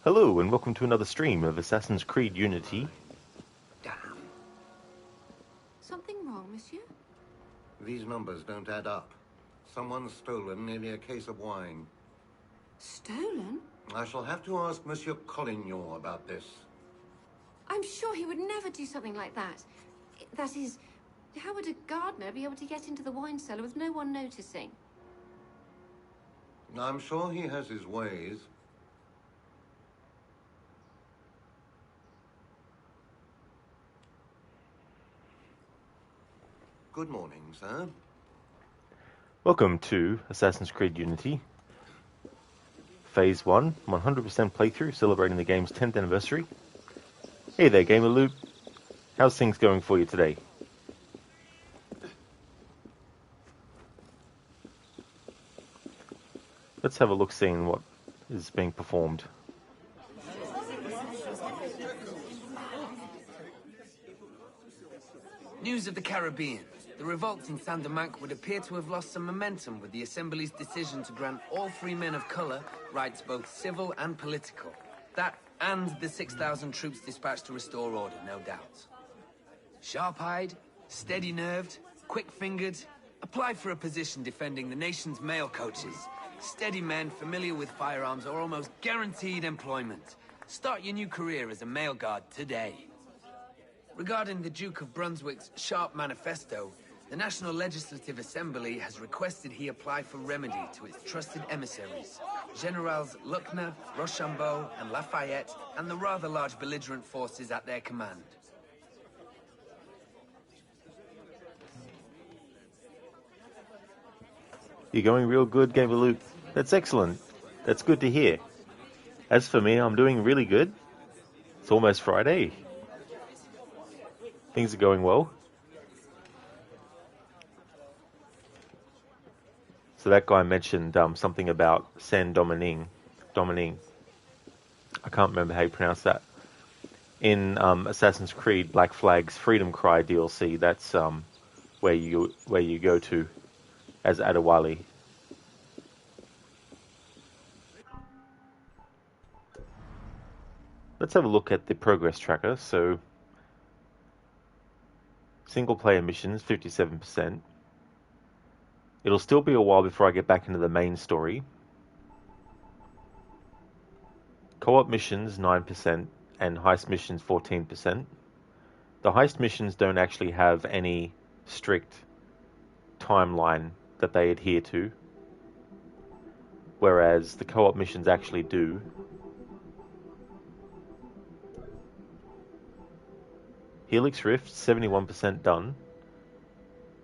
Hello, and welcome to another stream of Assassin's Creed Unity. Damn. Something wrong, monsieur? These numbers don't add up. Someone's stolen nearly a case of wine. Stolen? I shall have to ask Monsieur Collignon about this. I'm sure he would never do something like that. That is, how would a gardener be able to get into the wine cellar with no one noticing? I'm sure he has his ways. Good morning, sir. Welcome to Assassin's Creed Unity. Phase 1, 100% playthrough, celebrating the game's 10th anniversary. Hey there, Gamer Loop. How's things going for you today? Let's have a look seeing what is being performed. News of the Caribbean. The revolt in Saint-Domingue would appear to have lost some momentum with the Assembly's decision to grant all free men of colour rights both civil and political. That and the 6,000 troops dispatched to restore order, no doubt. Sharp-eyed, steady-nerved, quick-fingered, apply for a position defending the nation's mail coaches. Steady men familiar with firearms are almost guaranteed employment. Start your new career as a mail guard today. Regarding the Duke of Brunswick's sharp manifesto, the National Legislative Assembly has requested he apply for remedy to its trusted emissaries, Generals Luckner, Rochambeau, and Lafayette, and the rather large belligerent forces at their command. You're going real good, Gamer Loop. That's excellent. That's good to hear. As for me, I'm doing really good. It's almost Friday. Things are going well. So that guy mentioned something about Saint-Domingue. I can't remember how you pronounce that. In Assassin's Creed Black Flag's Freedom Cry DLC, that's where you go to as Adewale. Let's have a look at the progress tracker. So, single player missions, 57%. It'll still be a while before I get back into the main story. Co-op missions, 9%, and heist missions, 14%. The heist missions don't actually have any strict timeline that they adhere to, whereas the co-op missions actually do. Helix Rift, 71% done.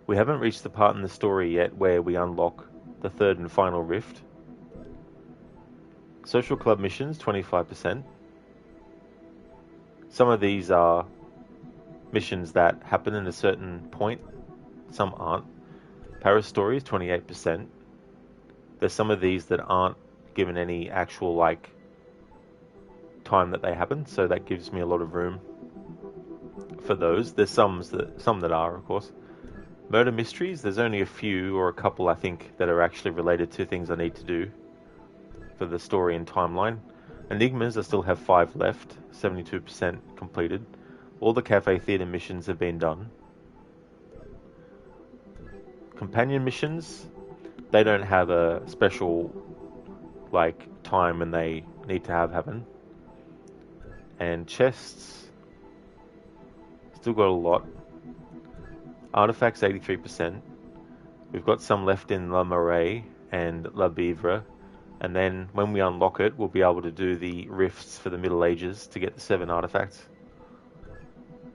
We haven't reached the part in the story yet where we unlock the third and final rift. Social club missions, 25%. Some of these are missions that happen in a certain point, some aren't. Paris Stories, 28%. There's some of these that aren't given any actual time that they happen, so that gives me a lot of room for those. There's some that are, of course. Murder mysteries, there's only a few or a couple, I think, that are actually related to things I need to do for the story and timeline. Enigmas, I still have 5 left, 72% completed. All the Cafe Theatre missions have been done. Companion missions, they don't have a special time when they need to happen. And chests, still got a lot. Artifacts, 83%. We've got some left in La Marais and La Bivre. And then when we unlock it, we'll be able to do the rifts for the Middle Ages to get the 7 artifacts.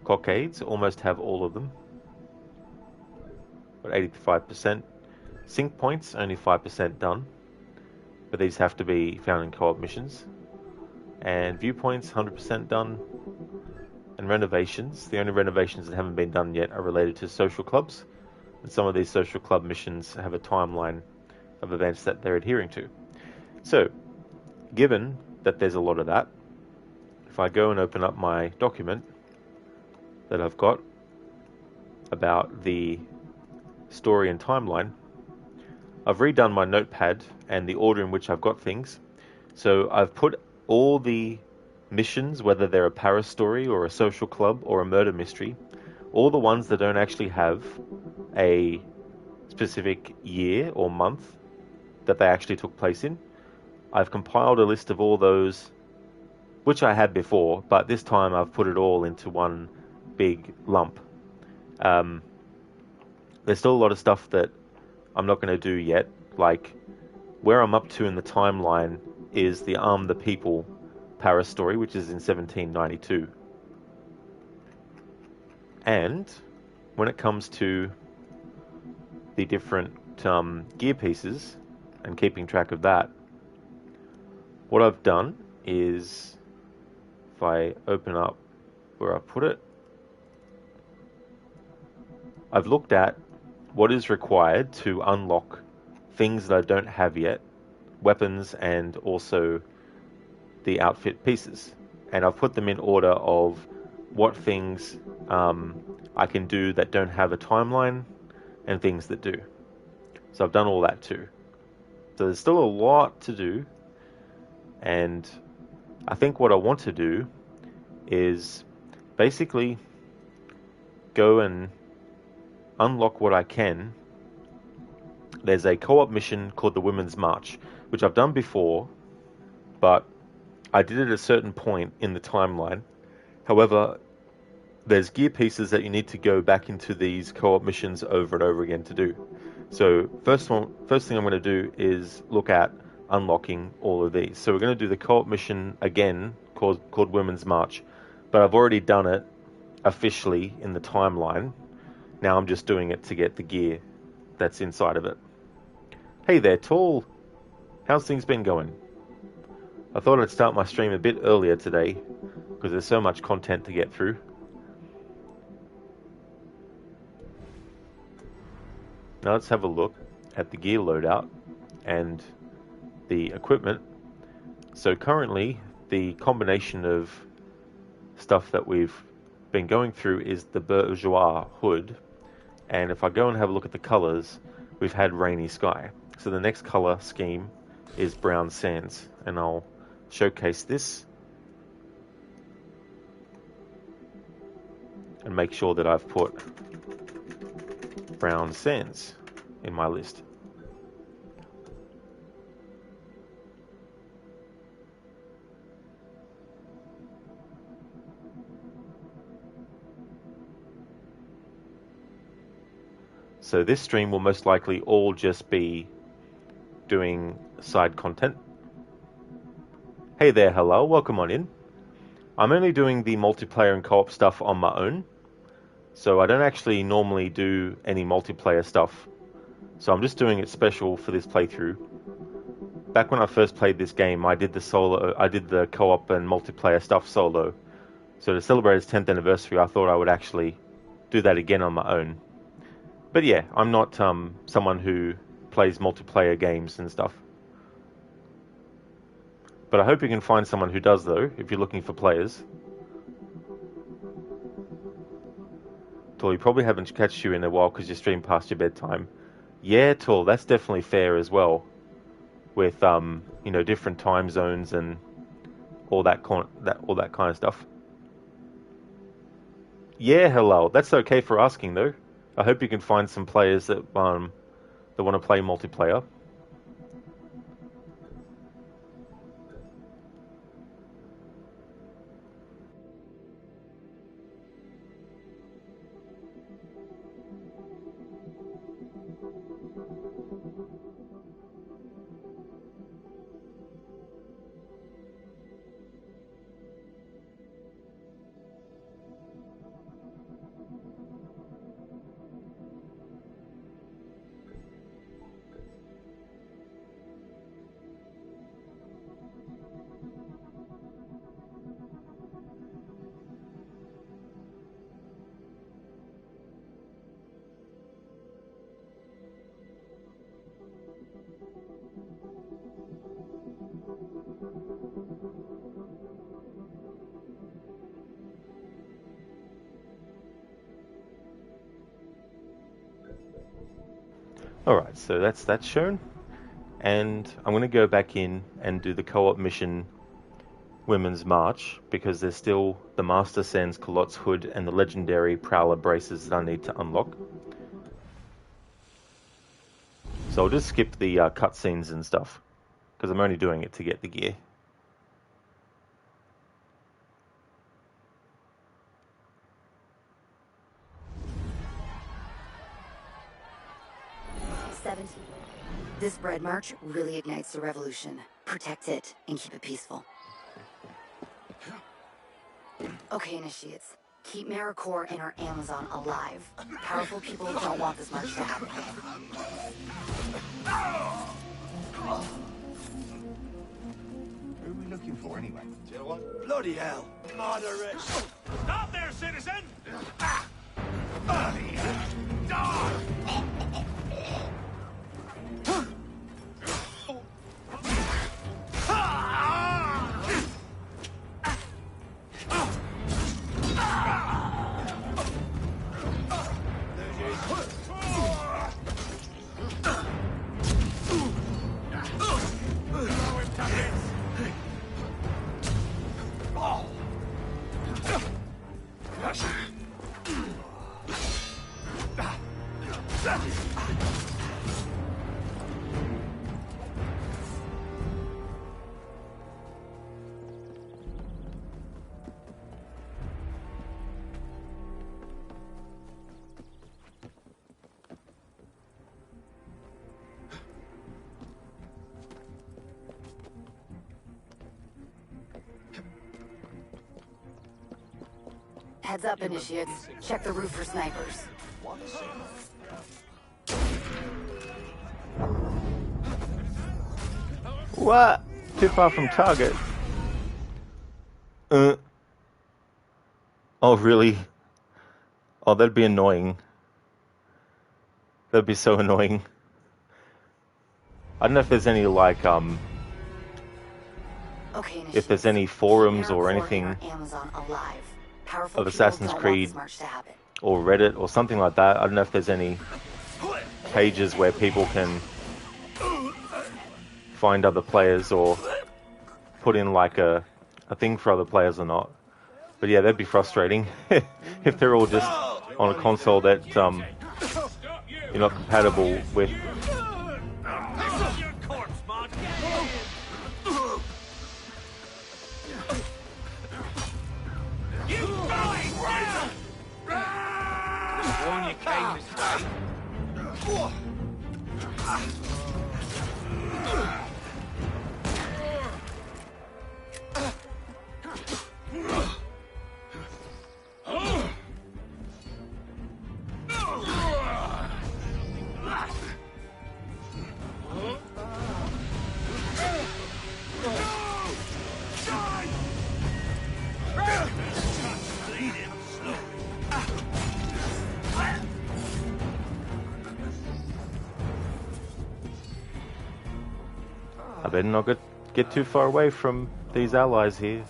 Cockades, almost have all of them. Got 85%. Sync points, only 5% done. But these have to be found in co-op missions. And viewpoints, 100% done. And renovations, the only renovations that haven't been done yet are related to social clubs. And some of these social club missions have a timeline of events that they're adhering to. So, given that there's a lot of that, if I go and open up my document that I've got about the story and timeline, I've redone my notepad and the order in which I've got things. So I've put all the missions, whether they're a Paris story or a social club or a murder mystery, all the ones that don't actually have a specific year or month that they actually took place in, I've compiled a list of all those, which I had before, but this time I've put it all into one big lump. There's still a lot of stuff that I'm not going to do yet, like where I'm up to in the timeline is the Arm the People Paris story, which is in 1792. And when it comes to the different gear pieces and keeping track of that, what I've done is, if I open up where I put it, I've looked at what is required to unlock things that I don't have yet, weapons and also the outfit pieces. And I've put them in order of what things I can do that don't have a timeline and things that do. So I've done all that too. So there's still a lot to do, and I think what I want to do is basically go and unlock what I can. There's a co-op mission called the Women's March, which I've done before, but I did it at a certain point in the timeline. However, there's gear pieces that you need to go back into these co-op missions over and over again to do. So first thing I'm going to do is look at unlocking all of these. So we're going to do the co-op mission again called Women's March, but I've already done it officially in the timeline. Now I'm just doing it to get the gear that's inside of it. Hey there, Tall. How's things been going? I thought I'd start my stream a bit earlier today because there's so much content to get through. Now let's have a look at the gear loadout and the equipment. So currently the combination of stuff that we've been going through is the Bourgeois hood, and if I go and have a look at the colors, we've had Rainy Sky. So the next color scheme is Brown Sands, and I'll showcase this and make sure that I've put Brown Sands in my list. So this stream will most likely all just be doing side content. Hey there, hello, welcome on in. I'm only doing the multiplayer and co-op stuff on my own, so I don't actually normally do any multiplayer stuff. So I'm just doing it special for this playthrough. Back when I first played this game, I did the co-op and multiplayer stuff solo. So to celebrate its 10th anniversary, I thought I would actually do that again on my own. But yeah, I'm not someone who plays multiplayer games and stuff. But I hope you can find someone who does, though, if you're looking for players. Tall, you probably haven't catched you in a while because you stream past your bedtime. Yeah, Tall, that's definitely fair as well. With different time zones and all that kind of stuff. Yeah, hello. That's okay for asking, though. I hope you can find some players that want to play multiplayer. Alright, so that's shown. And I'm going to go back in and do the co-op mission Women's March, because there's still the Master Sends Culottes Hood and the legendary Prowler braces that I need to unlock. So I'll just skip the cutscenes and stuff, because I'm only doing it to get the gear. This bread march really ignites the revolution. Protect it and keep it peaceful. Okay, initiates. Keep Maricore and our Amazon alive. Powerful people don't want this march to happen. Who are we looking for anyway? Do you know what? Bloody hell! Moderate! Stop there, citizen! Ah! Bloody hell! Die! Heads up, initiates. Check the roof for snipers. What? Too far from target. Oh, really? Oh, that'd be annoying. That'd be so annoying. I don't know if there's any, like, Okay, if there's any forums or anything of Assassin's Creed or Reddit or something like that. I don't know if there's any pages where people can find other players or put in like a thing for other players or not. But yeah, that'd be frustrating if they're all just on a console that you're not compatible with. I better not get too far away from these allies here.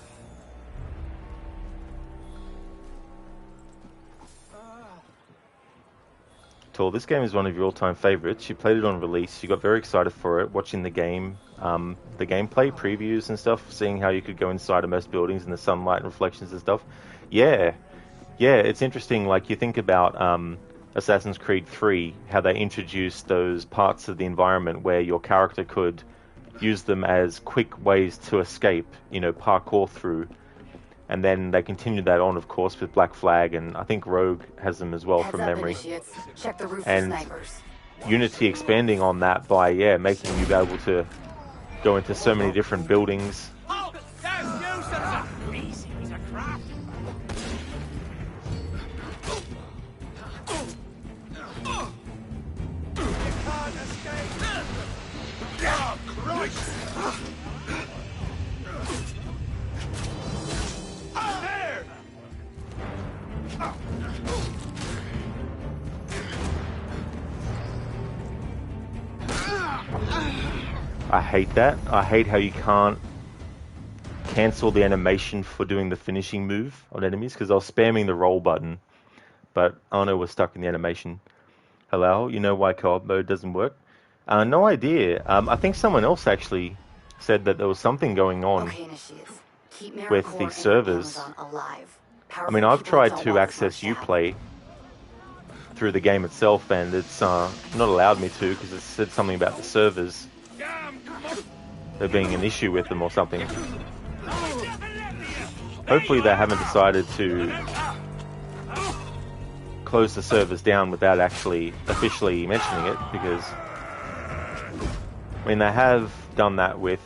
Tor, this game is one of your all-time favorites. You played it on release. You got very excited for it, watching the game, the gameplay previews and stuff, seeing how you could go inside of most buildings and the sunlight and reflections and stuff. Yeah, it's interesting. Like, you think about Assassin's Creed 3, how they introduced those parts of the environment where your character could use them as quick ways to escape, parkour through. And then they continued that on, of course, with Black Flag, and I think Rogue has them as well from memory. Check the roof and for snipers. Unity expanding on that by, making you be able to go into so many different buildings. Oh, that's you, easy, he's a craft. You can't escape. Oh, Christ. There! I hate that. I hate how you can't cancel the animation for doing the finishing move on enemies, because I was spamming the roll button, but oh no, we're stuck in the animation. Hello, you know why co-op mode doesn't work? No idea. I think someone else actually said that there was something going on with these servers. I mean, I've tried to access Uplay through the game itself, and it's not allowed me to because it said something about the servers. There being an issue with them or something. Hopefully they haven't decided to close the servers down without actually officially mentioning it, because I mean, they have done that with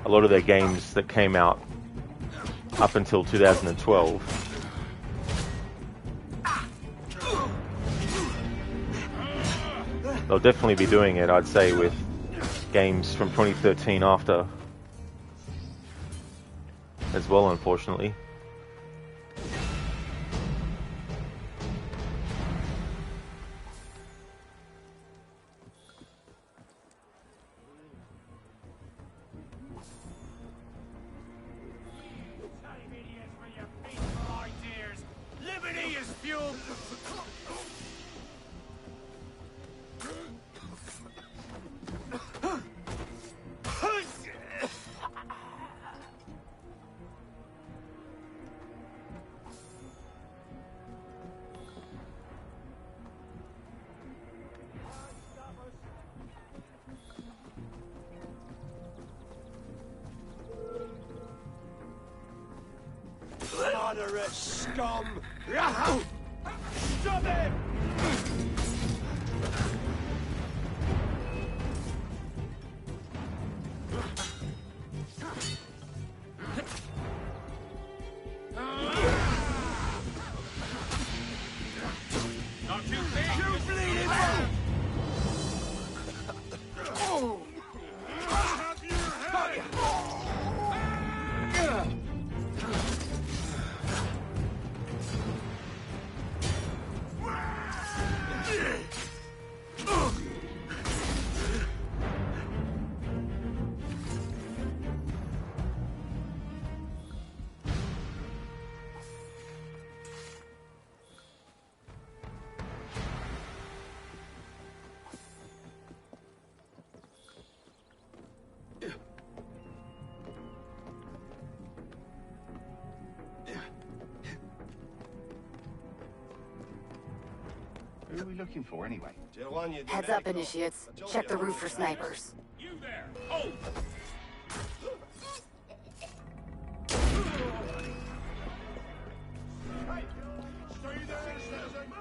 a lot of their games that came out up until 2012. They'll definitely be doing it, I'd say, with games from 2013 after as well, unfortunately. Moderate scum! Stop him! Not too big! You bleeding man! Oh! Have your head! Who are we looking for anyway? Heads up, initiates. Check the roof for snipers. You there! Oh! Stay there, citizen!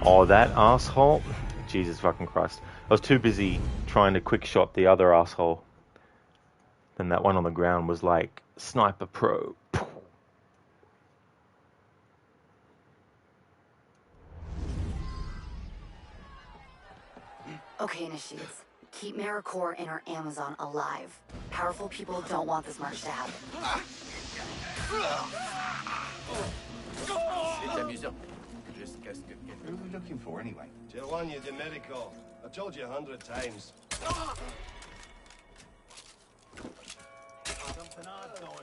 Oh, that asshole. Jesus fucking Christ. I was too busy trying to quick shot the other asshole. Then that one on the ground was like, Sniper Pro. Okay, initiates. Keep Maricore and our Amazon alive. Powerful people don't want this march to happen. C'est amusant. Jusqu'à ce que Who are we looking for anyway? Giovanni de Medico. I told you 100 times. Something odd going on.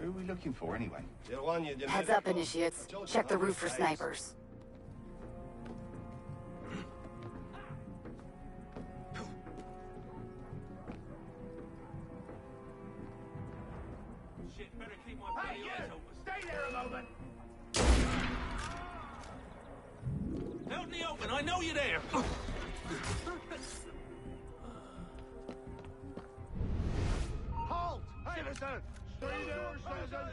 Who are we looking for anyway? Heads up, initiates. Check the roof for snipers. shit. Better keep my bloody eyes open. Stay there a moment. Out in the open. I know you're there. Halt! Citizen! Stay there, citizen!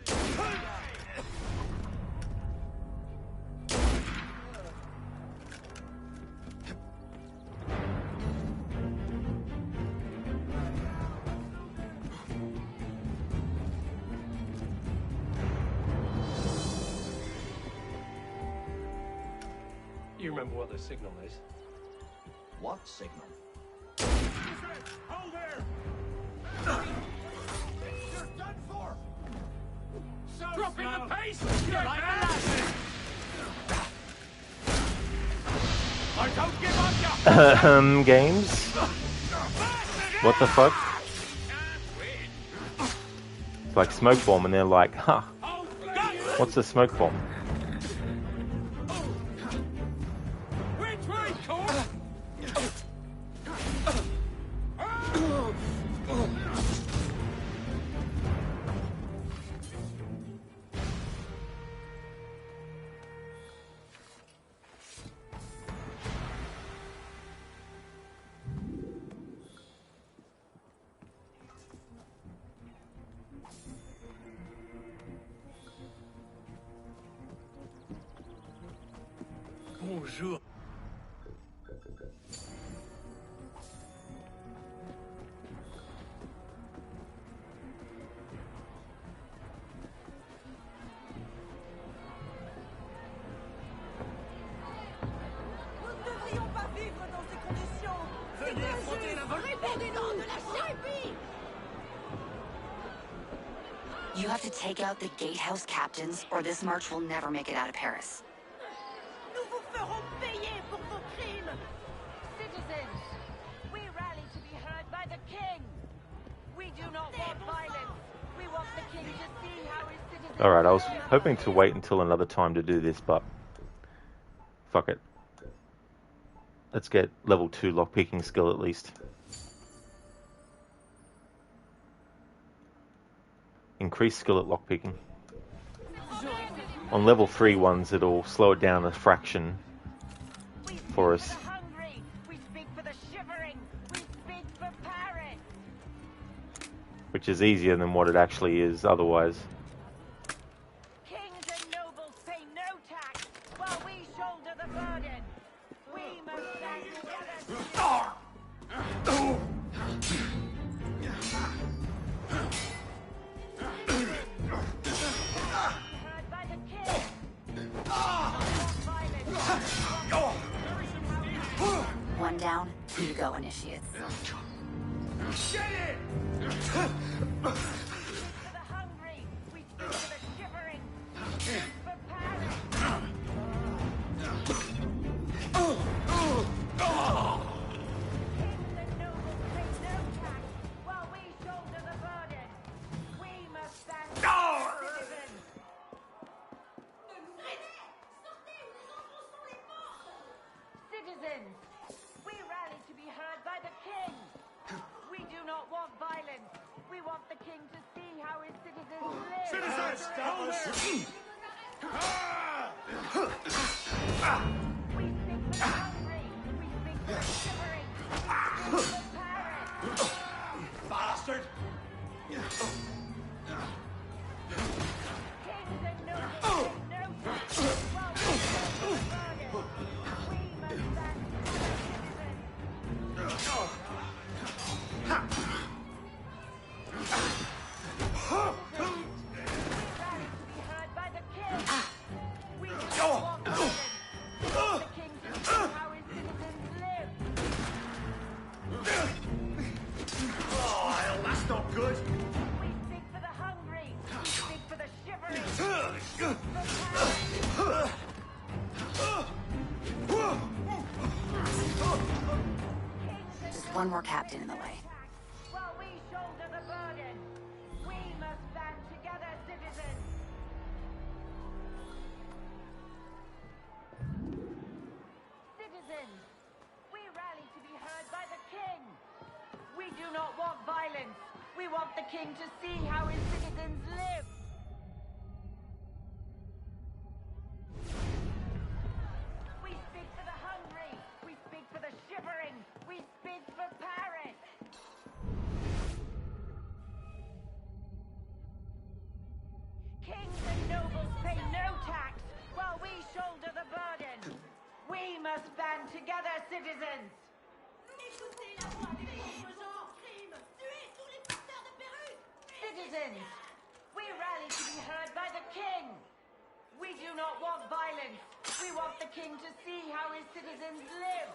You remember what the signal is? What signal? Hold there! You're done for! So dropping the pace! You're like a I don't give up, you... Games? What the fuck? It's like smoke bomb and they're like, huh. What's a smoke bomb? Bonjour. You have to take out the gatehouse captains, or this march will never make it out of Paris. Nous vous ferons payer pour vos crimes! Citizens, we rally to be heard by the king! We do not want violence! We want the king to see how his citizens... Alright, I was hoping to wait until another time to do this, but... fuck it. Let's get level 2 lockpicking skill at least. Increase skill at lockpicking. On level 3 ones, it'll slow it down a fraction for us. Which is easier than what it actually is otherwise. Kings and nobles pay no tax while we shoulder the burden. We must stand together. One down, 2 to go, initiates. Get it! For the hungry, we speak for the shivering. For Paris. Kings and nobles pay no tax while we shoulder the burden. We must stand together, citizens. Citizens, we rally to be heard by the king. We do not want violence. We want the king to see how his citizens live. Citizens, hold there! We speak for the hungry. We speak for the shivering. We speak for Paris. Bastard! Kings and nobles take no tax while we shoulder the burden. We must stand together, citizens. That's not good. We speak for the hungry. We speak for the shivering. Just one more captain in the way. While we shoulder the burden, we must stand together, citizens. Citizens, we rally to be heard by the king. We do not want violence. We want the king to see how his citizens live. tax while we shoulder the burden. We must band together, citizens. Citizens, we rally to be heard by the king. We do not want violence. We want the king to see how his citizens live.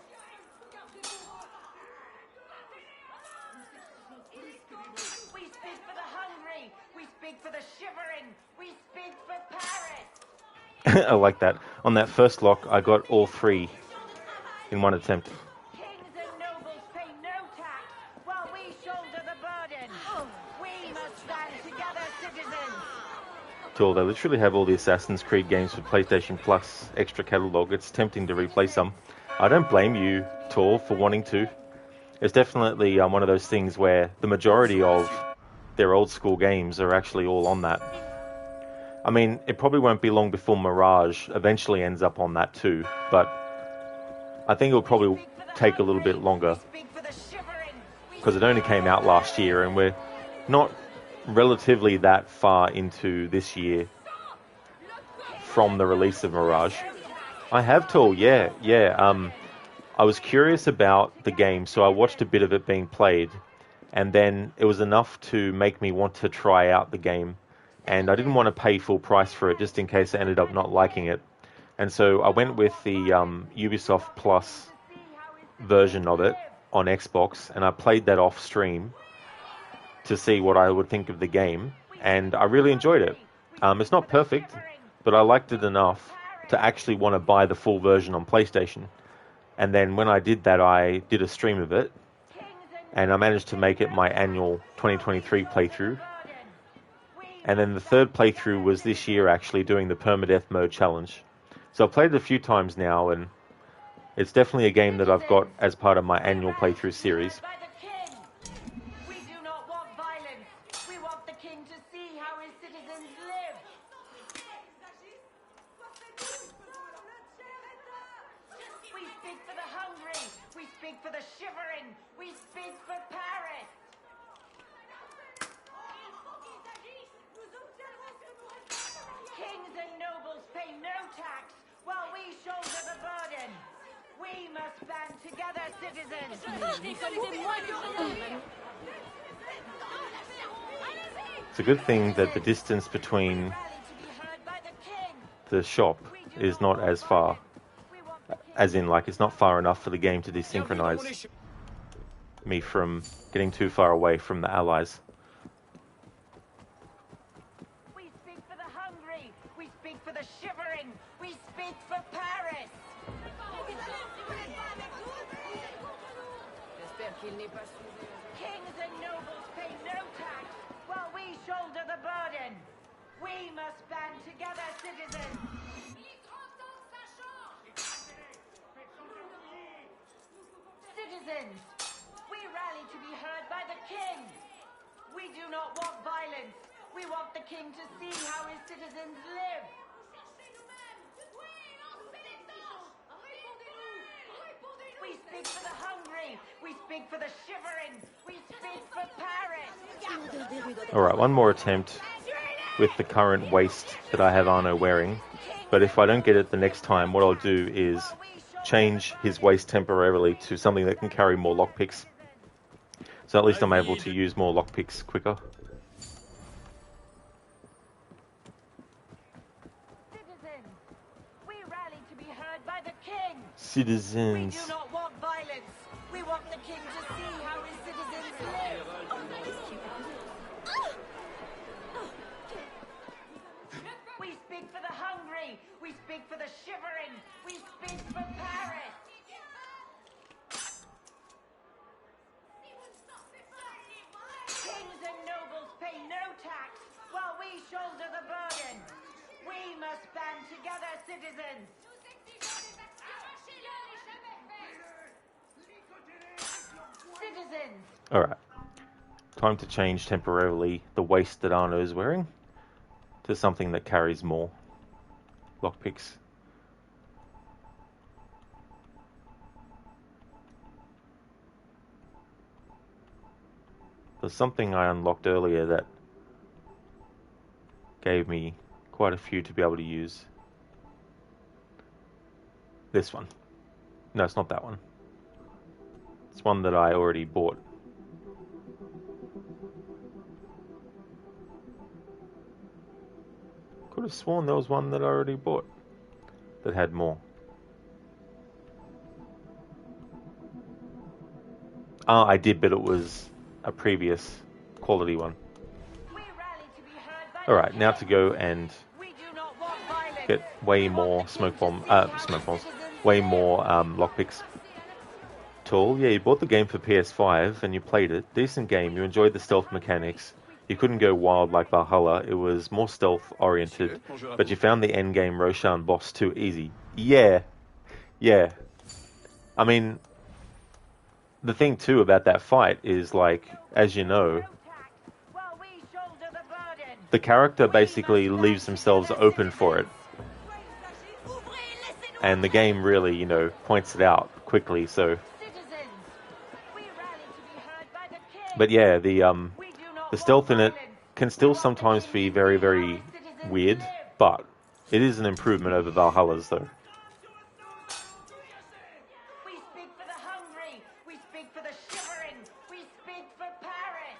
We speak for the hungry. We speak for the shivering. We speak for Paris. I like that. On that first lock, I got all 3 in one attempt. Kings and nobles pay no tax while we shoulder the burden. We must stand together, citizens. Tool, they literally have all the Assassin's Creed games for PlayStation Plus extra catalogue. It's tempting to replay some. I don't blame you, Tor, for wanting to. It's definitely one of those things where the majority of their old school games are actually all on that. I mean, it probably won't be long before Mirage eventually ends up on that too, but I think it'll probably take a little bit longer because it only came out last year and we're not relatively that far into this year from the release of Mirage. I have Tool, yeah. I was curious about the game, so I watched a bit of it being played, and then it was enough to make me want to try out the game, and I didn't want to pay full price for it just in case I ended up not liking it. And so I went with the Ubisoft Plus version of it on Xbox, and I played that off stream to see what I would think of the game, and I really enjoyed it. It's not perfect, but I liked it enough to actually want to buy the full version on PlayStation. And then when I did that, I did a stream of it, and I managed to make it my annual 2023 playthrough. And then the third playthrough was this year, actually doing the permadeath mode challenge. So I've played it a few times now, and it's definitely a game that I've got as part of my annual playthrough series. We do not want violence. We want the king to see how his citizens live. We speak for the hungry. We speak for the shivering. We speak for Paris. Kings and nobles pay no tax while we shoulder the burden. We must band together, citizens. It's a good thing that the distance between the shop is not as far. As in, like, it's not far enough for the game to desynchronize me from getting too far away from the allies. We speak for the hungry. We speak for the shivering. We speak for Paris. Kings and nobles pay no tax while we shoulder the burden. We must band together, citizens. Citizens, we rally to be heard by the king. We do not want violence. We want the king to see how his citizens live. We speak for the hungry. We speak for the shivering. We speak for Paris. Alright, one more attempt with the current waist that I have Arno wearing. But if I don't get it the next time, what I'll do is change his waist temporarily to something that can carry more lockpicks. So at least I'm able to use more lockpicks quicker. Citizens, we rally to be heard by the king. Citizens. We do not want violence. We want the king to see how his citizens live. We speak for the hungry. We speak for the shivering. We speak for Paris. Kings and nobles pay no tax while we shoulder the burden. We must band together, citizens. Citizens. Alright. Time to change temporarily the waist that Arno is wearing to something that carries more lockpicks. There's something I unlocked earlier that gave me quite a few to be able to use. This one. No, it's not that one. It's one that I already bought. Could have sworn there was one that I already bought that had more. Oh, I did, but it was a previous quality one. Alright, now to go and get way more smoke bombs, way more lockpicks. Tall, yeah, you bought the game for PS5 and you played it. Decent game, you enjoyed the stealth mechanics. You couldn't go wild like Valhalla, it was more stealth oriented, but you found the endgame Roshan boss too easy. Yeah. I mean, the thing too about that fight is, like, as you know, the character basically leaves themselves open for it. And the game really, you know, points it out quickly, so... But yeah, the stealth in it can still sometimes be very, very weird, but it is an improvement over Valhalla's, though. We speak for the hungry, we speak for the shivering, we speak for Paris.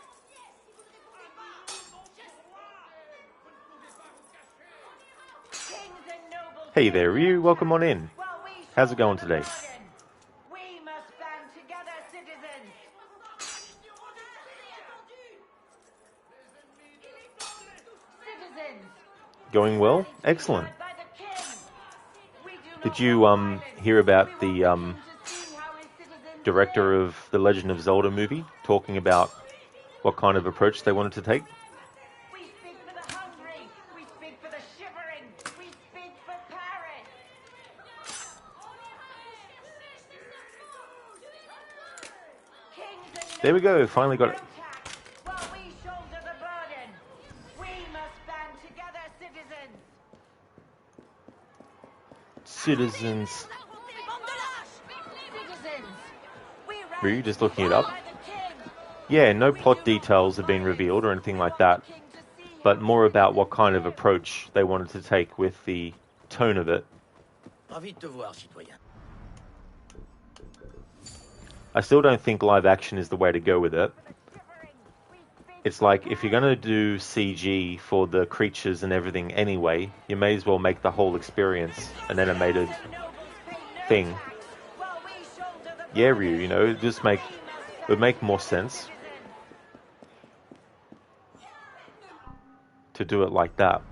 Kings and nobles. Hey there, Ryu, welcome on in. How's it going today? We must band together, citizens. Going well? Excellent. Did you hear about the director of the Legend of Zelda movie talking about what kind of approach they wanted to take? We speak for the hungry, we speak for the shivering, we speak for Paris. There we go, finally got it. While we shoulder the burden, we must band together, citizens. Citizens. Were you just looking it up? Yeah, no plot details have been revealed or anything like that, but more about what kind of approach they wanted to take with the tone of it. I still don't think live action is the way to go with it. It's like, if you're going to do CG for the creatures and everything anyway, you may as well make the whole experience an animated thing. Yeah, Ryu, you know, it would make more sense to do it like that.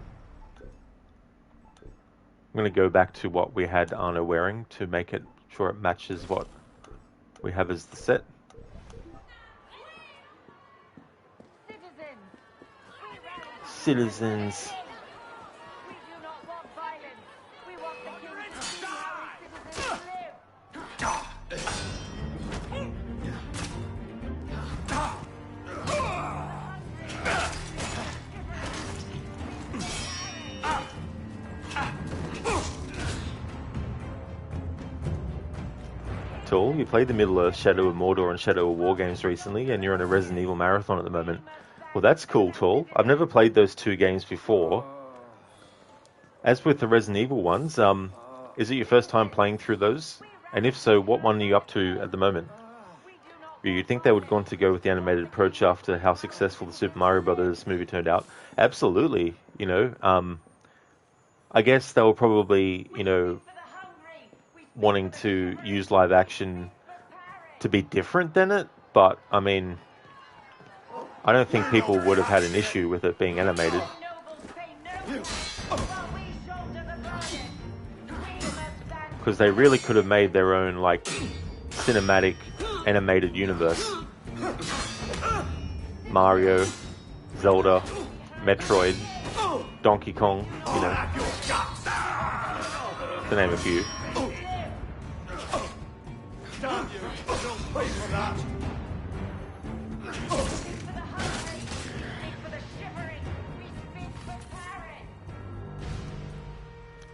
I'm going to go back to what we had Arno wearing to make it sure it matches what we have as the set. Citizens. We do not want violence. We want the king to see how his citizens live. Tall, you played the Middle-earth, Shadow of Mordor and Shadow of War games recently, and you're on a Resident Evil marathon at the moment. Well, that's cool, Tall. I've never played those two games before. As with the Resident Evil ones, is it your first time playing through those? And if so, what one are you up to at the moment? You'd think they would want to go with the animated approach after how successful the Super Mario Brothers movie turned out. Absolutely, you know. I guess they were probably, you know, wanting to use live action to be different than it, but I mean, I don't think people would have had an issue with it being animated. Because they really could have made their own, like, cinematic animated universe. Mario, Zelda, Metroid, Donkey Kong, you know, to name a few.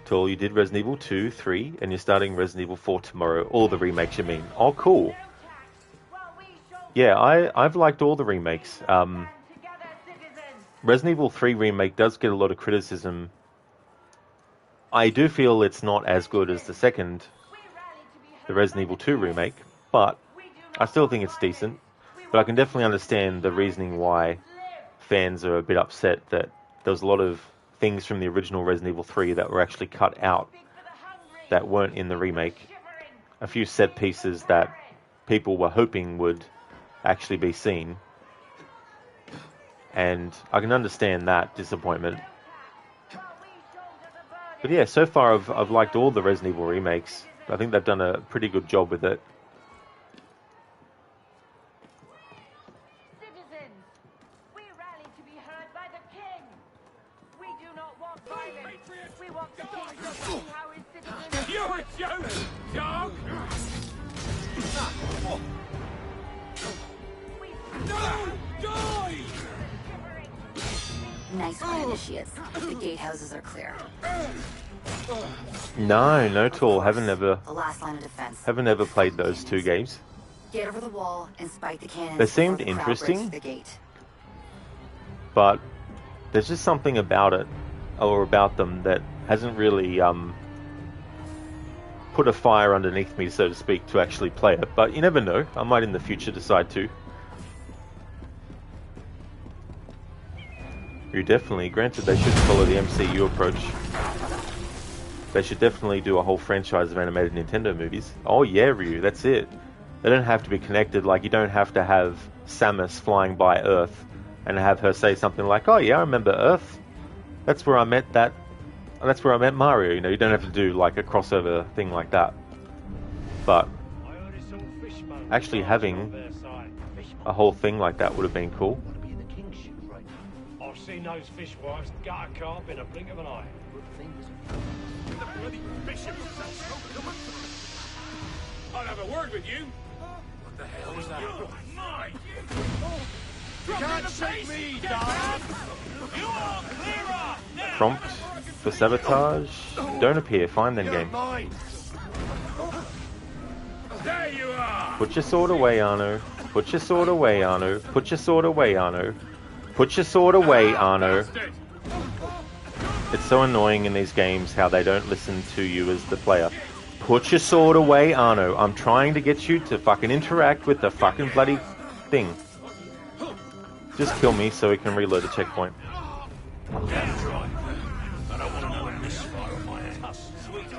Tall, you did Resident Evil 2, 3, and you're starting Resident Evil 4 tomorrow. All the remakes, you mean? Oh, cool. Yeah, I've liked all the remakes. Resident Evil 3 remake does get a lot of criticism. I do feel it's not as good as the second the Resident Evil 2 remake, but I still think it's decent. But I can definitely understand the reasoning why fans are a bit upset that there was a lot of things from the original Resident Evil 3 that were actually cut out that weren't in the remake. A few set pieces that people were hoping would actually be seen. And I can understand that disappointment. But yeah, so far I've liked all the Resident Evil remakes. I think they've done a pretty good job with it. Citizens, we rally to be heard by the king. We do not want violence. We want the king to see how his citizens... You're a joke, dog! No! Die! Nice one, initiates. The gatehouses are clear. No, not at all. Haven't ever played those two games. Get over the wall and spike the cannons. They seemed before the crowd interesting, breaks the gate. but there's just something about it, or about them, that hasn't really put a fire underneath me, so to speak, to actually play it. But you never know. I might in the future decide to. You definitely, granted, they should follow the MCU approach. They should definitely do a whole franchise of animated Nintendo movies. Oh yeah, Ryu, that's it. They don't have to be connected. Like, you don't have to have Samus flying by Earth and have her say something like, "Oh yeah, I remember Earth. That's where I met that. That's where I met Mario." You know, you don't have to do like a crossover thing like that. But actually having a whole thing like that would have been cool. I've seen those fishwives gut a carp in a blink of an eye. The bloody bishop! I'll have a word with you. What the hell was that? You're mine! You can't shake me, dog! You are clearer! Now! Prompt for sabotage. Don't appear. Fine then, game. Mine. There you are! Put your sword away, Arno. Put your sword away, Arno. Put your sword away, Arno. Put your sword away, Arno. It's so annoying in these games how they don't listen to you as the player. Put your sword away, Arno. I'm trying to get you to fucking interact with the fucking bloody thing. Just kill me so we can reload the checkpoint.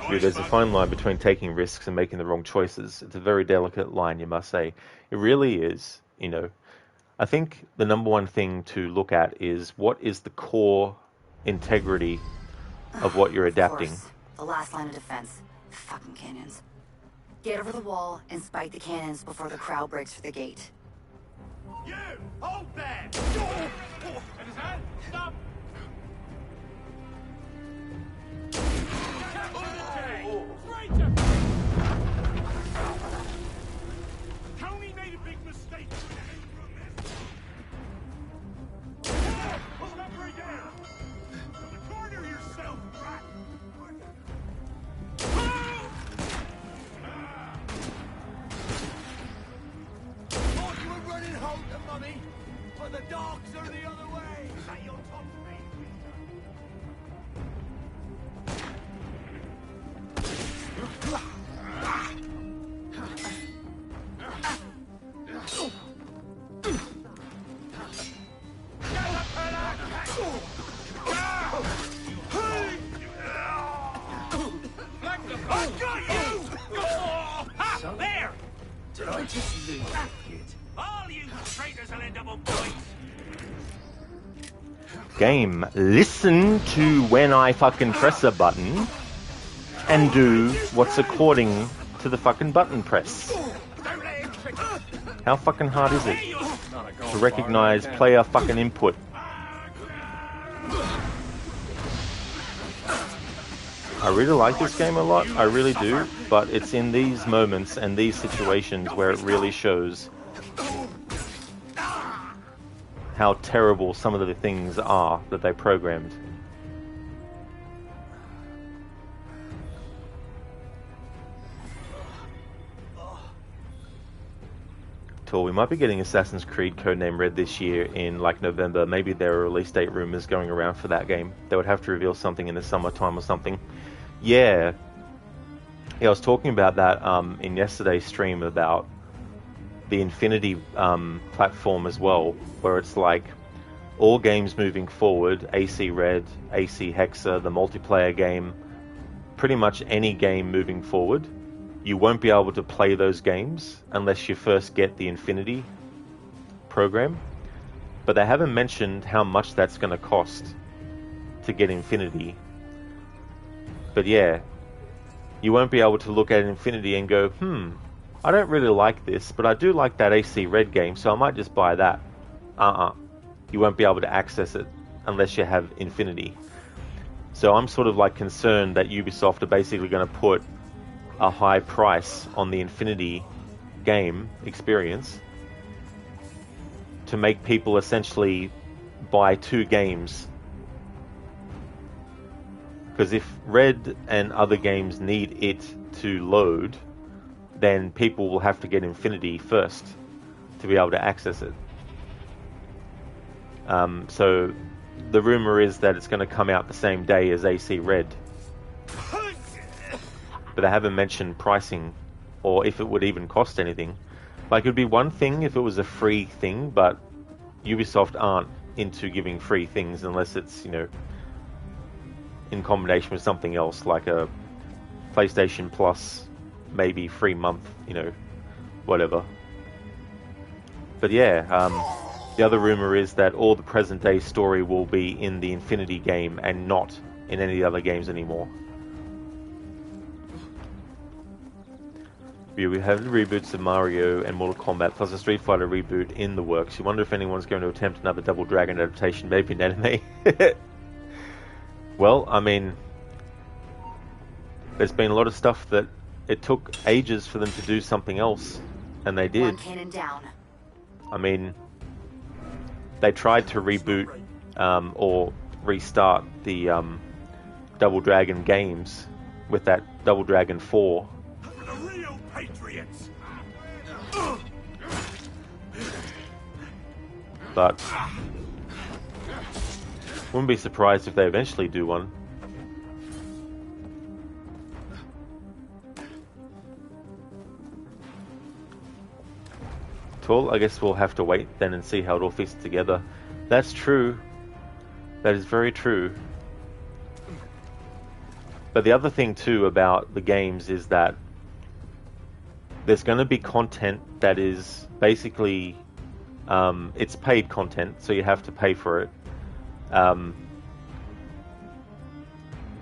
Dude, there's a fine line between taking risks and making the wrong choices. It's a very delicate line, you must say. It really is, you know. I think the number one thing to look at is what is the core integrity of what you're adapting. Of course. The last line of defense. Fucking cannons. Get over the wall and spike the cannons before the crowd breaks through the gate. You! Hold there! Stop! Tony made a big mistake. Stop right there! Corner yourself, rat! Thought you were running home to mummy, but the dogs are the other way! Shut your top to me! There! Did I just lose that kid? All you traitors will end up on points! Game, listen to when I fucking press a button and do what's according to the fucking button press. How fucking hard is it to recognize player fucking input? I really like this game a lot, I really do, but it's in these moments and these situations where it really shows how terrible some of the things are that they programmed. Cool, we might be getting Assassin's Creed Codename Red this year in like November. Maybe there are release date rumors going around for that game. They would have to reveal something in the summertime or something. Yeah, Yeah, I was talking about that in yesterday's stream about the Infinity platform as well, where it's like all games moving forward, AC Red, AC Hexa, the multiplayer game, pretty much any game moving forward, you won't be able to play those games unless you first get the Infinity program. But they haven't mentioned how much that's going to cost to get Infinity. But yeah, you won't be able to look at Infinity and go, I don't really like this, but I do like that AC Red game, so I might just buy that. You won't be able to access it unless you have Infinity. So I'm sort of like concerned that Ubisoft are basically going to put a high price on the Infinity game experience to make people essentially buy two games. Because if Red and other games need it to load, then people will have to get Infinity first to be able to access it. So the rumor is that it's going to come out the same day as AC Red. But they haven't mentioned pricing or if it would even cost anything. Like, it would be one thing if it was a free thing, but Ubisoft aren't into giving free things unless it's, you know, in combination with something else, like a PlayStation Plus, maybe free month, you know, whatever. But yeah, the other rumor is that all the present day story will be in the Infinity game and not in any other games anymore. We have the reboots of Mario and Mortal Kombat plus a Street Fighter reboot in the works. You wonder if anyone's going to attempt another Double Dragon adaptation, maybe in anime. Well, I mean, there's been a lot of stuff that it took ages for them to do something else, and they did. One cannon down. I mean, they tried to reboot or restart the Double Dragon games with that Double Dragon 4. The real patriots. But wouldn't be surprised if they eventually do one. Well, I guess we'll have to wait then and see how it all fits together. That's true. That is very true. But the other thing too about the games is that there's going to be content that is basically it's paid content, so you have to pay for it.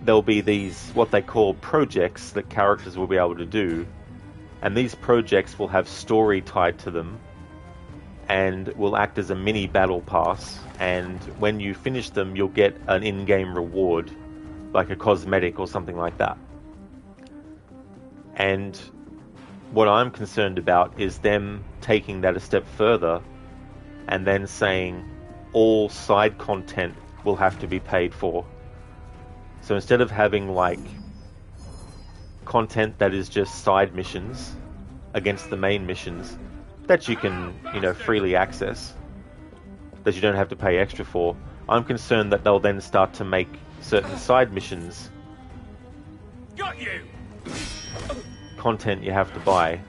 There'll be these, what they call projects, that characters will be able to do, and these projects will have story tied to them and will act as a mini battle pass, and when you finish them you'll get an in-game reward, like a cosmetic or something like that. And what I'm concerned about is them taking that a step further and then saying all side content will have to be paid for. So instead of having like content that is just side missions against the main missions that you can, you know, freely access, that you don't have to pay extra for, I'm concerned that they'll then start to make certain side missions Got you. content you have to buy.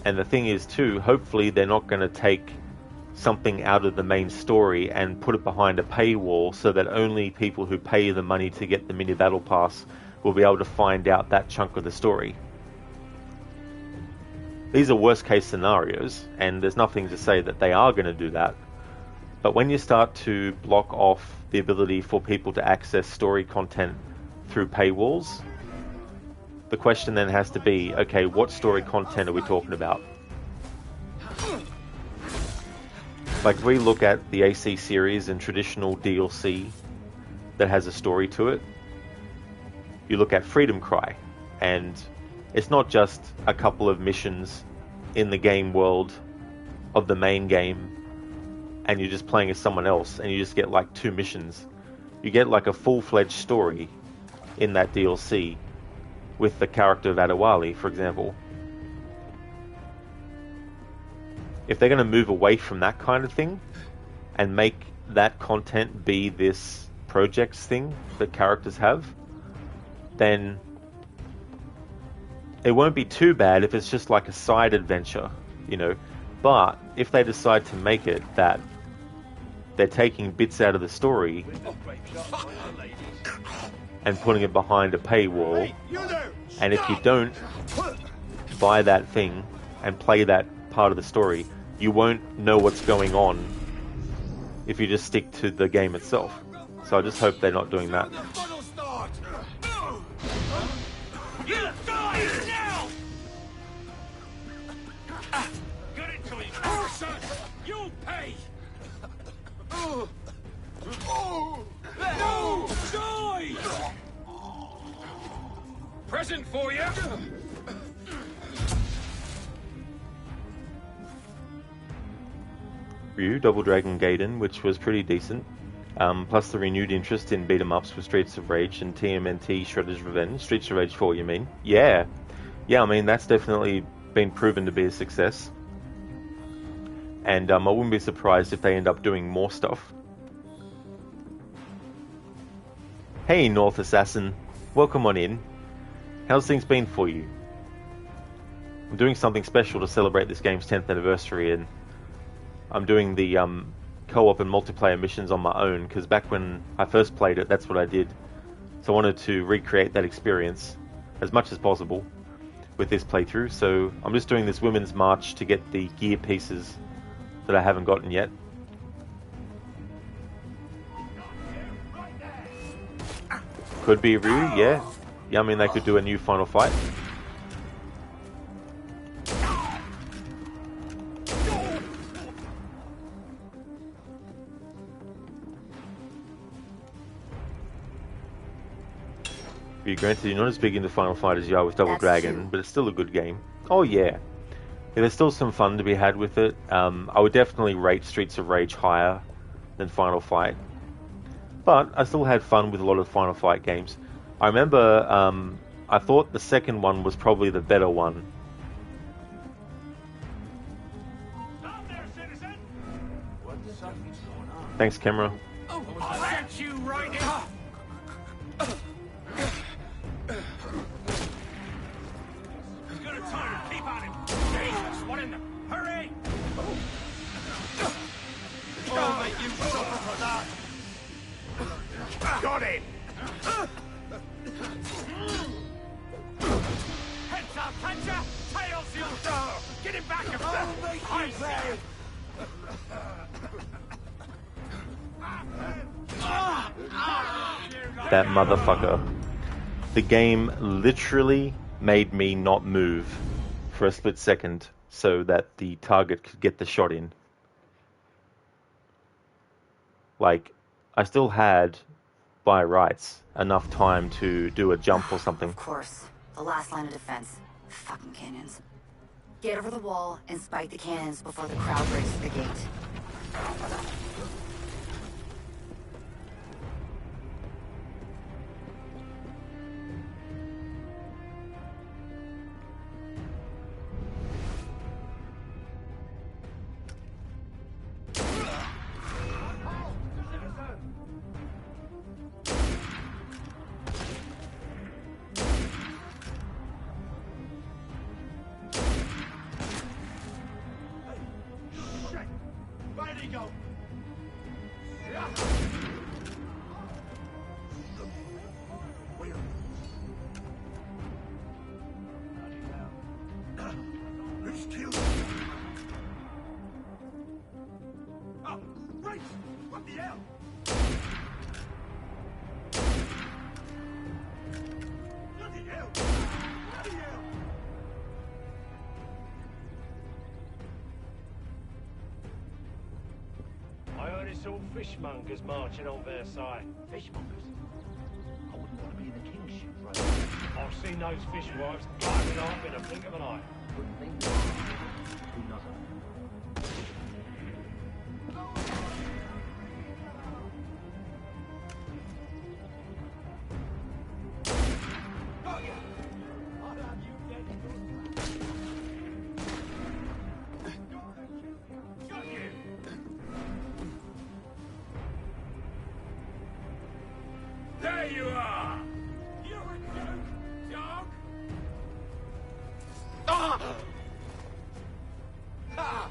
And the thing is too, hopefully they're not going to take something out of the main story and put it behind a paywall so that only people who pay the money to get the mini battle pass will be able to find out that chunk of the story. These are worst case scenarios, and there's nothing to say that they are going to do that. But when you start to block off the ability for people to access story content through paywalls, the question then has to be, okay, what story content are we talking about? Like, if we look at the AC series and traditional DLC that has a story to it, you look at Freedom Cry, and it's not just a couple of missions in the game world of the main game and you're just playing as someone else and you just get like 2 missions. You get like a full-fledged story in that DLC with the character of Adewale, for example. If they're going to move away from that kind of thing and make that content be this projects thing that characters have, then it won't be too bad if it's just like a side adventure, you know. But if they decide to make it that they're taking bits out of the story and putting it behind a paywall, and if you don't buy that thing and play that part of the story, you won't know what's going on if you just stick to the game itself. So I just hope they're not doing that. You die now! Get it to him, son! You'll pay! No! Die! Present for you! Ryu, Double Dragon Gaiden, which was pretty decent. Plus the renewed interest in beat-em-ups with Streets of Rage and TMNT Shredder's Revenge. Streets of Rage 4, you mean? Yeah. Yeah, I mean, that's definitely been proven to be a success. And I wouldn't be surprised if they end up doing more stuff. Hey, North Assassin. Welcome on in. How's things been for you? I'm doing something special to celebrate this game's 10th anniversary, and I'm doing the co-op and multiplayer missions on my own, because back when I first played it, that's what I did. So I wanted to recreate that experience as much as possible with this playthrough. So I'm just doing this women's march to get the gear pieces that I haven't gotten yet. Could be Ryu, yeah. Yeah, I mean, they could do a new Final Fight. Granted, you're not as big into Final Fight as you are with Double Dragon, but it's still a good game. Oh yeah. Yeah, there's still some fun to be had with it. I would definitely rate Streets of Rage higher than Final Fight, but I still had fun with a lot of Final Fight games. I remember I thought the second one was probably the better one. Stop there, citizen! Something's going on. Thanks, camera. Oh, I'll get you right now! I'll make you suffer for that! Got him! Heads up, catcher! Tails, you get him back and I'll make you pay! That motherfucker. The game literally made me not move for a split second so that the target could get the shot in. Like, I still had, by rights, enough time to do a jump or something. Of course. The last line of defense. Fucking cannons. Get over the wall and spike the cannons before the crowd breaks the gate. Fishmongers marching on Versailles. Fishmongers? I wouldn't want to be in the king's ship, right? I've seen those fishwives climbing up in a blink of an eye. Wouldn't think so. Who knows? There you are! You're a joke, dog! Ah! Ah!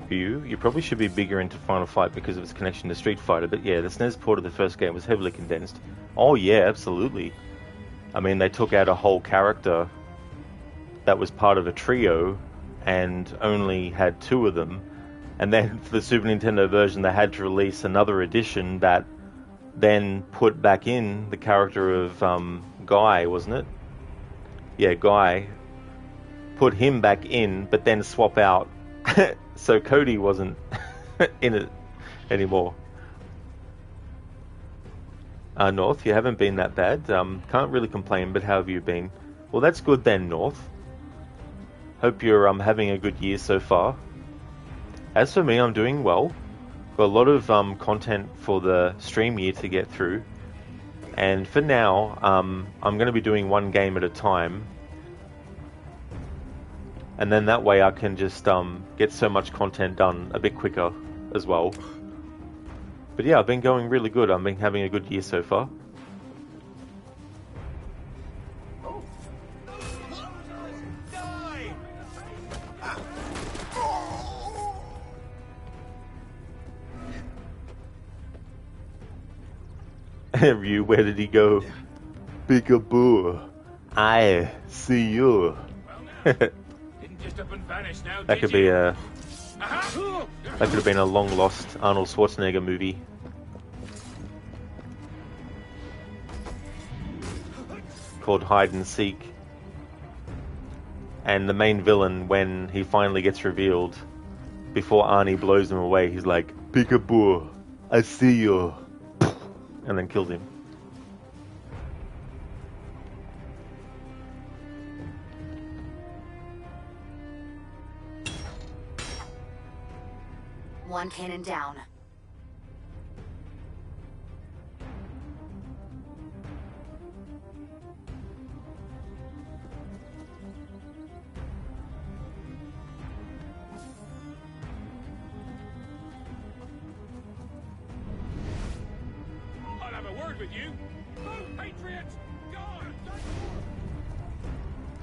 You probably should be bigger into Final Fight because of its connection to Street Fighter, but yeah, the SNES port of the first game was heavily condensed. Oh yeah, absolutely. I mean, they took out a whole character that was part of a trio and only had 2 of them, and then for the Super Nintendo version they had to release another edition that then put back in the character of Guy, wasn't it? Yeah, Guy. Put him back in, but then swap out so Cody wasn't in it anymore. North, you haven't been that bad. Can't really complain, but how have you been? Well, that's good then, North. Hope you're having a good year so far. As for me, I'm doing well. Got a lot of content for the stream year to get through. And for now, I'm going to be doing one game at a time. And then that way I can just get so much content done a bit quicker as well. But yeah, I've been going really good. I've been having a good year so far. Ryu, where did he go? Peekaboo. I see you. That could be a... That could have been a long-lost Arnold Schwarzenegger movie. Called Hide and Seek. And the main villain, when he finally gets revealed, before Arnie blows him away, he's like, Peekaboo, I see you. And then kills him. One cannon down. I'll have a word with you. Move, Patriots! God!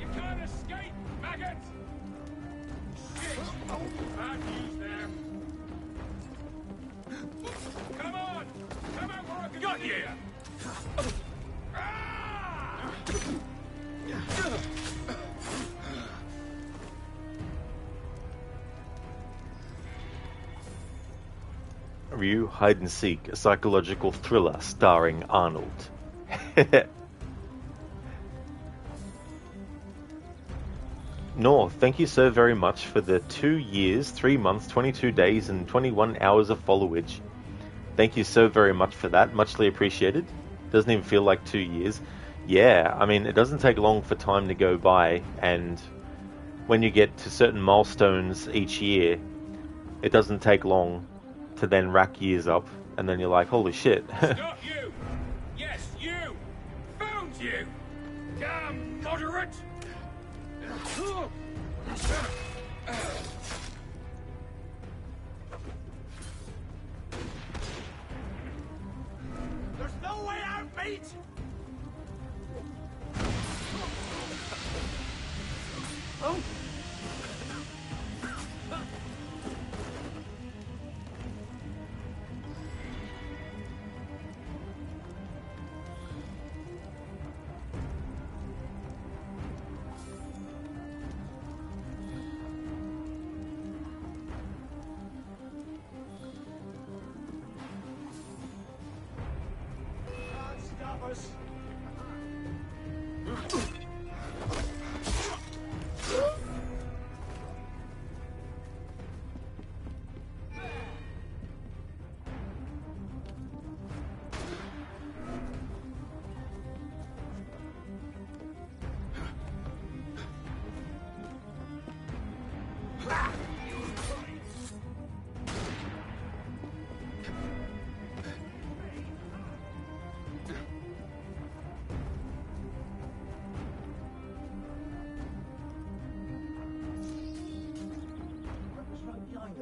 You can't escape, maggot! Shit! Bad news there. Come on! Come out where I can got you! Ryu Hide and Seek, a psychological thriller starring Arnold. North, thank you so very much for the 2 years, 3 months, 22 days, and 21 hours of followage. Thank you so very much for that. Muchly appreciated. Doesn't even feel like 2 years. Yeah, I mean, it doesn't take long for time to go by, and when you get to certain milestones each year, it doesn't take long to then rack years up, and then you're like, holy shit. Not you! Yes, you! Found you! Damn moderate! There's no way out, mate! Oh!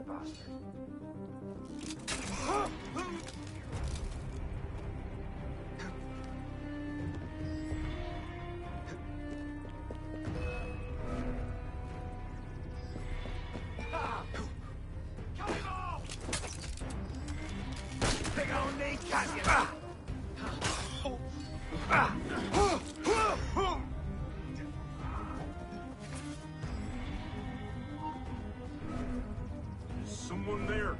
bastard. Someone there.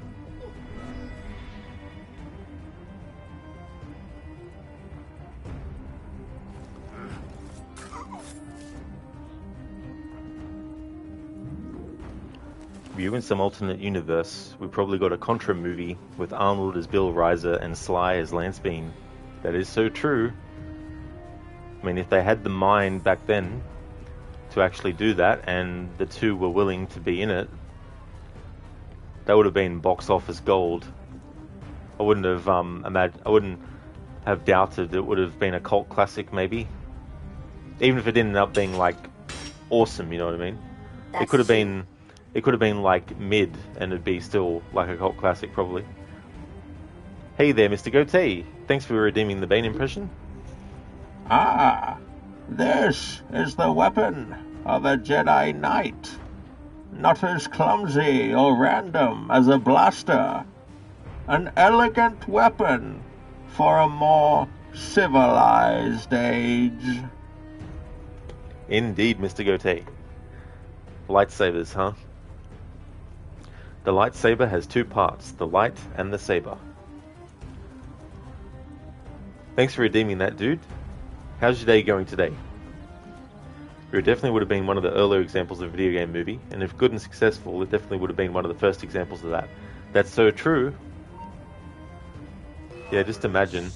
View in some alternate universe, we probably got a Contra movie with Arnold as Bill Reiser and Sly as Lance Bean. That is so true. I mean, if they had the mind back then to actually do that, and the two were willing to be in it, that would have been box office gold. I wouldn't have I wouldn't have doubted it would have been a cult classic, maybe. Even if it didn't end up being like awesome, you know what I mean? It could have been like mid, and it'd be still like a cult classic, probably. Hey there, Mr. Goatee. Thanks for redeeming the Bane impression. Ah, this is the weapon of a Jedi Knight. Not as clumsy or random as a blaster. An elegant weapon for a more civilized age. Indeed, Mr. Goatee. Lightsabers, huh? The lightsaber has two parts, the light and the saber. Thanks for redeeming that, dude. How's your day going today? It definitely would have been one of the earlier examples of a video game movie, and if good and successful, it definitely would have been one of the first examples of that. That's so true. Yeah, just imagine.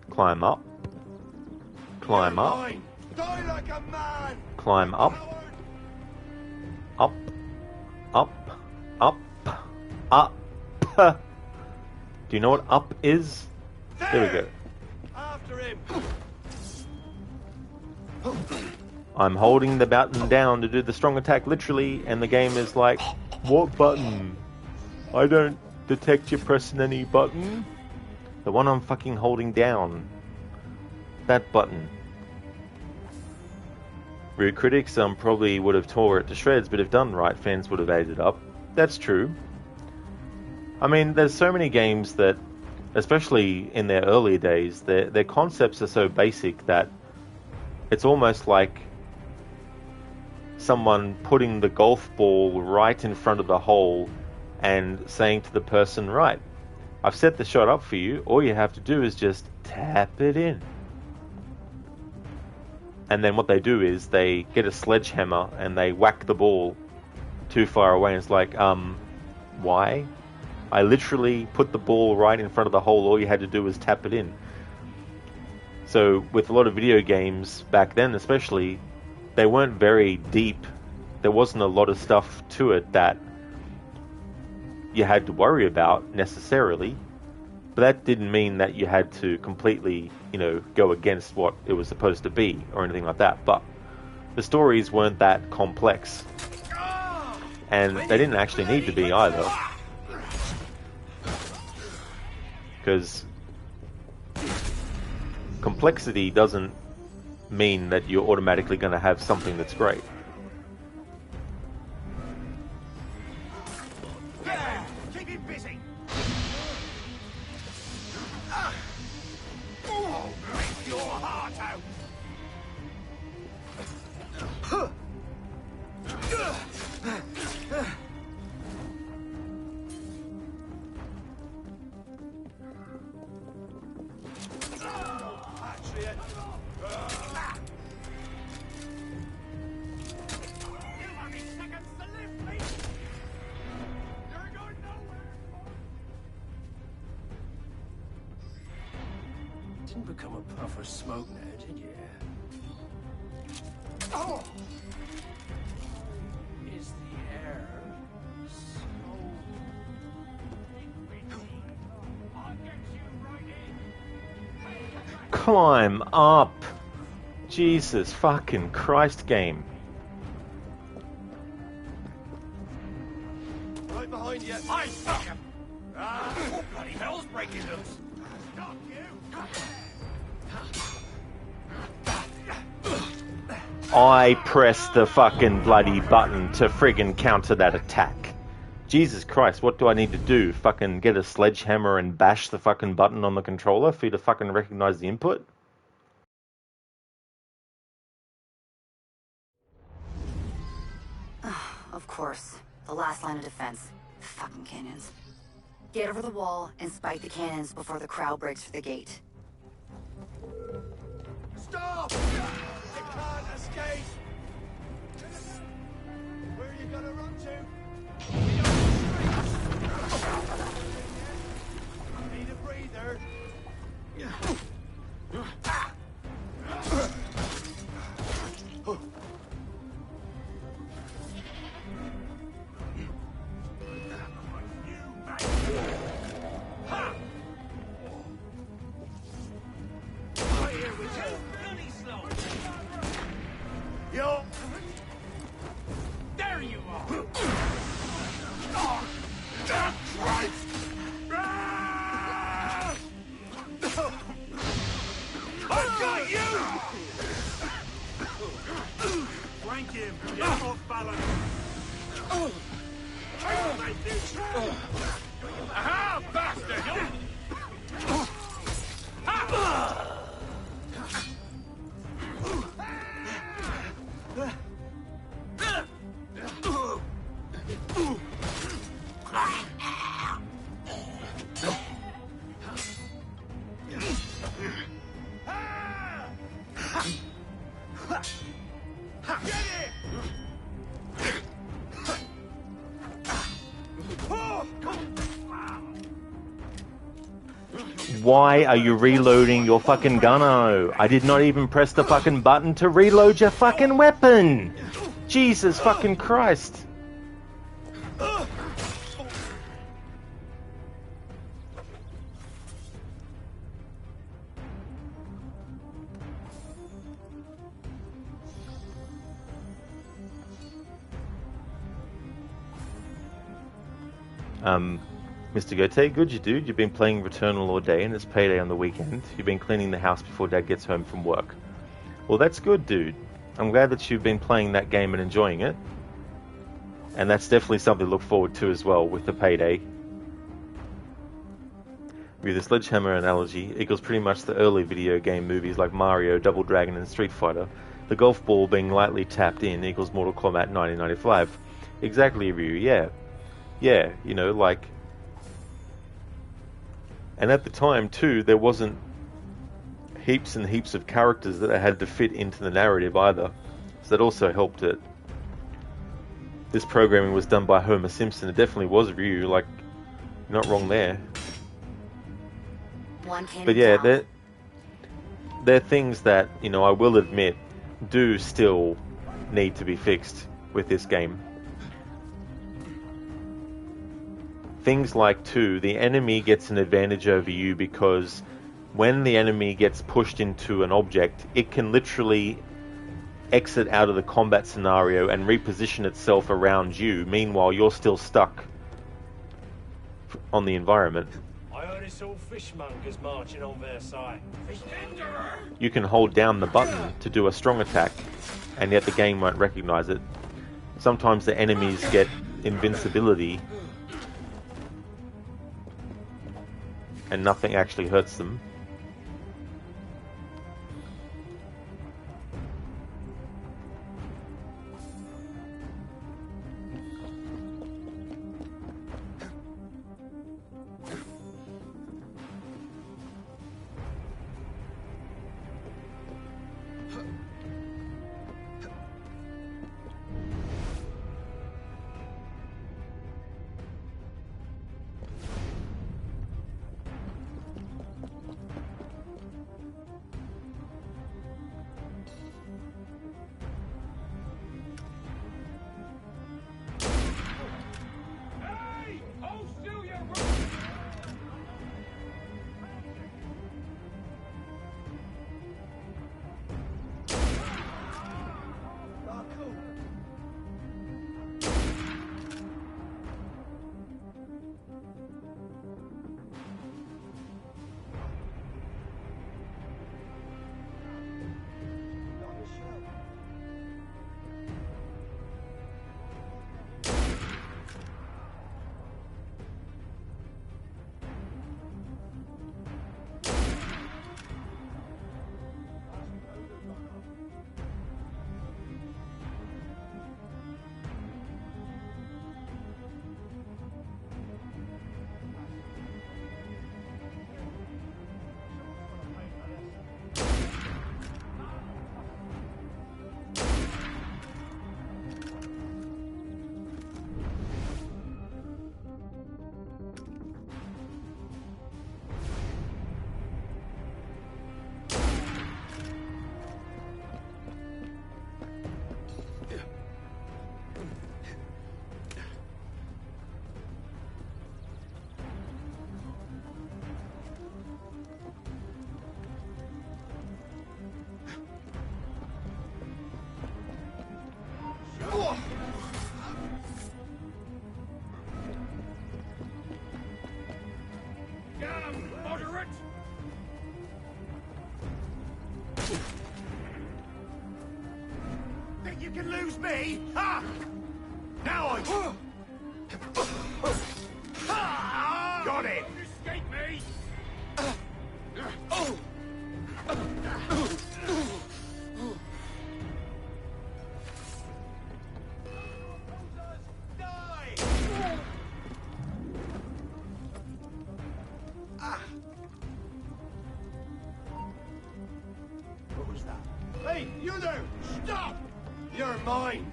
Climb up. Climb up. Die like a man. Climb up. Up. Up. Up. Up. Do you know what up is? There we go. After him. I'm holding the button down to do the strong attack, literally, and the game is like, what button? I don't detect you pressing any button. The one I'm fucking holding down. That button. Rude critics probably would have tore it to shreds, but if done right, fans would have ate it up. That's true. I mean, there's so many games that, especially in their earlier days, their concepts are so basic that it's almost like someone putting the golf ball right in front of the hole and saying to the person, right, I've set the shot up for you, all you have to do is just tap it in. And then what they do is they get a sledgehammer and they whack the ball too far away, and it's like, why? I literally put the ball right in front of the hole, all you had to do was tap it in. So with a lot of video games back then especially, they weren't very deep. There wasn't a lot of stuff to it that you had to worry about necessarily. But that didn't mean that you had to completely, go against what it was supposed to be or anything like that. But the stories weren't that complex. And they didn't actually need to be either. Because complexity doesn't mean that you're automatically going to have something that's great. Keep him busy. Break your heart out. Didn't become a puff of smoke now, did you? Oh! Is the air so... Climb up. Jesus fucking Christ, game. Right behind you. I fuck him. Oh, bloody hell's breaking loose. Stop you. I pressed the fucking bloody button to friggin' counter that attack. Jesus Christ, what do I need to do? Fucking get a sledgehammer and bash the fucking button on the controller for you to fucking recognize the input? Of course. The last line of defense. Fucking canyons. Get over the wall and spike the cannons before the crowd breaks for the gate. Stop! You can't escape! Where are you gonna run to? Need a breather. Yo! There you are! Oh, that's right! I got you! Flank him! Get off balance! Aha, bastard! Why are you reloading your fucking gunno? I did not even press the fucking button to reload your fucking weapon! Jesus fucking Christ! Mr. Gote, good you dude. You've been playing Returnal all day and it's payday on the weekend. You've been cleaning the house before Dad gets home from work. Well, that's good, dude. I'm glad that you've been playing that game and enjoying it. And that's definitely something to look forward to as well with the payday. With the sledgehammer analogy, equals pretty much the early video game movies like Mario, Double Dragon and Street Fighter. The golf ball being lightly tapped in equals Mortal Kombat 1995. Exactly, Ryu, yeah. Yeah, you know, like... And at the time, too, there wasn't heaps and heaps of characters that had to fit into the narrative either. So that also helped it. This programming was done by Homer Simpson. It definitely was Ryu, like, not wrong there. But yeah, they're things that, you know, I will admit, do still need to be fixed with this game. Things like, too, the enemy gets an advantage over you because when the enemy gets pushed into an object, it can literally exit out of the combat scenario and reposition itself around you. Meanwhile, you're still stuck on the environment. I heard it's all fishmongers marching on Versailles. You can hold down the button to do a strong attack, and yet the game won't recognize it. Sometimes the enemies get invincibility and nothing actually hurts them. Moderate! Think you can lose me? Ha! Now I... Got it! Don't escape me! What was that? Hey, you there! Stop! You're mine!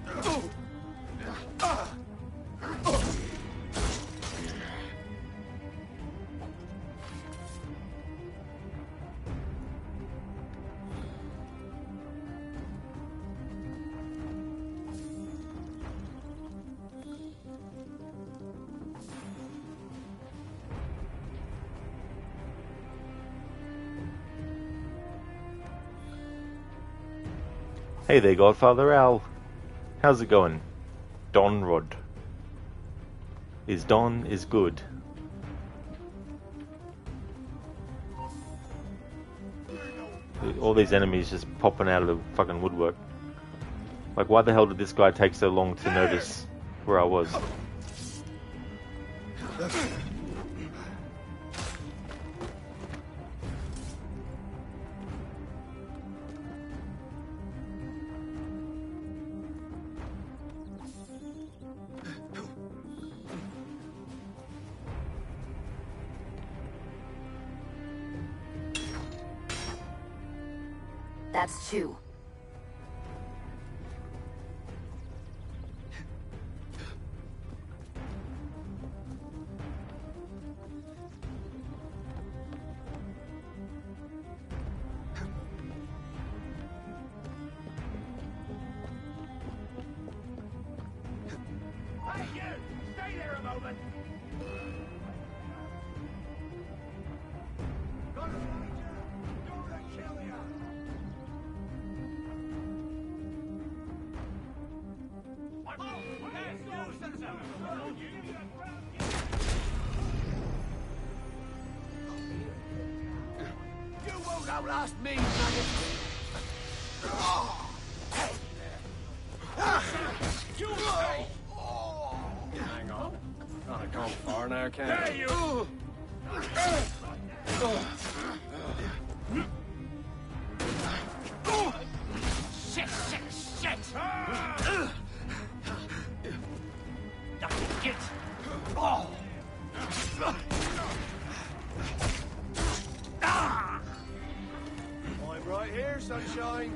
Hey there, Godfather Al. How's it going? Don Rod. Is Don is good. All these enemies just popping out of the fucking woodwork. Like, why the hell did this guy take so long to notice where I was? That's 2. Hey, you! Stay there a moment! Gonna find you! Gonna kill you! You won't outlast me, maggot! You stay! Hang on. Not gone far now, can There I? you! Shit, shit, shit! Get! Oh! I'm right here, sunshine.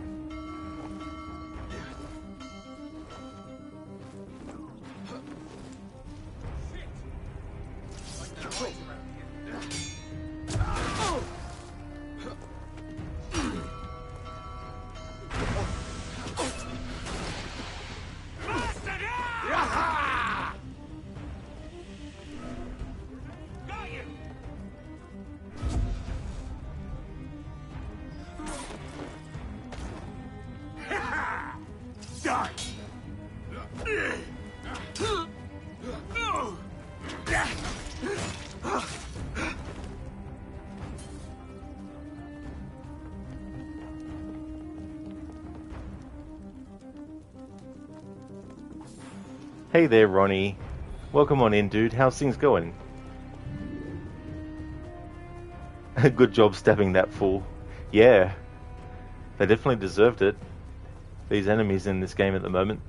Hey there, Ronnie. Welcome on in, dude. How's things going? Good job stabbing that fool. Yeah. They definitely deserved it. These enemies in this game at the moment.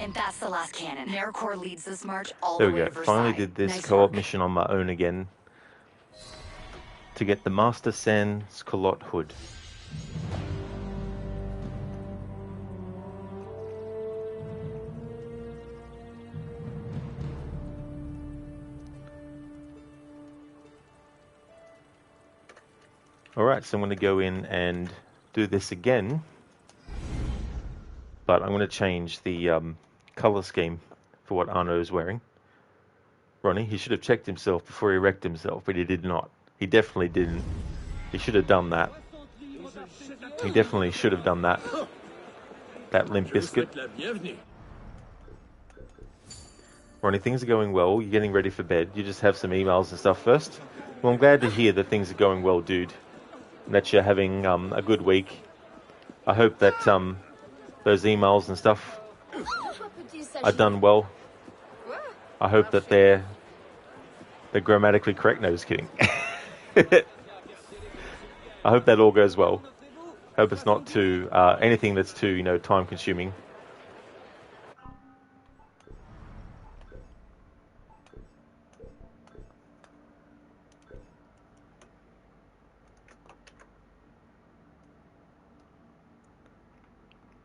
And that's the last cannon. Nercor leads this march all There the we way go. to Versailles. Finally did this Nice co-op work. mission on my own again. To get the Master Sans Culotte Hood. Alright, so I'm going to go in and do this again, but I'm going to change the colour scheme for what Arno's wearing. Ronnie, he should have checked himself before he wrecked himself, but he did not. He definitely didn't. He should have done that. He definitely should have done that. That limp biscuit. Ronnie, things are going well. You're getting ready for bed. You just have some emails and stuff first. Well, I'm glad to hear that things are going well, dude. And that you're having a good week. I hope that those emails and stuff are done well. I hope that they're grammatically correct. No, just kidding. I hope that all goes well. Hope it's not too anything that's too time consuming.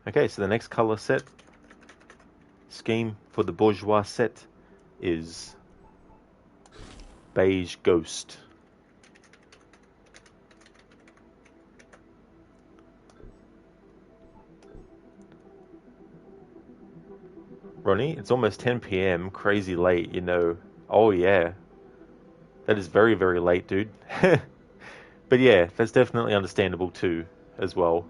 Okay, so the next color set scheme for the bourgeois set is beige ghost. Ronnie, it's almost 10 p.m. Crazy late, Oh yeah, that is very, very late, dude. But yeah, that's definitely understandable too, as well.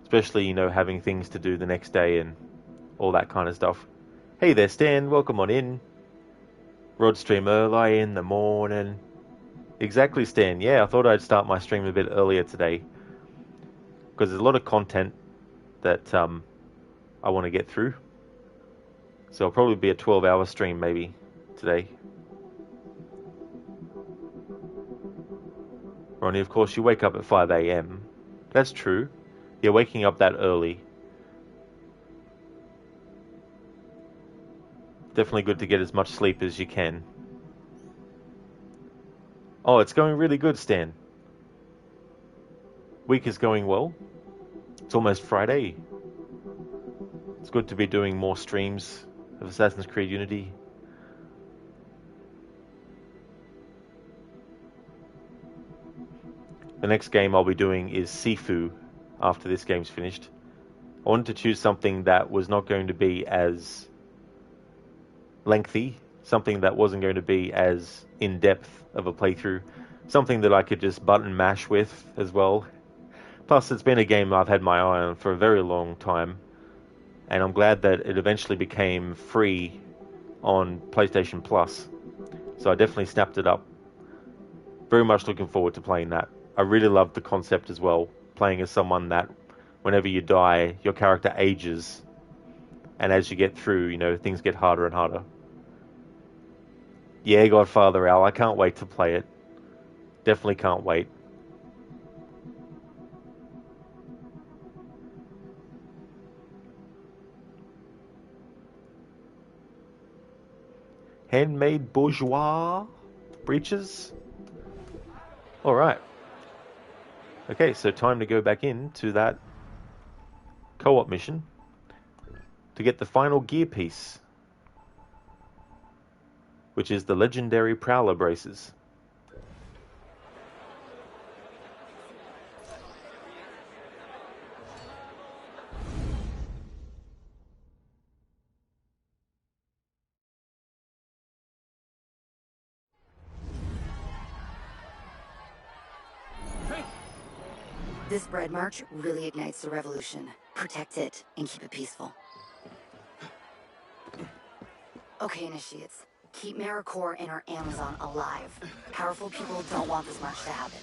Especially, having things to do the next day and all that kind of stuff. Hey there, Stan. Welcome on in. Rod stream early in the morning. Exactly, Stan. Yeah, I thought I'd start my stream a bit earlier today. Because there's a lot of content that I want to get through. So it'll probably be a 12-hour stream maybe today. Ronnie, of course, you wake up at 5 a.m. That's true. You're waking up that early. Definitely good to get as much sleep as you can. Oh, it's going really good, Stan. Week is going well. It's almost Friday. It's good to be doing more streams of Assassin's Creed Unity. The next game I'll be doing is Sifu after this game's finished. I wanted to choose something that was not going to be as lengthy, something that wasn't going to be as in-depth of a playthrough, something that I could just button mash with as well. Plus, it's been a game I've had my eye on for a very long time, and I'm glad that it eventually became free on PlayStation Plus. So I definitely snapped it up. Very much looking forward to playing that. I really love the concept as well, playing as someone that whenever you die, your character ages, and as you get through, things get harder and harder. Yeah, Godfather Al, I can't wait to play it. Definitely can't wait. Handmade bourgeois breeches. Alright. Okay, so time to go back into that co-op mission to get the final gear piece, which is the legendary Prowler braces. This bread march really ignites the revolution. Protect it and keep it peaceful. Okay, initiates. Keep Maricore and our Amazon alive. Powerful people don't want this march to happen.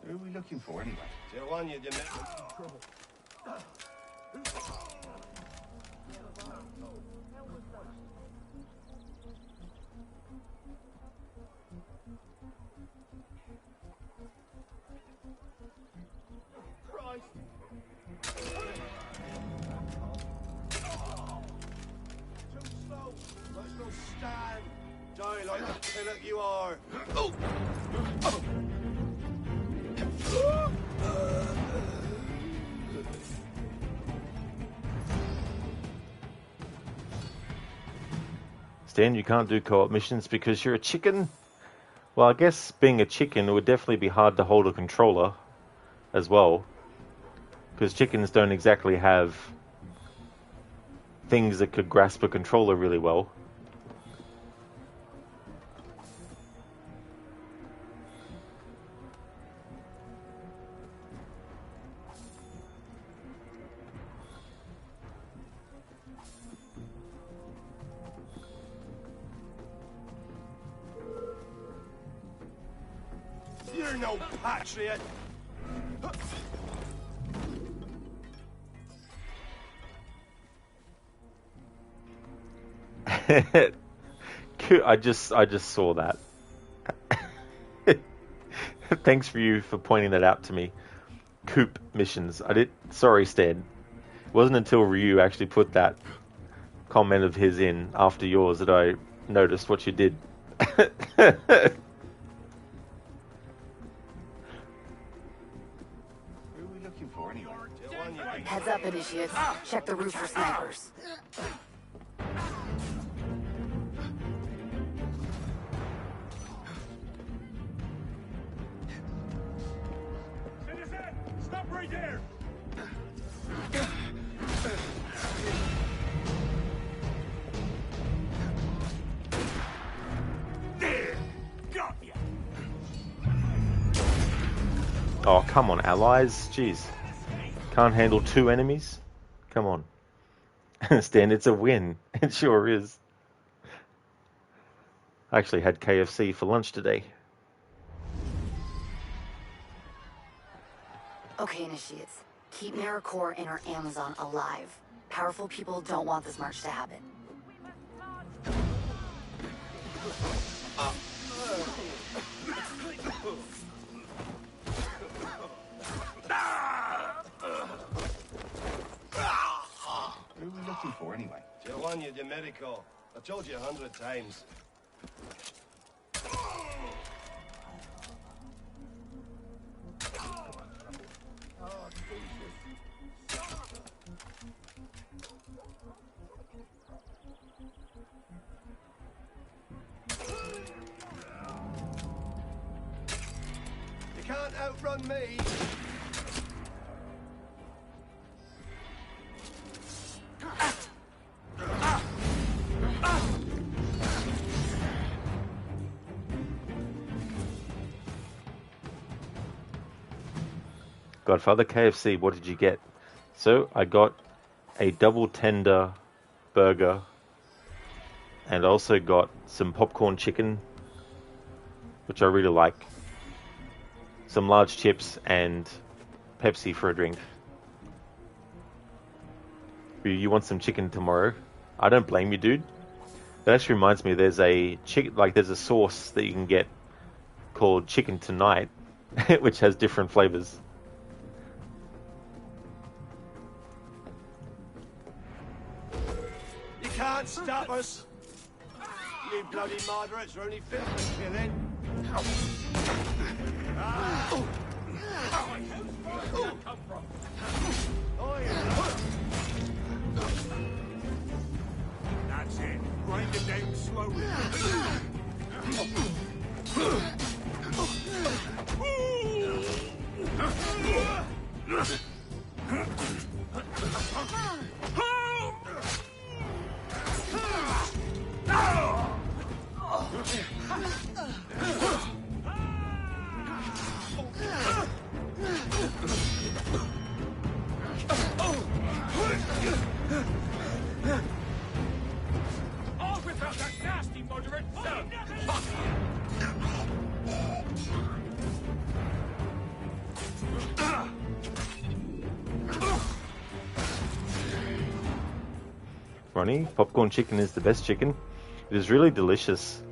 Who are we looking for anyway? The one you didn't have trouble. Christ! stand. Die like the pillock you are. Stan, you can't do co-op missions because you're a chicken? Well, I guess being a chicken, it would definitely be hard to hold a controller as well. Because chickens don't exactly have things that could grasp a controller really well. You're no patriot. I just saw that. Thanks for pointing that out to me. Coop missions. Sorry, Stan. It wasn't until Ryu actually put that comment of his in after yours that I noticed what you did. Heads up, initiates. Check the roof for snipers. Citizen, stop right there! There! Got ya! Oh, come on, allies. Jeez. Can't handle 2 enemies? Come on. Stan, it's a win. It sure is. I actually had KFC for lunch today. Okay, initiates. Keep AmeriCorps and our Amazon alive. Powerful people don't want this march to happen. Who are we looking for anyway? Giovanni de Medico. I told you 100 times. You can't outrun me. Godfather KFC, what did you get? So I got a double tender burger and also got some popcorn chicken, which I really like, some large chips and Pepsi for a drink. You want some chicken tomorrow? I don't blame you, dude. That actually reminds me, there's a there's a sauce that you can get called Chicken Tonight, which has different flavors. You can't stop us. You bloody moderates are only fit for killing. That's it. Grind it down slowly. All without that nasty moderate son! Ronnie, popcorn chicken is the best chicken. It is really delicious.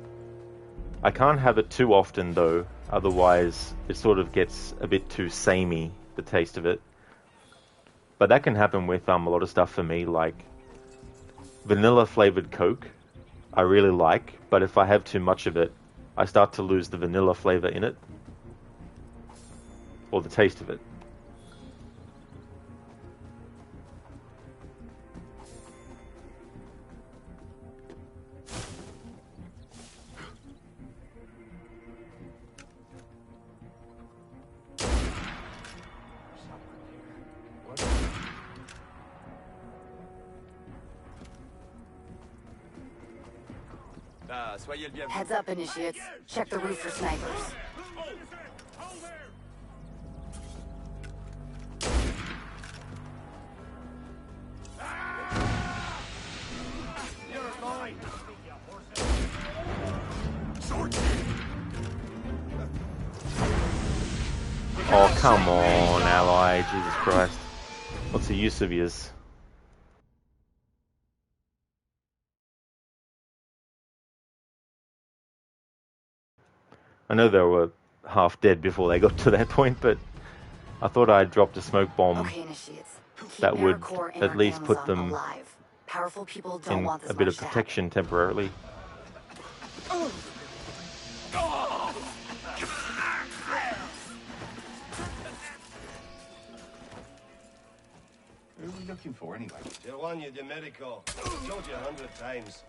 I can't have it too often though, otherwise it sort of gets a bit too samey, the taste of it. But that can happen with a lot of stuff for me, like vanilla flavored Coke. I really like, but if I have too much of it, I start to lose the vanilla flavor in it, or the taste of it. Heads up, initiates. Check the roof for snipers. Oh, come on, ally. Jesus Christ. What's the use of yours? I know they were half dead before they got to that point, but I thought I dropped a smoke bomb that would at least put them Powerful people don't in want this a bit of much to protection temporarily. Who are we looking for anyway? Giovanni de Medico. Told you 100 times.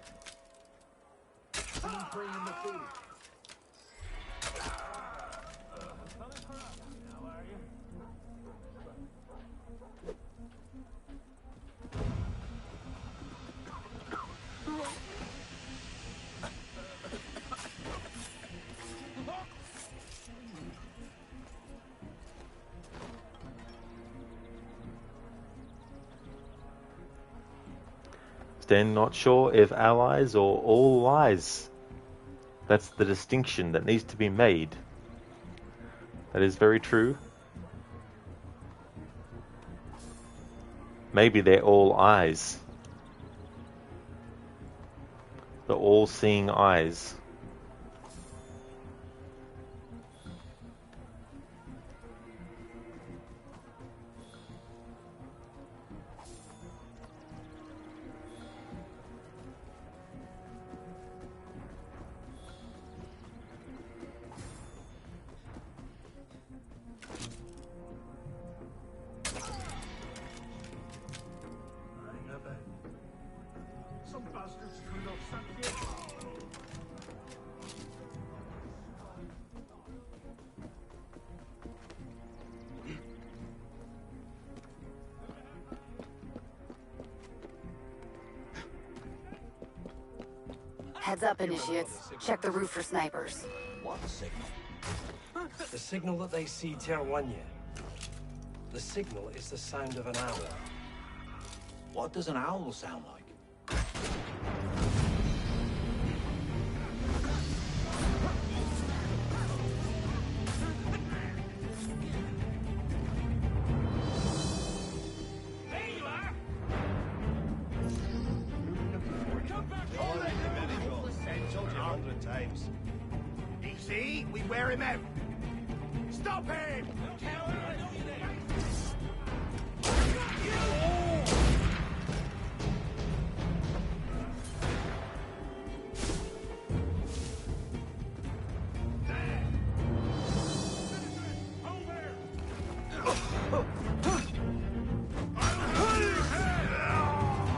Then not sure if allies or all lies. That's the distinction that needs to be made. That is very true. Maybe they're all eyes. The all-seeing eyes. Heads up, initiates. Check the roof for snipers. What signal? The signal that they see Terwanya. The signal is the sound of an owl. What does an owl sound like? Easy, we wear him out. Stop him!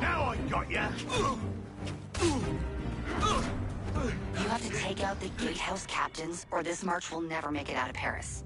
Now I got ya. You have to take out the gatehouse captains, or this march will never make it out of Paris.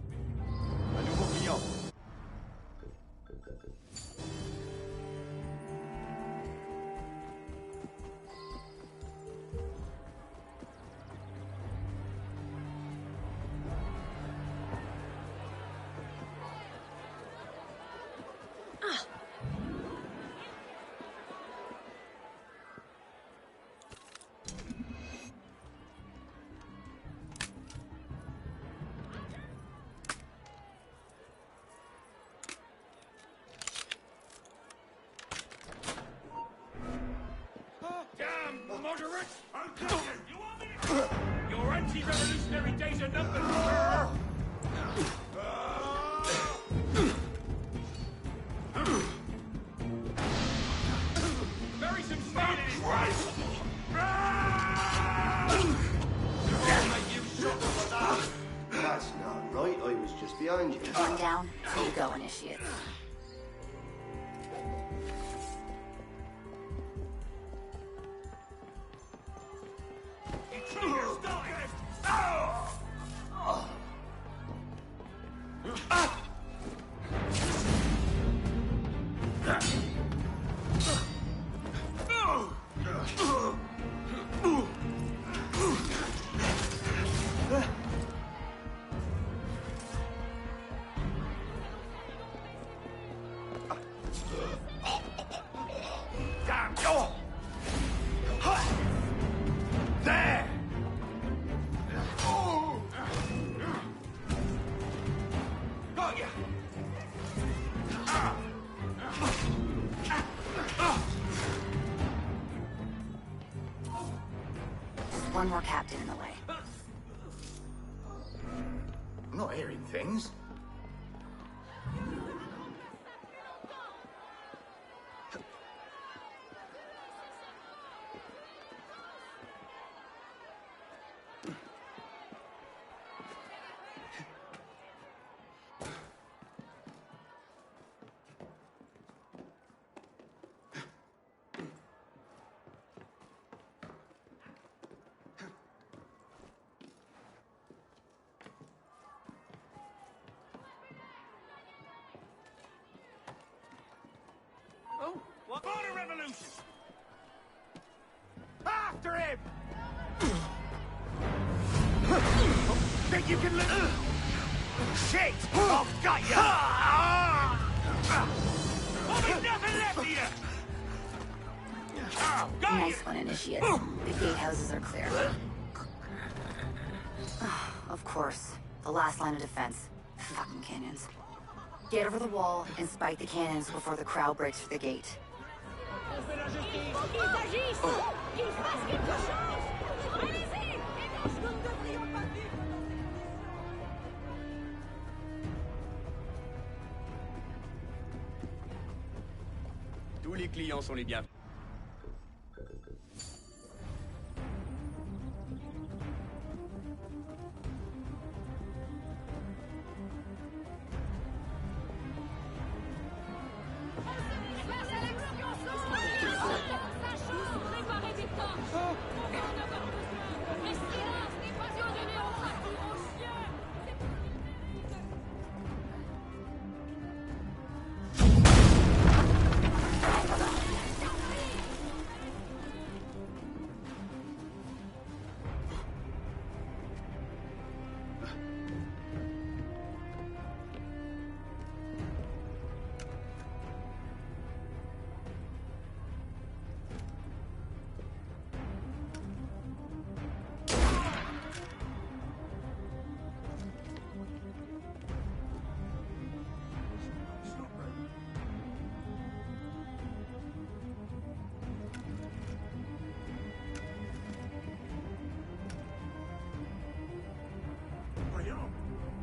Damn moderate! I'll kill you! You want me to... Your anti-revolutionary days are numbered! Bury some steel in his face! behind you. One down, two to go, initiate. One more captain in the way. I'm not hearing things. Oh, what? Border revolution! After him! Think you can live? Shit! I've got you! There's nothing left of you! Nice one, initiate. The gatehouses are clear. Of course. The last line of defense. Fucking canyons. Get over the wall and spike the cannons before the crowd breaks through the gate. Tous les clients sont les bienvenus.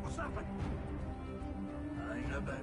What's happened? I ain't about.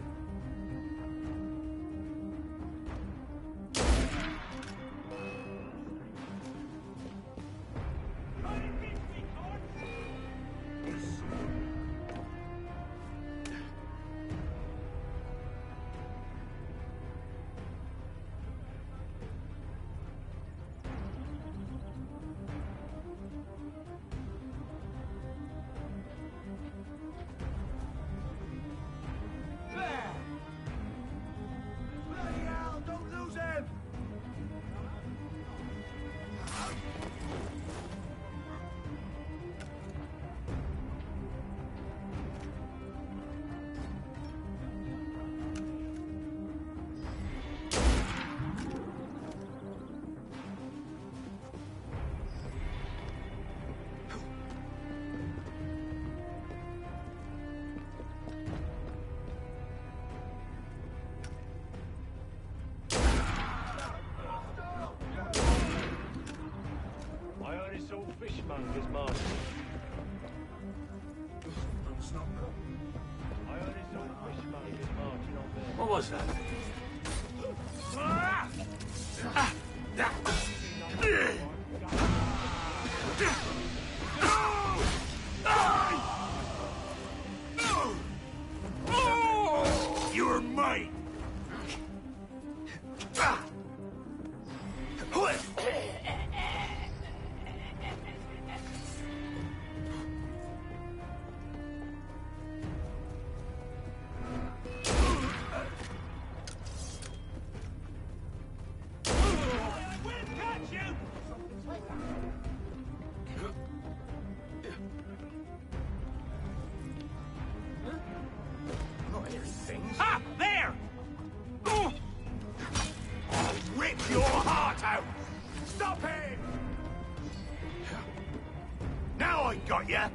Fishmonger's marching. I only saw fishmongers marching on there. What was that? Ah, there! I'll rip your heart out! Stop him! Now I got ya!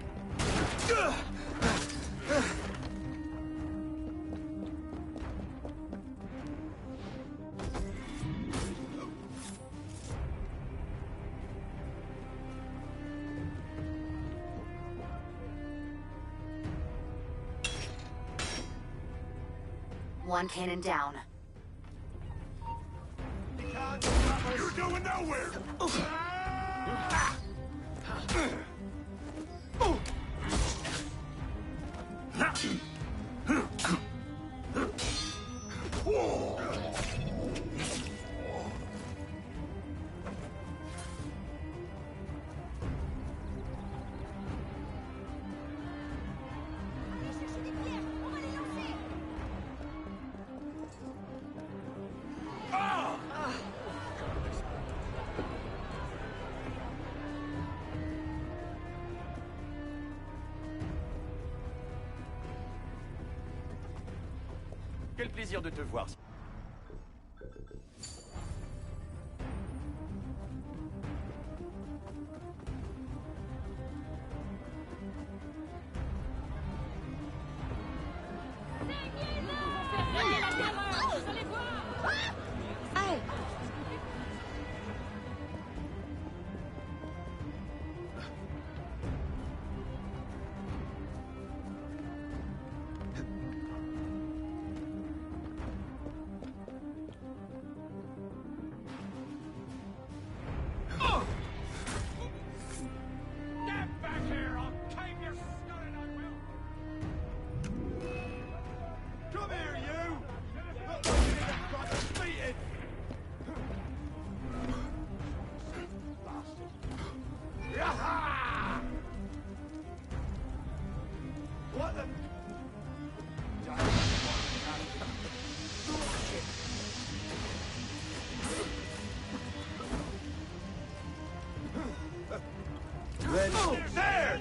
One cannon down. You're going nowhere! Quel plaisir de te voir. There!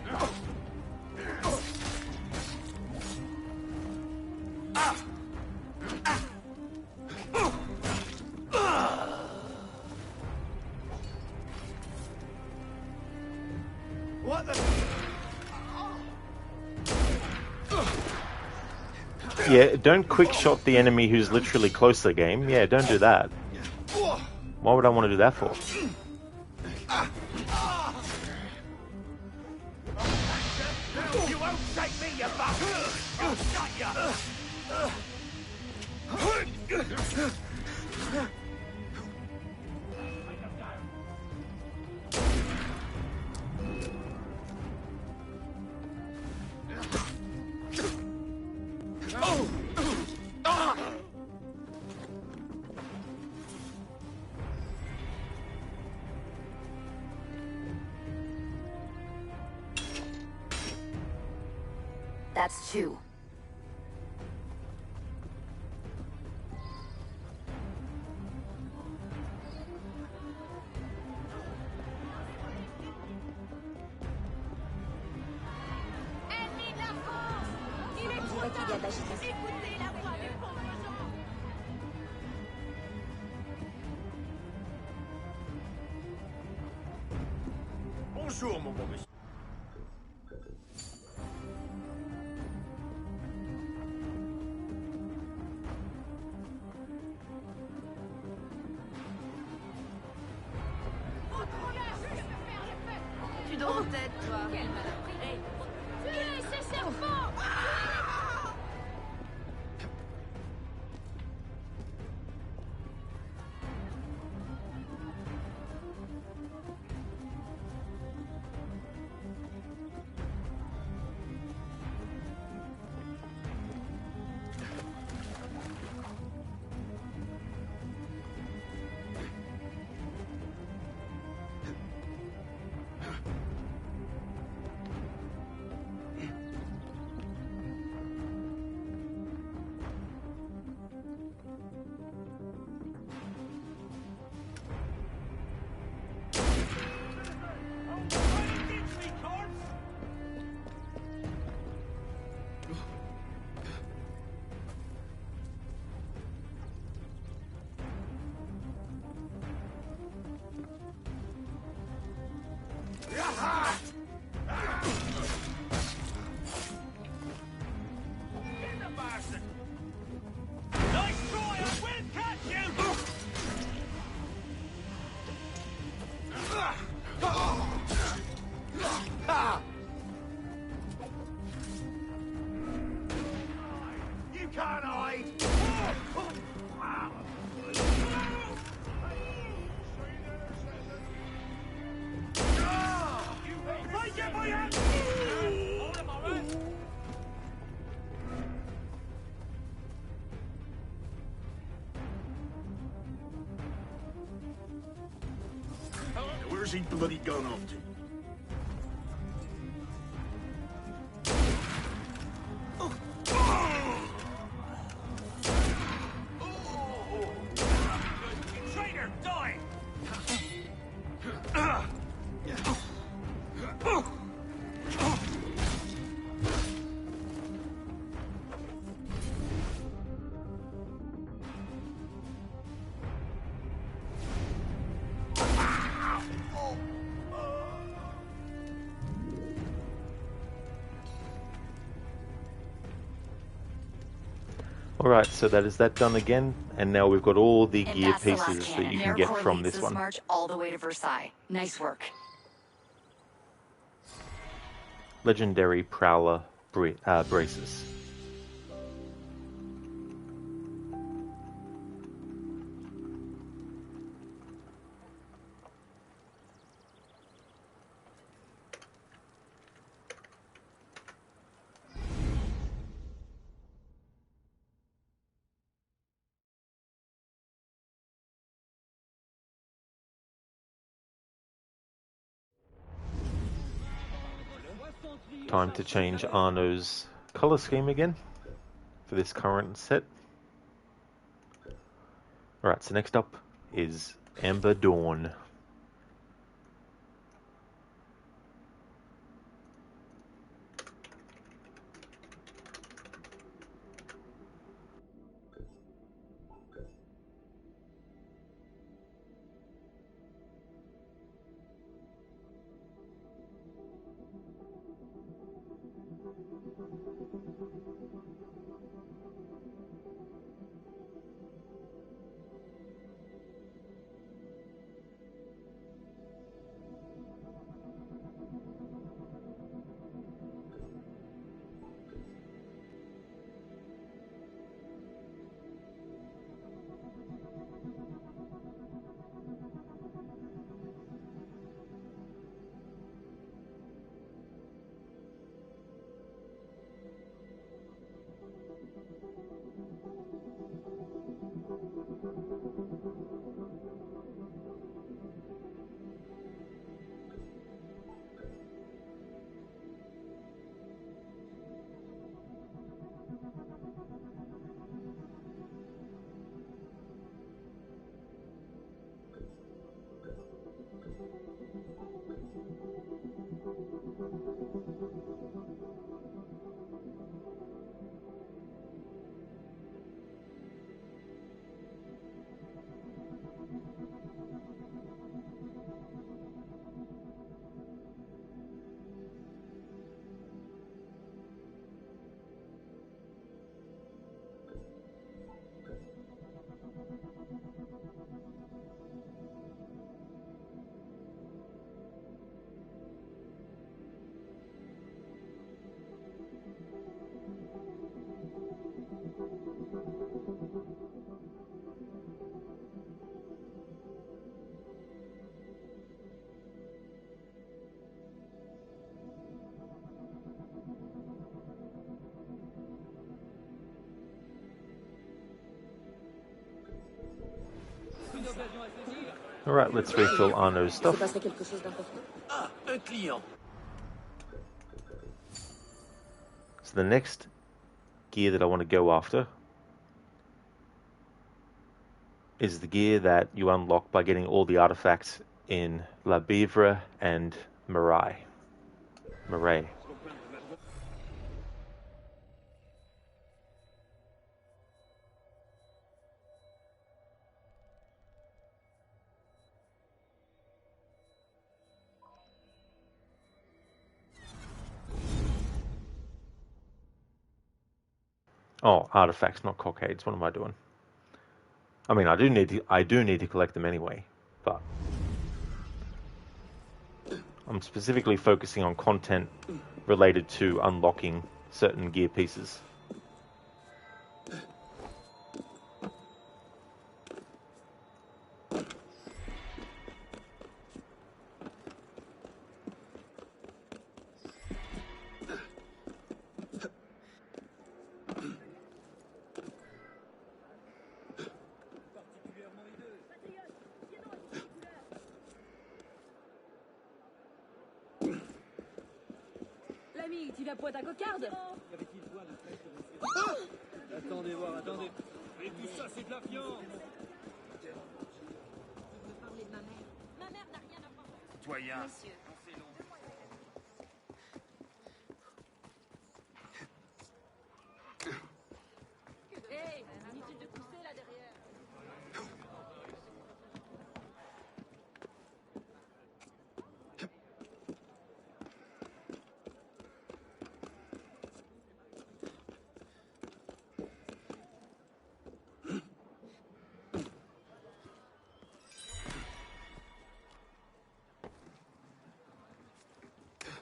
What the? Yeah, don't quick shot the enemy who's literally close to the game. Yeah, don't do that. Why would I want to do that for? You won't take me, you bastard! I'll shut you! That's two. Bonjour, mon bon monsieur. Tu dois en tête, toi. Quel malin. Tuez ces serpents! Where's he bloody gone off to? Traitor, die! Alright, so that is that done again, and now we've got all the And gear that's the last pieces that cannon. you can get Maricourt from leads this this one. march all the way to Versailles. Nice work. Legendary Prowler braces. Time to change Arno's color scheme again for this current set. Alright, so next up is Amber Dawn. Alright, let's refill Arno's stuff. So the next gear that I want to go after is the gear that you unlock by getting all the artifacts in La Bivre and Marais. Oh, artifacts, not cockades. What am I doing? I mean, I do need to collect them anyway, but I'm specifically focusing on content related to unlocking certain gear pieces. tu la pointe à cocarde? Attendez voir, attendez. Mais tout ça, c'est de la viande. Je veux parler de ma mère. Ma mère n'a rien à voir. Citoyen. Messieurs. Hey, inutile de pousser là derrière.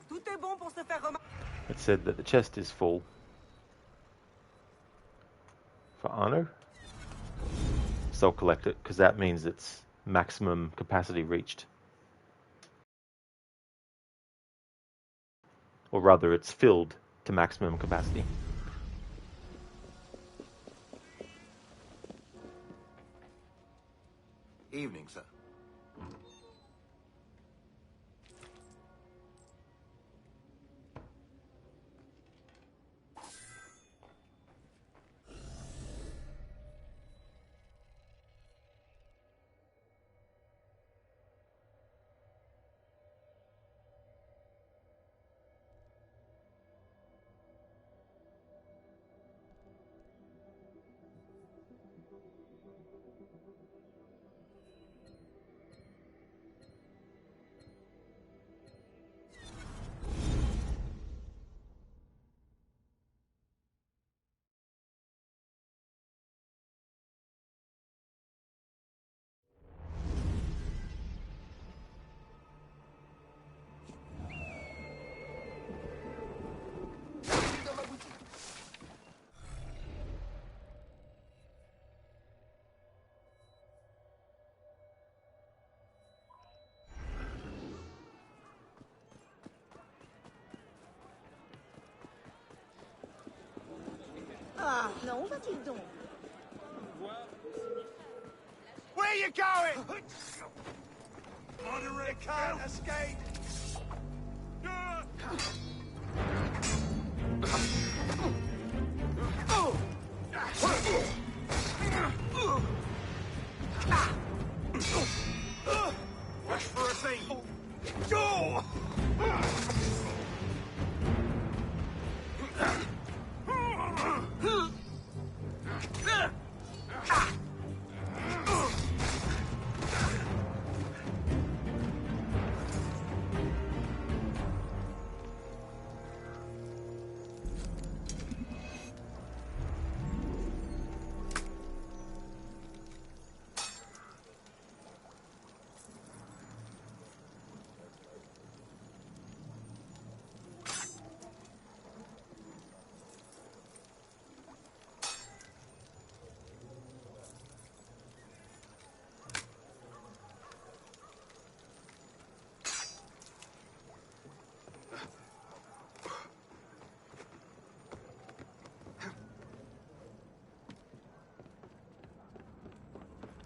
Tout est bon pour se faire remarquer. It said that the chest is full. For honor? So I'll collect it, because that means it's maximum capacity reached. Or rather, it's filled to maximum capacity. Evening, sir. Ah, non, où va-t-il donc? Where you going? Moderate, can't escape. Rush for a thing. Go!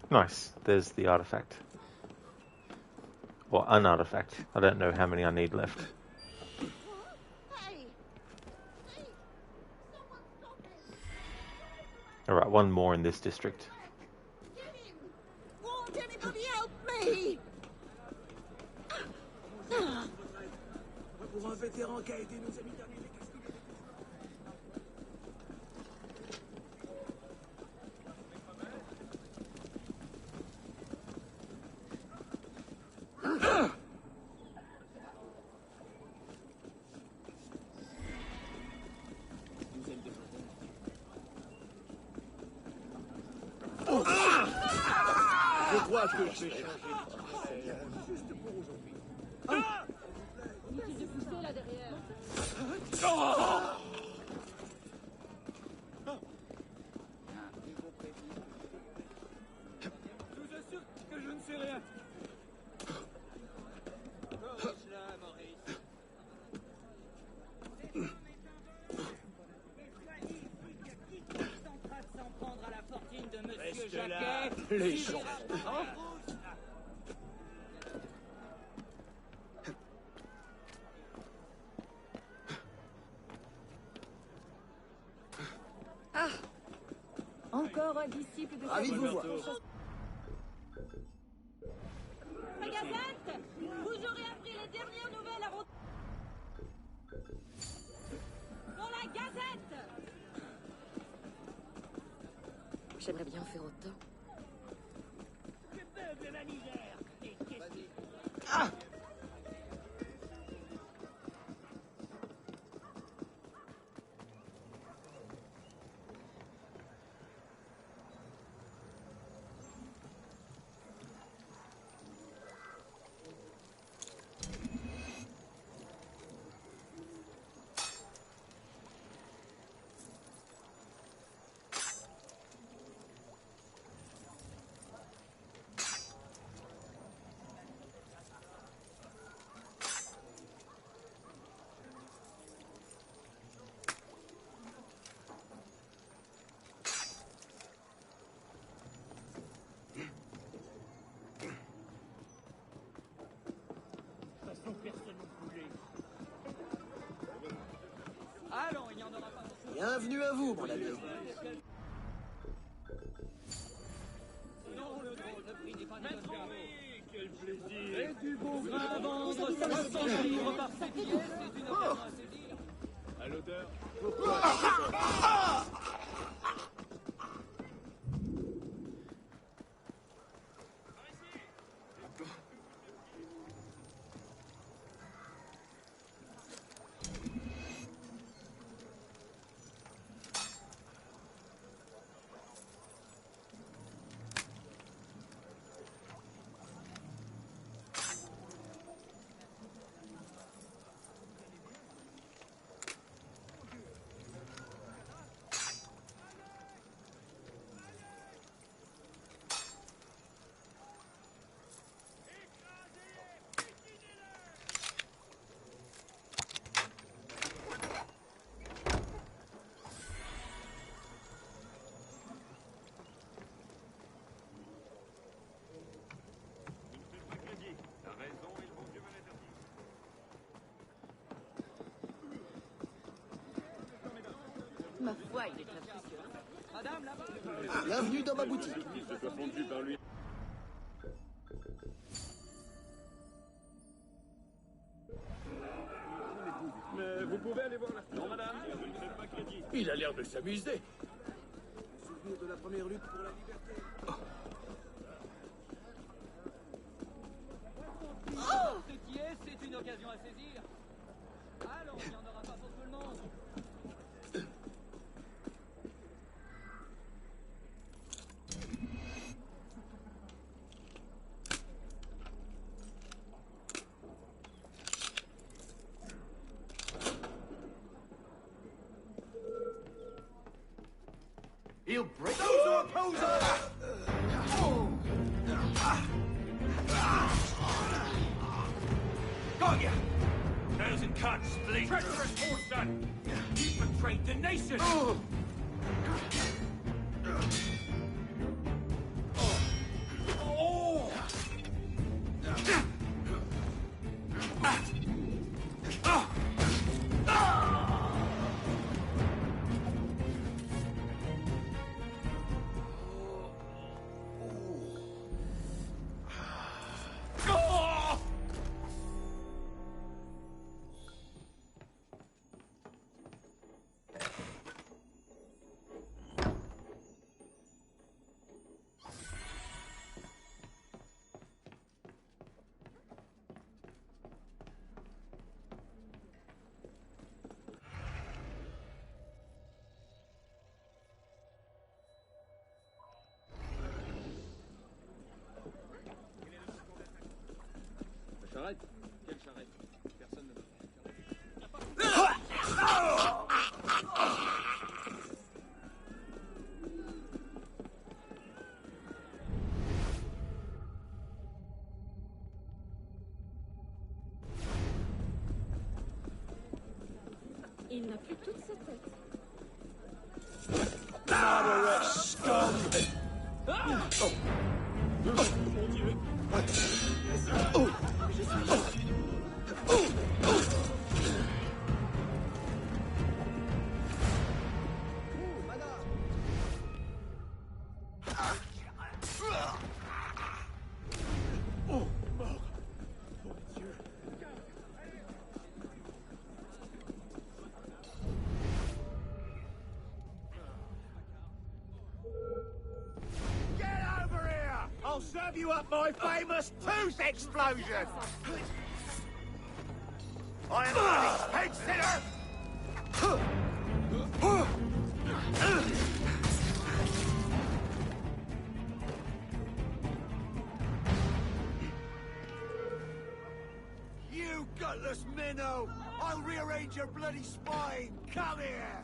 Nice. There's the artifact. Or an artifact. I don't know how many I need left. Alright, one more in this district. Won't anybody help me? Pour un vétéran qui a aidé nos amis derniers, mais qu'est-ce qu'il est? Je crois que je vais changer. Juste pour aujourd'hui. Inutile de pousser là derrière. Je vous assure que je ne sais rien. Reste là, les gens. un disciple de Ravi de vous voir. La Gazette, vous aurez appris les dernières nouvelles avant... Pour la Gazette. J'aimerais bien faire autant. Que meuble ma misère. Et qu'est-ce... Ah! Allons, il n'y en aura pas. Bienvenue à vous, mon ami. Non, le prix n'est pas négociable. Quel plaisir. Et du bon vin à vendre, 500 livres par ses billets, c'est une occasion à saisir. À l'odeur. Ma foi, il est très précieux. Madame, là-bas. Bienvenue dans ma boutique. Mais vous pouvez aller voir la... Non, madame, je ne fais pas crédit. Il a l'air de s'amuser. Souvenir de la première lutte pour la liberté. Oh, ce qui est, c'est une occasion à saisir. Allons, il n'y en aura pas pour tout le monde. He'll break those are opposers! Got ya! Nails and cuts, split. Treacherous whoreson! You betrayed the nation! Charrette? Quelle charrette? Personne ne veut. Il n'a plus toute sa tête. Mon Dieu! I'll serve you up my famous tooth explosion! I am ready, head sitter! You gutless minnow! I'll rearrange your bloody spine! Come here!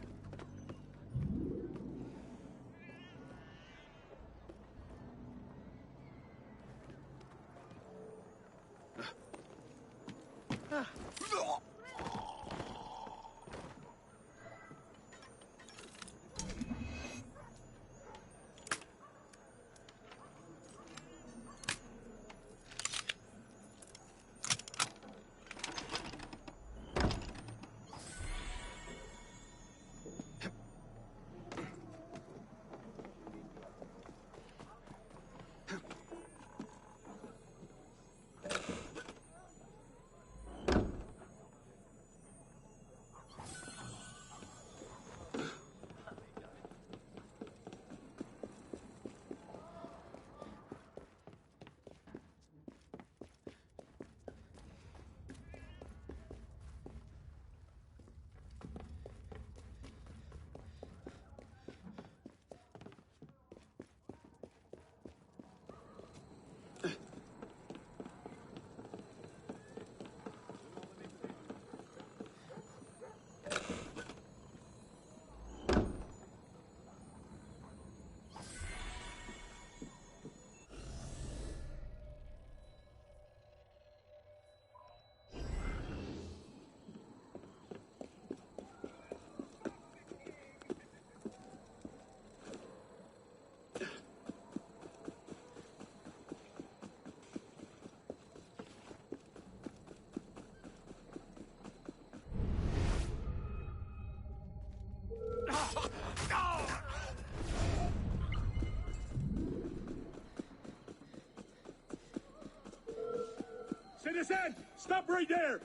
Citizen, stop right there!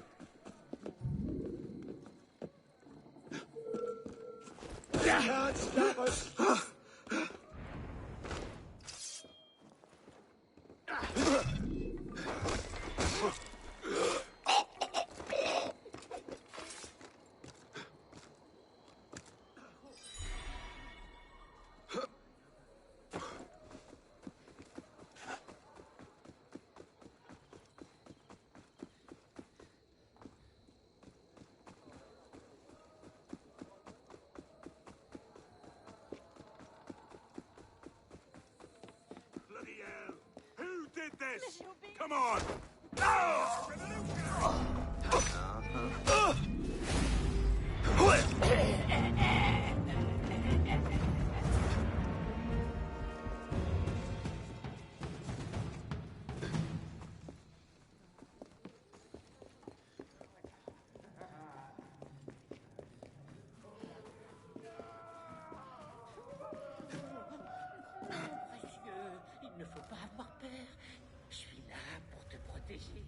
Can't stop us! This! Come on! Il ne faut pas avoir peur. Je suis là pour te protéger.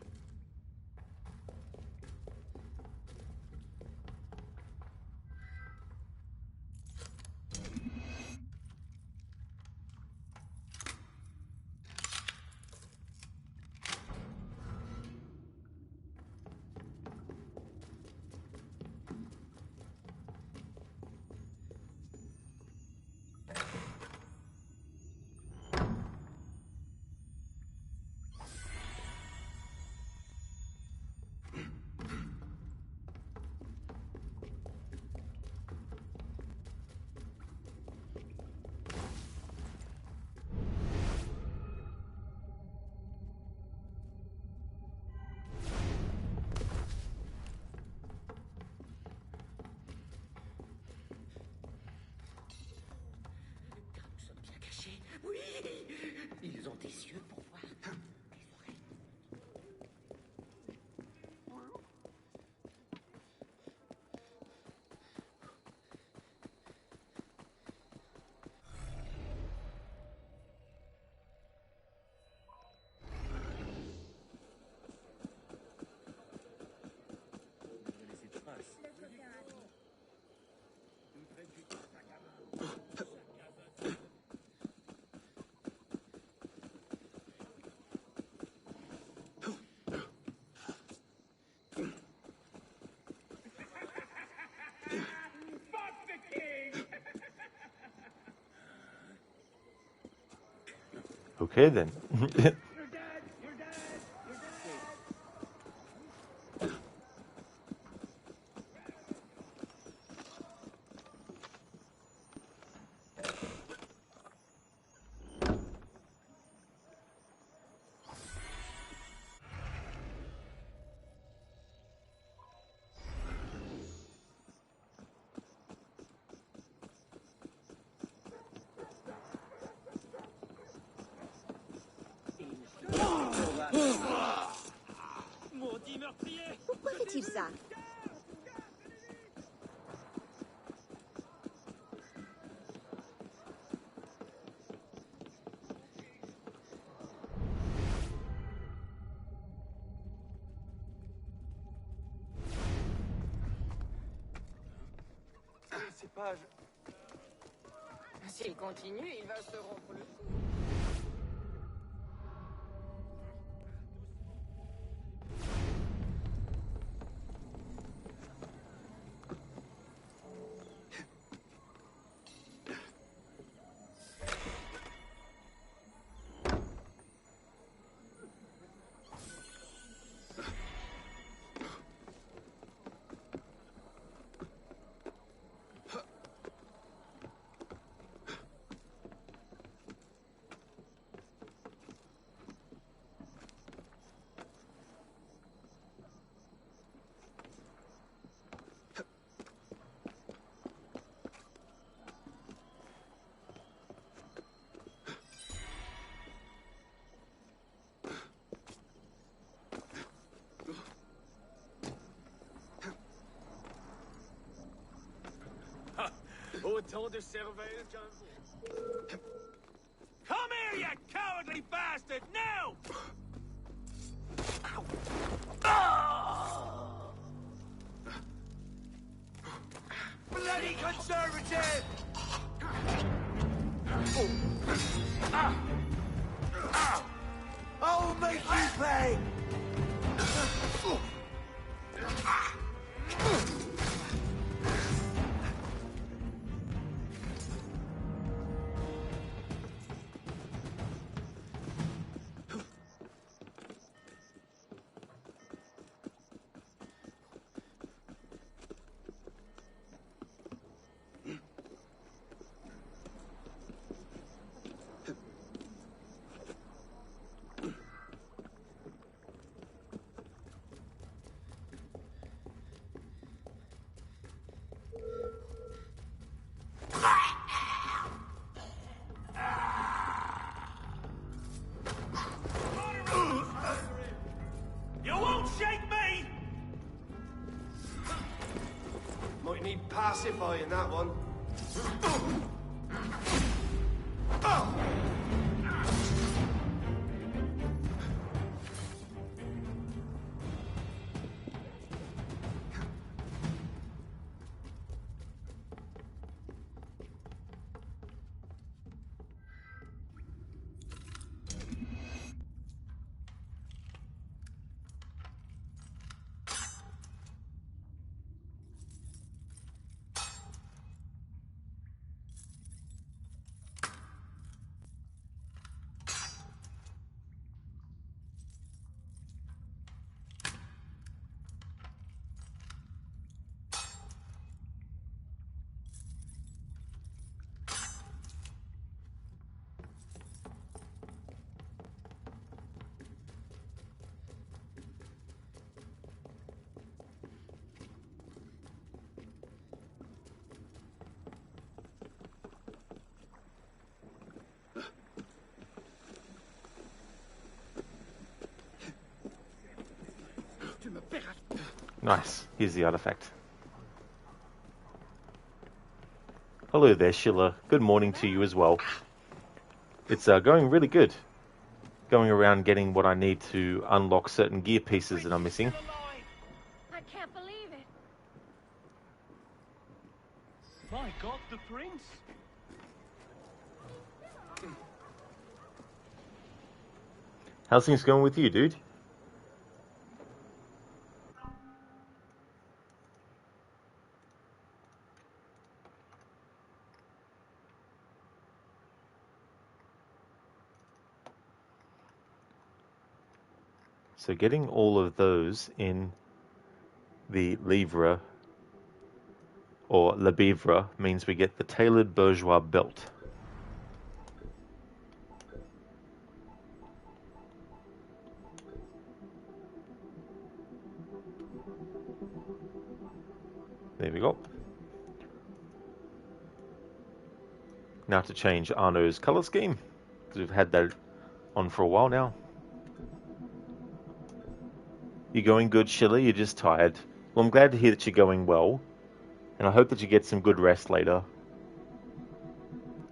Okay then. Pourquoi fait-il ça? Ces pages... S'il continue, il va se rompre le cou. Autant de cervelle qu'un veau. Come here, you cowardly bastard! Now! Bloody conservative! I'll make you pay! You won't shake me! Might need pacifying that one. Nice. Here's the artifact. Hello there, Schiller. Good morning to you as well. It's going really good. Going around getting what I need to unlock certain gear pieces that I'm missing. I can't believe it. My God, the prince! How's things going with you, dude? So getting all of those in the livre or le bivre means we get the tailored bourgeois belt. There we go. Now to change Arno's colour scheme, because we've had that on for a while now. You going good, Schiller? You're just tired. Well, I'm glad to hear that you're going well, and I hope that you get some good rest later.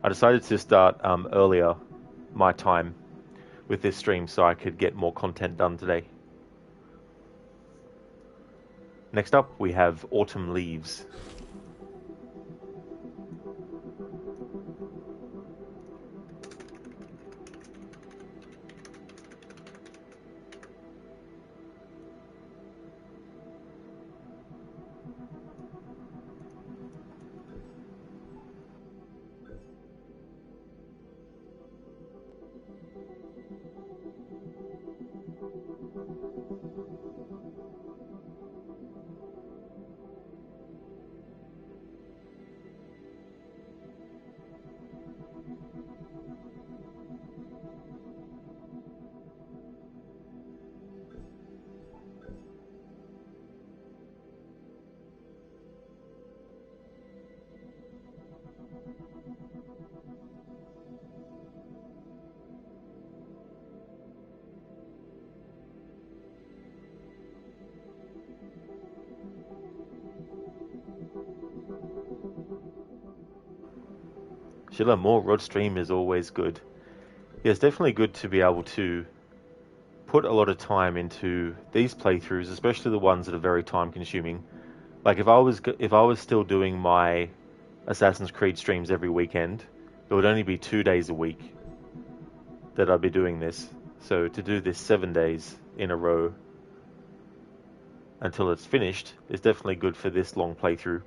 I decided to start earlier my time with this stream so I could get more content done today. Next up, we have Autumn Leaves. Schiller, more Rod stream is always good. Yeah, it's definitely good to be able to put a lot of time into these playthroughs, especially the ones that are very time consuming. Like if I was still doing my Assassin's Creed streams every weekend, it would only be 2 days a week that I'd be doing this. So to do this 7 days in a row until it's finished is definitely good for this long playthrough.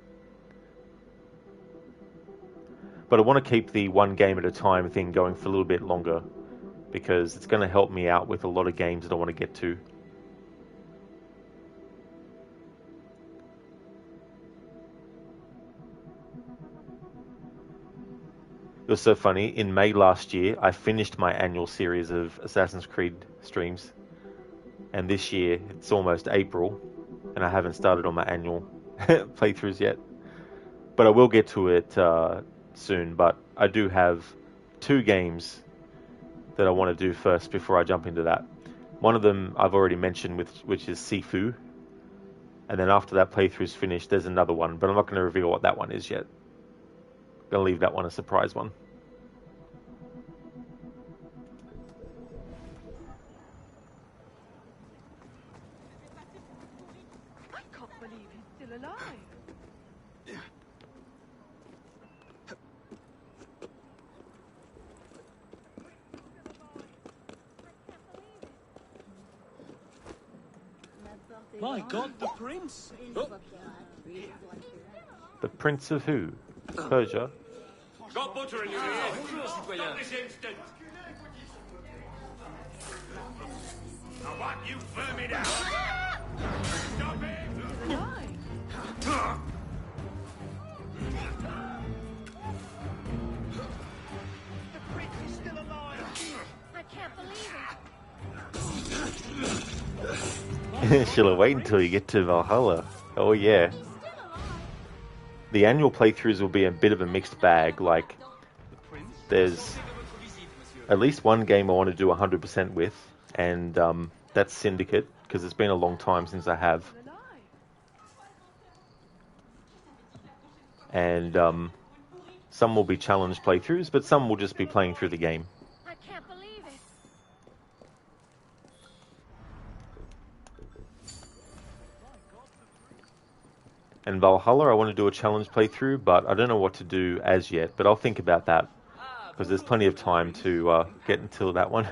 But I want to keep the one game at a time thing going for a little bit longer, because it's going to help me out with a lot of games that I want to get to. It was so funny, in May last year, I finished my annual series of Assassin's Creed streams. And this year, it's almost April, and I haven't started on my annual playthroughs yet. But I will get to it soon, but I do have 2 games that I want to do first before I jump into that. One of them I've already mentioned, which is Sifu. And then after that playthrough's finished, there's another one, but I'm not going to reveal what that one is yet. I'm going to leave that one a surprise one. I can't believe he's still alive. My God, the prince! Oh. The Prince of who? Persia? Got butter in your ear. Stop this instant. I want you vermin out. Stop it. The prince is still alive. I can't believe it. She'll wait until you get to Valhalla. Oh yeah. The annual playthroughs will be a bit of a mixed bag. Like, there's at least one game I want to do 100% with, and that's Syndicate, because it's been a long time since I have. And some will be challenge playthroughs, but some will just be playing through the game. I can't believe it. And Valhalla, I want to do a challenge playthrough, but I don't know what to do as yet. But I'll think about that, because there's plenty of time to get until that one.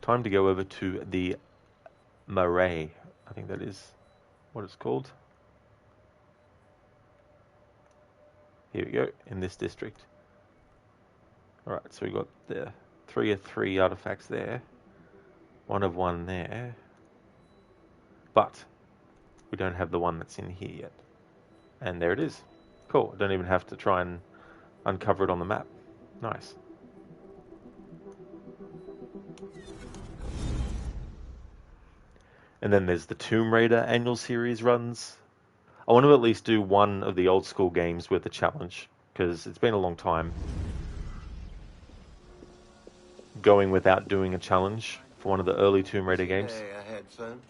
Time to go over to the Marais. I think that is what it's called. Here we go, in this district. Alright, so we got the 3 of 3 artifacts there. One of one there. But we don't have the one that's in here yet. And there it is. Cool. I don't even have to try and uncover it on the map. Nice. And then there's the Tomb Raider annual series runs. I want to at least do one of the old school games with a challenge, because it's been a long time going without doing a challenge for one of the early Tomb Raider games. Hey, ahead, son.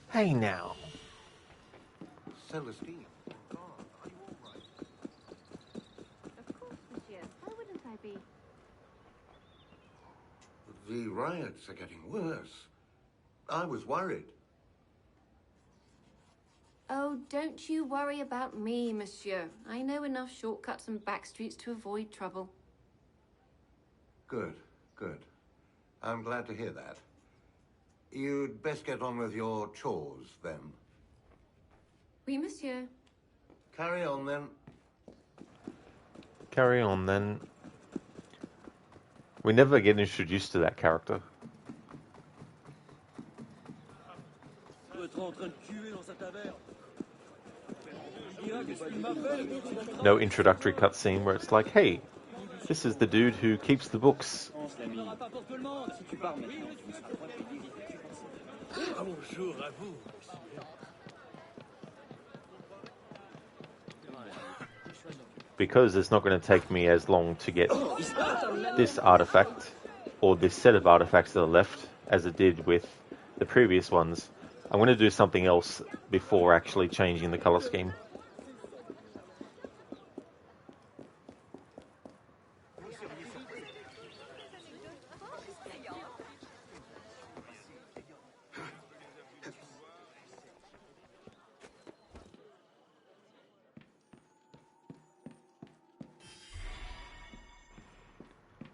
Hey now. Celestine. Of course, monsieur. Why wouldn't I be? The riots are getting worse. I was worried. Oh, don't you worry about me, monsieur. I know enough shortcuts and back streets to avoid trouble. Good, good. I'm glad to hear that. You'd best get on with your chores, then. Oui, monsieur. Carry on, then. Carry on, then. We never get introduced to that character. No introductory cutscene where it's like, hey, this is the dude who keeps the books. Because it's not going to take me as long to get this artifact, or this set of artifacts that are left, as it did with the previous ones, I'm going to do something else before actually changing the color scheme.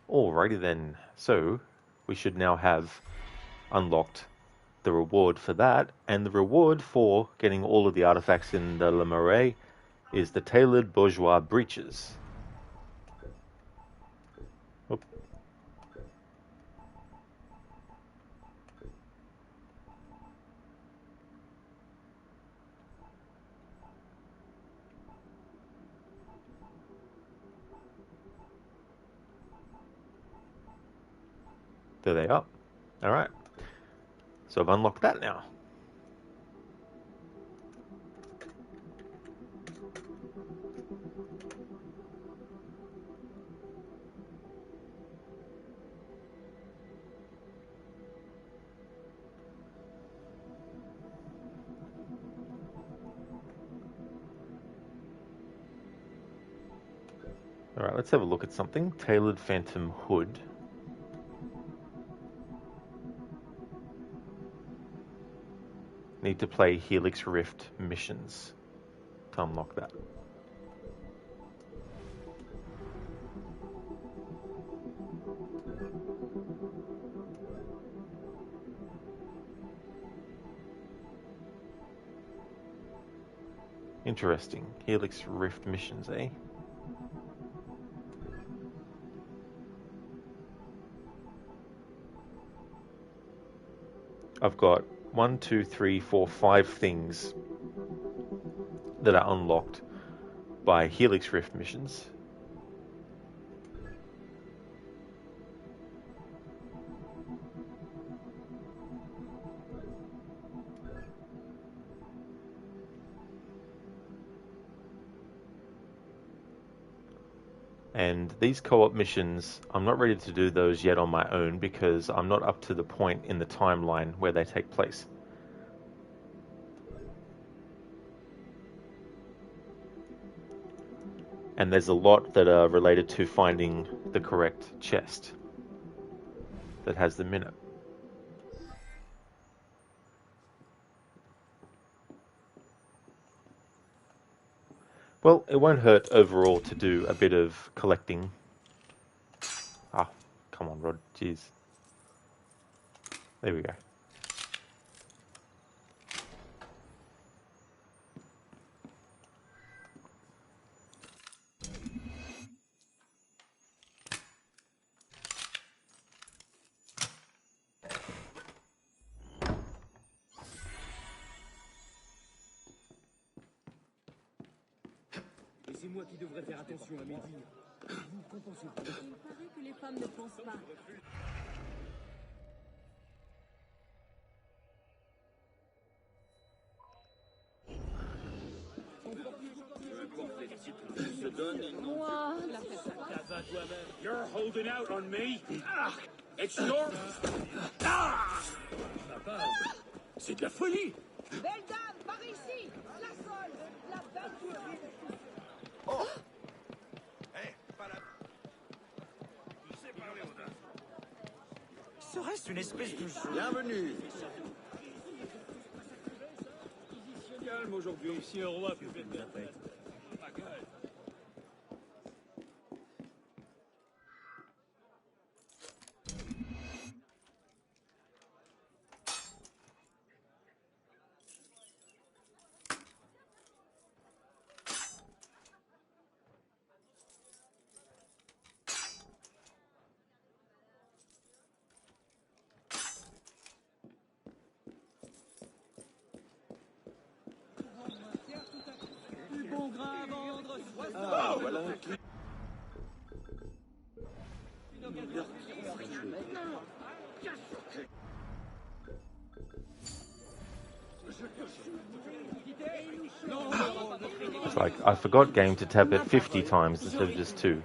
Alrighty then, so we should now have unlocked the reward for that, and the reward for getting all of the artifacts in the Le Marais is the tailored bourgeois breeches. Oop. There they are. Alright. So I've unlocked that now. Alright, let's have a look at something. Tailored Phantom Hood. Need to play Helix Rift missions to unlock that. Interesting. Helix Rift missions, eh? I've got 1, 2, 3, 4, 5 things that are unlocked by Helix Rift missions. And these co-op missions, I'm not ready to do those yet on my own because I'm not up to the point in the timeline where they take place. And there's a lot that are related to finding the correct chest that has them in it. Well, it won't hurt overall to do a bit of collecting. Ah, come on, Rod. Jeez. There we go. Et c'est moi qui devrais faire attention à mes dires. Vous compensez pas. Il paraît que les femmes ne pensent pas. Moi, You're holding out on me? Ah, it's your... Ah! C'est de la folie! belle dame, par ici! La folle! La belle! Oh! Hé, pas là. Il sait parler aux dames. Serait-ce une espèce de jeu? Bienvenue! Calme aujourd'hui, si un roi peut faire bien fait. Ma gueule. Du bon grain à vendre. Ah, voilà un client. It's like I forgot game to tap it 50 times instead of just 2.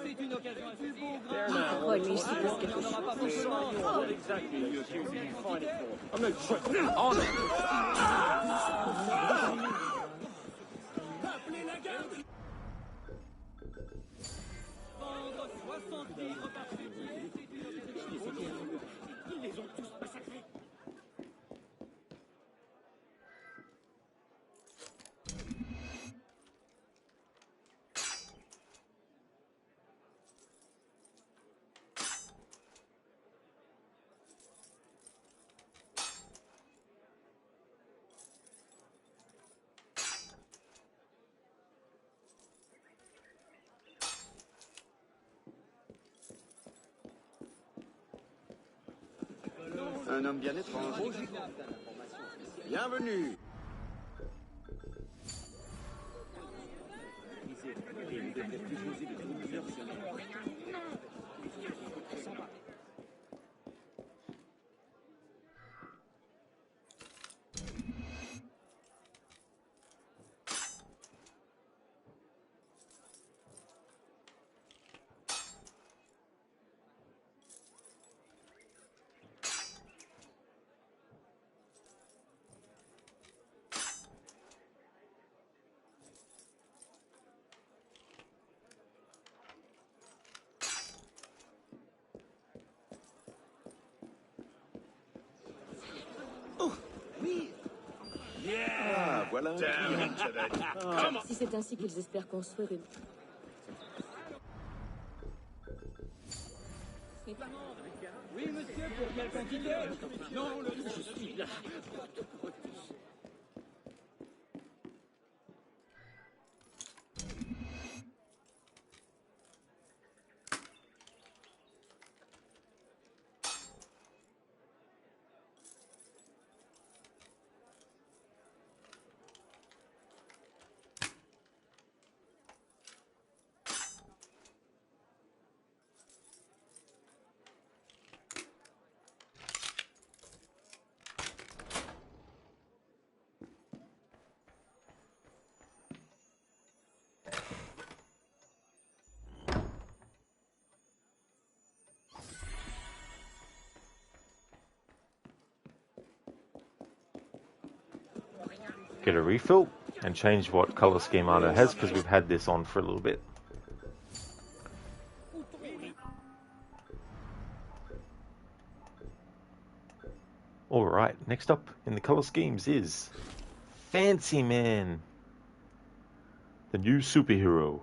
C'est une occasion à du bon grain. Oh, lui, il se passe quelque chose. Appelez la garde. Vendre 60 livres par fusil, c'est une occasion. Ils les ont tous massacrés. Un homme bien étrange. Bienvenue. Ah, voilà un client. Si c'est ainsi qu'ils espèrent construire une... Oui, monsieur, pour quelle quantité? Non, je suis là. get a refill and change what color scheme Arno has, because we've had this on for a little bit. Alright, next up in the color schemes is Fancy Man, the new superhero.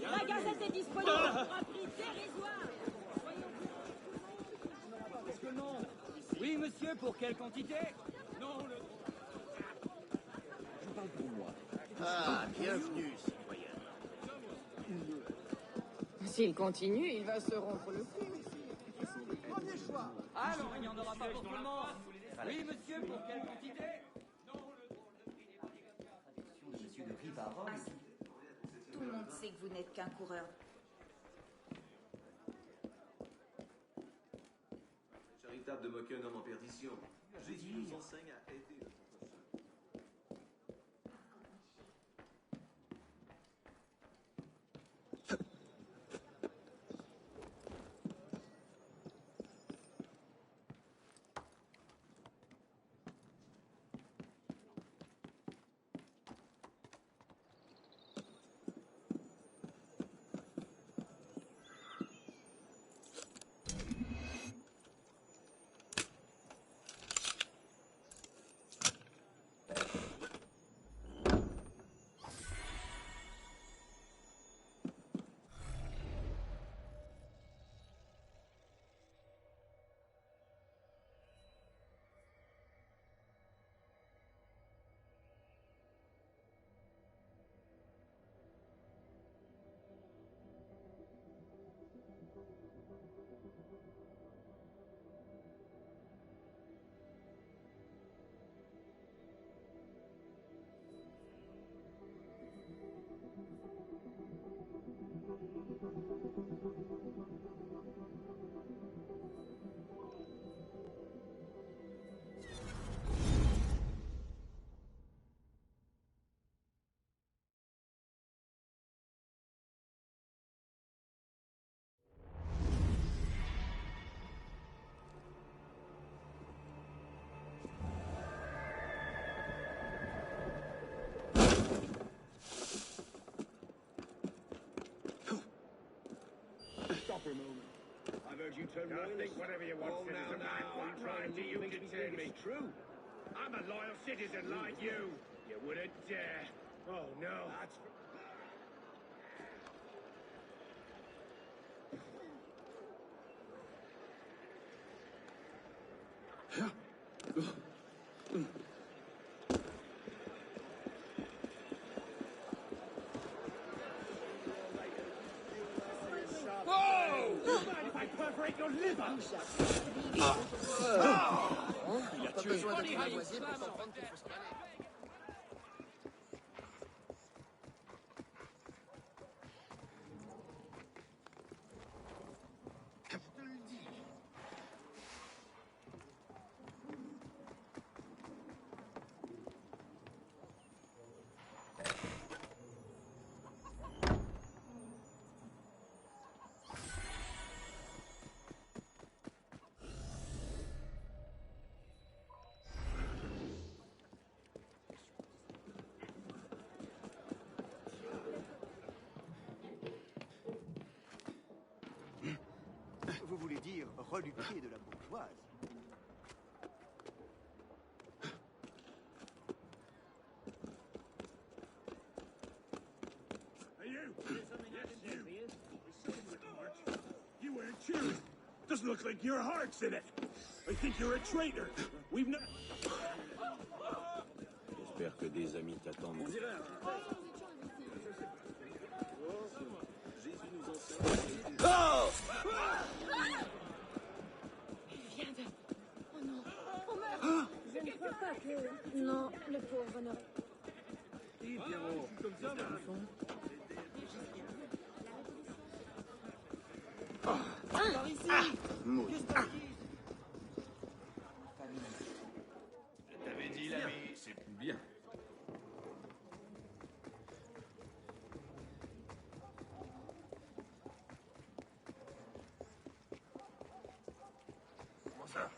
La gazette est disponible pour un prix dérisoire. Est-ce que le monde? Oui, monsieur, pour quelle quantité? Non, Je parle pour moi. Ah, bienvenue, citoyen. S'il continue, il va se rompre le cou. Premier choix. Alors, il n'y en aura pas pour tout le monde. Oui, monsieur, pour quelle quantité? Monsieur de Rivarol. Tout le monde sait que vous n'êtes qu'un coureur. Charitable de moquer un homme en perdition. Jésus nous enseigne à aider le prochain. Stop a moment. I've heard you turn royalist. Think whatever you want, citizen. What right do you detain me? True. I'm a loyal citizen like you. You wouldn't dare. Oh no. Whoa! Mind if I perforate your liver? Il a tué. Funny how you slam on death. Vous voulez dire reluquer de la bourgeoise? Hey, you! Yes, you! We saw you at the march. You weren't cheering. Doesn't look like your heart's in it. I think you're a traitor. We've not... J'espère que des amis t'attendent. Oh! Il vient de... Oh non, on meurt. Je ne crois pas que... Non, le pauvre n'aurait... Comme ça, Par ici. Je t'avais dit, l'ami, c'est bien. Comment ça?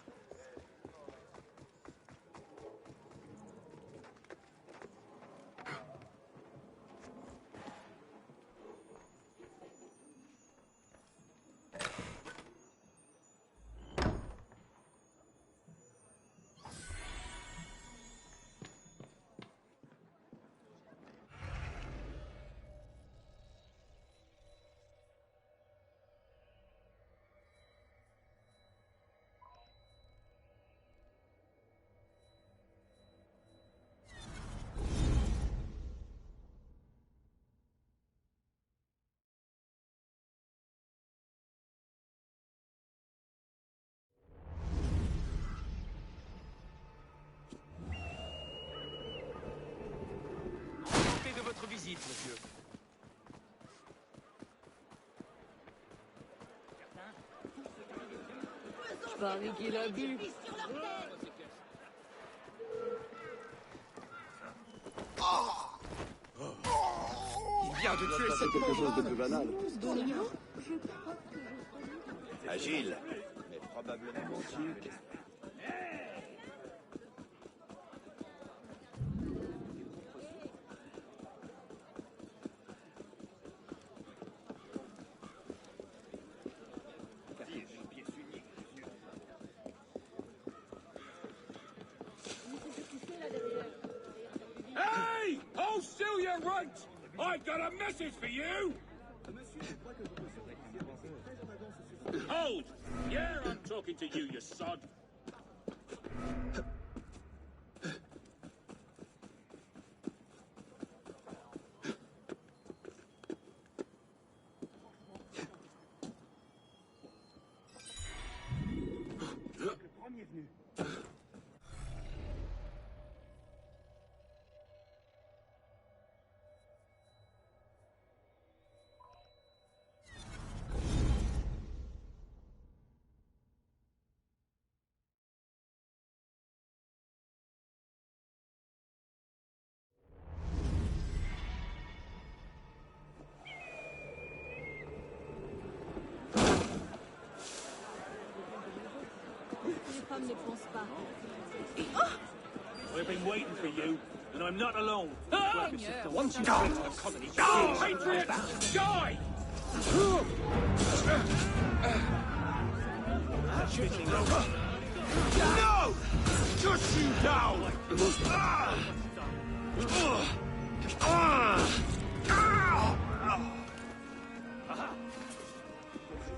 Visite, monsieur. Je parie qu'il a bu. Il vient de tuer cette quelque chose de plus banal. Agile, mais probablement mentir. Hey! Hold still, you runt! I've got a message for you! Hold! Yeah, I'm talking to you, you sod! femme ne pense pas. We've been waiting for you, and I'm not alone. Once you Die! get to the colony, Die, patriots! Die! No! Just you down!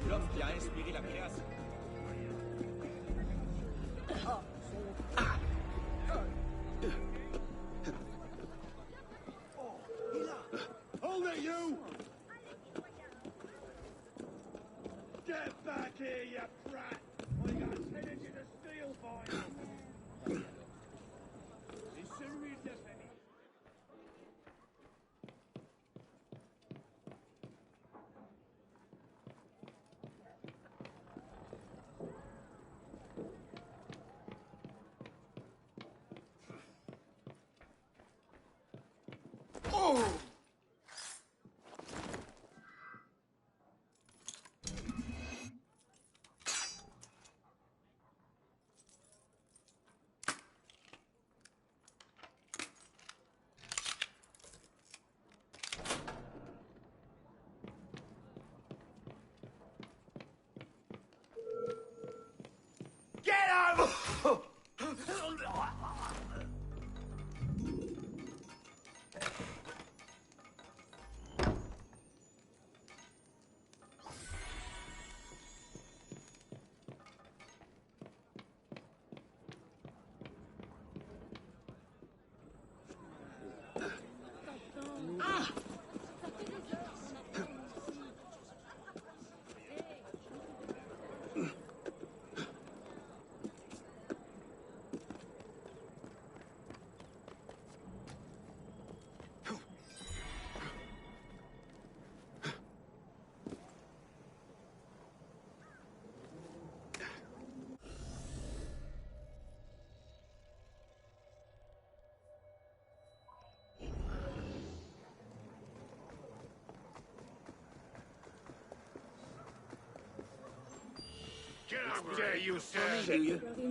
L'homme qui a inspiré la création. Hold it, you! Get back here, you brat! I got 10 inches of steel for you! It's a real penny. Oh! Get him!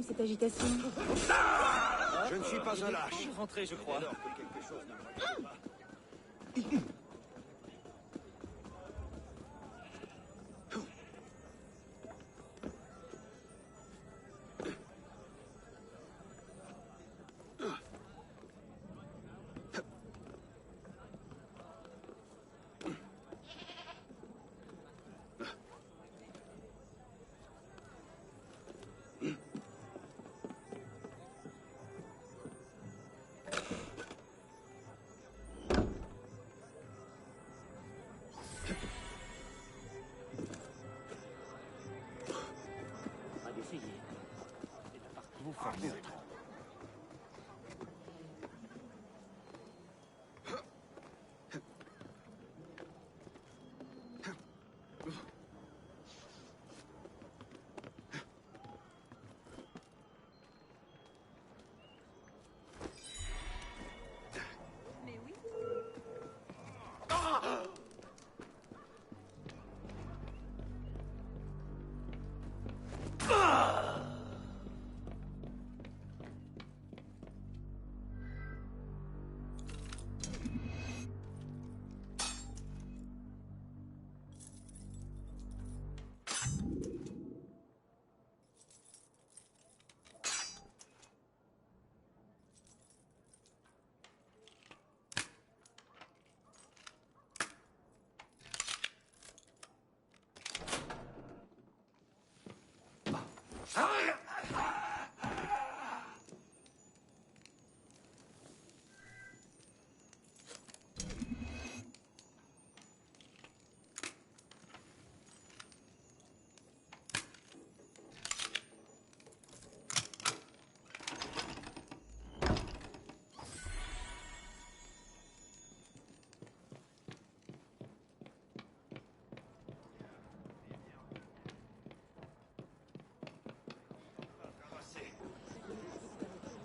Cette agitation. Je ne suis pas un lâche. Rentrez, je crois. Vous formez un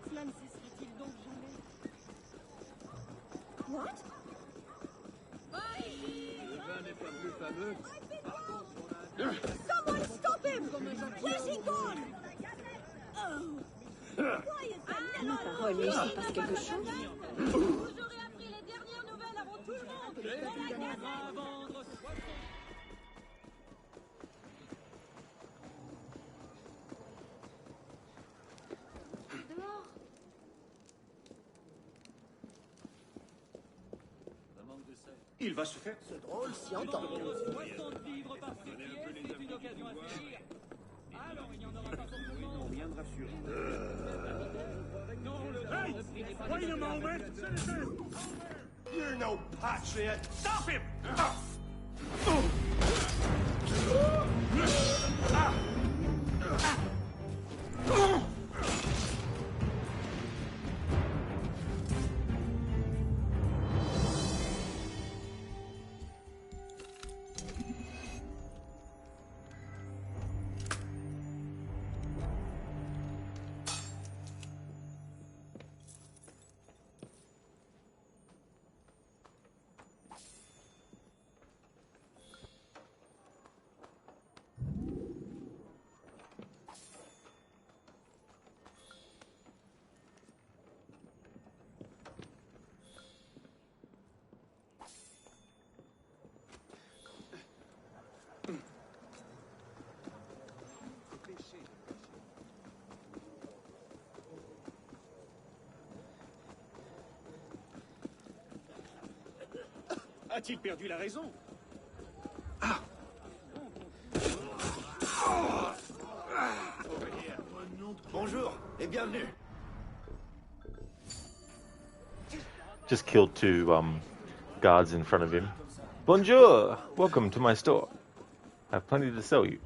Cela ne cesserait-il donc jamais? What? Le vin n'est pas plus fameux. Par contre, on a un... Someone stop him! Where's he gone? Ma parole, mais il se passe quelque chose. Vous aurez appris les dernières nouvelles avant tout le monde. Dans la gazette. Il va se faire. C'est drôle, si entend. 60 livres par pied, c'est une occasion à saisir. Alors, il n'y en aura pas pour tout le monde. Rien de rassurant. Non, le Hey! prix n'est pas Wait a moment! Citizen! You're no patriot! Stop him! A-t-il perdu la raison? Bonjour et bienvenue. Just killed two guards in front of him. Bonjour! Welcome to my store. I have plenty to sell you.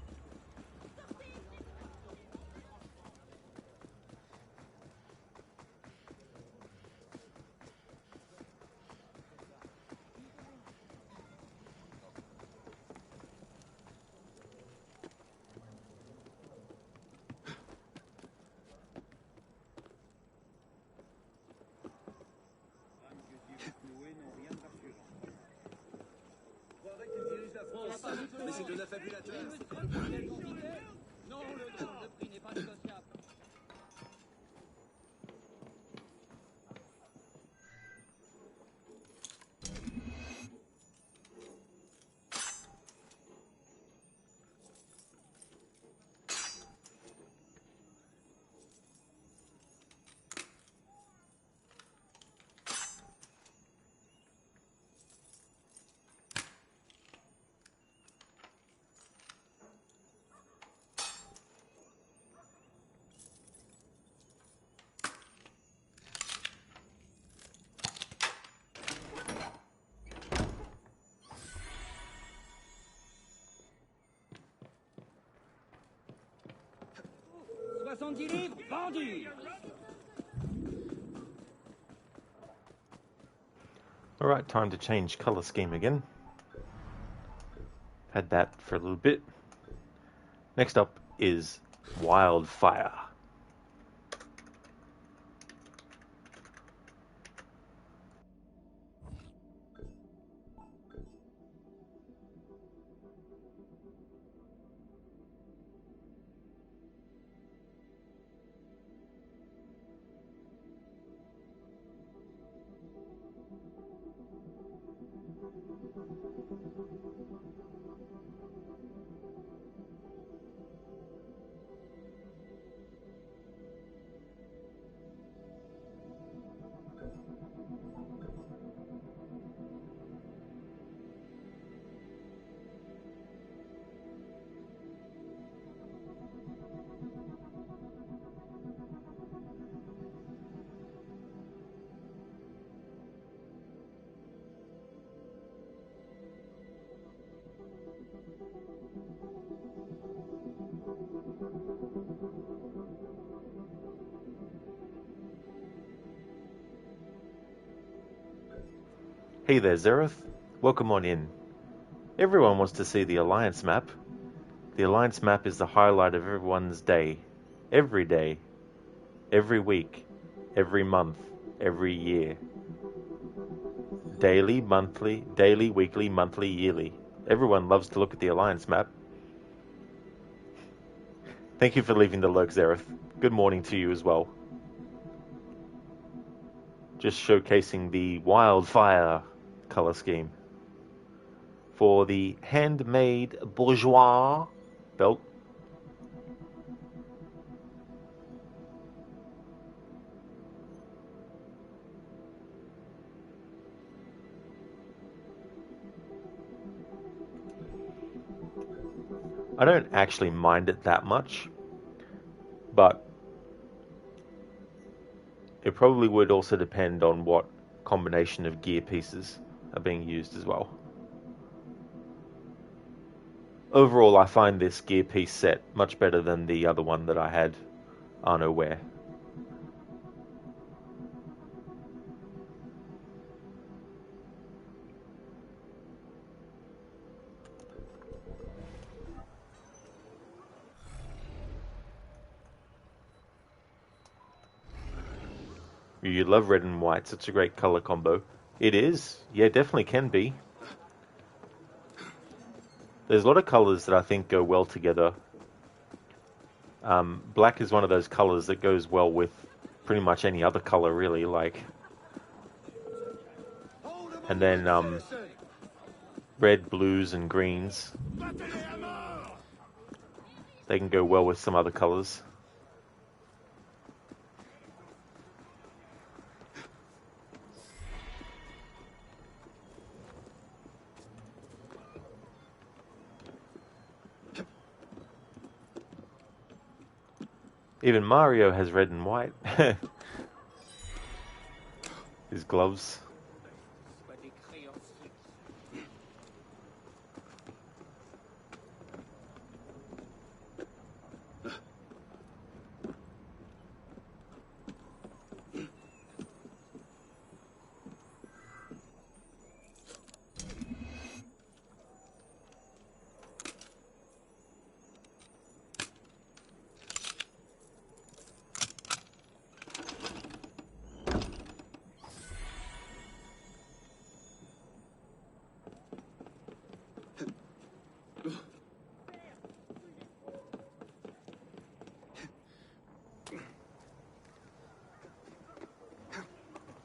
Mais c'est un affabulateur. Non, le prix n'est pas négociable. Livres vendus. Alright, time to change color scheme again. Had that for a little bit. Next up is Wildfire. Hey there, Zereth. Welcome on in. Everyone wants to see the Alliance map. The Alliance map is the highlight of everyone's day. Every day. Every week. Every month. Every year. Daily, weekly, monthly, yearly. Everyone loves to look at the Alliance map. Thank you for leaving the lurk, Zereth. Good morning to you as well. Just showcasing the Wildfire color scheme for the handmade bourgeois belt. I don't actually mind it that much, but it probably would also depend on what combination of gear pieces are being used as well. Overall, I find this gear piece set much better than the other one that I had Arno wear. You love red and white, such a great color combo. It is, yeah, definitely can be. There's a lot of colors that I think go well together. Black is one of those colors that goes well with pretty much any other color, really. And then red, blues, and greens. They can go well with some other colors. Even Mario has red and white. His gloves.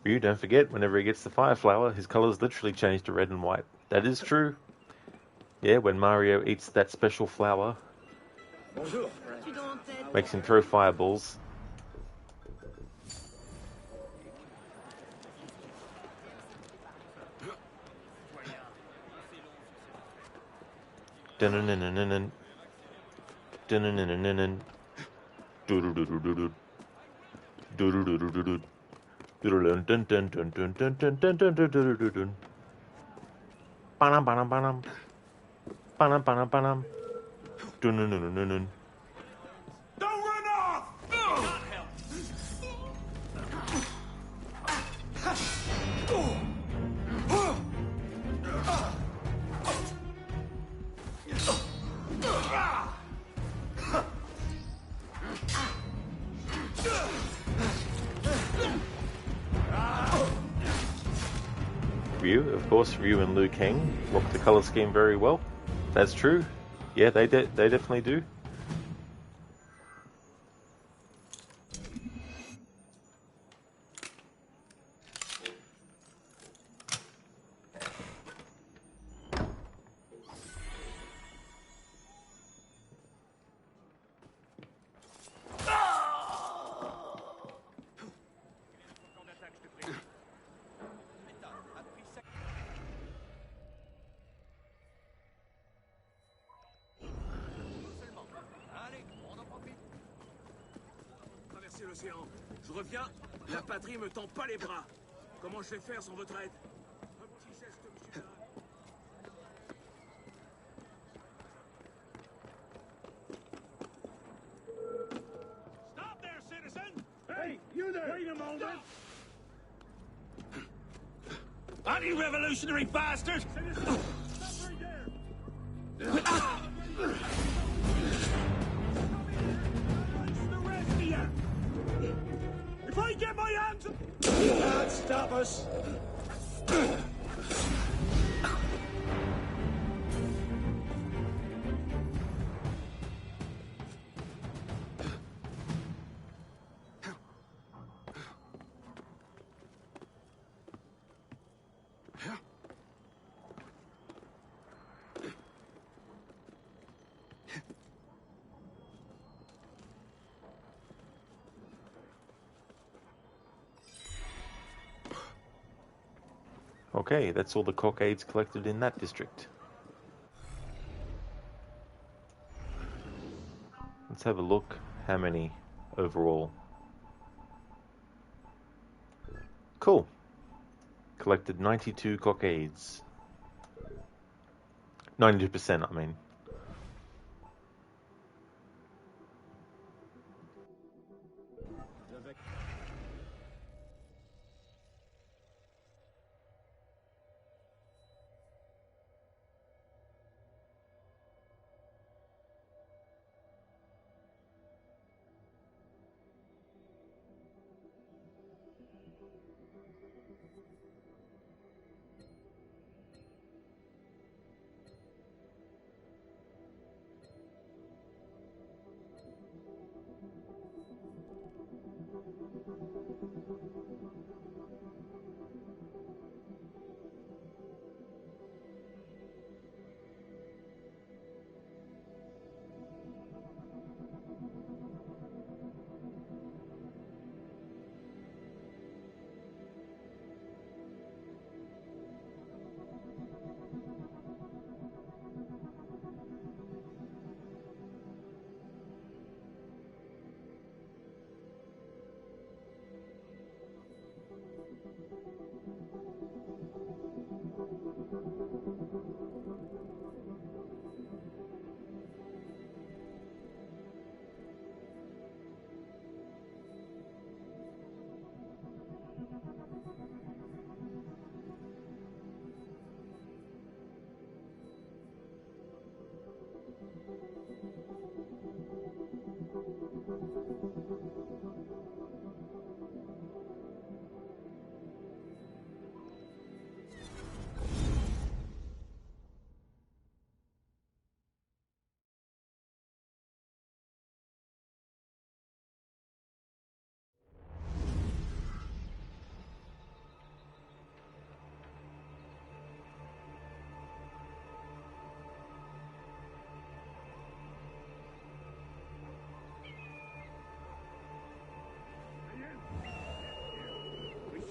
Ryu, don't forget, whenever he gets the fire flower, his colors literally change to red and white. That is true. Yeah, when Mario eats that special flower, makes him throw fireballs. Dun-dun-dun-dun-dun. Dun-dun-dun-dun-dun. Do-do-do-do-do-do. Do-do-do-do-do-do. Dun-dun-dun-dun-dun-dun-dun-dun-dun-dun-dun-dun. Ba-dum-ba-dum-ba-dum. Ba-dum-ba-dum-ba-dum. Dun-dun-dun-dun-dun. Don't run off! Ryu, of course, Ryu and Liu Kang rock the color scheme very well. That's true. Yeah, they definitely do. Je reviens, la patrie me tend pas les bras. Comment je vais faire sans votre aide? Un petit geste, monsieur. Stop there, citizen! Hey, you there! Wait a moment! Anti-revolutionary bastard! Citizen, stop right there! If I get my hands... You can't stop us! Okay, that's all the Cockades collected in that district. have a look. How many overall? Cool. Collected 92 cockades. 92%, I mean.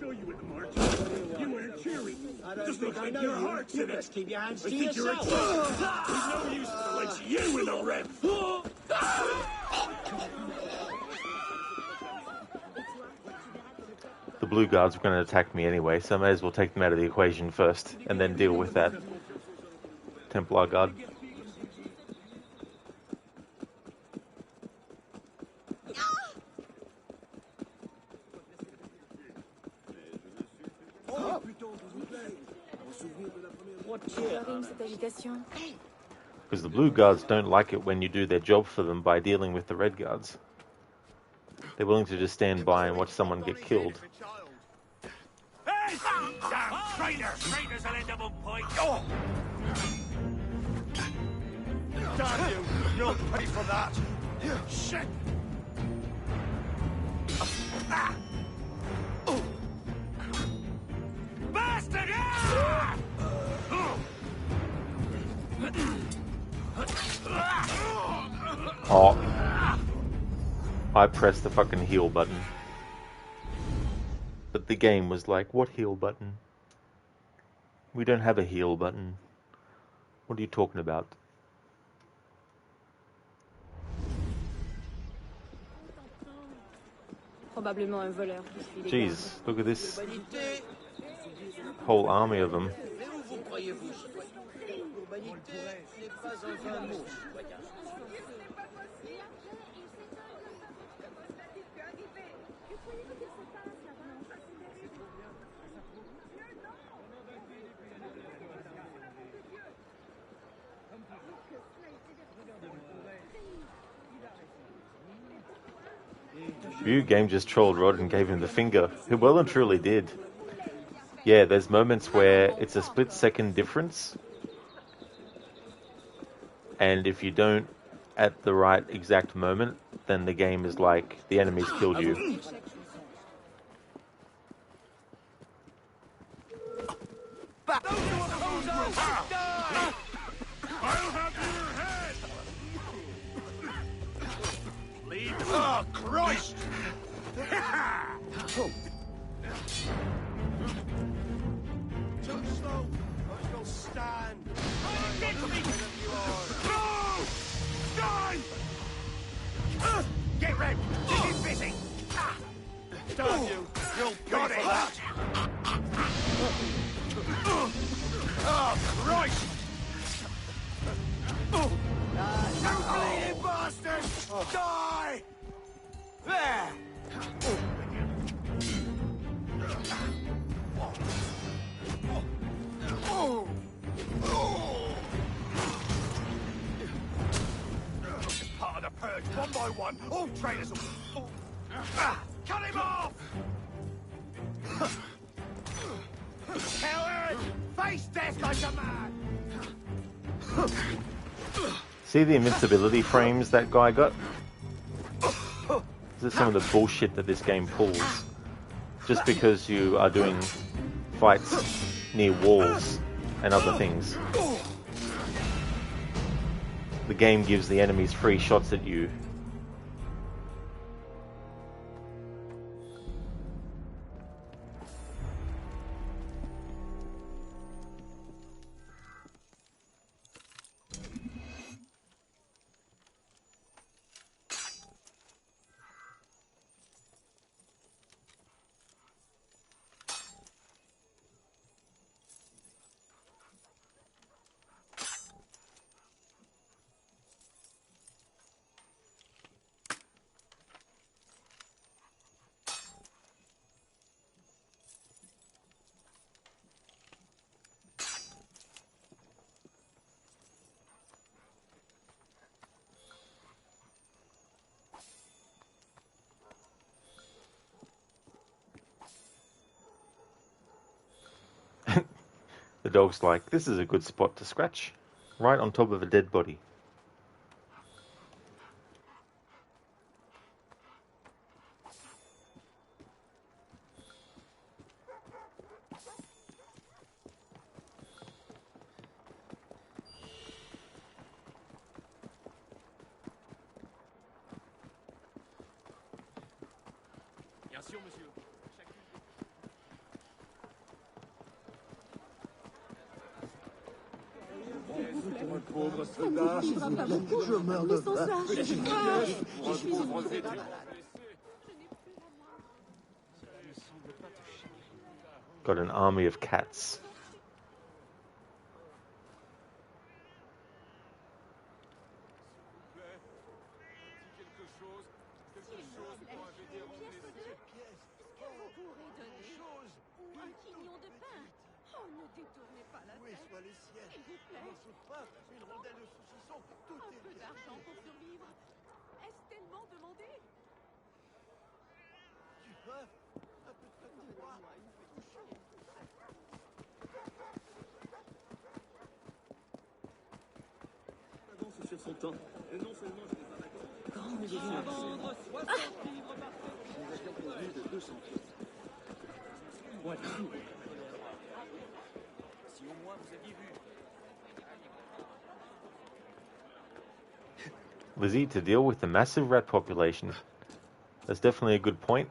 You in the march. You weren't cheering. Just look like your heart's in it. Keep your hands I to think you're a yourself. traitor. There's no use for the likes of you in the red. The blue guards were going to attack me anyway, so I may as well take them out of the equation first, and then deal with that Templar guard. Because the blue guards don't like it when you do their job for them by dealing with the red guards. They're willing to just stand by and watch someone get killed. Hey! Damn traitor! Traitors will end up on point. Oh! Damn you! You'll pay for that! Shit! Ah! Oh! Bastard! Ah! Oh. I pressed the fucking heal button. But the game was like, what heal button? We don't have a heal button. What are you talking about? Jeez, look at this whole army of them. View game just trolled Rod and gave him the finger. Who well and truly did. Yeah, there's moments where it's a split-second difference. And if you don't at the right exact moment, then the game is like, the enemy's killed you. I'll have your head! Leave. Oh, Christ! Too slow. I will stand. No! Die! it, Red! Keep busy! Damn you! You'll got it! Oh, Christ! You bleeding bastard! Die! There! Part of the purge, one by one, all traitors will... Cut him off! Coward! Face death like a man! See the invincibility frames that guy got? This is some of the bullshit that this game pulls. Just because you are doing fights near walls and other things. The game gives the enemies free shots at you. The dog's like, this is a good spot to scratch. Right on top of a dead body. Bien sûr, monsieur. Pauvre soldat, je meurs de faim. Got an army of cats. Sur son temps. Et non seulement je n'ai pas d'accord. Je vais vendre 60 livres par tête. Nous avions convenu de 200 pièces. Ouais, si au moins vous aviez vu. Lizzie, to deal with the massive rat population. That's definitely a good point.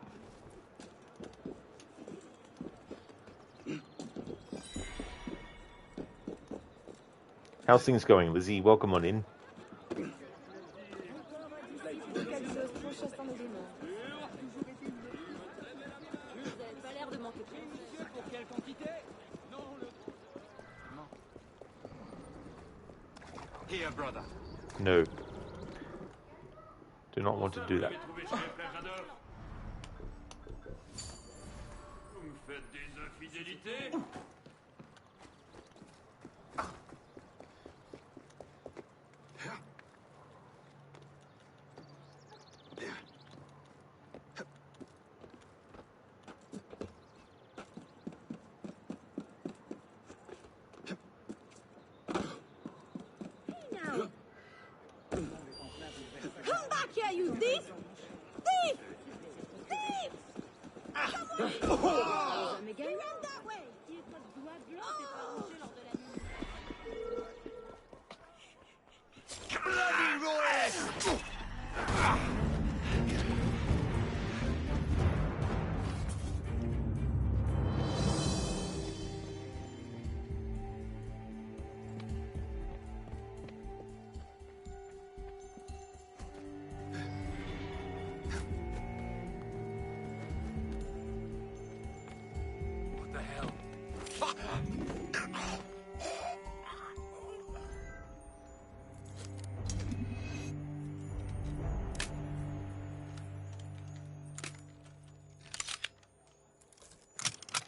How's things going, Lizzie? Welcome on in. Here, brother. No. Do not want to do that. Vous me faites des infidélités?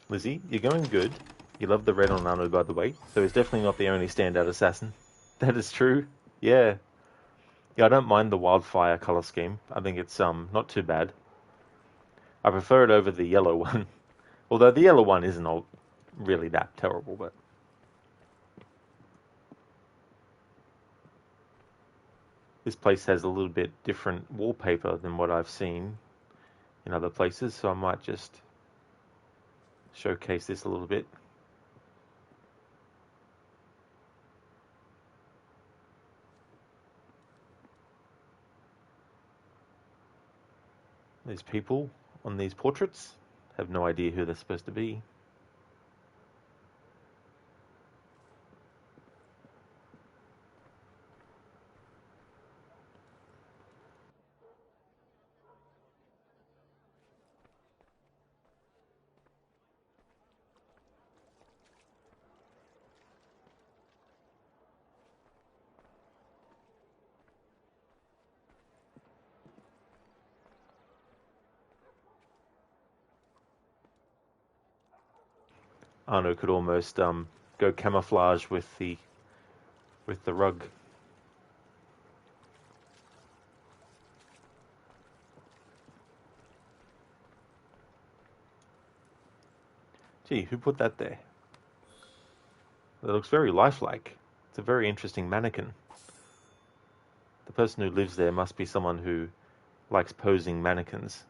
Lizzie, you're going good. You love the red on Arno, by the way, so he's definitely not the only standout assassin. That is true. Yeah. Yeah, I don't mind the wildfire color scheme. I think it's not too bad. I prefer it over the yellow one. Although the yellow one isn't all really that terrible, but... This place has a little bit different wallpaper than what I've seen in other places, so I might just showcase this a little bit. These people on these portraits have no idea who they're supposed to be. Arno could almost go camouflage with the rug. Gee, who put that there? That looks very lifelike. It's a very interesting mannequin. The person who lives there must be someone who likes posing mannequins.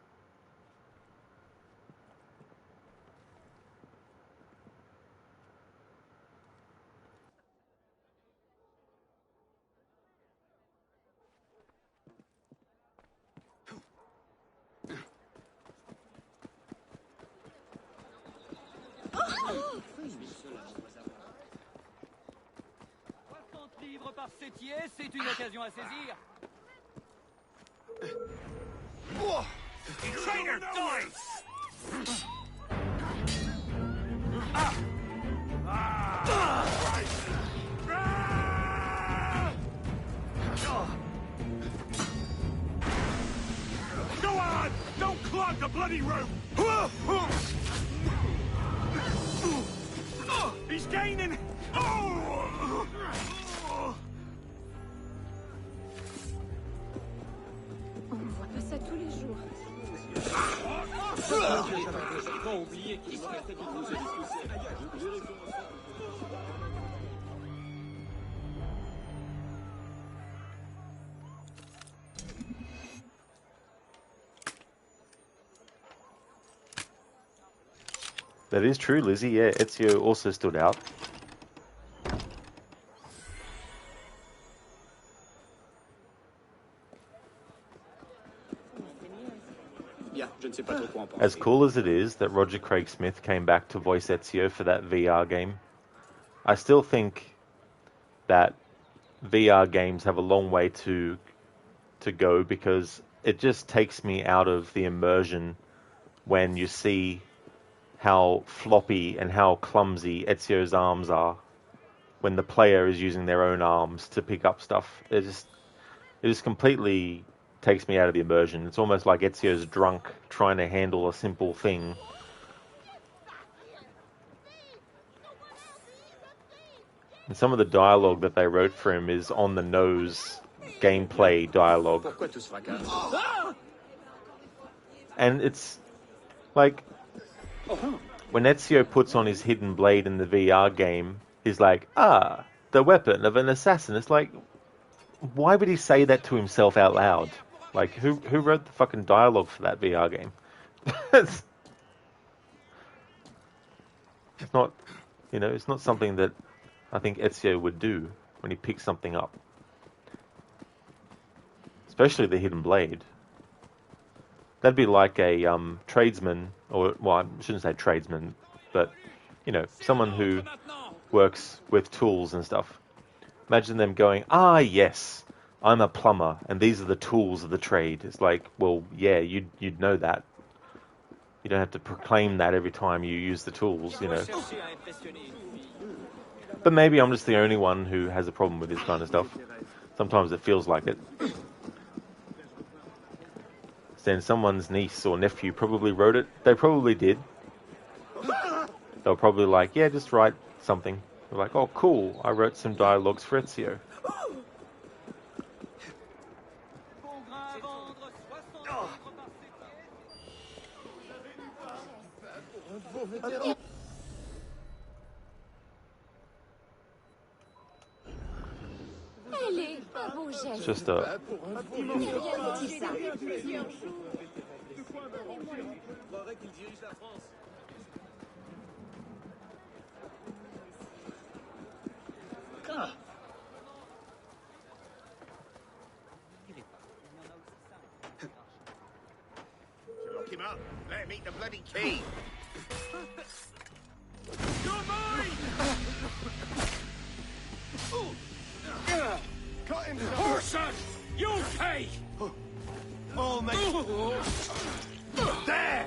C'est une occasion à saisir. Traitor, die! Go on! Don't clog the bloody rope! He's gaining! On ne voit pas ça tous les jours. Pas oublier qu'il serait peut-être une deuxième discussion. That is true, Lizzie. Yeah, Ezio also stood out. As cool as it is that Roger Craig Smith came back to voice Ezio for that VR game, I still think that VR games have a long way to go, because it just takes me out of the immersion when you see how floppy and how clumsy Ezio's arms are when the player is using their own arms to pick up stuff. It just completely takes me out of the immersion. It's almost like Ezio's drunk trying to handle a simple thing. And some of the dialogue that they wrote for him is on the nose gameplay dialogue. And it's like, when Ezio puts on his hidden blade in the VR game, he's like, the weapon of an assassin. It's like, why would he say that to himself out loud? Like, who wrote the fucking dialogue for that VR game? It's not, it's not something that I think Ezio would do when he picks something up. Especially the hidden blade. That'd be like a tradesman, or, well, I shouldn't say tradesman, but, someone who works with tools and stuff. Imagine them going, yes, I'm a plumber, and these are the tools of the trade. It's like, well, yeah, you'd know that. You don't have to proclaim that every time you use the tools, you know. But maybe I'm just the only one who has a problem with this kind of stuff. Sometimes it feels like it. Then someone's niece or nephew probably wrote it. They probably did. They were probably like, yeah, just write something. They're like, oh, cool, I wrote some dialogues for Ezio. It's just a... Lock him up. Let him eat the bloody key. You're mine! Cut him, Horson! You okay? Oh, mate. There!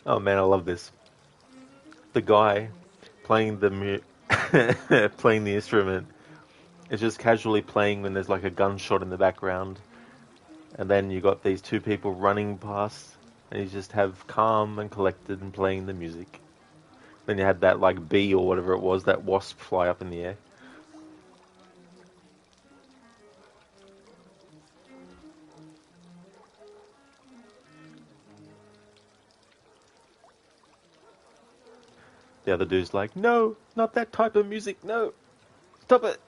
Oh man, I love this. The guy playing playing the instrument is just casually playing when there's like a gunshot in the background, and then you got these two people running past, and you just have calm and collected and playing the music. Then you had that like bee or whatever it was, that wasp fly up in the air. The other dude's like, no, not that type of music, no, stop it.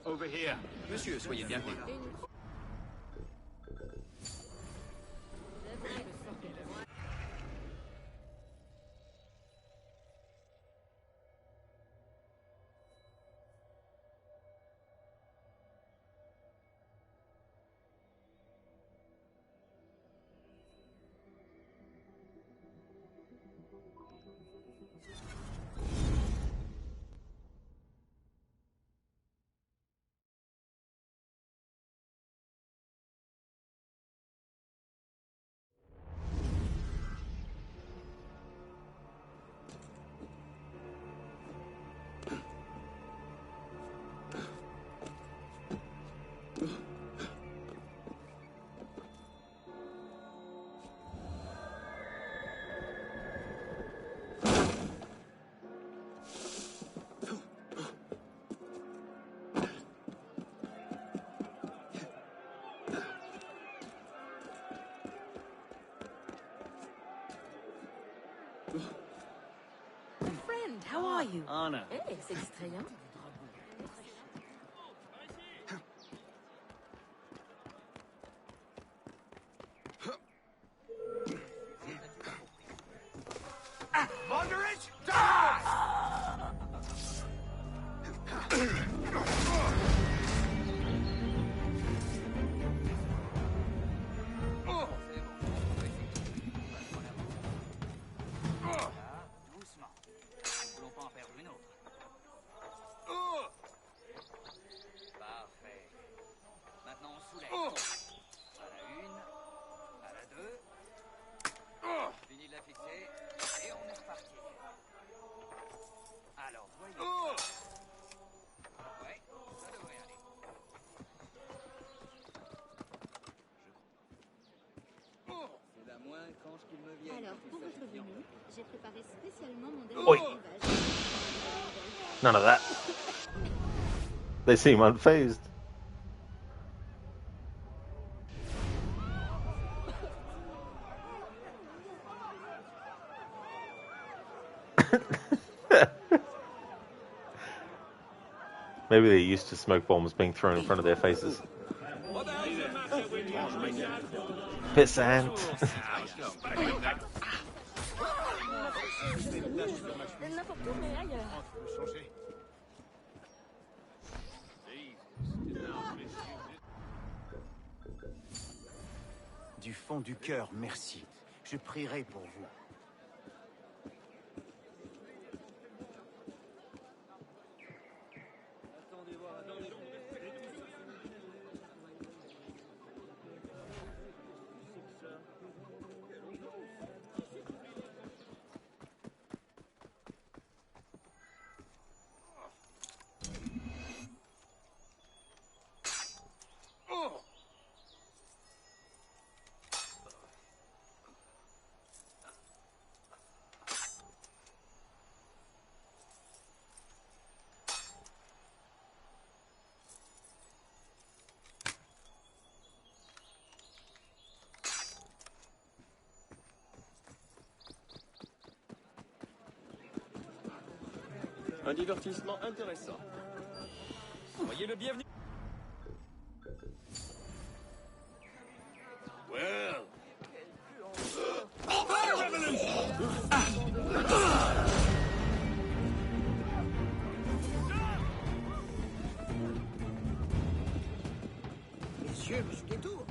Over here. Monsieur, soyez bienvenu. friend. How are you? Anna. Hey, c'est distrayant. Moderate, die! Doucement. Nous voulons pas en perdre une autre. Parfait. Maintenant on soulève. À la une, à la deux. Fini de la fixer. Et on est reparti. Alors, voyons. Ouais, ça devrait aller. C'est la moins étrange qu'il me vienne. Alors, pour votre venue, j'ai préparé spécialement mon Oi. dernier breuvage. None of that. They seem unfazed. Maybe they're used to smoke bombs being thrown in front of their faces. Pissant. N'importe où, mais ailleurs. Du fond du cœur, merci. Je prierai pour vous. Un divertissement intéressant. Soyez le bienvenu. Well. Messieurs, monsieur Détour.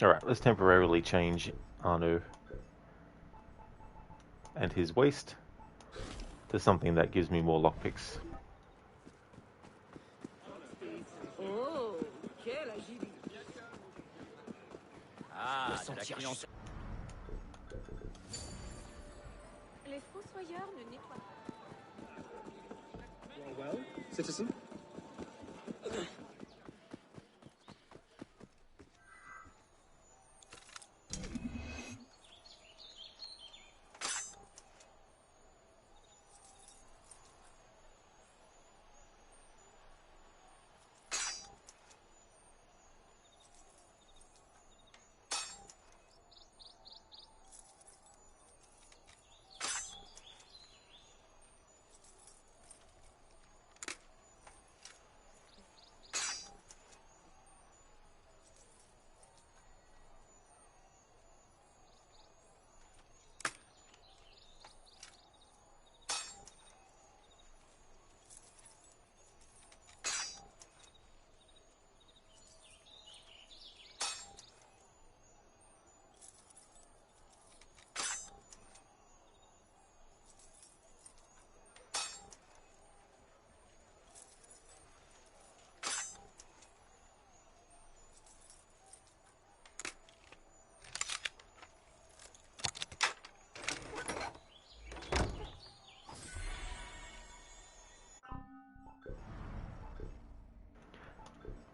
Alright, let's temporarily change Anu and his waist to something that gives me more lockpicks. Oh, quelle agilité. Ah, de la clientèle. Les fossoyeurs ne nettoient pas. Well, citizen.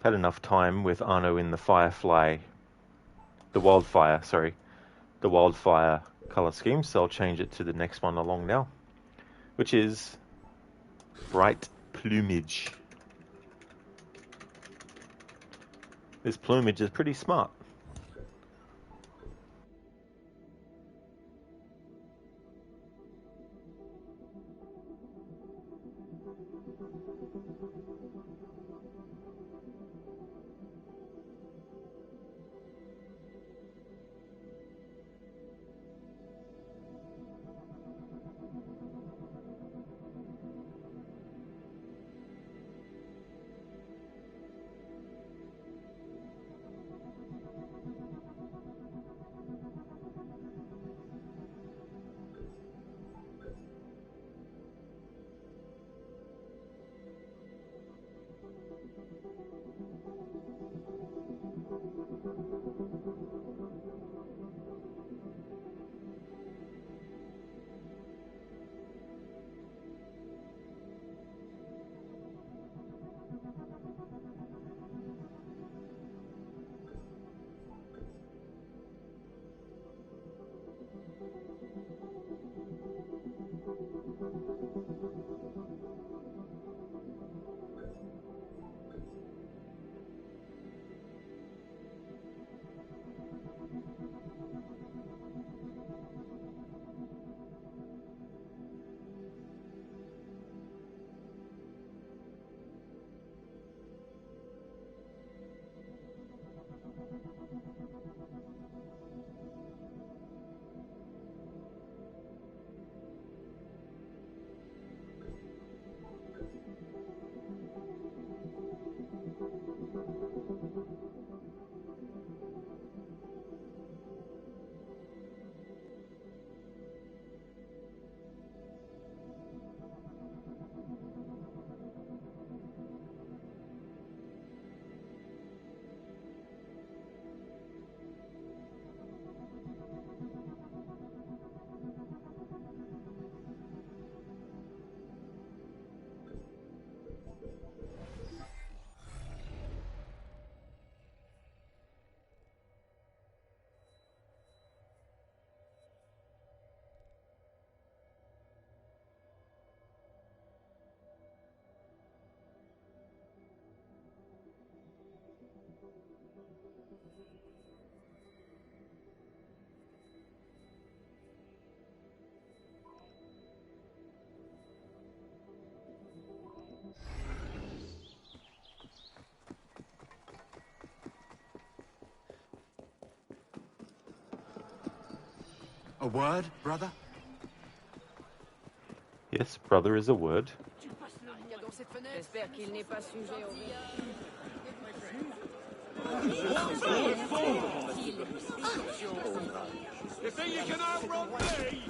had enough time with Arno in the Firefly, the Wildfire, sorry, the Wildfire color scheme, so I'll change it to the next one along now, which is Bright Plumage. This plumage is pretty smart. A word, brother? Yes, brother is a word. J'espère qu'il n'est pas sujet au You think you can outrun me?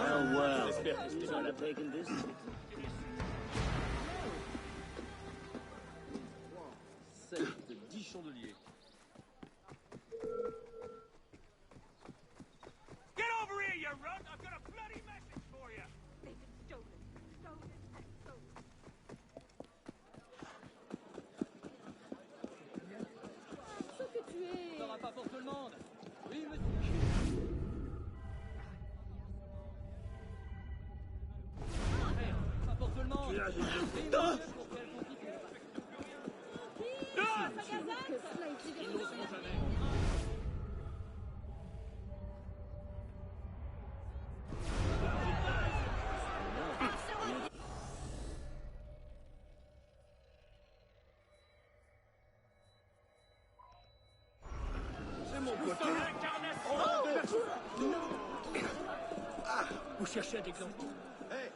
Oh, well. J'espère la taken this. De 10 chandeliers. Get over here, you runt! I've got a bloody message for you! They've been stolen. Stolen and stolen. Ce que tu es. Ça n'aura pas pour tout le monde. Oui, monsieur. Pas pour tout le monde. Oui, monsieur, pour quel motif? Ils n'oseront jamais. C'est mon côté. Vous cherchez à déclencher. Hey.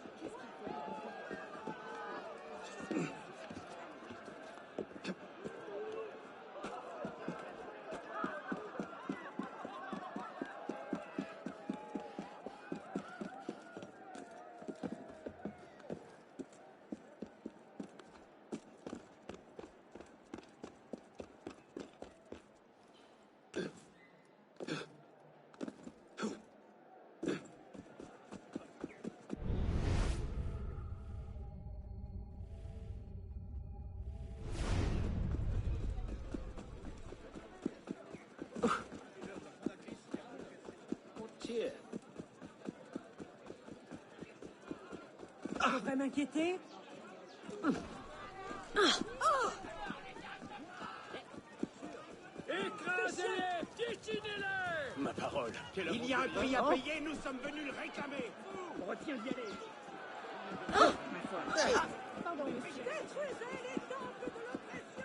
Je devrais m'inquiéter? Écrasez-les! Piétinez-les! Ma parole. Il y a un prix à payer, nous sommes venus le réclamer! Retiens d'y aller. Pardon, monsieur. Détruisez les temples de l'oppression!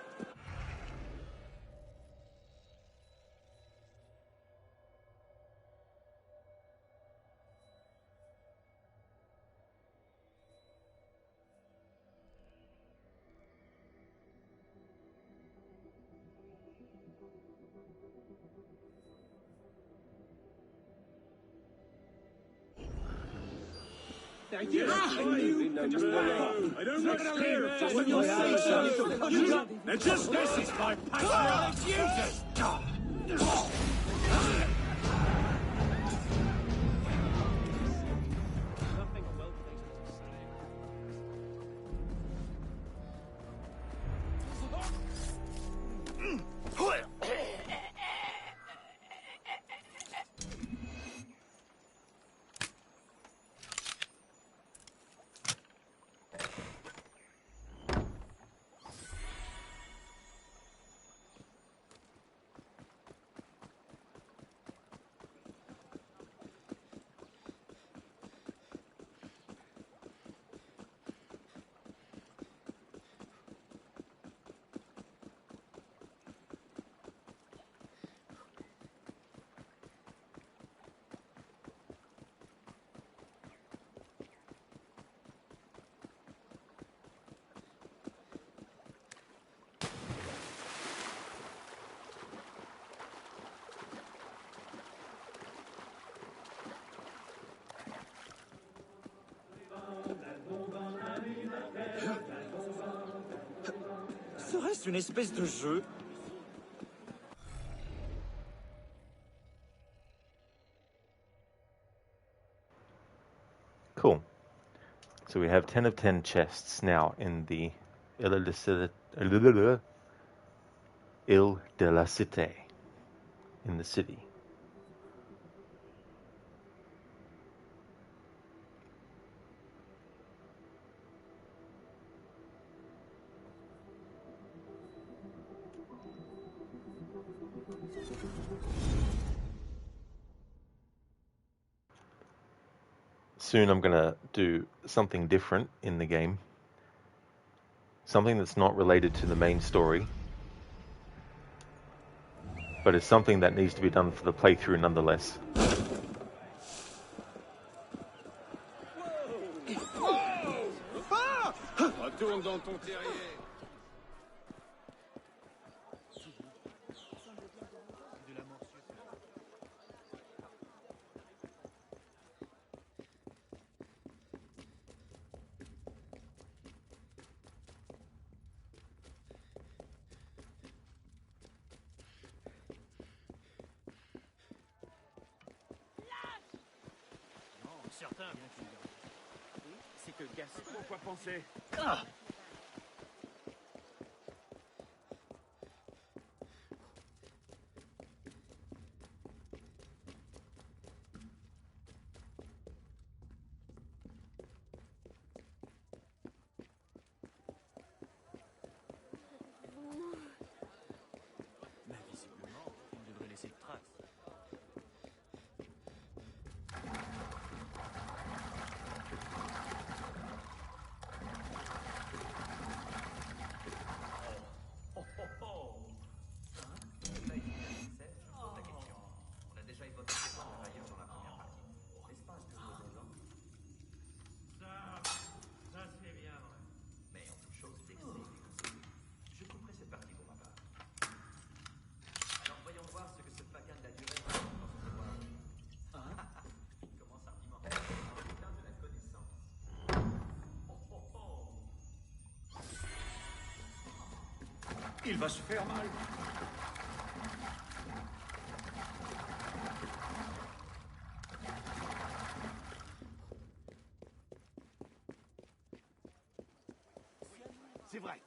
I don't want to clear just when you say so. And just this is my passion. Use it! Serait-ce une espèce de jeu? Cool. So we have 10 of 10 chests now in the Ile de la Cité in the city. Soon I'm going to do something different in the game. Something that's not related to the main story. But it's something that needs to be done for the playthrough nonetheless. Retourne dans ton terrier. Certain, bien qu'il c'est que Gas, pourquoi penser? Mais visiblement, il devrait laisser de traces. Il va se faire mal. C'est vrai.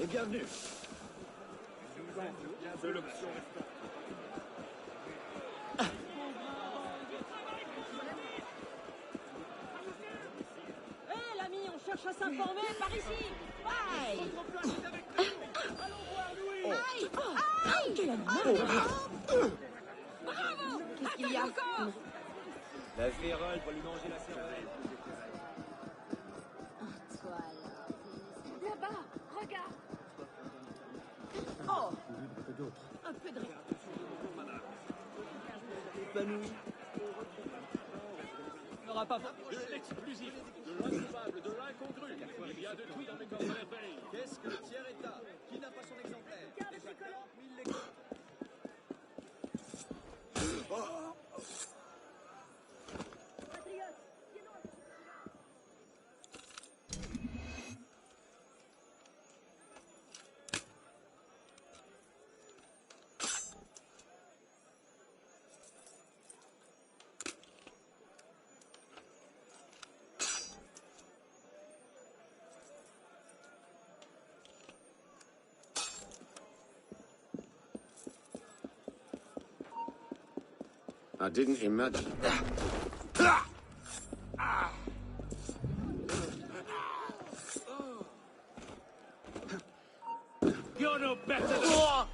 et bienvenue. C'est l'option restante. Hé, l'ami, on cherche à s'informer par ici. Aïe. Allons voir Louis. Aïe. Aïe. Quel animal. Bravo. Qu'est-ce qu'il y a encore? La vérole va lui manger la cervelle. Toi là. Là-bas, regarde. Oh. Un peu de rien. Épanoui. On n'aura pas de l'explosif, de l'introuvable, de l'incongru. Il y a de tout dans mes corps de merveille. Qu'est-ce que le tiers-état? Qui n'a pas son exemplaire? Déjà 40 000 légaux. I didn't imagine. You're no better than...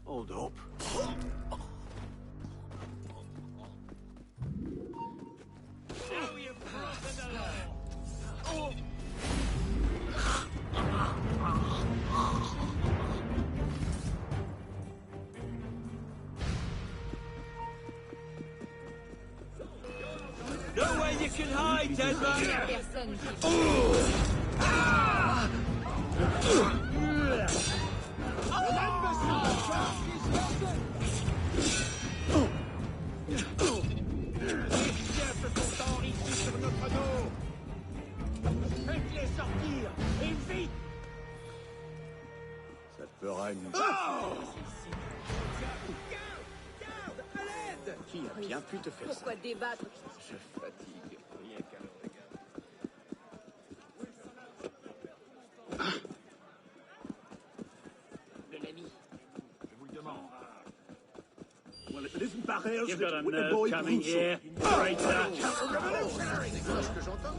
Hold up. Now you've broken the law. Oh. Nowhere you can hide, dead man! Personne qui... Faites-les sortir, et vite! Ça te fera une... Garde, à l'aide! Qui a bien pu te faire ça? Pourquoi débattre? Je fatigue. Rien qu'à le regarder. Mon ami, je vous le demande. Well, if it isn't Barre's You've got a little nerve boy coming Rousseau. here, traitor! Revolutionary! C'est quoi ce que j'entends?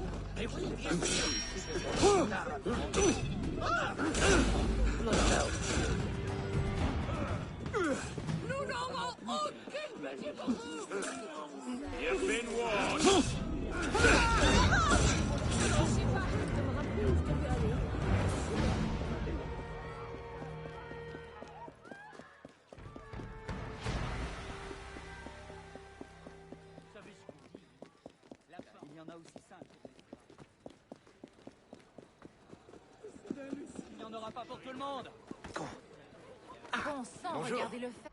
Nous n'aurons aucune pitié pour vous. You've been warned! Je sais pas, je me rappelle où je devais aller. Vous savez ce qu'on dit? Il y en a aussi 5. Il n'y en aura pas pour tout le monde. Bon sang, Bonjour. regardez le fait.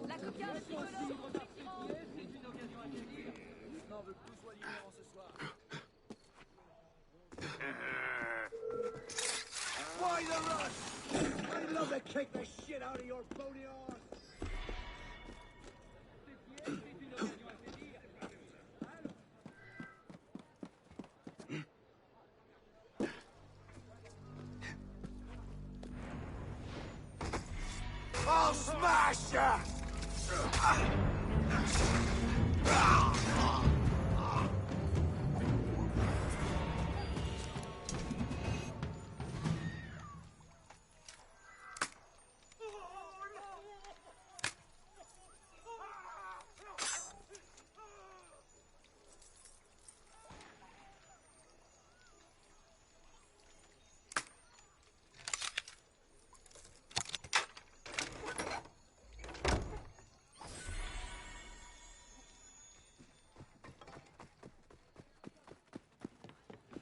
La coquade tricolore. N'en veut plus soit libérant ce soir. Why the rush? I'd love to kick the shit out of your bony arse. I'll smash ya!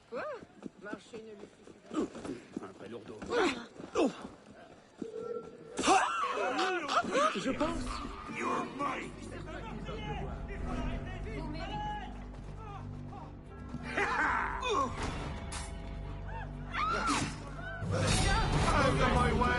Quoi? Marcher ne lui suffit pas. Un vrai lourdeau. Je pense. You're mine. Out of my way!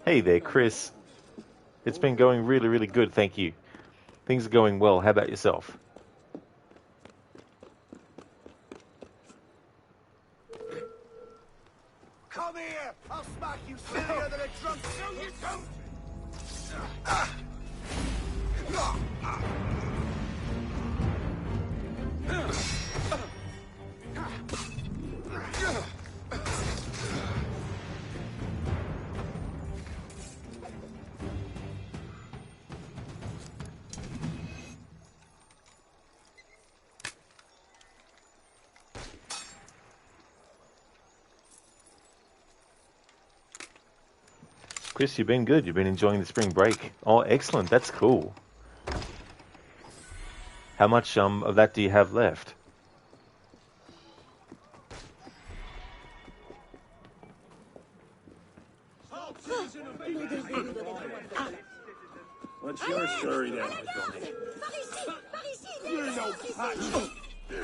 Hey there, Chris. It's been going really, really good, thank you. Things are going well. How about yourself? Come here! I'll smack you sillier than a drunk. No, you don't! Chris, you've been good. You've been enjoying the spring break. Oh, excellent. That's cool. How much of that do you have left? What's your story then? You're no patch. Je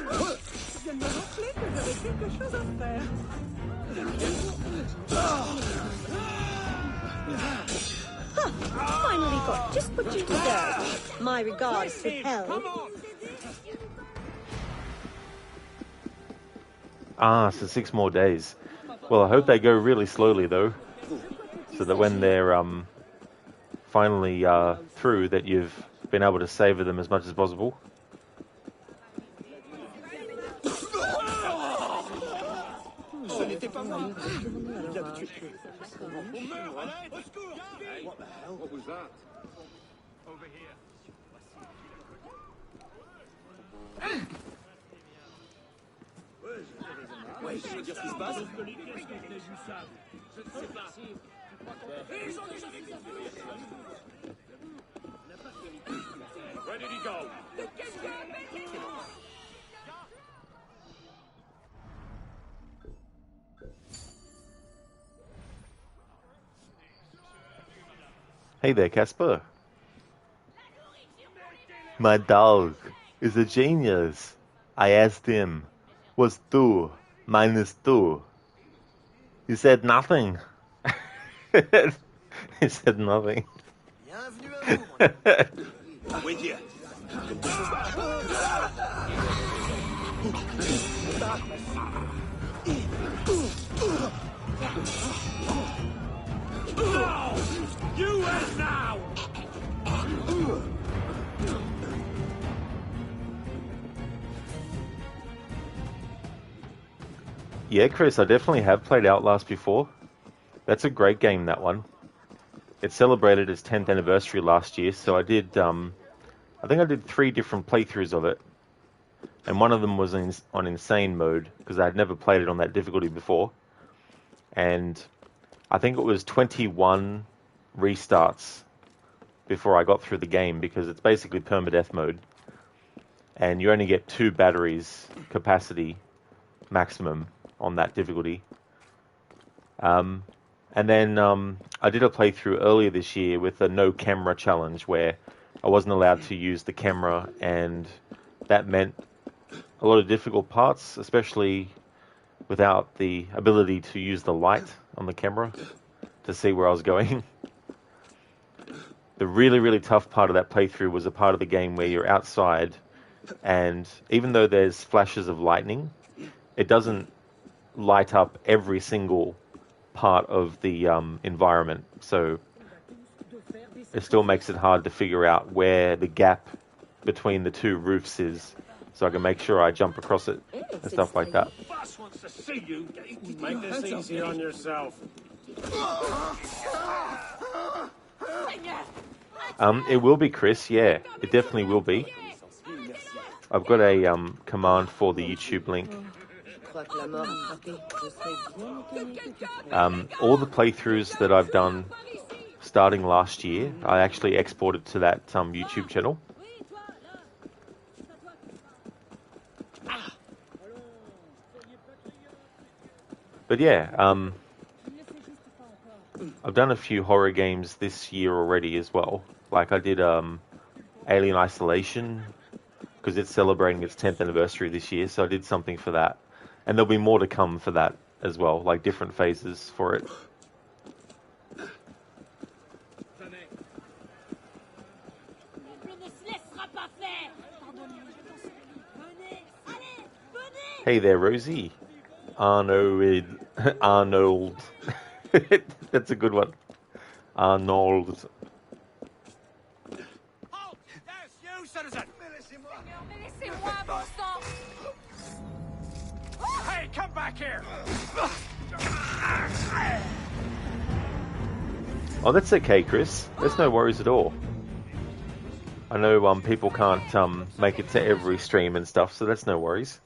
viens de me rappeler que j'avais quelque chose à faire. Finally got just what you deserve. My regards to hell. Ah, so 6 more days. Well, I hope they go really slowly though, so that when they're finally through, that you've been able to savor them as much as possible. What the hell? What was that? Over here. Ouais, qu'est-ce qui se passe? Where did he go? Hey there, Casper. My dog is a genius. I asked him, what's 2 minus 2? He said nothing. He said nothing. With you. You and now. Yeah, Chris, I definitely have played Outlast before. That's a great game, that one. It celebrated its 10th anniversary last year, so I did, I think I did 3 different playthroughs of it. And one of them was on Insane mode, because I had never played it on that difficulty before. And I think it was 21 restarts before I got through the game, because it's basically permadeath mode. And you only get 2 batteries capacity maximum on that difficulty. And then I did a playthrough earlier this year with a no camera challenge where I wasn't allowed to use the camera, and that meant a lot of difficult parts, especially without the ability to use the light on the camera to see where I was going. The really, really tough part of that playthrough was a part of the game where you're outside, and even though there's flashes of lightning, it doesn't light up every single part of the environment. So it still makes it hard to figure out where the gap between the two roofs is, so I can make sure I jump across it and stuff like that. Boss wants to see you. Make this easy on yourself. It will be, Chris. Yeah, it definitely will be. I've got a command for the YouTube link. All the playthroughs that I've done starting last year, I actually exported to that YouTube channel. But yeah, I've done a few horror games this year already as well. Like I did Alien Isolation, because it's celebrating its 10th anniversary this year, so I did something for that. And there'll be more to come for that as well, like different phases for it. Hey there, Rosie. Arnold. That's a good one. Arnold. Halt! There's you, citizen! Hey, come back here! Oh, that's okay, Chris. There's no worries at all. I know people can't make it to every stream and stuff, so that's no worries.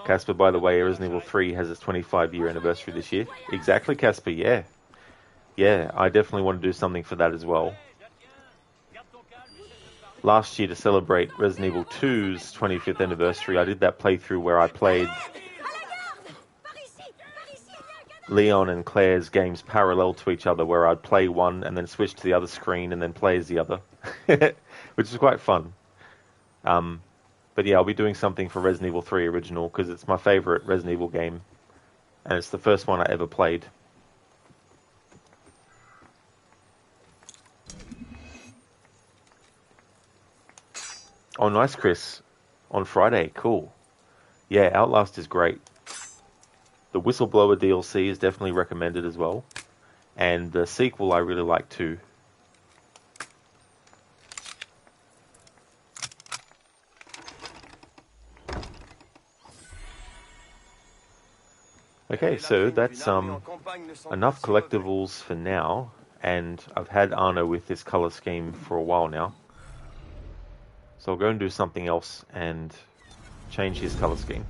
Casper, by the way, Resident Evil 3 has its 25-year anniversary this year. Exactly, Casper, yeah. Yeah, I definitely want to do something for that as well. Last year, to celebrate Resident Evil 2's 25th anniversary, I did that playthrough where I played Leon and Claire's games parallel to each other, where I'd play one and then switch to the other screen and then play as the other, which is quite fun. But yeah, I'll be doing something for Resident Evil 3 Original, because it's my favourite Resident Evil game, and it's the first one I ever played. Oh, nice, Chris. On Friday, cool. Yeah, Outlast is great. The Whistleblower DLC is definitely recommended as well. And the sequel I really like too. Okay, so that's enough collectibles for now, and I've had Arno with this color scheme for a while now. So I'll go and do something else and change his color scheme.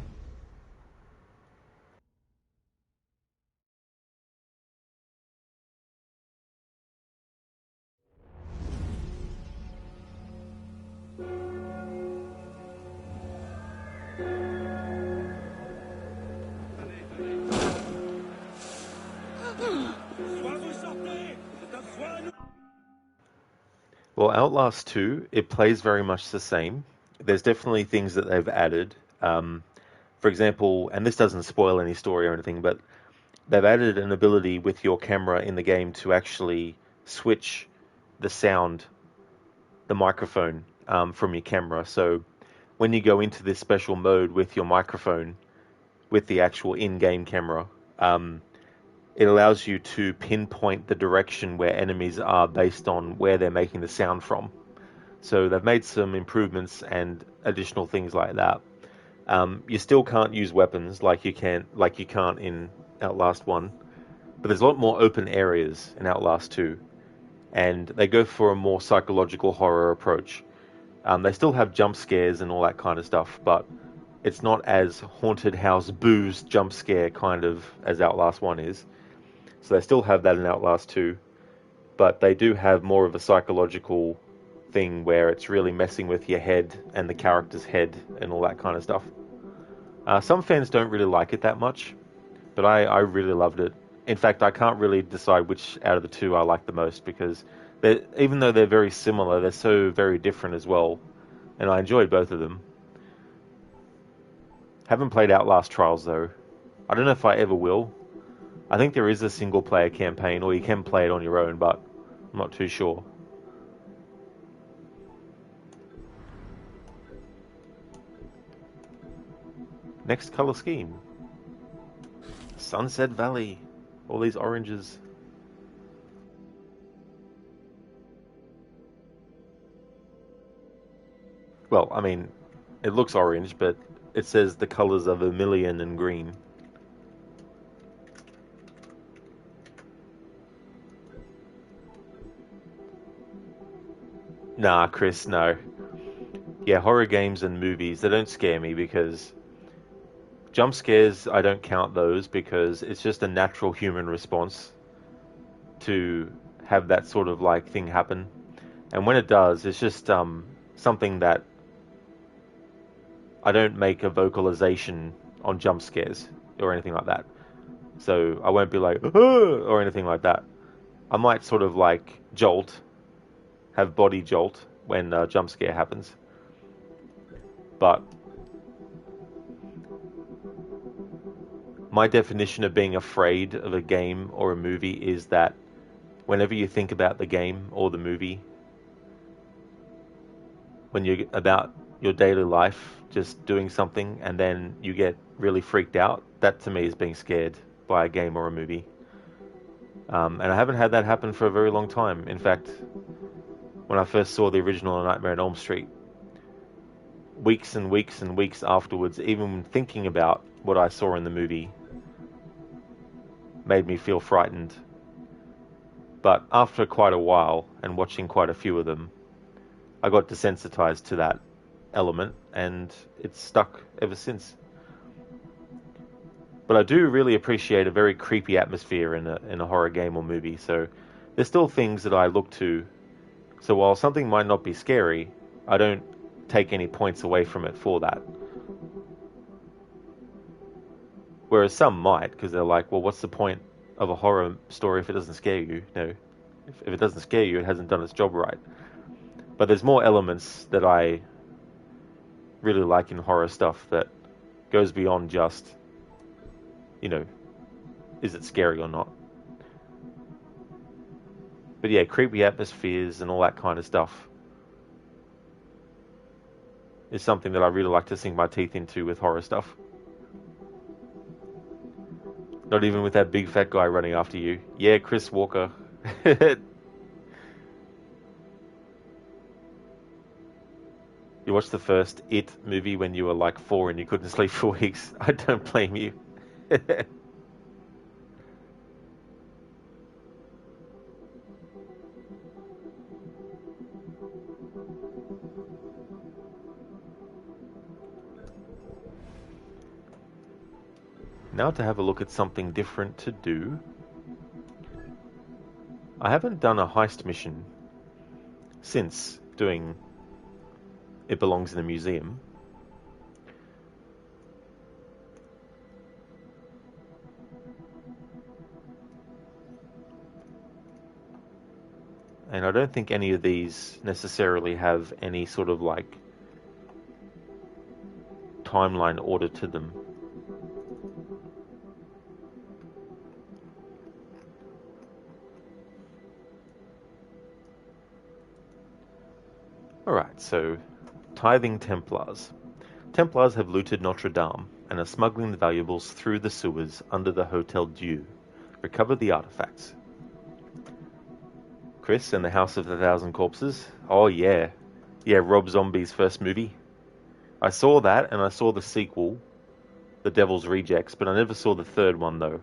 Well, Outlast 2, it plays very much the same. There's definitely things that they've added. For example, and this doesn't spoil any story or anything, but they've added an ability with your camera in the game to actually switch the sound, the microphone, from your camera. So when you go into this special mode with your microphone, with the actual in-game camera, it allows you to pinpoint the direction where enemies are based on where they're making the sound from. So they've made some improvements and additional things like that. You still can't use weapons like you can't in Outlast 1, but there's a lot more open areas in Outlast 2, and they go for a more psychological horror approach. They still have jump scares and all that kind of stuff, but it's not as haunted house booze jump scare kind of as Outlast 1 is. So they still have that in Outlast 2, but they do have more of a psychological thing where it's really messing with your head and the character's head and all that kind of stuff. Some fans don't really like it that much, but I really loved it. In fact, I can't really decide which out of the two I like the most, because even though they're very similar, they're so very different as well, and I enjoyed both of them. Haven't played Outlast Trials though. I don't know if I ever will. I think there is a single player campaign, or you can play it on your own, but I'm not too sure. Next color scheme. Sunset Valley. All these oranges. Well, I mean, it looks orange, but it says the colors are vermilion and green. Nah, Chris, no. Yeah, horror games and movies, they don't scare me because jump scares, I don't count those because it's just a natural human response to have that sort of like thing happen. And when it does, it's just something that I don't make a vocalization on jump scares or anything like that. So I won't be like, or anything like that. I might sort of like jolt, have body jolt when a jump scare happens. But my definition of being afraid of a game or a movie is that whenever you think about the game or the movie, when you're about your daily life, just doing something, and then you get really freaked out, that to me is being scared by a game or a movie. And I haven't had that happen for a very long time. In fact, when I first saw the original Nightmare on Elm Street, weeks and weeks and weeks afterwards, even thinking about what I saw in the movie made me feel frightened. But after quite a while, and watching quite a few of them, I got desensitized to that element, and it's stuck ever since. But I do really appreciate a very creepy atmosphere in a horror game or movie, so there's still things that I look to. So while something might not be scary, I don't take any points away from it for that. Whereas some might, because they're like, well, what's the point of a horror story if it doesn't scare you? No, if it doesn't scare you, it hasn't done its job right. But there's more elements that I really like in horror stuff that goes beyond just, is it scary or not? But yeah, creepy atmospheres and all that kind of stuff is something that I really like to sink my teeth into with horror stuff. Not even with that big fat guy running after you. Yeah, Chris Walker. You watched the first It movie when you were like 4 and you couldn't sleep for weeks. I don't blame you. Now to have a look at something different to do. I haven't done a heist mission since doing It Belongs in a Museum. And I don't think any of these necessarily have any sort of like timeline order to them. Alright, so Tithing Templars. Templars have looted Notre Dame and are smuggling the valuables through the sewers under the Hotel Dieu. Recover the artifacts. Chris and the House of the Thousand Corpses. Oh yeah. Yeah, Rob Zombie's first movie. I saw that and I saw the sequel, The Devil's Rejects, but I never saw the third one though.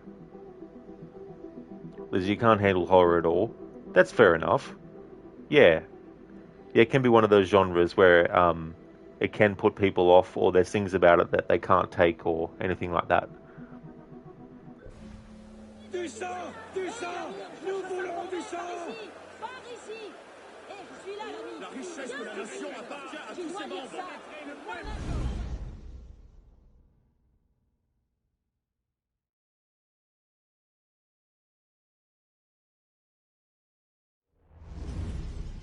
Liz, you can't handle horror at all. That's fair enough. Yeah. Yeah, it can be one of those genres where it can put people off, or there's things about it that they can't take, or anything like that. Du sang! Du sang! Nous voulons du sang! Par ici! Eh, je suis là, l'ami! La richesse de la nation appartient à tous ses membres!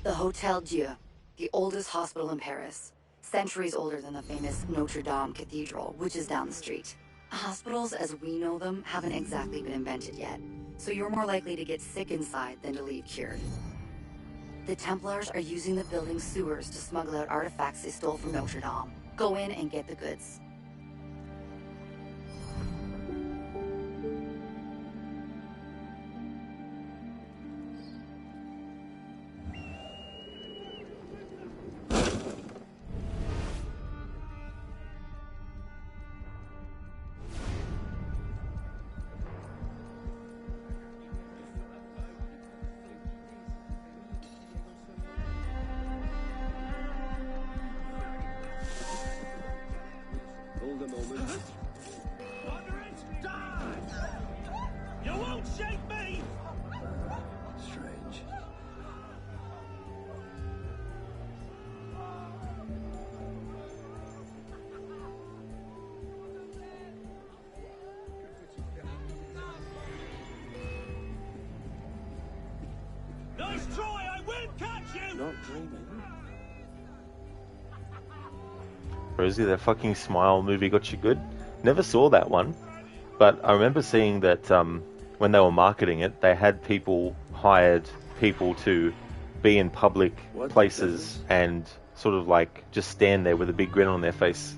The Hotel Dieu, the oldest hospital in Paris. Centuries older than the famous Notre Dame Cathedral, which is down the street. Hospitals, as we know them, haven't exactly been invented yet, so you're more likely to get sick inside than to leave cured. The Templars are using the building's sewers to smuggle out artifacts they stole from Notre Dame. Go in and get the goods. Nice try, I will catch you! Not dreaming. Rosie, that fucking Smile movie got you good? Never saw that one, but I remember seeing that when they were marketing it, they had hired people to be in public places and sort of like just stand there with a big grin on their face.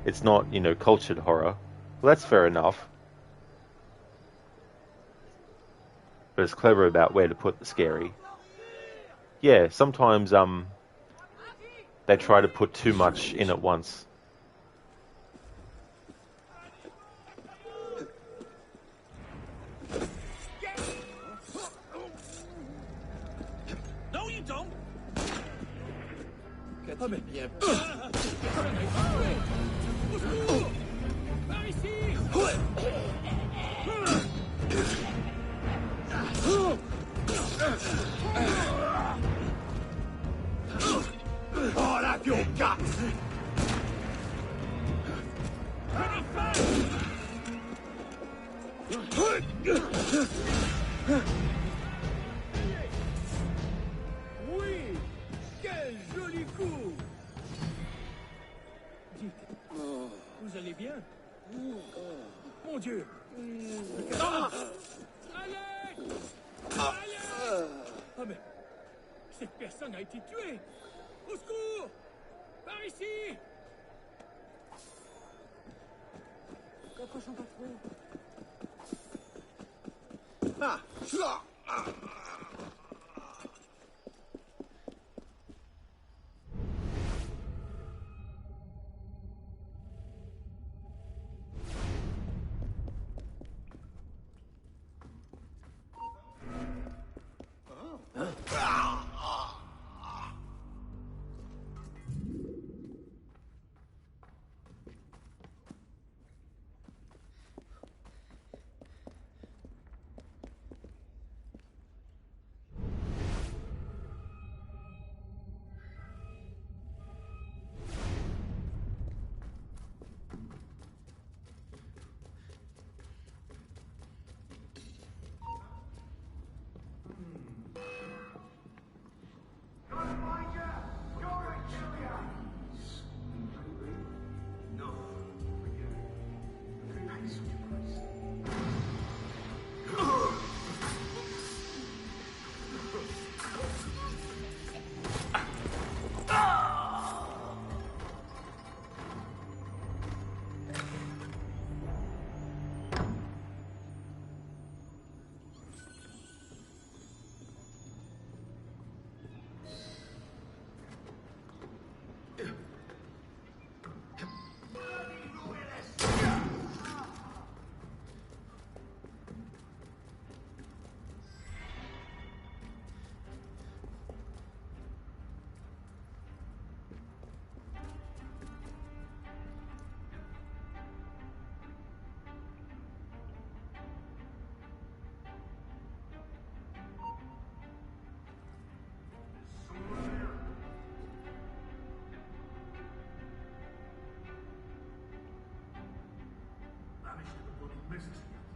It's not, cultured horror. Well, that's fair enough. But it's clever about where to put the scary. Yeah, sometimes they try to put too much in at once. No, you don't! Qu'a-t-il bien? Par ici! I'll have your guts! Pretty fast! Oui! Quel joli coup! Dites, vous allez bien? Mon Dieu! Allez! Allez! Ah mais... cette personne a été tuée! Au secours! Par ici! Rapprochons pas trop.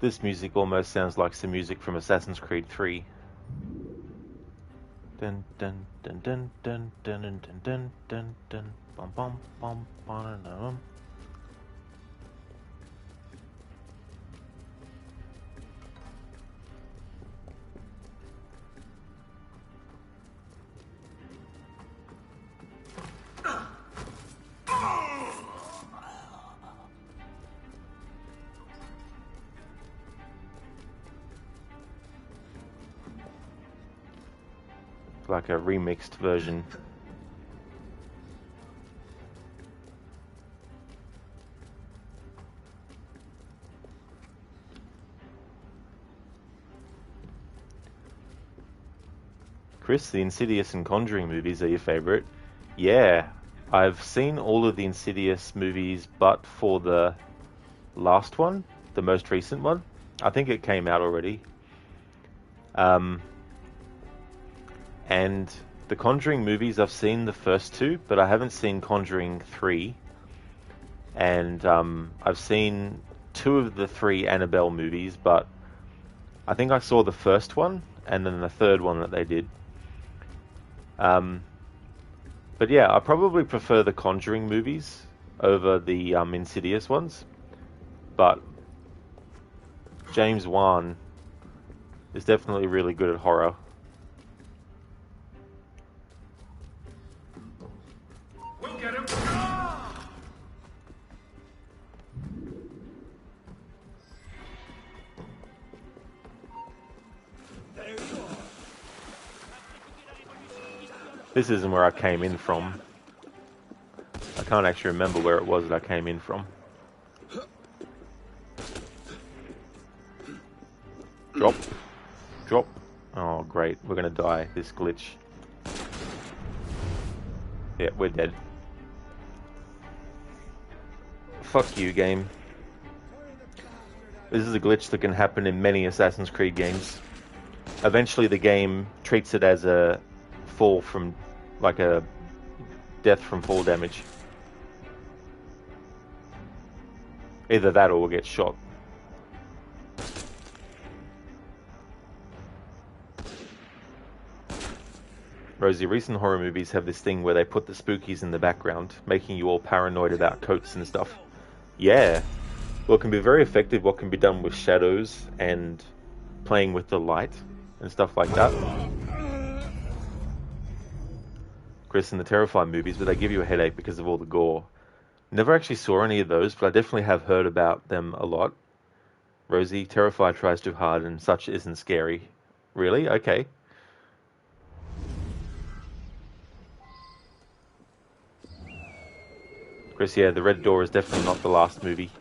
This music almost sounds like some music from Assassin's Creed 3. Dun dun dun dun dun dun dun dun dun dun bum bum bum bum bum. Like a remixed version. Chris, the Insidious and Conjuring movies are your favorite? Yeah, I've seen all of the Insidious movies but for the last one, the most recent one. I think it came out already. And the Conjuring movies, I've seen the first two, but I haven't seen Conjuring 3. And I've seen 2 of the 3 Annabelle movies, but I think I saw the first one, and then the third one that they did. But yeah, I probably prefer the Conjuring movies over the Insidious ones. But James Wan is definitely really good at horror. We'll get him. This isn't where I came in from. I can't actually remember where it was that I came in from. Drop. Drop. Oh, great. We're gonna die. This glitch. Yeah, we're dead. Fuck you, game. This is a glitch that can happen in many Assassin's Creed games. Eventually the game treats it as a fall from, like a death from fall damage. Either that or we'll get shot. Rosie, recent horror movies have this thing where they put the spookies in the background, making you all paranoid about coats and stuff. Yeah. Well, it can be very effective what can be done with shadows and playing with the light and stuff like that. Chris, in the Terrifier movies, but they give you a headache because of all the gore. Never actually saw any of those, but I definitely have heard about them a lot. Rosie, Terrifier tries too hard and such isn't scary. Really? Okay. Chris, yeah, the Red Door is definitely not the last movie.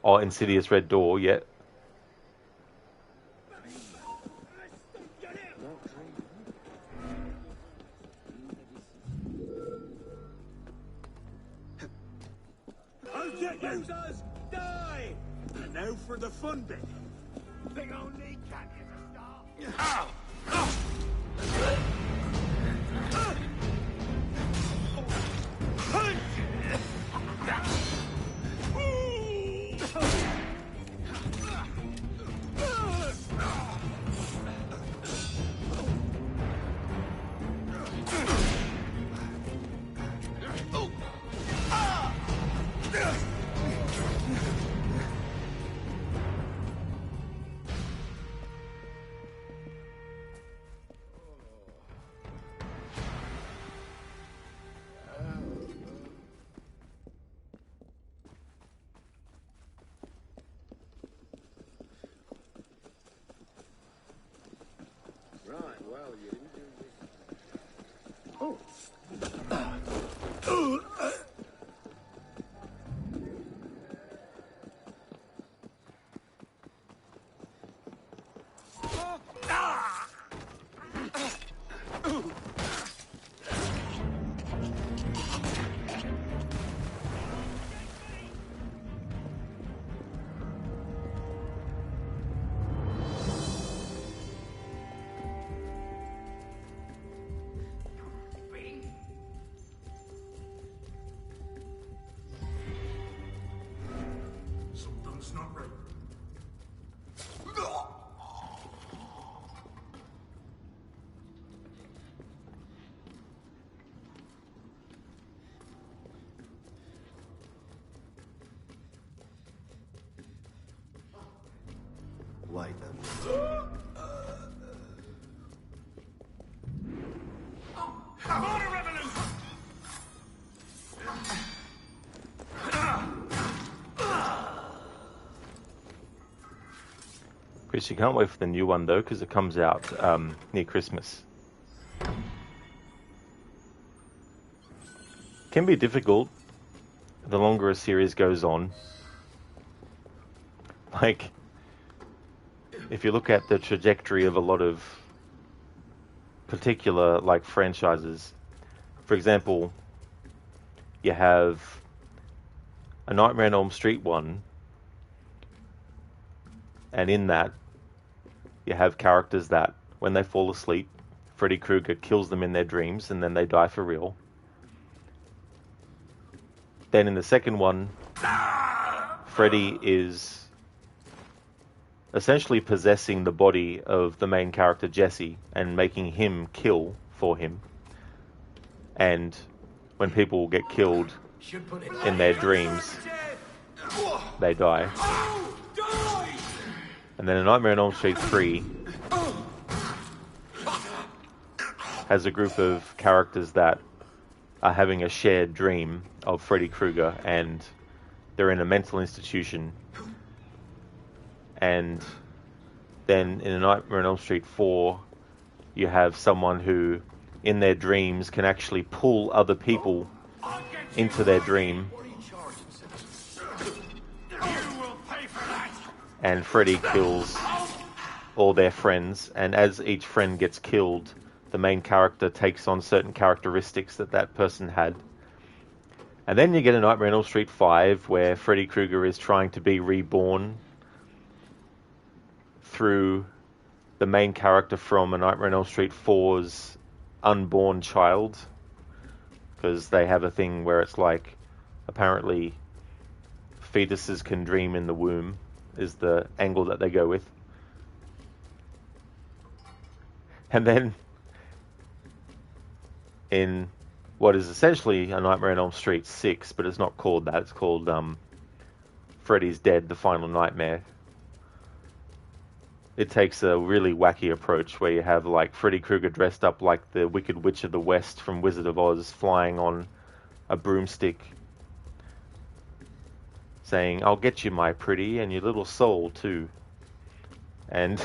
Oh, Insidious Red Door, yeah. I'll get you! Die! And now for the fun bit. Big old kneecap is a start. Ow! Something's not right. Light them. Water revolution! Chris, you can't wait for the new one though, because it comes out near Christmas. Can be difficult the longer a series goes on. Like, if you look at the trajectory of a lot of particular, like, franchises, for example, you have a Nightmare on Elm Street one, and in that, you have characters that, when they fall asleep, Freddy Krueger kills them in their dreams, and then they die for real. Then in the second one, Freddy is essentially possessing the body of the main character Jesse and making him kill for him. And when people get killed in their dreams, they die. And then A Nightmare on Elm Street 3 has a group of characters that are having a shared dream of Freddy Krueger, and they're in a mental institution. And then in A Nightmare on Elm Street 4, you have someone who, in their dreams, can actually pull other people into their dream. And Freddy kills all their friends, and as each friend gets killed, the main character takes on certain characteristics that that person had. And then you get A Nightmare on Elm Street 5, where Freddy Krueger is trying to be reborn through the main character from A Nightmare on Elm Street 4's unborn child, because they have a thing where it's like, apparently fetuses can dream in the womb, is the angle that they go with. And then in what is essentially A Nightmare on Elm Street 6, but it's not called that, it's called Freddy's Dead, The Final Nightmare. It takes a really wacky approach where you have like Freddy Krueger dressed up like the Wicked Witch of the West from Wizard of Oz, flying on a broomstick, saying, "I'll get you, my pretty, and your little soul too." And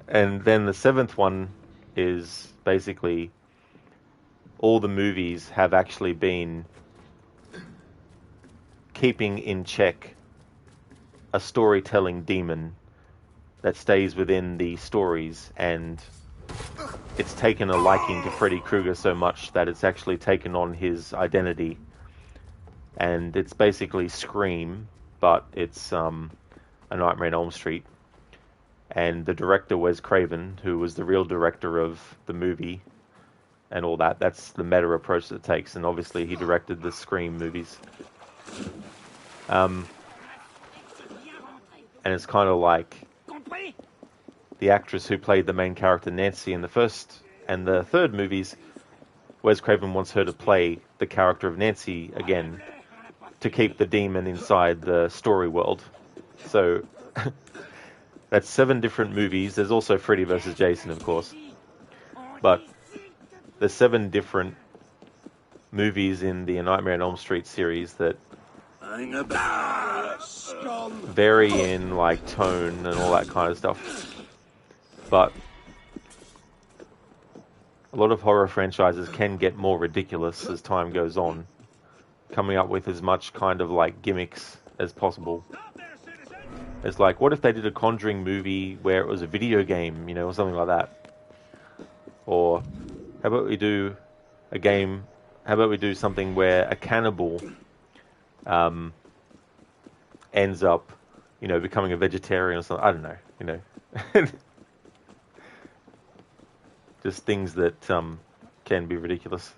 and then the seventh one is basically all the movies have actually been keeping in check a storytelling demon that stays within the stories, and it's taken a liking to Freddy Krueger so much that it's actually taken on his identity. And it's basically Scream, but it's A Nightmare on Elm Street. And the director, Wes Craven, who was the real director of the movie and all that, that's the meta approach that it takes. And obviously he directed the Scream movies. And it's kind of like the actress who played the main character Nancy in the first and the third movies. Wes Craven wants her to play the character of Nancy again to keep the demon inside the story world. So that's 7 different movies. There's also Freddy vs. Jason, of course. But there's 7 different movies in the A Nightmare on Elm Street series that vary in like tone and all that kind of stuff. But a lot of horror franchises can get more ridiculous as time goes on, coming up with as much kind of like gimmicks as possible. It's like, what if they did a Conjuring movie where it was a video game, or something like that? Or how about we do a game, how about we do something where a cannibal ends up, becoming a vegetarian or something. I don't know, Just things that can be ridiculous.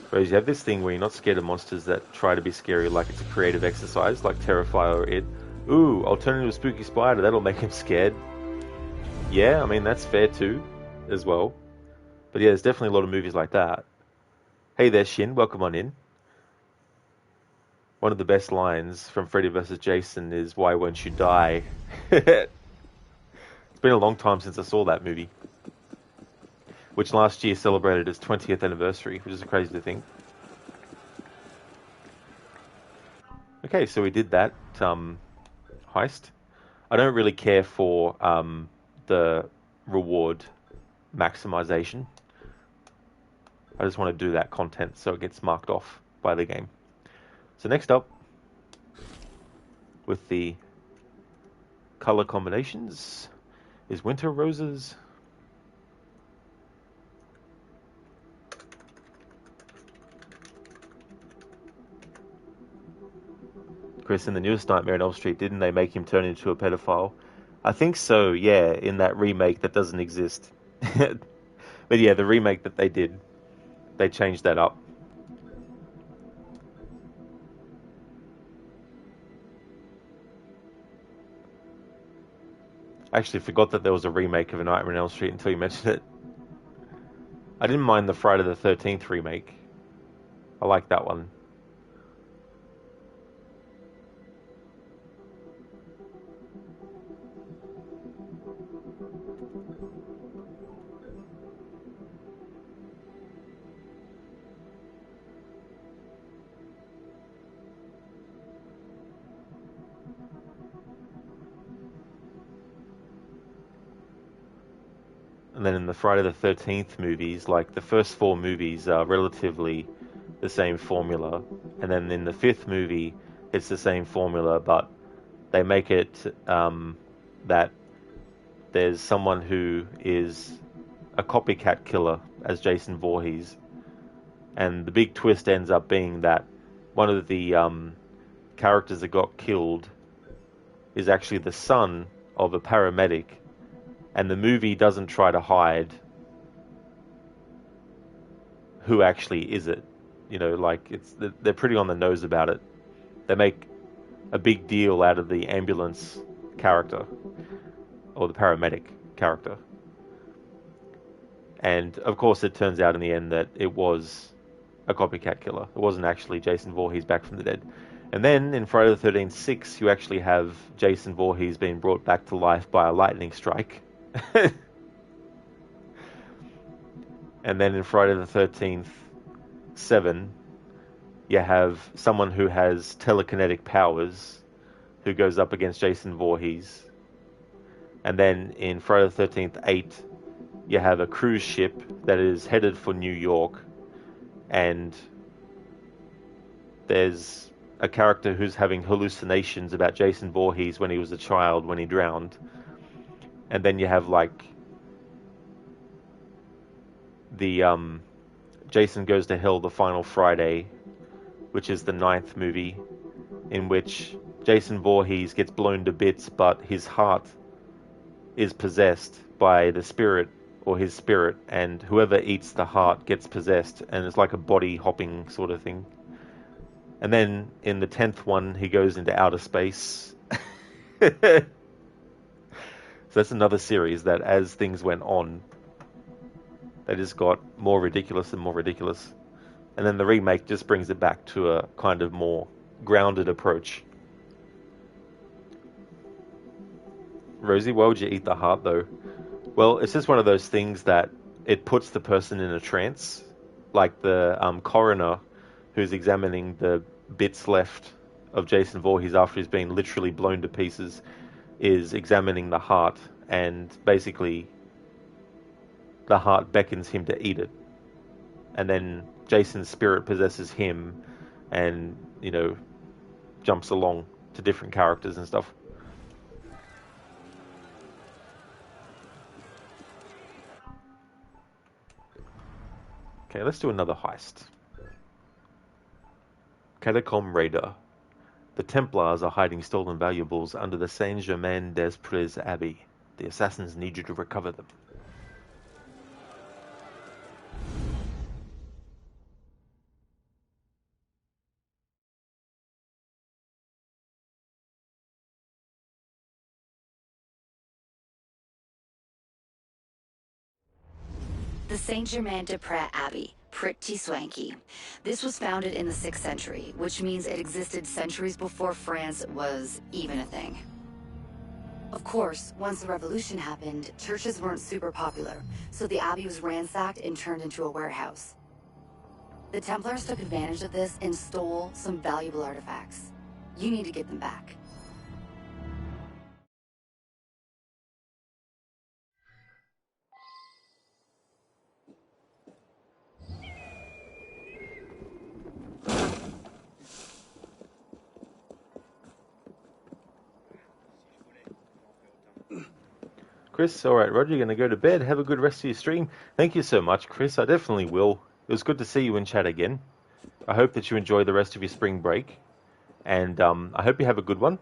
Whereas you have this thing where you're not scared of monsters that try to be scary, like it's a creative exercise, like Terrifier or It. Ooh, I'll turn into a spooky spider, that'll make him scared. Yeah, I mean, that's fair too, as well. But yeah, there's definitely a lot of movies like that. Hey there, Shin, welcome on in. One of the best lines from Freddy vs. Jason is, "Why won't you die?" It's been a long time since I saw that movie, which last year celebrated its 20th anniversary, which is crazy to think. Okay, so we did that heist. I don't really care for the reward maximization. I just want to do that content so it gets marked off by the game. So next up, with the color combinations, is Winter Roses. Chris, in the newest Nightmare on Elm Street, didn't they make him turn into a pedophile? I think so, yeah, in that remake that doesn't exist. But yeah, the remake that they did, they changed that up. I actually forgot that there was a remake of A Nightmare on Elm Street until you mentioned it. I didn't mind the Friday the 13th remake. I like that one. And then in the Friday the 13th movies, like the first 4 movies are relatively the same formula. And then in the 5th movie, it's the same formula, but they make it that there's someone who is a copycat killer as Jason Voorhees. And the big twist ends up being that one of the characters that got killed is actually the son of a paramedic. And the movie doesn't try to hide who actually is it. You know, like they're pretty on the nose about it. They make a big deal out of the ambulance character or the paramedic character. And of course it turns out in the end that it was a copycat killer. It wasn't actually Jason Voorhees back from the dead. And then in Friday the 13th 6, you actually have Jason Voorhees being brought back to life by a lightning strike. And then in Friday the 13th 7, you have someone who has telekinetic powers who goes up against Jason Voorhees. And then in Friday the 13th 8, you have a cruise ship that is headed for New York, and there's a character who's having hallucinations about Jason Voorhees when he was a child, when he drowned. And then you have like the Jason Goes to Hell the Final Friday, which is the 9th movie, in which Jason Voorhees gets blown to bits, but his heart is possessed by the spirit or his spirit, and whoever eats the heart gets possessed, and it's like a body hopping sort of thing. And then in the 10th one, he goes into outer space. So that's another series that, as things went on, they just got more ridiculous and more ridiculous. And then the remake just brings it back to a kind of more grounded approach. Rosie, why would you eat the heart, though? Well, it's just one of those things that it puts the person in a trance. Like the coroner who's examining the bits left of Jason Voorhees after he's been literally blown to pieces is examining the heart, and basically the heart beckons him to eat it. And then Jason's spirit possesses him and, you know, jumps along to different characters and stuff. Okay, let's do another heist. Catacomb Raider. The Templars are hiding stolen valuables under the Saint-Germain-des-Prés Abbey. The assassins need you to recover them. The Saint-Germain-des-Prés Abbey. Pretty swanky. This was founded in the 6th century, which means it existed centuries before France was even a thing. Of course, once the revolution happened, churches weren't super popular, so the abbey was ransacked and turned into a warehouse. The Templars took advantage of this and stole some valuable artifacts. You need to get them back. Chris, alright, Roger, you're going to go to bed. Have a good rest of your stream. Thank you so much, Chris. I definitely will. It was good to see you in chat again. I hope that you enjoy the rest of your spring break. And I hope you have a good one.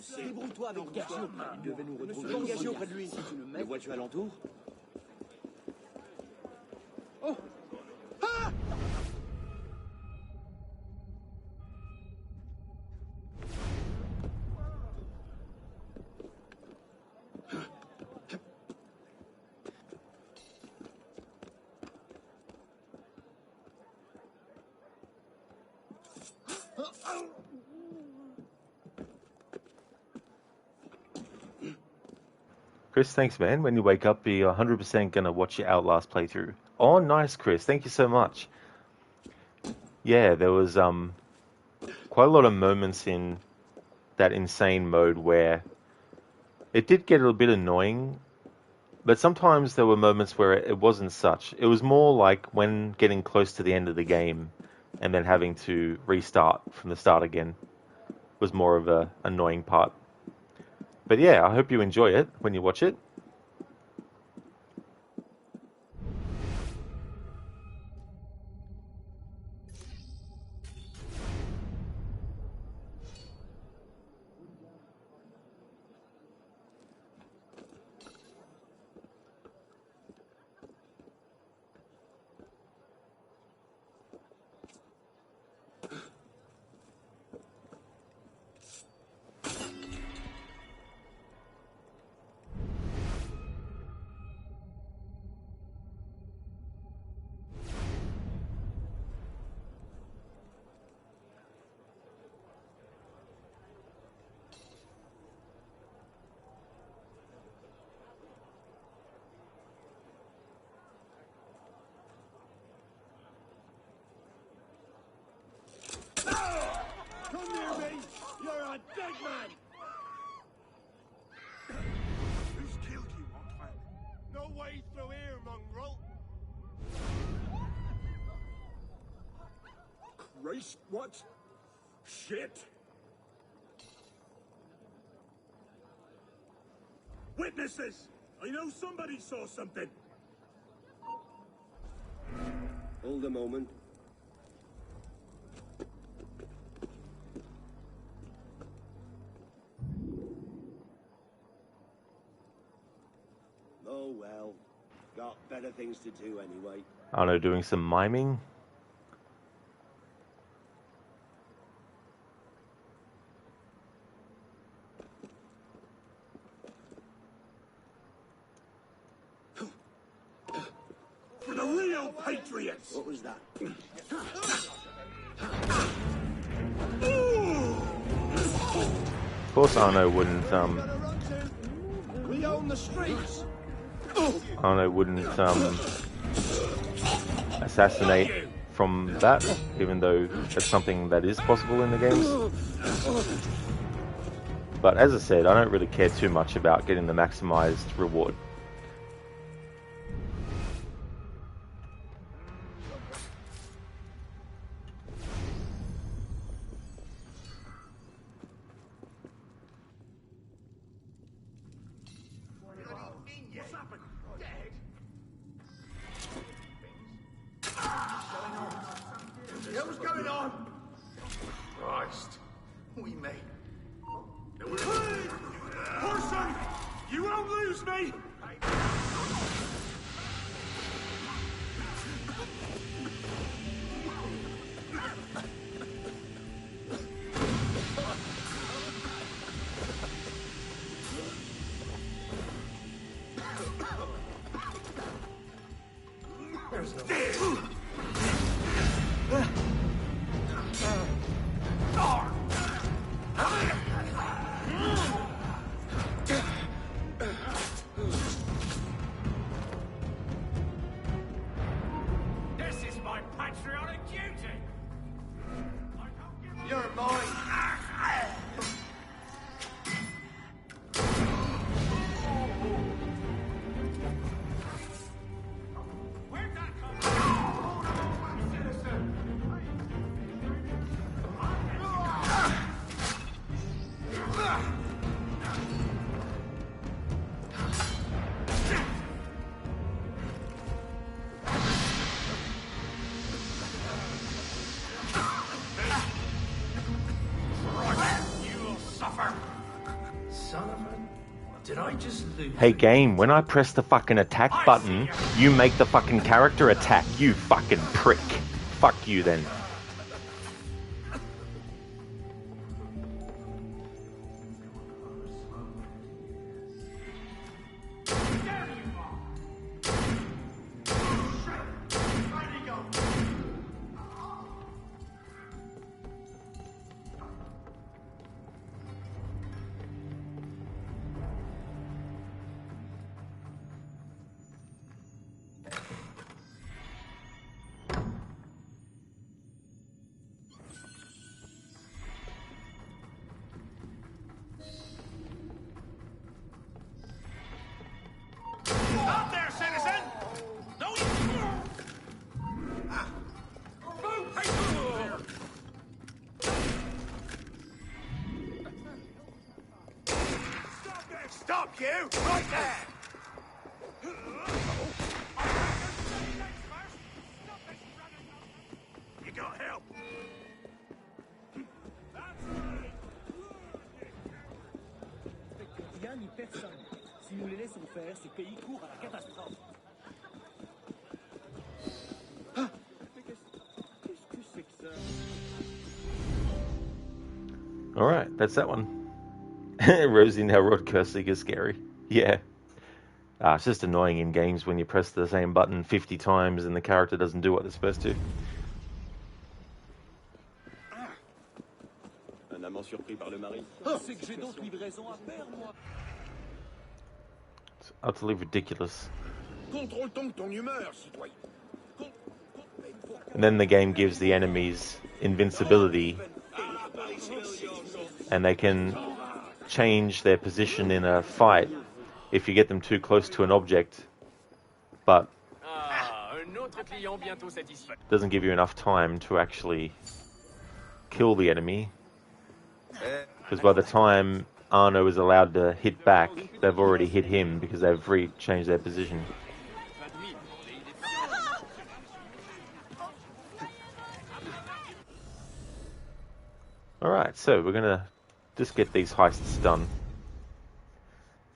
sais. Débrouille-toi avec Gagio. Il devait nous retrouver. Engagé auprès de lui. Si tu le mets. Le vois-tu alentour? Oh! Ah! Chris, thanks, man. When you wake up, be 100% going to watch your Outlast playthrough. Oh, nice, Chris. Thank you so much. Yeah, there was quite a lot of moments in that insane mode where it did get a little bit annoying, but sometimes there were moments where it wasn't such. It was more like when getting close to the end of the game and then having to restart from the start again was more of a annoying part. But yeah, I hope you enjoy it when you watch it. Come near me! You're a dead man! Who's killed you, Antoine? No way through here, mongrel! Christ, what? Shit! Witnesses! I know somebody saw something! Hold a moment. Oh well. Got better things to do anyway. I don't know, doing some miming. For the real patriots! What was that? Of course Arno wouldn't We own the streets! assassinate from that, even though it's something that is possible in the games. But as I said, I don't really care too much about getting the maximized reward. What's going on? Christ. We may. Person! You won't lose me! There's no... This is my patriotic duty! You're mine. Where'd that come from? Citizen! Hey game, when I press the fucking attack button, you make the fucking character attack, you fucking prick. Fuck you then. Stop there, citizen! No, you... Stop there! Stop you! Right there! You got help! Il y a ni personne. Si nous les laissons faire, ce pays court à la catastrophe. Ah, mais qu'est-ce que c'est que ça? Alright, that's that one. Rosie now Rod cursing is scary. Yeah. It's just annoying in games when you press the same button 50 times and the character doesn't do what they're supposed to. Un amant surpris par le mari. C'est que j'ai d'autres livraisons à faire, moi. It's utterly ridiculous. Contrôle ton humeur, citoyen. And then the game gives the enemies invincibility, and they can change their position in a fight if you get them too close to an object, but doesn't give you enough time to actually kill the enemy, because by the time Arno is allowed to hit back, they've already hit him because they've changed their position. Alright, so we're going to just get these heists done.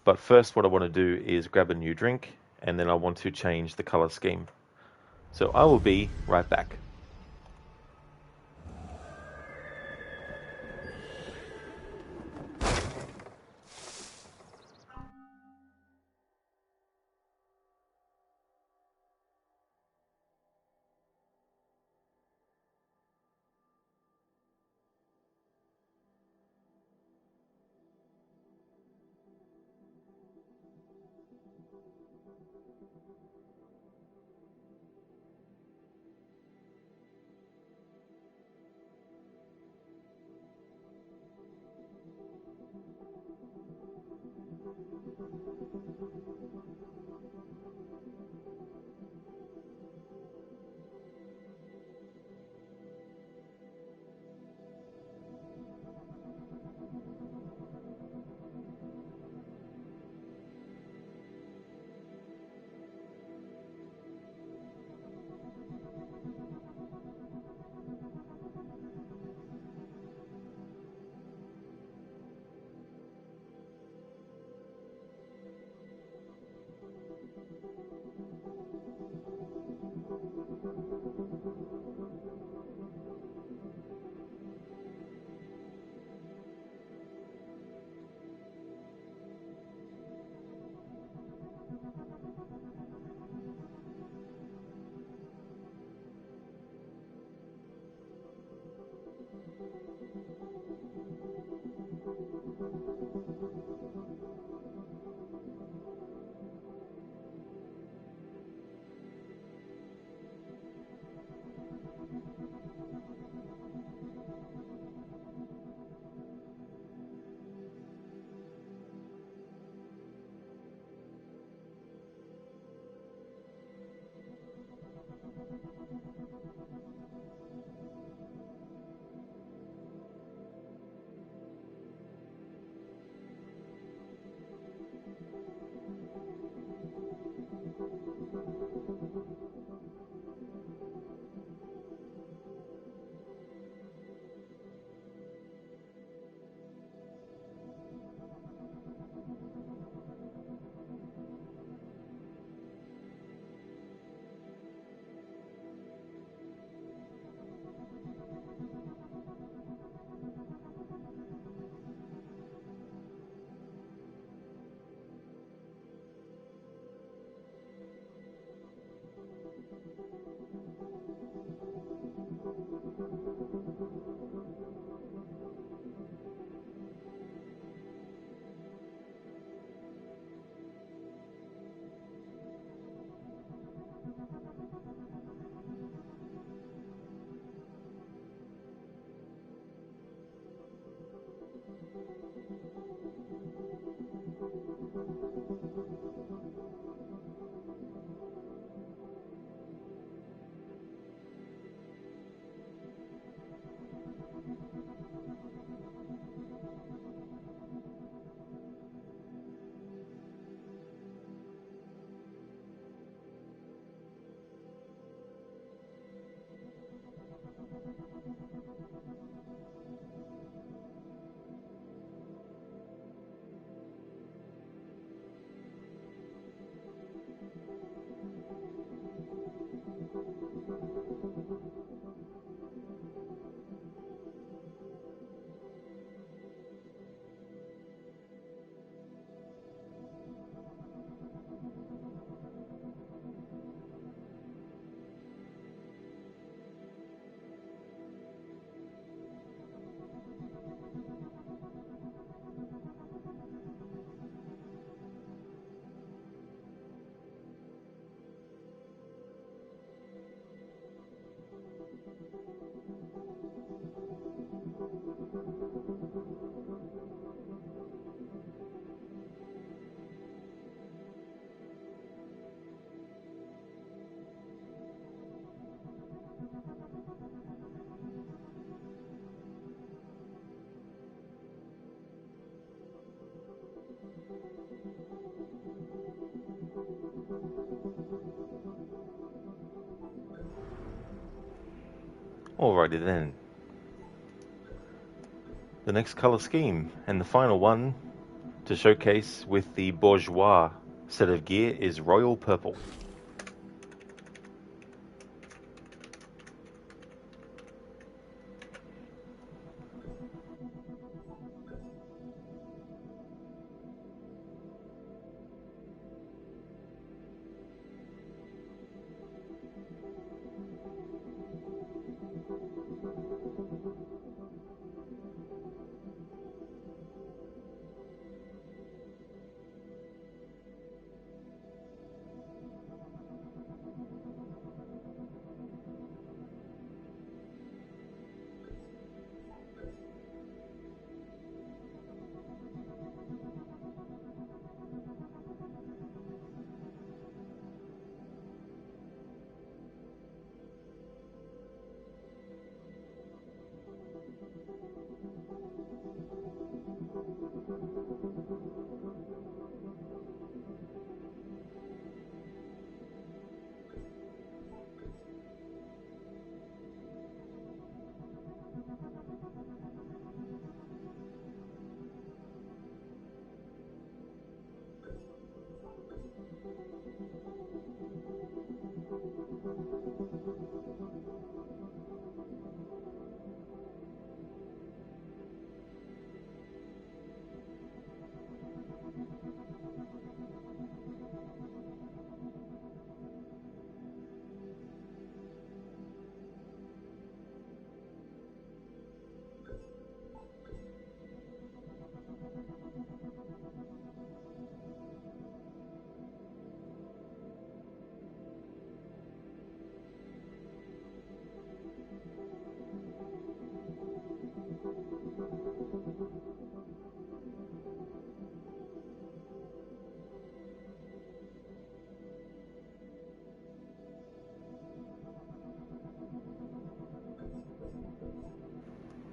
But first what I want to do is grab a new drink, and then I want to change the color scheme. So I will be right back. Alrighty then. The next color scheme, and the final one to showcase with the bourgeois set of gear, is royal purple.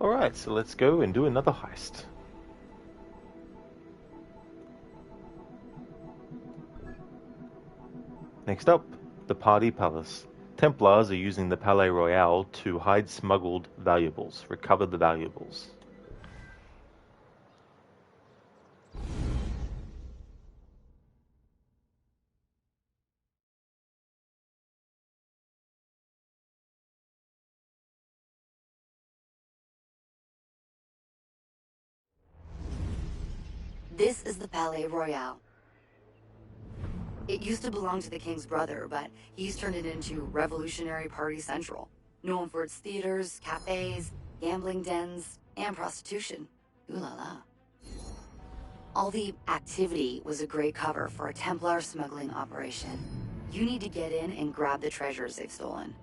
Alright, so let's go and do another heist. Next up, the Party Palace. Templars are using the Palais Royal to hide smuggled valuables, recover the valuables. This is the Palais Royal. It used to belong to the king's brother, but he's turned it into Revolutionary Party Central, known for its theaters, cafes, gambling dens, and prostitution. Ooh la la. All the activity was a great cover for a Templar smuggling operation. You need to get in and grab the treasures they've stolen.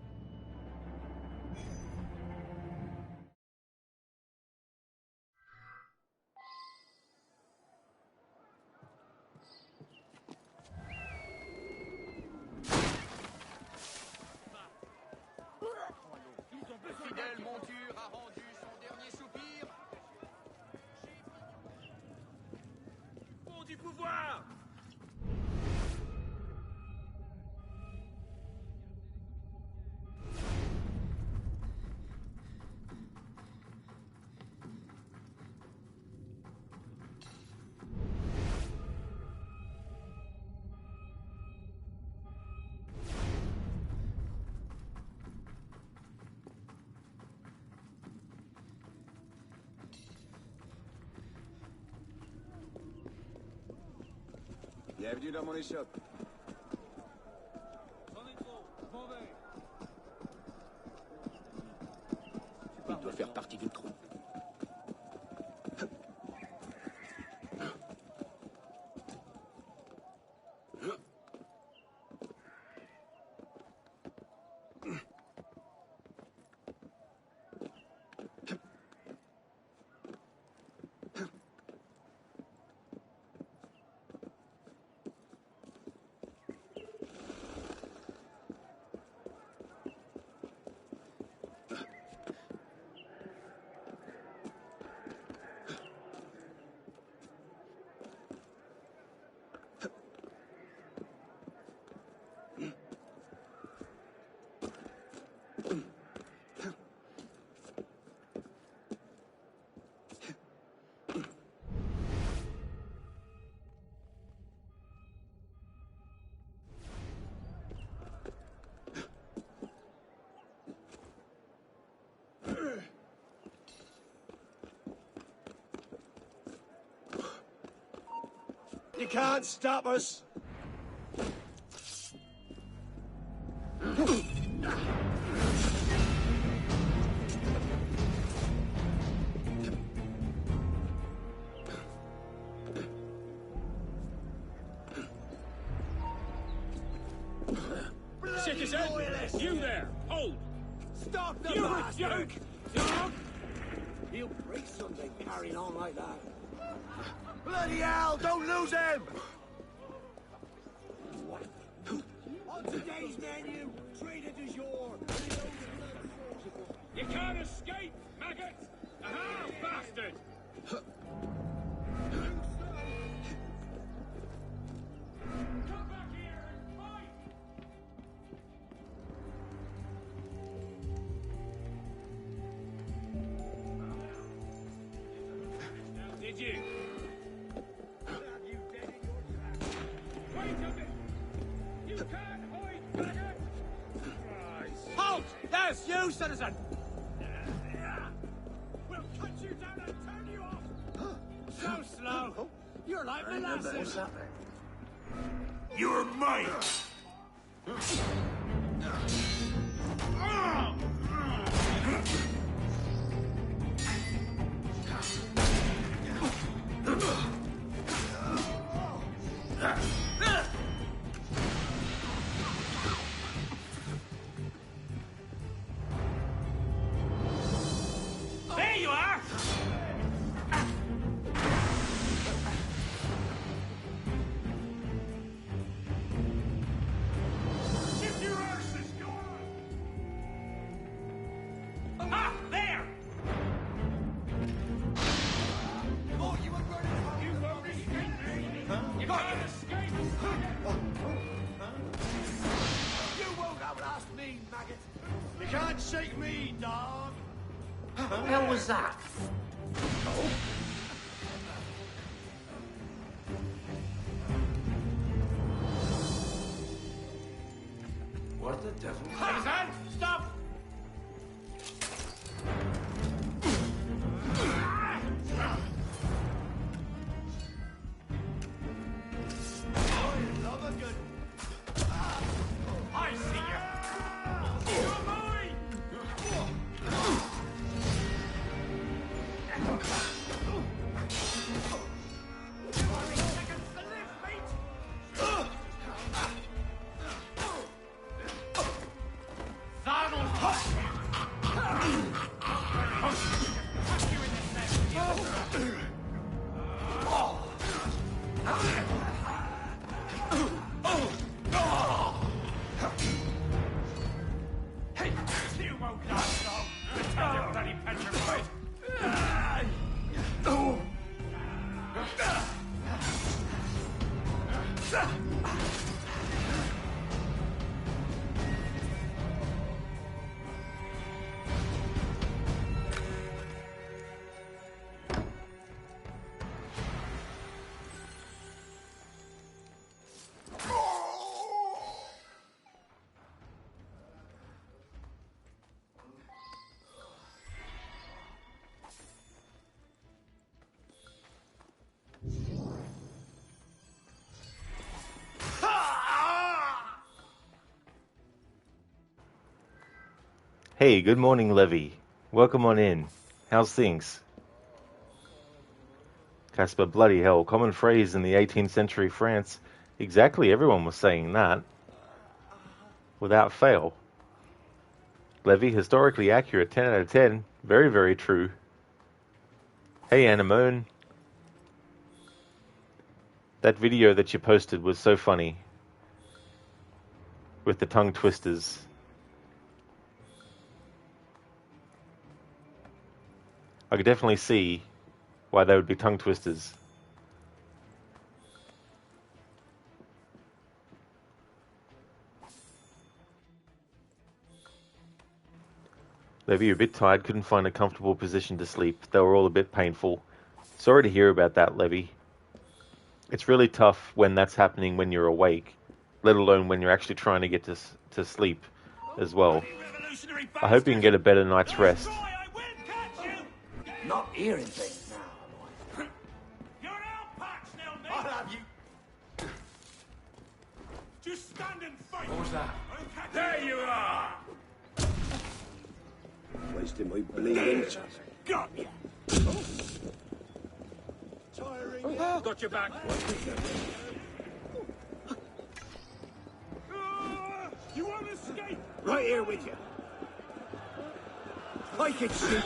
Fidèle monture a rendu son dernier soupir. Pour du pouvoir! Bienvenue dans mon échoppe. J'en ai trop, je m'en vais. Il doit faire partie d'une troupe. You can't stop us. Shake his head! You there! Hold! Stop the You bastard! joke! He'll break something carrying on like that. Bloody hell! Don't lose him! On today's menu, traitor du jour. You can't escape, maggot! Aha, bastard! Come back here and fight! Did you? Wait a minute! You can't hide, maggot! Halt! There's you, citizen! We'll cut you down and turn you off! So slow! You're like molasses! You're mine! There you are! Shift your arses, go on! Ah, there! Oh, you were running home! You won't escape me! You can't escape! You won't outlast me, maggot! You can't shake me, dog! What the hell was that? What the devil? Citizen, stop! I love a good... I see you! You're mine! Seconds to live, mate! You won't last long! Return your bloody petrified! Hey, good morning, Levy. Welcome on in. How's things? Casper, bloody hell, common phrase in the 18th century France. Exactly, everyone was saying that. Without fail. Levy, historically accurate, 10 out of 10. Very, very true. Hey, Anemone. That video that you posted was so funny. With the tongue twisters. I could definitely see why they would be tongue twisters. Maybe you're a bit tired, couldn't find a comfortable position to sleep. They were all a bit painful. Sorry to hear about that, Levy. It's really tough when that's happening when you're awake, let alone when you're actually trying to get to sleep as well. I hope you can get a better night's rest. Not hearing things now. You're outposts now, mate. I'll have you. Just stand and fight. What was that? There you are. Wasting my bleeding time. Got ya. Tiring. Got your back. You won't escape. Right here with you. I can shoot.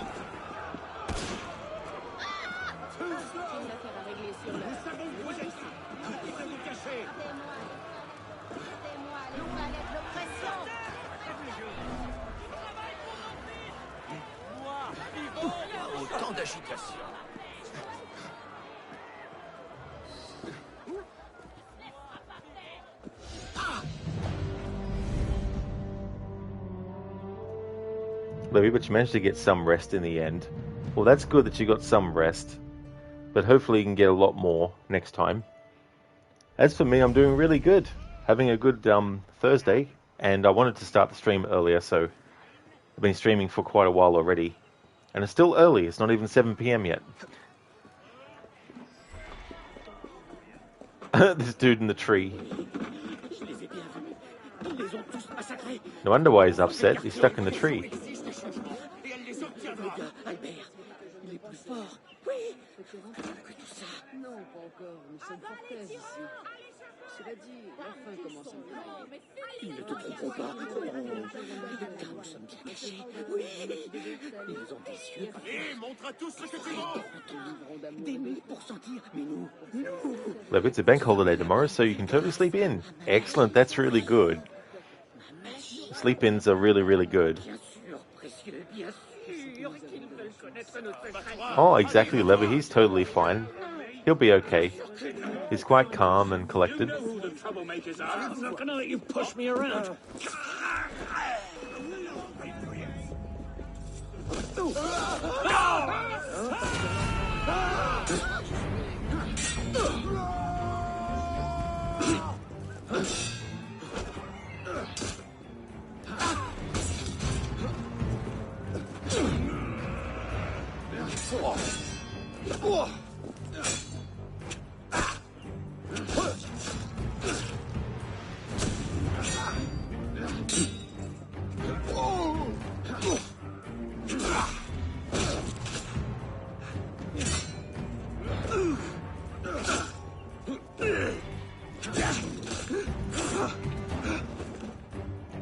Autant d'agitation. Levy, but you managed to get some rest in the end. Well, that's good that you got some rest, but hopefully you can get a lot more next time. As for me, I'm doing really good. Having a good Thursday, and I wanted to start the stream earlier, so I've been streaming for quite a while already. And it's still early, it's not even 7 PM yet. This dude in the tree. No wonder why he's upset, he's stuck in the tree. Cela dit, la fin commence à me trahir. Ils ne te tromperont pas. Car nous sommes bien cachés. Oui. Ils ont des yeux. Et montre à tous ce que tu montres. Des nuits pour sentir. Mais nous. Look, it's a bank holiday tomorrow, so you can totally sleep in. Excellent, that's really good. Sleep-ins are really, really good. Bien sûr, précieux, bien sûr qu'ils veulent connaître nos secrets. Oh, exactly, Lever, he's totally fine. He'll be okay. He's quite calm and collected. You know who the troublemakers are. I'm not gonna let you push me around.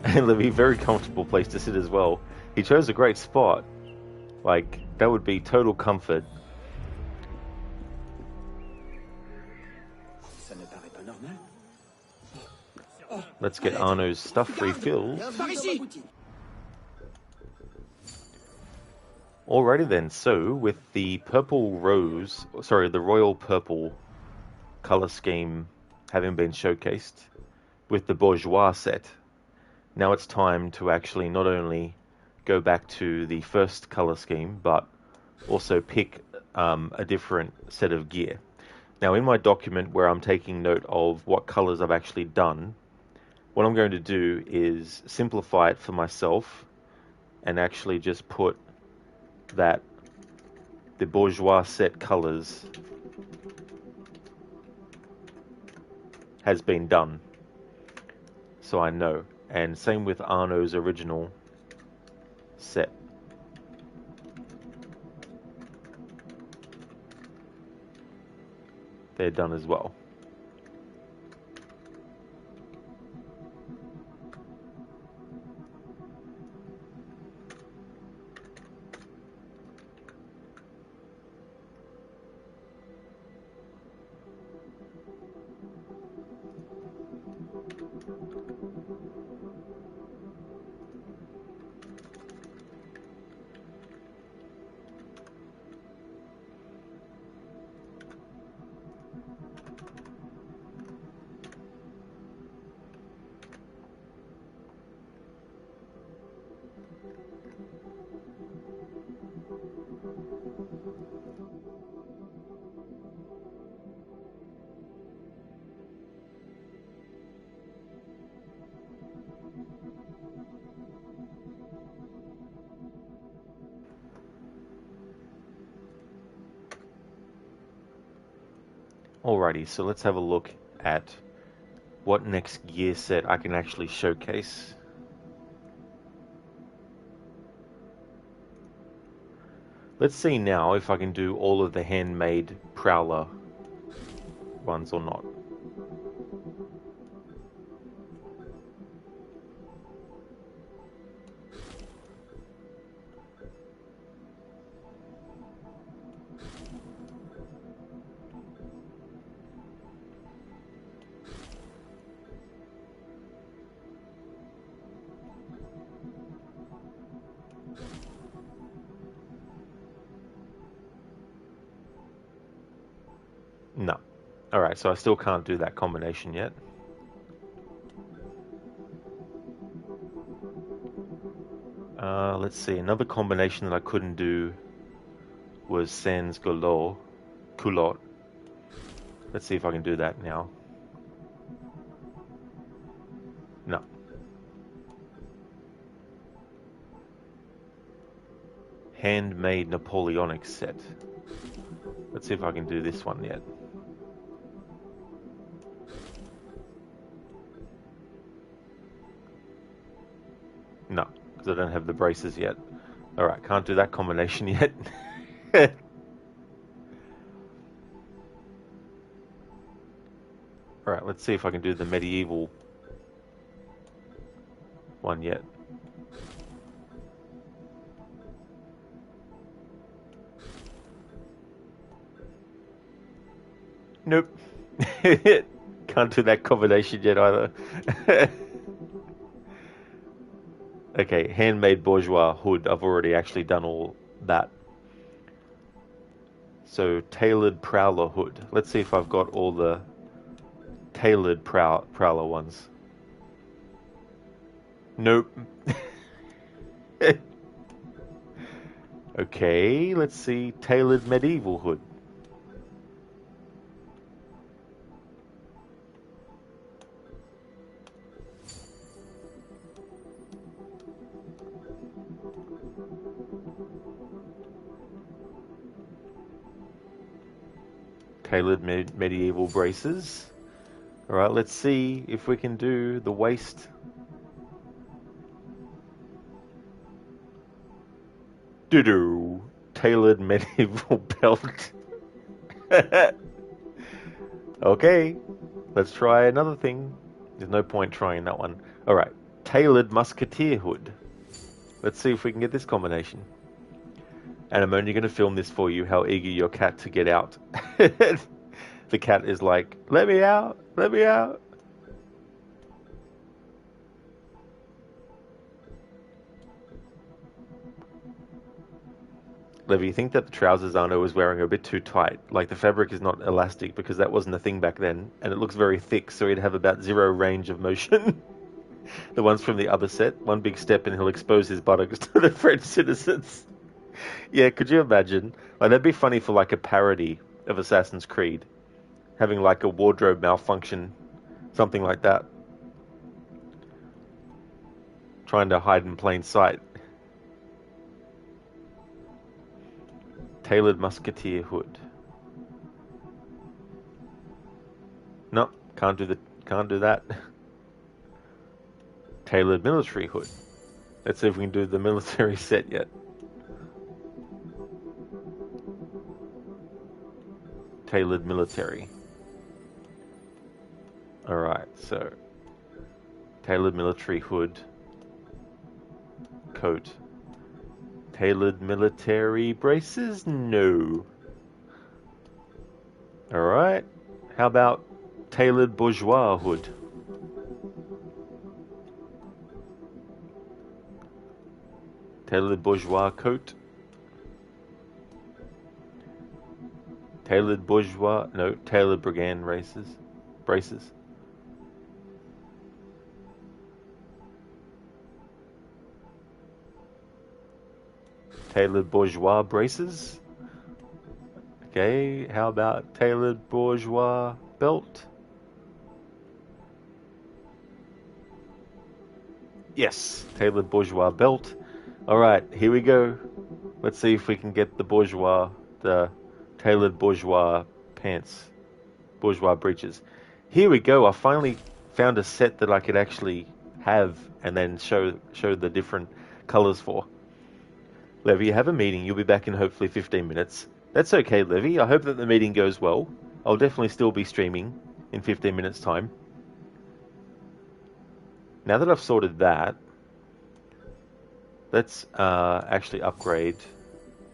And Livy, very comfortable place to sit as well. He chose a great spot. Like, that would be total comfort. Ça ne paraît pas normal. Let's get Arno's stuff refilled. Alrighty then, so with the the royal purple colour scheme having been showcased with the bourgeois set, now it's time to actually not only go back to the first colour scheme, but also pick a different set of gear. Now in my document where I'm taking note of what colours I've actually done, what I'm going to do is simplify it for myself and actually just put that the bourgeois set colours has been done, so I know. And same with Arno's original set. They're done as well. Alrighty, so let's have a look at what next gear set I can actually showcase. Let's see now if I can do all of the handmade Prowler ones or not. No. Alright, so I still can't do that combination yet. Let's see, another combination that I couldn't do was Sans Culotte. Let's see if I can do that now. No. Handmade Napoleonic set. Let's see if I can do this one yet. No, because I don't have the braces yet. Alright, can't do that combination yet. Alright, let's see if I can do the medieval one yet. Nope. Can't do that combination yet either. Okay, handmade bourgeois hood. I've already actually done all that. So, tailored prowler hood. Let's see if I've got all the tailored prowler ones. Nope. Okay, let's see. Tailored medieval hood. Tailored medieval braces. Alright, let's see if we can do the waist. Doo-doo. Tailored medieval belt. Okay, let's try another thing. There's no point trying that one. Alright, tailored musketeer hood. Let's see if we can get this combination. And I'm only going to film this for you, how eager your cat to get out. The cat is like, let me out, let me out. Levy, you think that the trousers Arno was wearing are a bit too tight? Like the fabric is not elastic because that wasn't a thing back then, and it looks very thick, so he'd have about zero range of motion. The ones from the other set, one big step and he'll expose his buttocks to the French citizens. Yeah, could you imagine? Like, that'd be funny for like a parody of Assassin's Creed. Having like a wardrobe malfunction. Something like that. Trying to hide in plain sight. Tailored musketeer hood. No, can't do that. Tailored military hood. Let's see if we can do the military set yet. Tailored military. Alright, so tailored military hood, coat. Tailored military braces? No. Alright, how about tailored bourgeois hood? Tailored bourgeois coat. Tailored bourgeois, no, tailored brigand braces. Tailored bourgeois braces. Okay, how about tailored bourgeois belt? Yes, tailored bourgeois belt. Alright, here we go. Let's see if we can get the tailored bourgeois pants. bourgeois breeches. Here we go. I finally found a set that I could actually have and then show the different colors for. Levy, you have a meeting. You'll be back in hopefully 15 minutes. That's okay, Levy. I hope that the meeting goes well. I'll definitely still be streaming in 15 minutes time. Now that I've sorted that, let's actually upgrade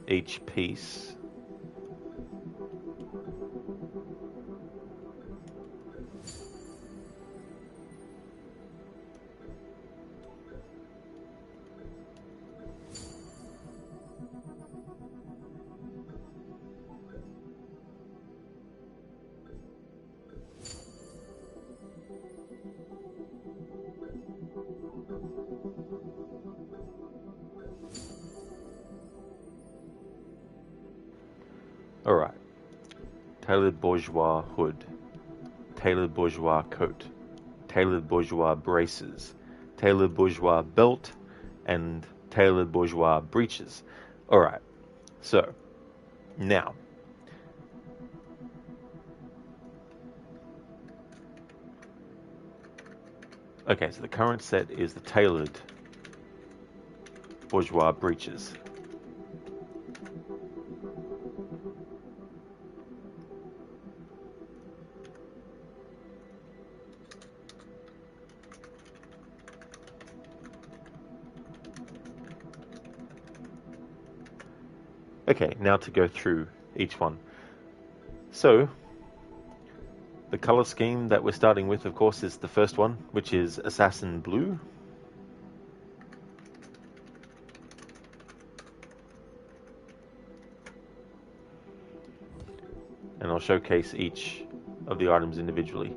each piece. Alright. Tailored bourgeois hood. Tailored bourgeois coat. Tailored bourgeois braces. Tailored bourgeois belt. And tailored bourgeois breeches. Alright. So, now. Okay, so the current set is the tailored bourgeois breeches. Okay, now to go through each one. So, the color scheme that we're starting with, of course, is the first one, which is Assassin Blue. And I'll showcase each of the items individually.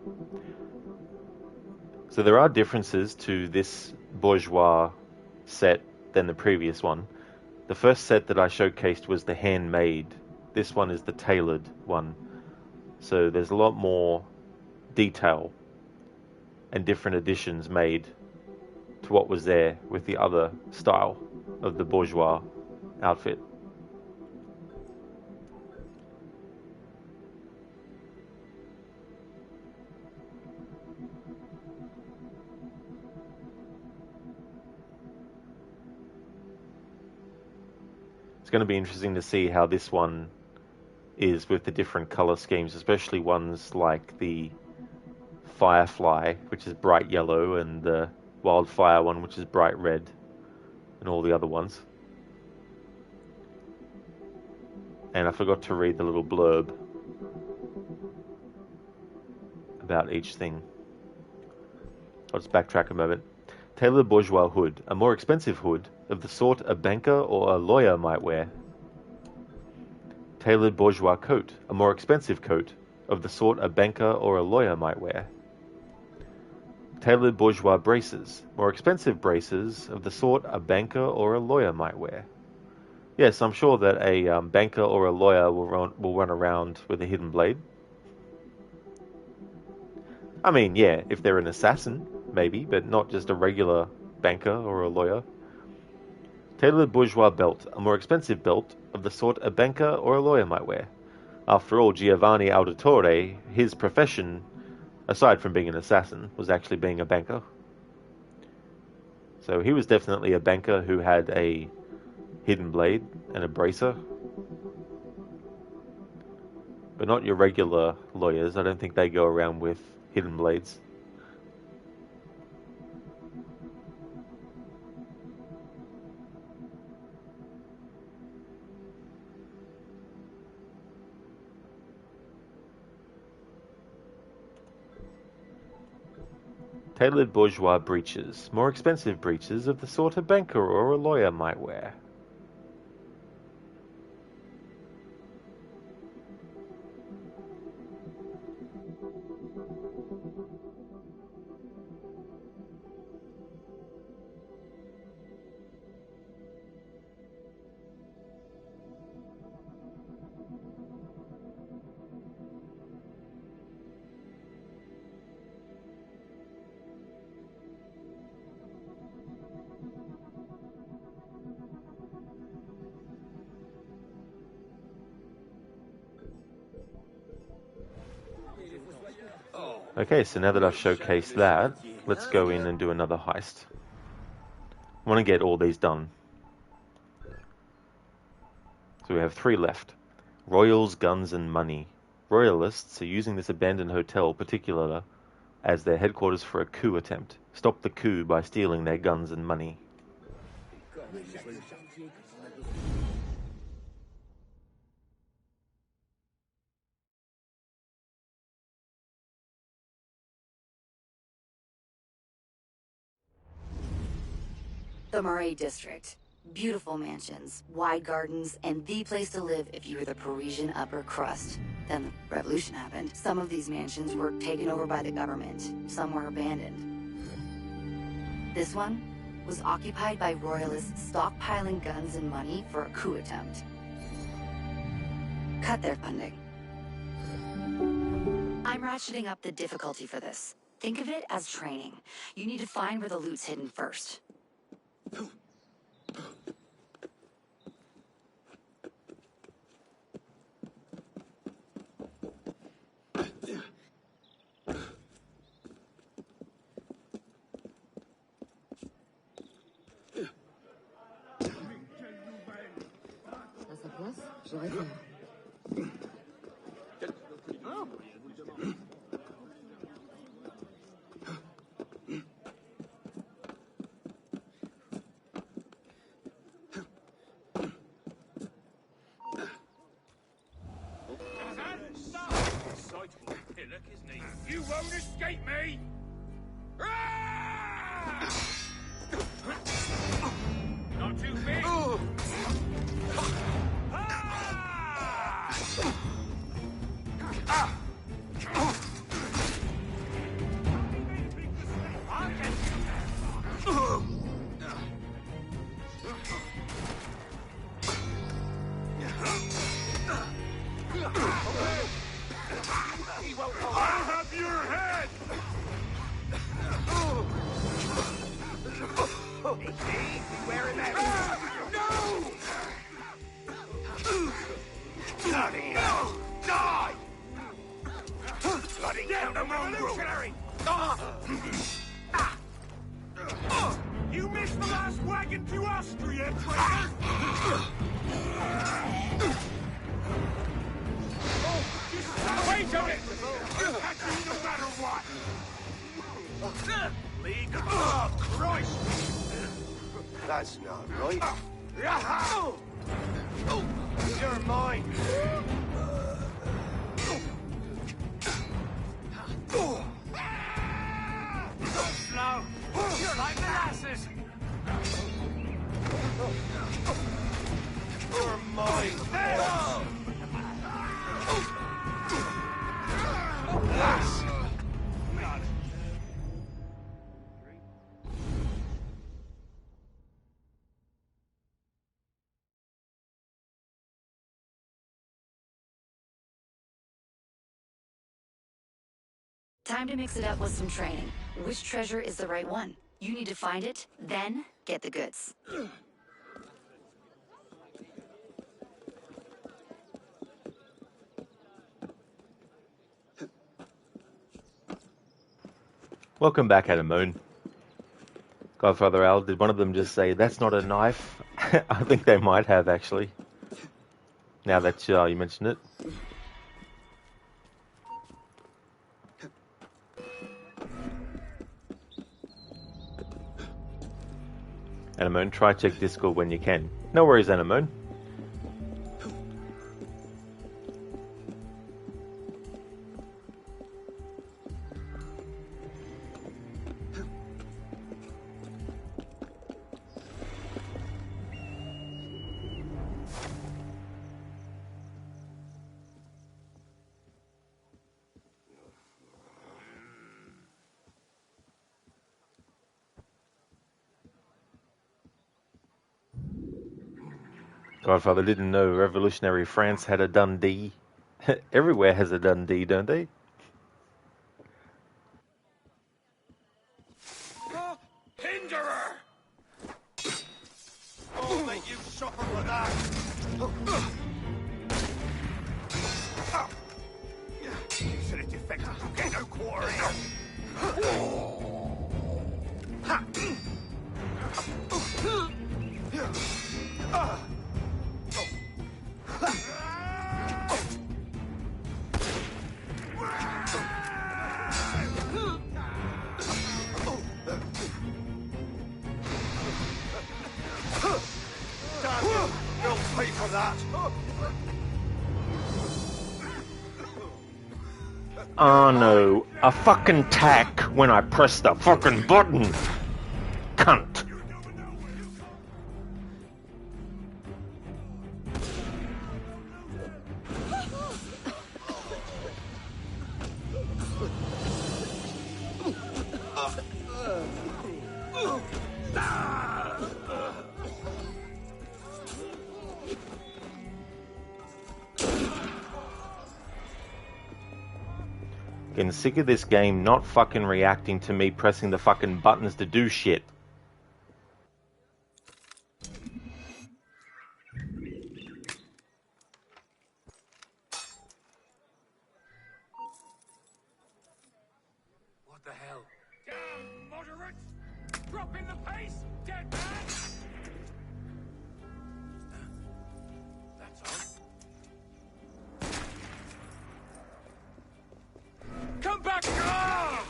So there are differences to this bourgeois set than the previous one. The first set that I showcased was the handmade. This one is the tailored one. So there's a lot more detail and different additions made to what was there with the other style of the bourgeois outfit. It's going to be interesting to see how this one is with the different color schemes, especially ones like the Firefly, which is bright yellow, and the Wildfire one, which is bright red, and all the other ones. And I forgot to read the little blurb about each thing. I'll just backtrack a moment. Tailored bourgeois hood, a more expensive hood of the sort a banker or a lawyer might wear. Tailored bourgeois coat, a more expensive coat of the sort a banker or a lawyer might wear. Tailored bourgeois braces, more expensive braces of the sort a banker or a lawyer might wear. Yes, I'm sure that a banker or a lawyer will run around with a hidden blade. I mean, yeah, if they're an assassin, maybe, but not just a regular banker or a lawyer. Tailored bourgeois belt, a more expensive belt of the sort a banker or a lawyer might wear. After all, Giovanni Auditore, his profession, aside from being an assassin, was actually being a banker. So he was definitely a banker who had a hidden blade and a bracer. But not your regular lawyers. I don't think they go around with hidden blades. Tailored bourgeois breeches, more expensive breeches of the sort a banker or a lawyer might wear. Okay, so now that I've showcased that, let's go in and do another heist. I want to get all these done. So we have 3 left. Royals, guns, and money. Royalists are using this abandoned hotel particular as their headquarters for a coup attempt. Stop the coup by stealing their guns and money. The Marais district. Beautiful mansions, wide gardens, and the place to live if you were the Parisian upper crust. Then the revolution happened. Some of these mansions were taken over by the government. Some were abandoned. This one was occupied by royalists stockpiling guns and money for a coup attempt. Cut their funding. I'm ratcheting up the difficulty for this. Think of it as training. You need to find where the loot's hidden first. You won't escape me! Not too big! I'll have your head! Easy, beware of that! No! Bloody hell! Die! Bloody hell, the revolutionary! You missed the last wagon to Austria, traitor! Wait on it! You'll catch me no matter what! League of... Oh, Christ! That's not right. You're mine! So slow! You're like molasses! You're mine! Yes! Time to mix it up with some training. Which treasure is the right one? You need to find it, then get the goods. Welcome back, Adamone. Godfather Al, did one of them just say, "That's not a knife"? I think they might have, actually. Now that you mentioned it. Adamone, try check Discord when you can. No worries, Adamone. Godfather didn't know revolutionary France had a Dundee. Everywhere has a Dundee, don't they? Hinderer! Oh, that you suffer for that! You should have defected. You get no quarter in your Oh no, a fucking tack when I press the fucking button. Cunt. Getting sick of this game not fucking reacting to me pressing the fucking buttons to do shit. What the hell? Down, moderates! Dropping the pace, dead man! That's on. Come back! Ah!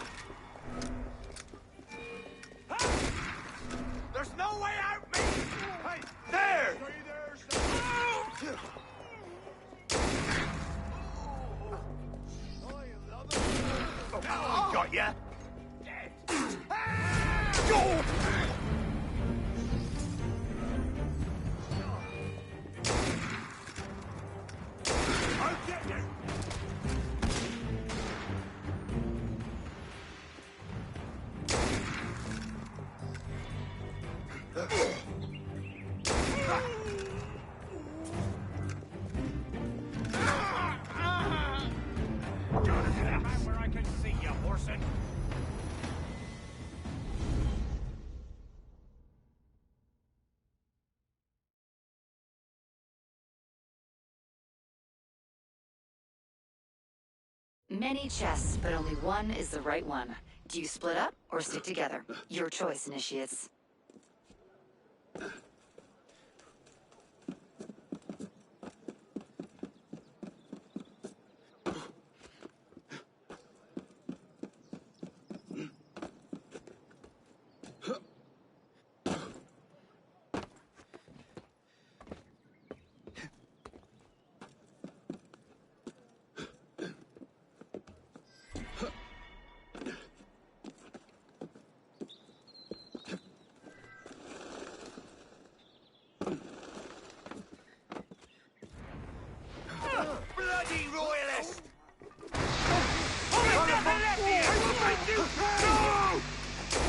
There's no way out, mate! Hey, there! Oh, I got ya! I'll get you! Where I can see you, Orson. Many chests, but only one is the right one. Do you split up or stick together? Your choice, initiates. Bloody royalist! Oh, we never let me in!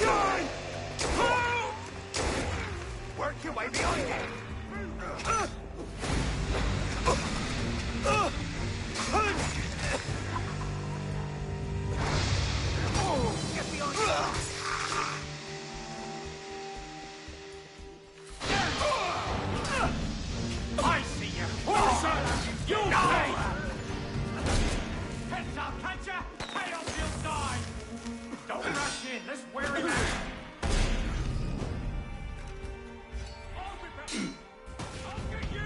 No! Work your way behind it! Get behind it! I see you! Orson! You'll pay! Heads up, can't ya? Pay off your side! Don't rush in, let's wear him out! I'll get you!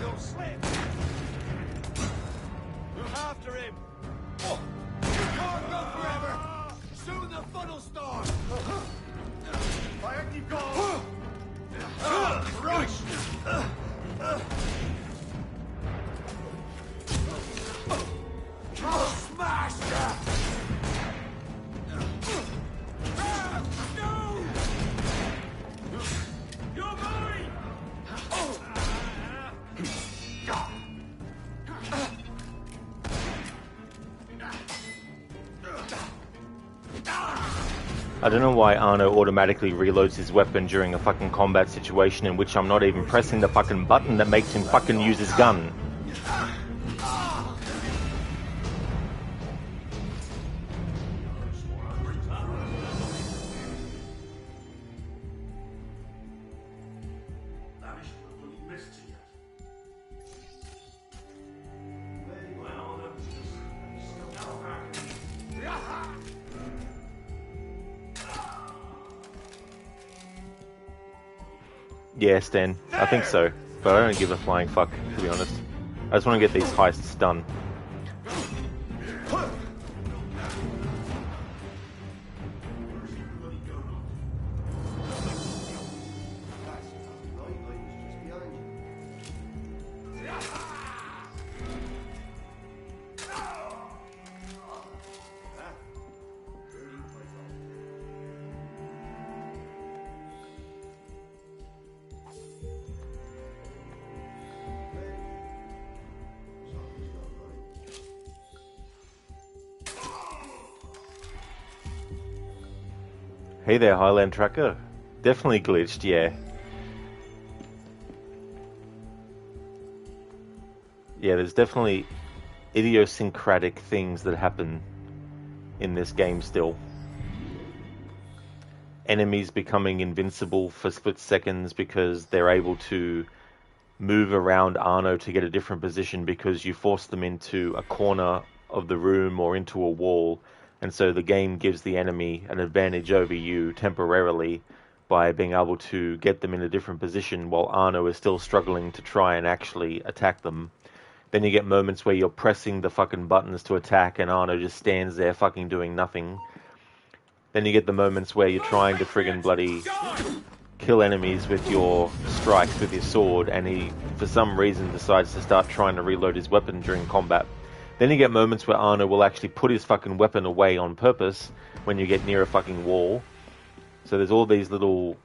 Don't slip! After him! You can't go forever! Soon the fun'll start! Fire, keep going! Right! Smash ya! No! You're mine! I don't know why Arno automatically reloads his weapon during a fucking combat situation in which I'm not even pressing the fucking button that makes him fucking use his gun. Yeah, Stan, I think so. But I don't give a flying fuck, to be honest. I just want to get these heists done. Hey there, Highland Tracker. Definitely glitched, yeah. Yeah, there's definitely idiosyncratic things that happen in this game still. Enemies becoming invincible for split seconds because they're able to move around Arno to get a different position because you force them into a corner of the room or into a wall. And so the game gives the enemy an advantage over you temporarily by being able to get them in a different position while Arno is still struggling to try and actually attack them. Then you get moments where you're pressing the fucking buttons to attack and Arno just stands there fucking doing nothing. Then you get the moments where you're trying to friggin' bloody kill enemies with your strikes with your sword and he, for some reason, decides to start trying to reload his weapon during combat. Then you get moments where Arno will actually put his fucking weapon away on purpose when you get near a fucking wall. So there's all these little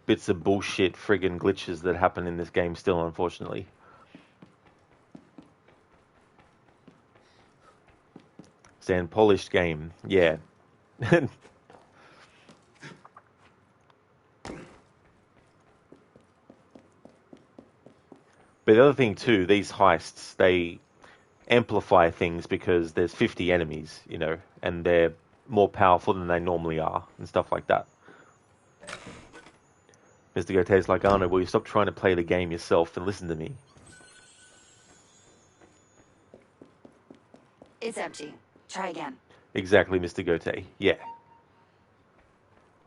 bits of bullshit friggin' glitches that happen in this game still, unfortunately. Stand polished game, yeah. But the other thing too, these heists, they amplify things because there's 50 enemies, you know, and they're more powerful than they normally are, and stuff like that. Mr. Gote's like, Arno, will you stop trying to play the game yourself and listen to me? It's empty. Try again. Exactly, Mr. Gote. Yeah.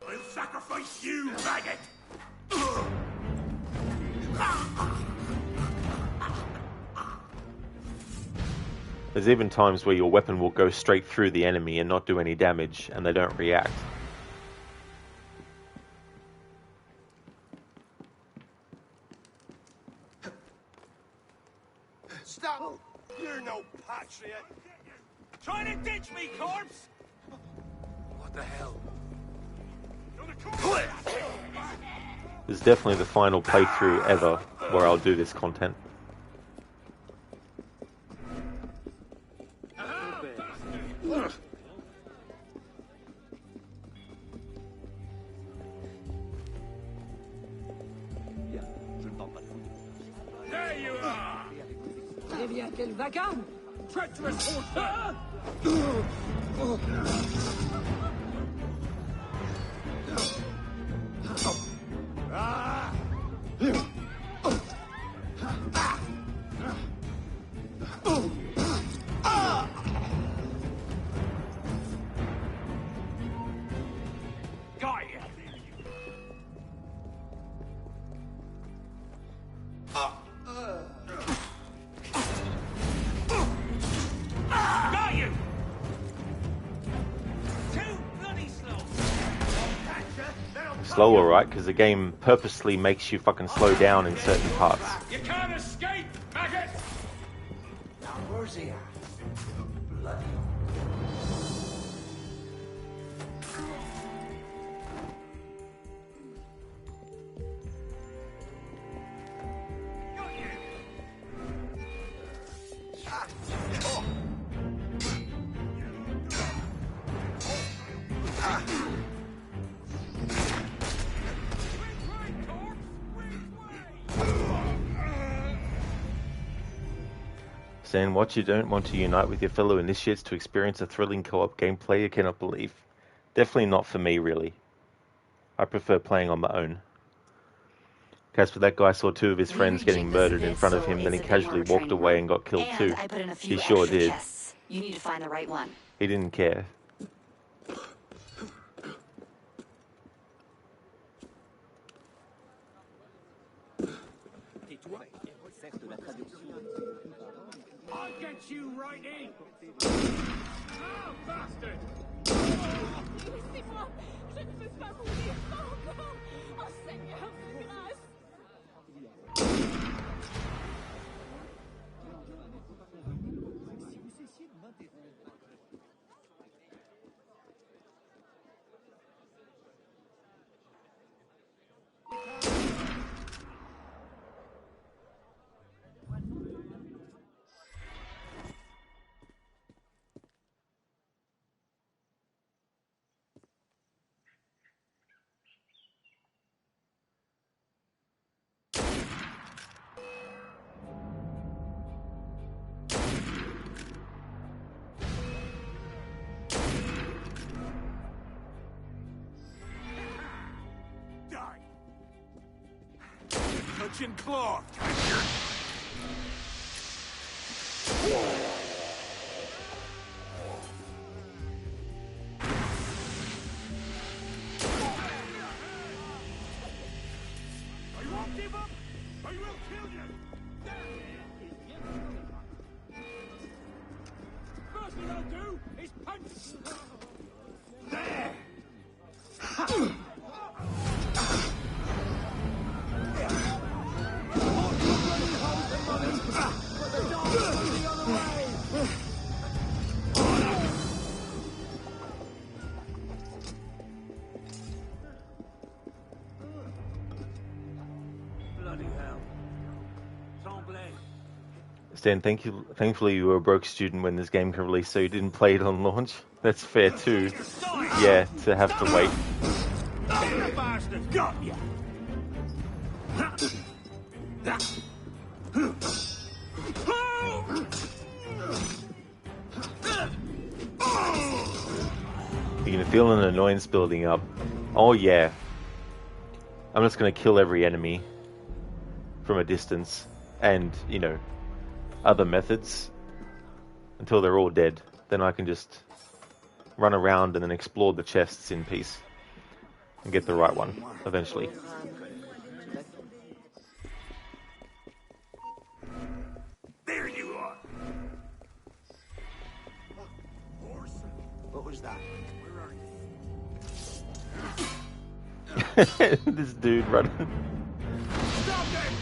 I'll sacrifice you, maggot! There's even times where your weapon will go straight through the enemy and not do any damage, and they don't react. Stop! You're no patriot! Trying to ditch me, corpse? What the hell? This is definitely the final playthrough ever where I'll do this content. There you are! Eh bien, quel vacarme! Treacherous horseman! Got you! Got you! Too bloody slow! Slower, right? Because the game purposely makes you fucking slow down in certain parts. You can't escape, maggot! Now where's he at? Bloody. Saying what you don't want to unite with your fellow initiates to experience a thrilling co-op gameplay you cannot believe. Definitely not for me, really. I prefer playing on my own. Casper, that guy saw two of his friends getting murdered in front of him, then he casually walked away and got killed too. I put in a few He sure extra did. chests. You need to find the right one. He didn't care. Get you right in! Ah, bastard! Laissez-moi! Je ne peux pas mourir, pas encore! Oh Seigneur, de grâce! Touching cloth! I won't give up! I will kill you! First thing I'll do is punch! There! Bloody hell. Tremblay. Stan, thankfully you were a broke student when this game can release, so you didn't play it on launch. That's fair too. Yeah, to have to wait. Bastard! Got ya! You can feel an annoyance building up. Oh yeah. I'm just gonna kill every enemy from a distance, and, you know, other methods until they're all dead. Then I can just run around and then explore the chests in peace and get the right one eventually. There you are! What was that? This dude running. Stop it!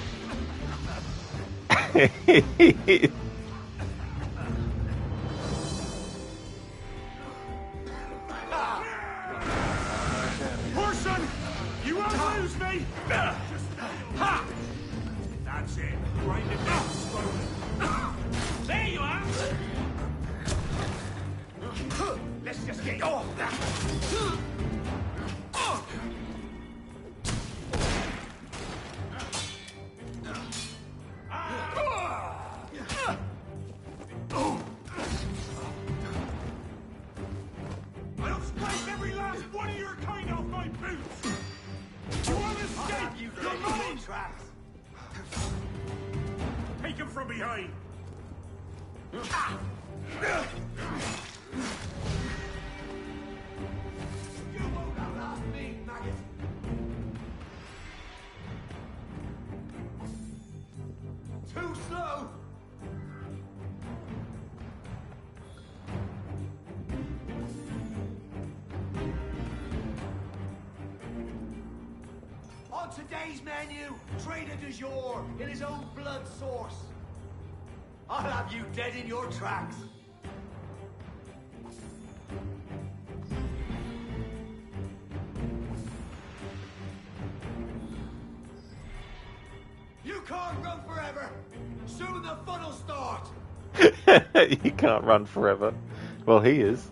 Horson! You won't lose me! Ha! That's it. Grind it down slowly. There you are! Let's just get off that! I'll scrape every last one of your kind off my boots! You want to escape? You're mine! Take him from behind! You won't outlast me, maggot! Too slow! On today's menu, Trader du jour in his own blood source. I'll have you dead in your tracks. You can't run forever. Soon the fun will start. You can't run forever. Well, he is.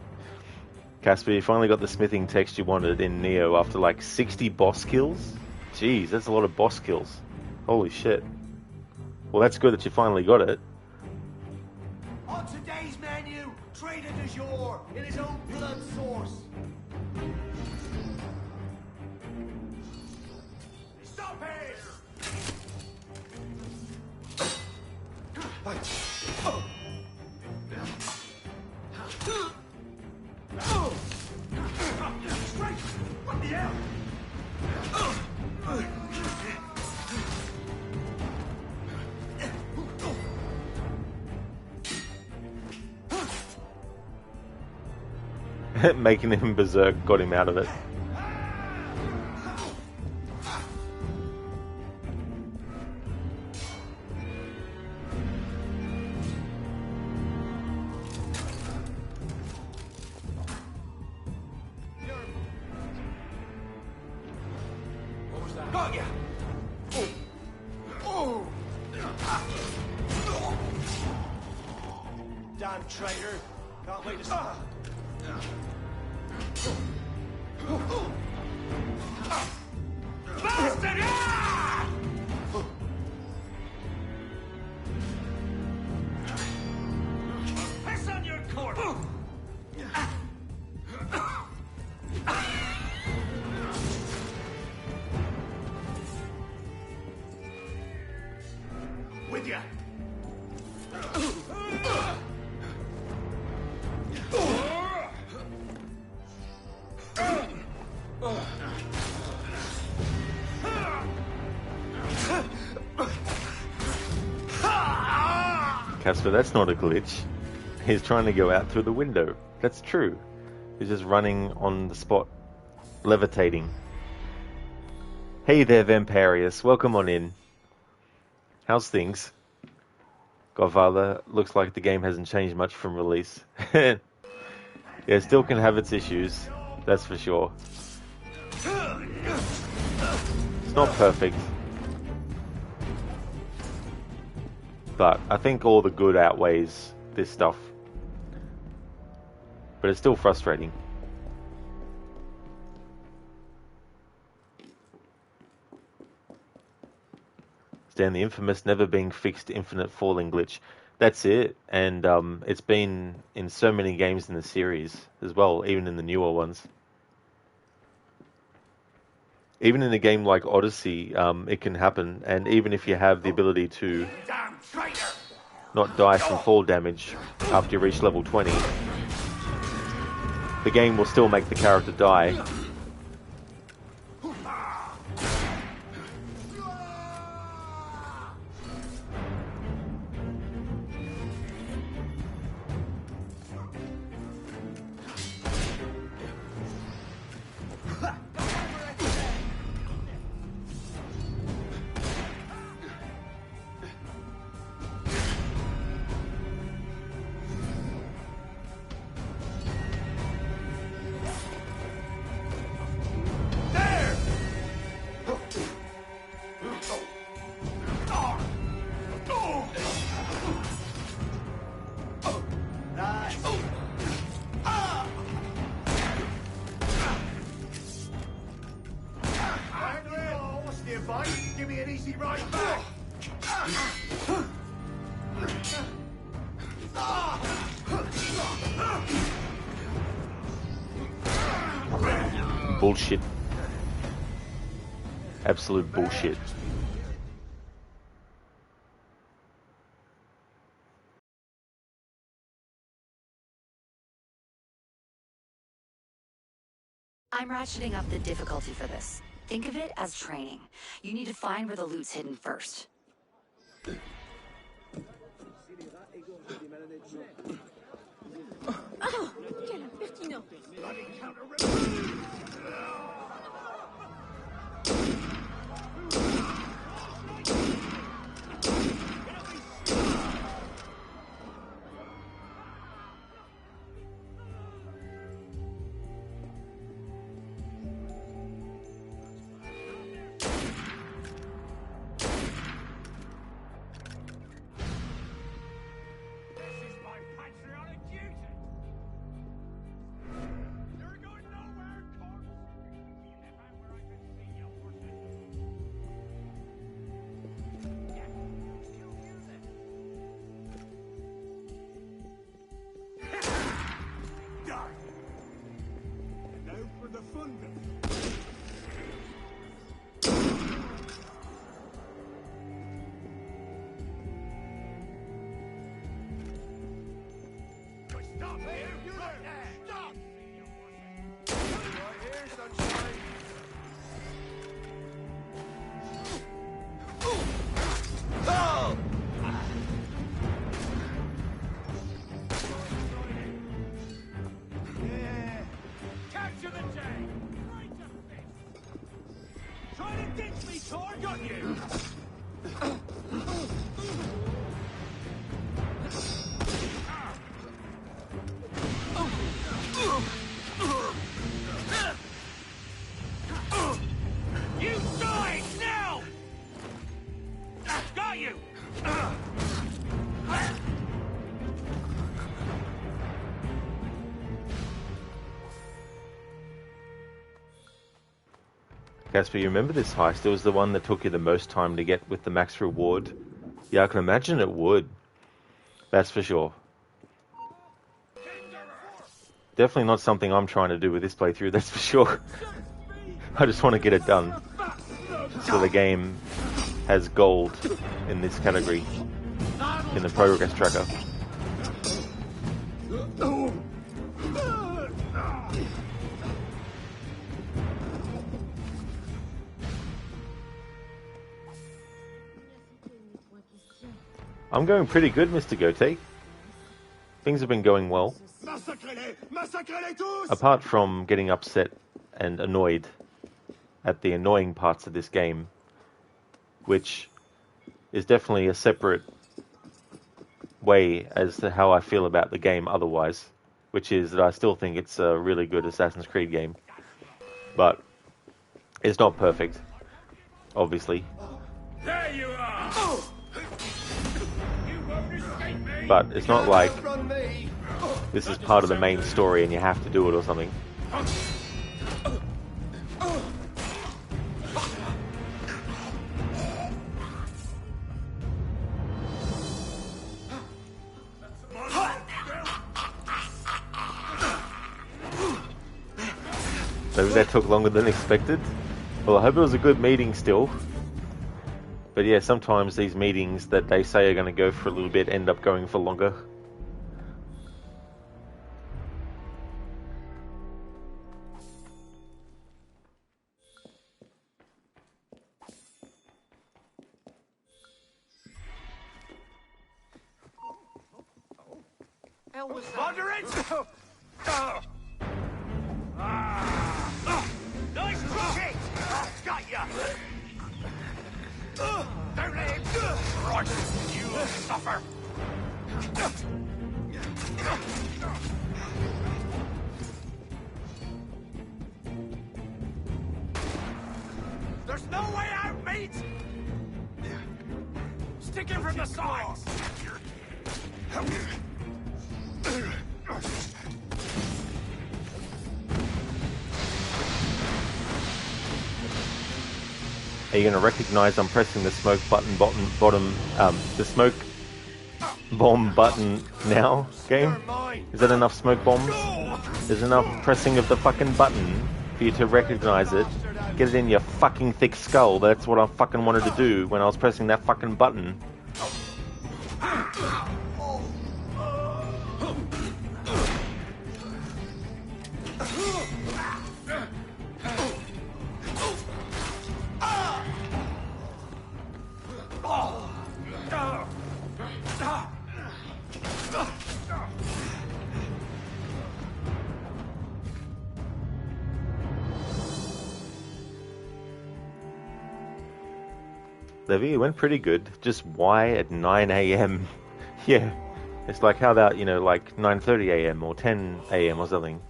Casper, you finally got the smithing text you wanted in Neo after like 60 boss kills? Jeez, that's a lot of boss kills. Holy shit. Well, that's good that you finally got it. On today's menu, Trader du jour in his own blood source. Stop it! Straight! What the hell? Making him berserk got him out of it. Got ya! Damn traitor! Can't wait to see. Bastard! Ah! Piss on your corpse! With ya! Casper, that's not a glitch. He's trying to go out through the window. That's true. He's just running on the spot, levitating. Hey there, Vampirius. Welcome on in. How's things? Godfather, looks like the game hasn't changed much from release. Yeah, it still can have its issues. That's for sure. It's not perfect. But I think all the good outweighs this stuff. But it's still frustrating. Stan, the infamous never being fixed infinite falling glitch. That's it. And it's been in so many games in the series as well, even in the newer ones. Even in a game like Odyssey, it can happen. And even if you have the ability to not die from fall damage after you reach level 20, the game will still make the character die. Give me an easy ride back! Bullshit. Absolute bullshit. I'm ratcheting up the difficulty for this. Think of it as training. You need to find where the loot's hidden first. Oh, quel impertinent! Against me, Thor, got you! You die now! Got you! Casper, you remember this heist? It was the one that took you the most time to get with the max reward. Yeah, I can imagine it would. That's for sure. Definitely not something I'm trying to do with this playthrough, that's for sure. I just want to get it done. So the game has gold in this category, in the progress tracker. I'm going pretty good, Mr. Gote. Things have been going well. Apart from getting upset and annoyed at the annoying parts of this game, which is definitely a separate way as to how I feel about the game otherwise, which is that I still think it's a really good Assassin's Creed game. But it's not perfect, obviously. There you are! You won't escape me! But it's not like this is part of the main story and you have to do it or something. Maybe that took longer than expected. Well, I hope it was a good meeting still. But yeah, sometimes these meetings that they say are going to go for a little bit end up going for longer. Nice try! Got ya! Don't let him... Right, you'll suffer! There's no way out, mate! Stick him from the sides! Are you going to recognize I'm pressing the smoke button the smoke bomb button now, game? Is that enough smoke bombs? There's enough pressing of the fucking button for you to recognize it. Get it in your fucking thick skull. That's what I fucking wanted to do when I was pressing that fucking button. Levy, it went pretty good. Just why at 9 AM? Yeah. It's like, how about, like 9:30 AM or 10 AM or something?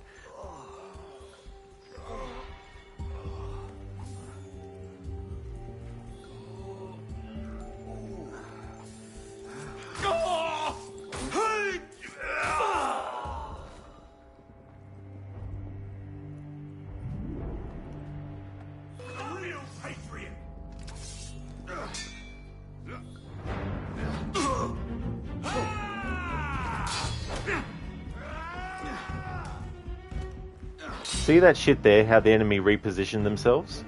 See that shit there, how the enemy repositioned themselves?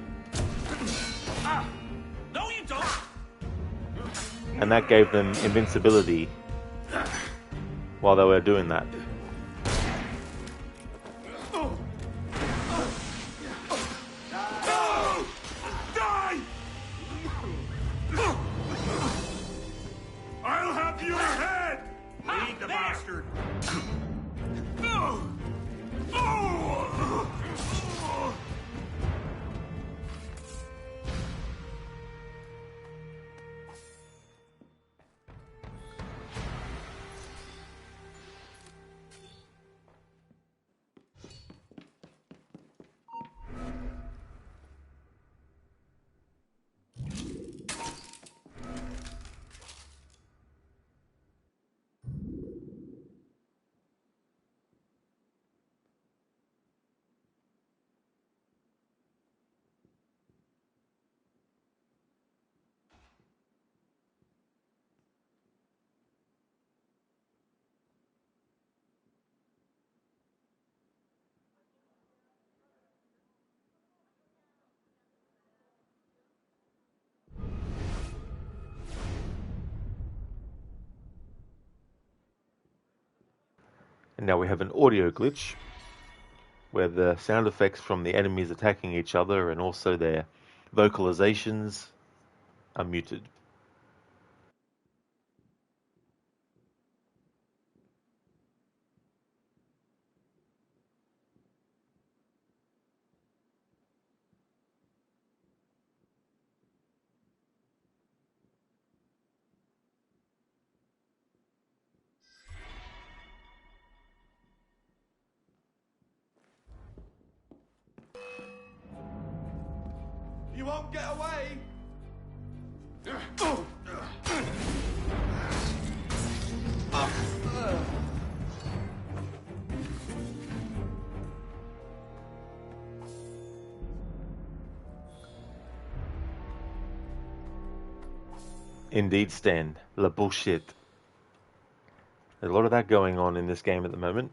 No, you don't! And that gave them invincibility while they were doing that. Die! I'll have your head! Lead the bastard! And now we have an audio glitch where the sound effects from the enemies attacking each other and also their vocalizations are muted. You won't get away! Indeed, Stan. La bullshit. There's a lot of that going on in this game at the moment.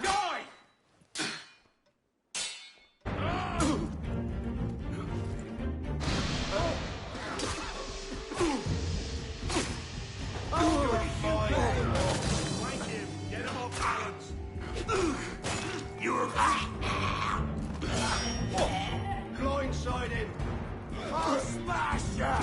Die! Get him off balance! You're Blindside him! I'll smash ya!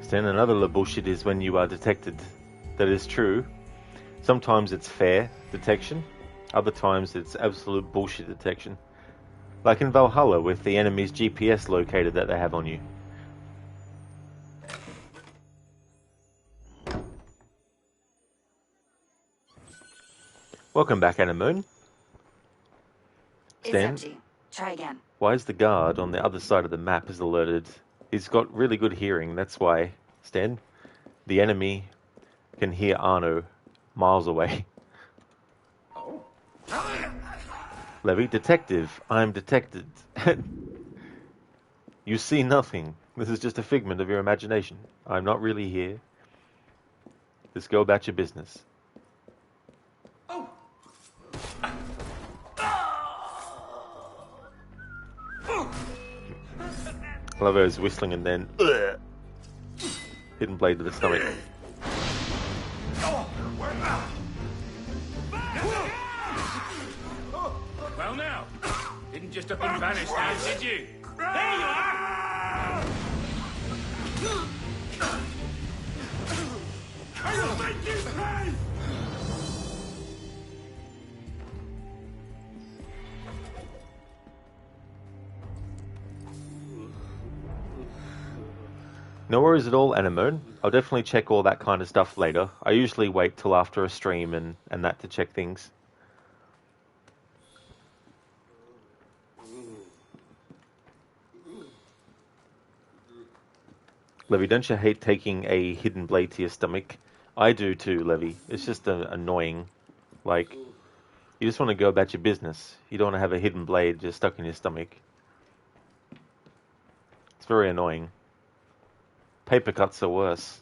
Then another la bullshit is when you are detected. That is true. Sometimes it's fair detection, other times it's absolute bullshit detection. Like in Valhalla with the enemy's GPS locator that they have on you. Welcome back, Anamoon. It's empty. Try again. Why is the guard on the other side of the map is alerted? He's got really good hearing, that's why, Stan. The enemy can hear Arno miles away. Oh. Levy, detective, I'm detected. You see nothing. This is just a figment of your imagination. I'm not really here. Just go about your business. Oh. I love how he's whistling and then hidden blade to the stomach. Well now, didn't just up and vanish now, did you? There you are! I'll make you pay! No worries at all, Anamoon. I'll definitely check all that kind of stuff later. I usually wait till after a stream and that to check things. Levy, don't you hate taking a hidden blade to your stomach? I do too, Levy. It's just annoying. Like, you just want to go about your business. You don't want to have a hidden blade just stuck in your stomach. It's very annoying. Paper cuts are worse.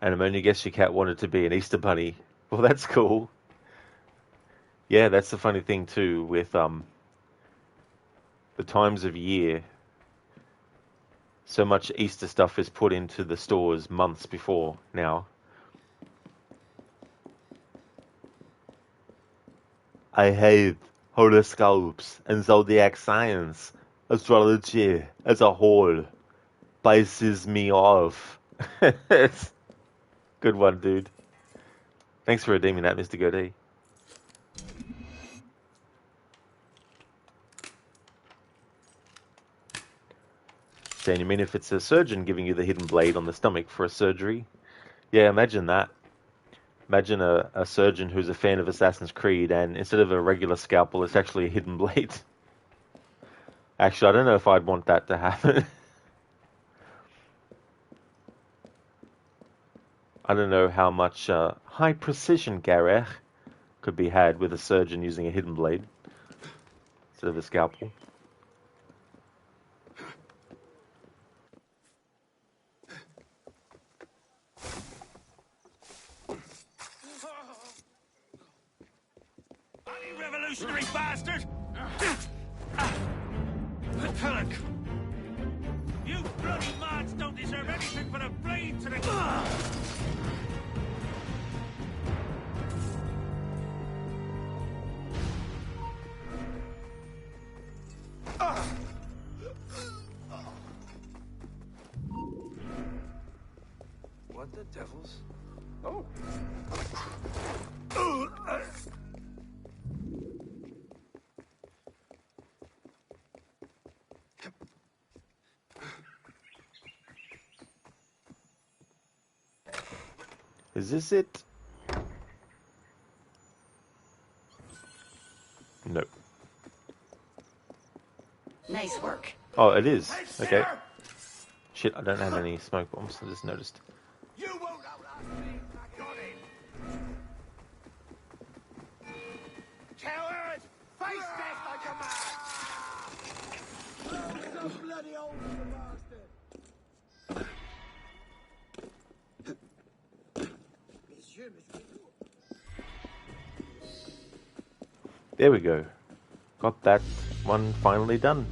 And I'm only guess your cat wanted to be an Easter bunny. Well, that's cool. Yeah, that's the funny thing too with the times of year. So much Easter stuff is put into the stores months before now. I hate horoscopes and zodiac science. Astrology as a whole pisses me off. Good one, dude. Thanks for redeeming that, Mr. Godey. Dan, you mean if it's a surgeon giving you the hidden blade on the stomach for a surgery? Yeah, imagine that. Imagine a surgeon who's a fan of Assassin's Creed, and instead of a regular scalpel, it's actually a hidden blade. Actually, I don't know if I'd want that to happen. I don't know how much high precision garech could be had with a surgeon using a hidden blade instead of a scalpel. Revolutionary bastard! Helix! You bloody mods don't deserve anything but a blade to the... What the devils? Oh. Is this it? No. Nice work. Oh, it is. Okay. Shit, I don't have any smoke bombs, I just noticed. You won't outlast me. I got it. Coward! Face death like a man! Oh, so bloody old, bastard! There we go. Got that one finally done.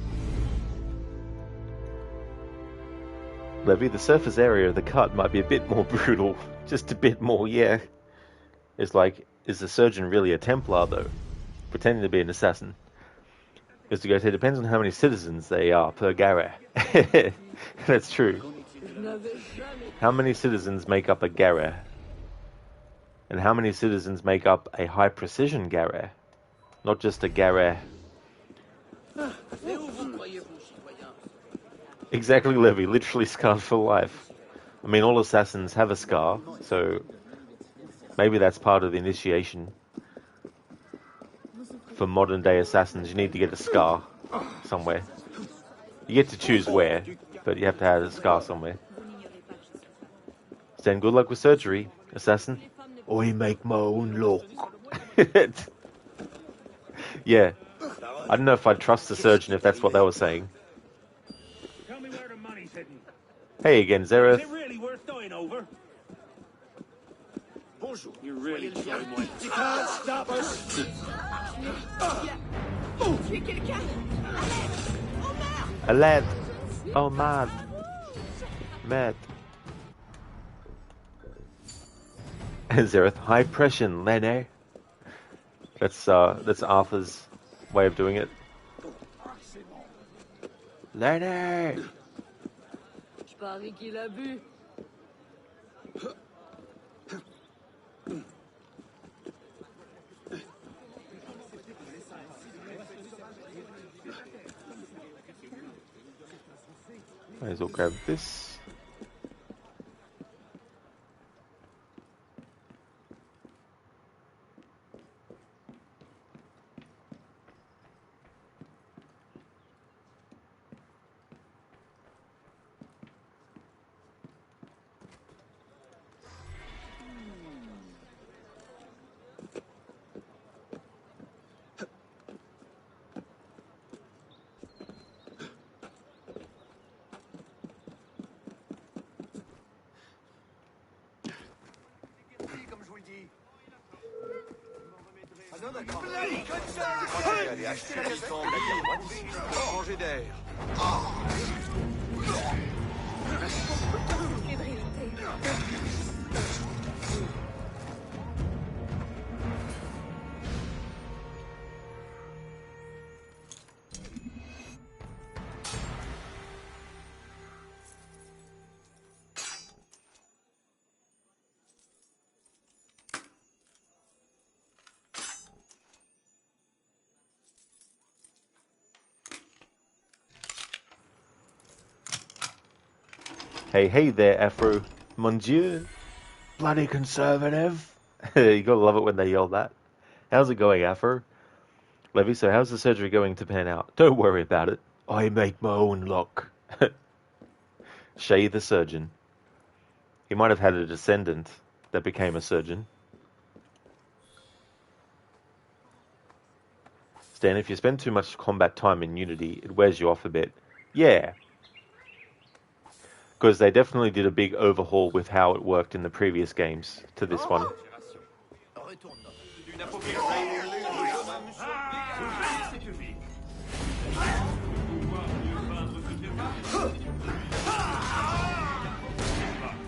Levy, the surface area of the cut might be a bit more brutal. Just a bit more, yeah. It's like, is the surgeon really a Templar, though? Pretending to be an assassin. Because it depends on how many citizens they are per Gareth. That's true. How many citizens make up a Gareth? And how many citizens make up a high-precision Gareth? Not just a Gareth. Exactly, Levy. Literally scarred for life. I mean, all assassins have a scar, so maybe that's part of the initiation. For modern-day assassins, you need to get a scar somewhere. You get to choose where, but you have to have a scar somewhere. Then good luck with surgery, assassin. I make my own luck. Yeah. I don't know if I'd trust the surgeon if that's what they were saying. Tell me where the money's hidden. Hey again, Zereth. Is it really worth dying over? Bonjour. You really You can't stop us. Tuer quelqu'un. A lad. Oh, mad. Mad. Zereth, high pressure, Lene. That's Arthur's way of doing it. Lene! Je parie qu'il a bu. Might as well grab this. Aller acheter la stand, la guerre, changer d'air. Hey there, Afro. Mon Dieu. Bloody conservative. You gotta love it when they yell that. How's it going, Afro? Levy, so how's the surgery going to pan out? Don't worry about it. I make my own luck. Shay the surgeon. He might have had a descendant that became a surgeon. Stan, if you spend too much combat time in Unity, it wears you off a bit. Yeah. Because they definitely did a big overhaul with how it worked in the previous games to this one.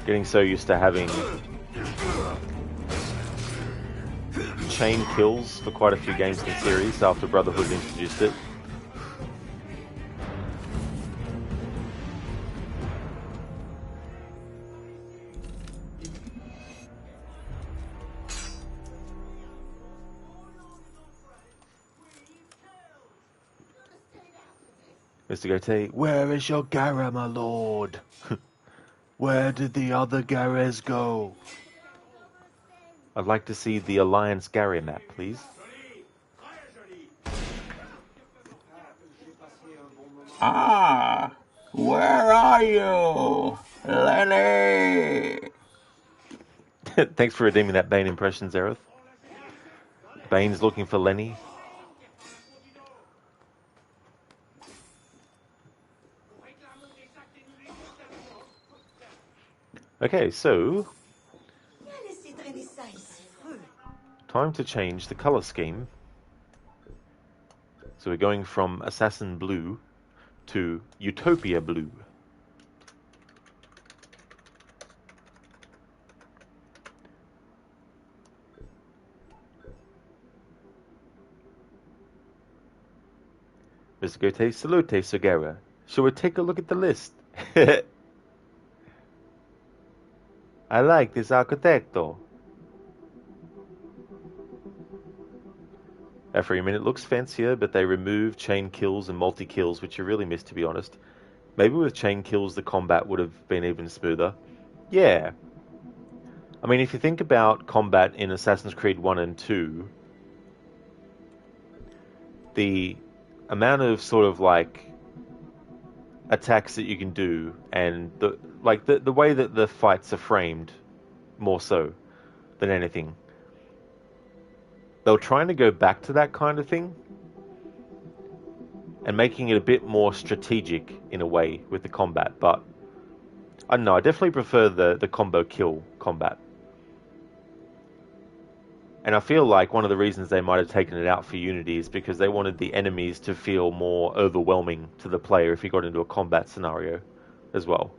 Getting so used to having chain kills for quite a few games in the series after Brotherhood introduced it. Mr. Gote, where is your Gara, my lord? Where did the other Gares go? I'd like to see the Alliance Gara map, please. Ah, where are you, Lenny? Thanks for redeeming that Bane impression, Zereth. Bane's looking for Lenny. Okay, so time to change the color scheme. So we're going from Assassin Blue to Utopia Blue. Mr. Gote, salute, Sugera. Shall we take a look at the list? I like this architecto. After a minute, looks fancier, but they remove chain kills and multi-kills, which you really miss, to be honest. Maybe with chain kills, the combat would have been even smoother. Yeah. I mean, if you think about combat in Assassin's Creed 1 and 2, the amount of sort of like attacks that you can do and the way that the fights are framed, more so than anything. They were trying to go back to that kind of thing and making it a bit more strategic in a way with the combat, but I don't know, I definitely prefer the combo kill combat. And I feel like one of the reasons they might have taken it out for Unity is because they wanted the enemies to feel more overwhelming to the player if you got into a combat scenario as well.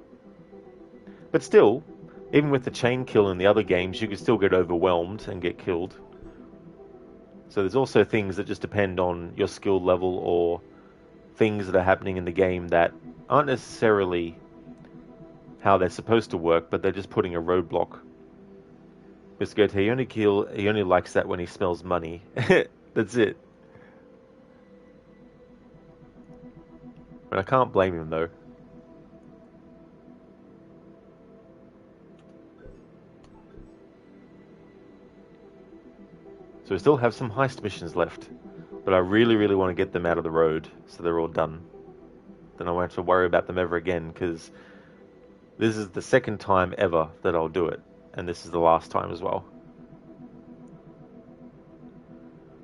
But still, even with the chain kill in the other games, you could still get overwhelmed and get killed. So there's also things that just depend on your skill level or things that are happening in the game that aren't necessarily how they're supposed to work, but they're just putting a roadblock. Mr. Gote, he only likes that when he smells money. That's it. But I can't blame him though. So we still have some heist missions left, but I really, really want to get them out of the road so they're all done. Then I won't have to worry about them ever again, because this is the second time ever that I'll do it, and this is the last time as well.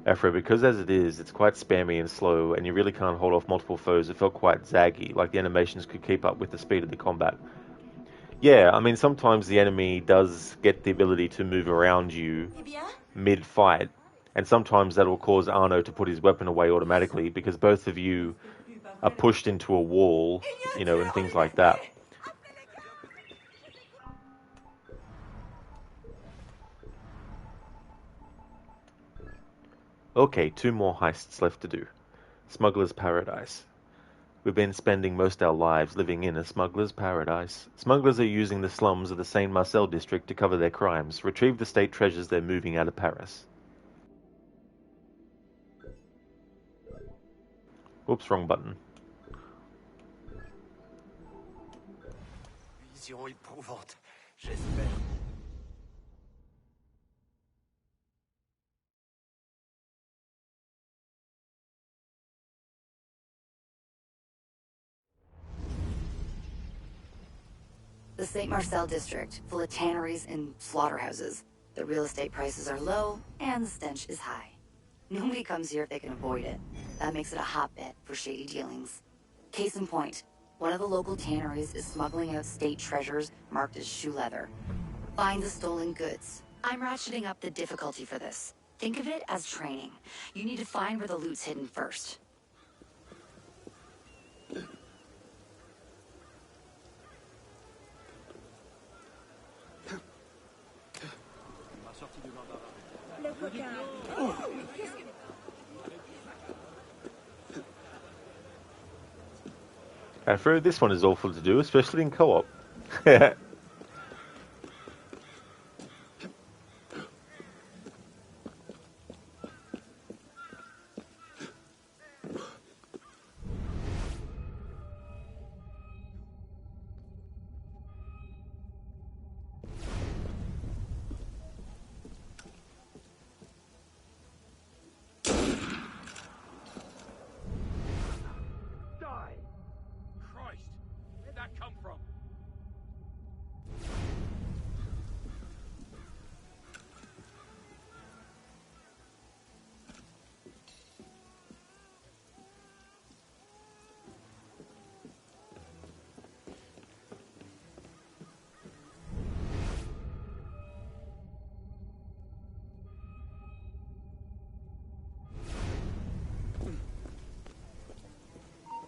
Afro, because as it is, it's quite spammy and slow, and you really can't hold off multiple foes, it felt quite zaggy, like the animations could keep up with the speed of the combat. Yeah, I mean, sometimes the enemy does get the ability to move around you mid-fight, and sometimes that will cause Arno to put his weapon away automatically, because both of you are pushed into a wall, you know, and things like that. Okay, 2 more heists left to do. Smuggler's Paradise. We've been spending most our lives living in a smuggler's paradise. Smugglers are using the slums of the Saint Marcel district to cover their crimes, retrieve the state treasures they're moving out of Paris. Oops, wrong button. Vision éprouvante, j'espère. The St. Marcel district, full of tanneries and slaughterhouses. The real estate prices are low, and the stench is high. Nobody comes here if they can avoid it. That makes it a hotbed for shady dealings. Case in point, one of the local tanneries is smuggling out state treasures marked as shoe leather. Find the stolen goods. I'm ratcheting up the difficulty for this. Think of it as training. You need to find where the loot's hidden first. Le coquin. Afro, this one is awful to do, especially in co-op. Christ, where'd that come from?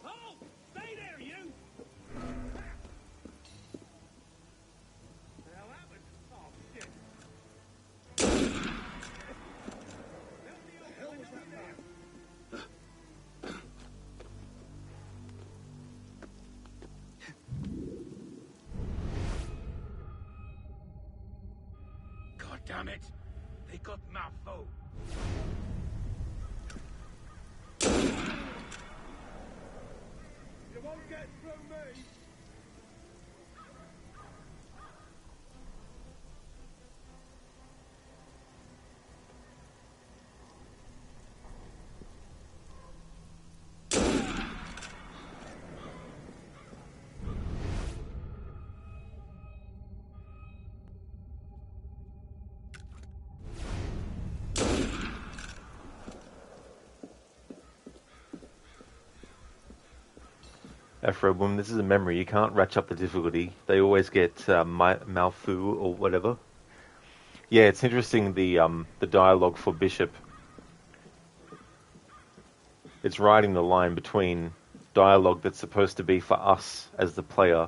Oh, stay there, you! The hell happened? Oh, shit. The hell was that? God damn it! They got Malfo. You won't get through me. Afro, when this is a memory, you can't ratchet up the difficulty. They always get Malfu or whatever. Yeah, it's interesting, the dialogue for Bishop. It's riding the line between dialogue that's supposed to be for us as the player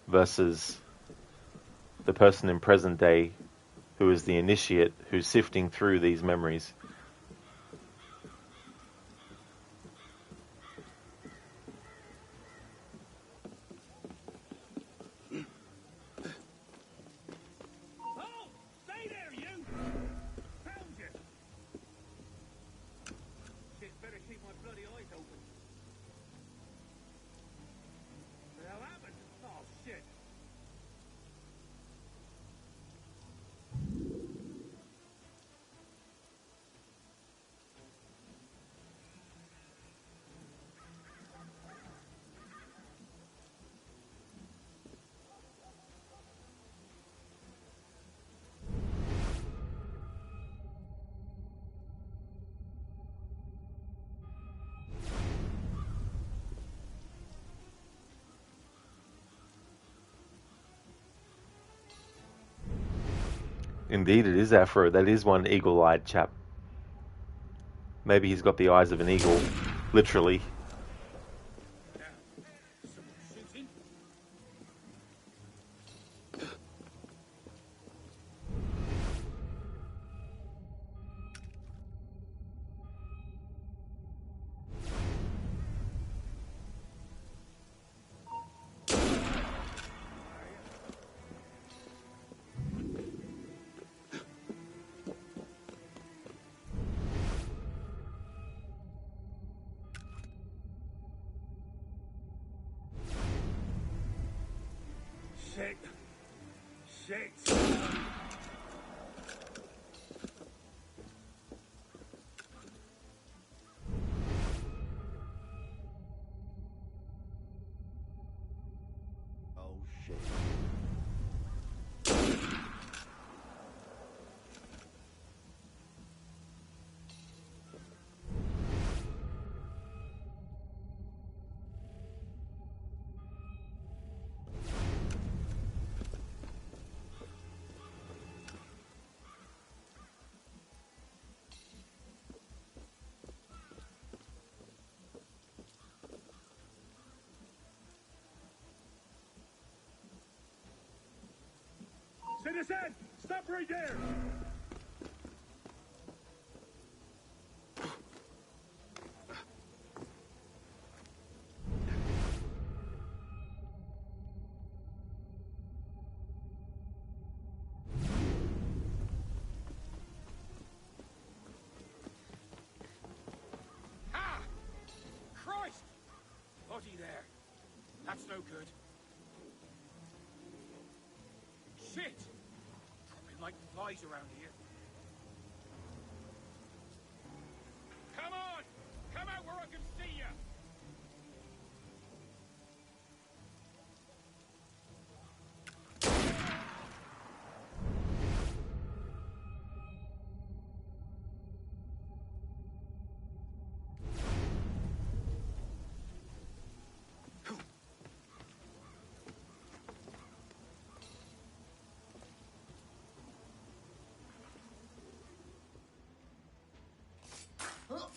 versus the person in present day who is the initiate who's sifting through these memories. Oh, stay there, you! Found you! Shit, better keep my bloody eyes open. The hell happened? Oh, shit. Indeed, it is Afro. That is one eagle-eyed chap. Maybe he's got the eyes of an eagle, literally. Shit. Shit. his head! Stop right there! Ah! Christ! Body there. That's no good. Shit! Dropping like flies around here. Come on! Come out where I can see you!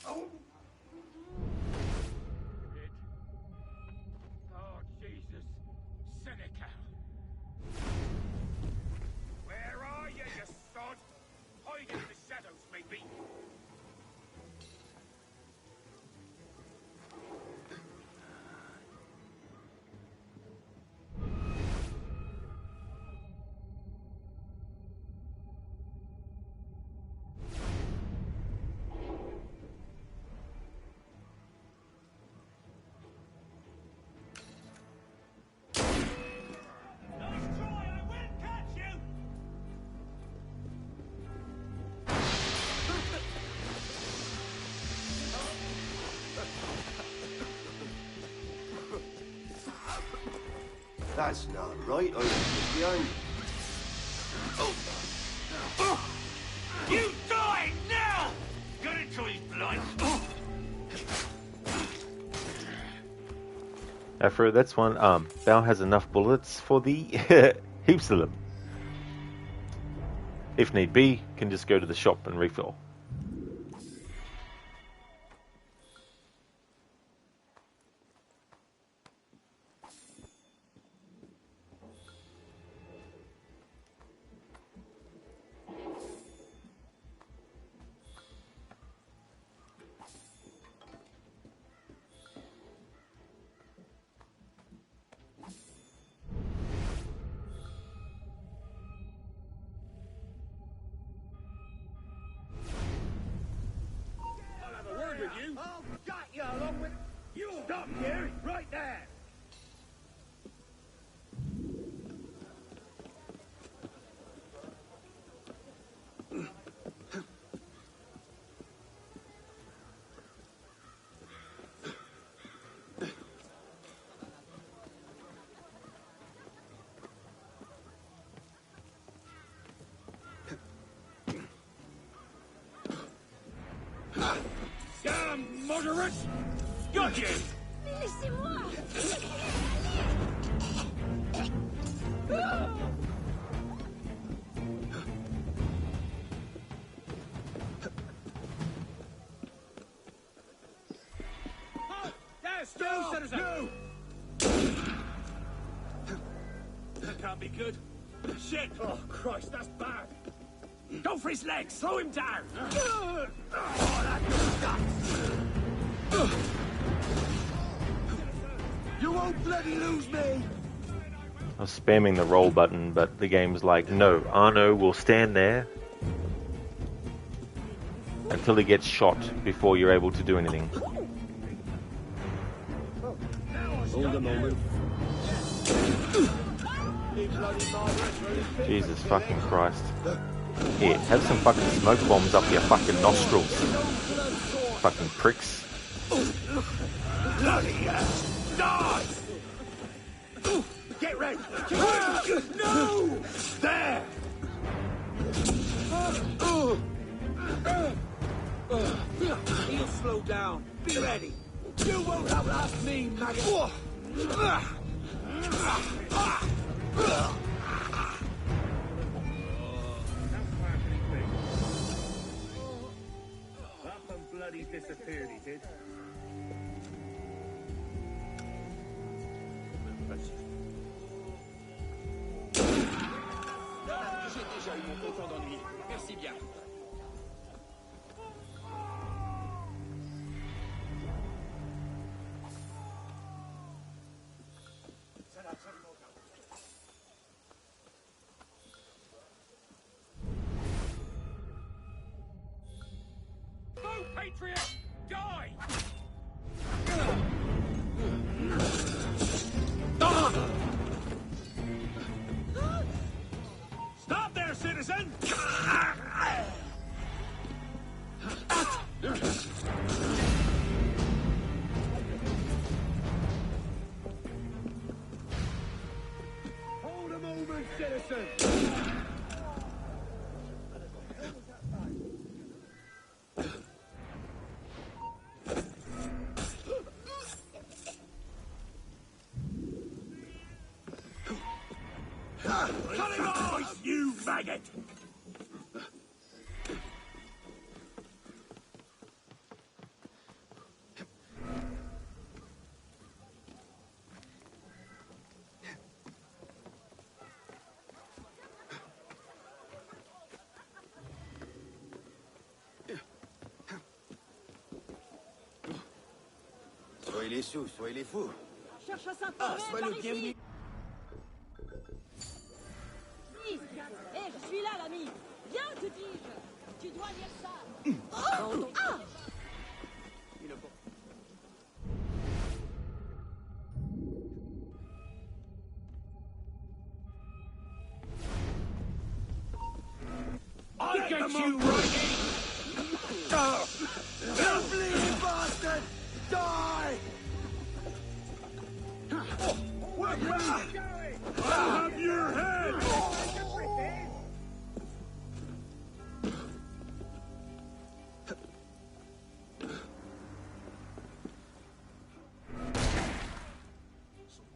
Oh, Jesus. Seneca. Where are you, you sod? Hiding in the shadows, maybe. That's not right. I was behind. You die now! Get into his blood! Afro, that's one. Bal has enough bullets for the heaps of them. If need be, can just go to the shop and refill. I'll have a word with you. Oh, got you along with... You stop here, right there. Damn moderate! Got you! Laissez-moi! There's no! That can't be good. Shit! Oh, Christ, that's bad. Go for his legs! Slow him down! Oh, that stuff! You won't bloody lose me! I was spamming the roll button, but the game's like, no, Arno will stand there until he gets shot before you're able to do anything. Hold a moment. Jesus fucking Christ. Here, have some fucking smoke bombs up your fucking nostrils. Fucking pricks. Bloody hell! Die! Get ready! No! There! He'll slow down. Be ready. You won't outlast me, maggot! Up and bloody disappeared, he did. déjà eu mon content d'ennui. Merci bien. Go, Patriot! Die! Stop there, citizen! Hold a moment, citizen! Cut him off, you maggot! Soit il est sous, soit il est fou. Cherche à s'informer sois par le ici. bienvenu. Hé, je suis là, l'ami. Viens, te dis-je. Tu dois lire ça. I'll get you right in! You bleeding bastard! Die! Where are you going? I'll have your head!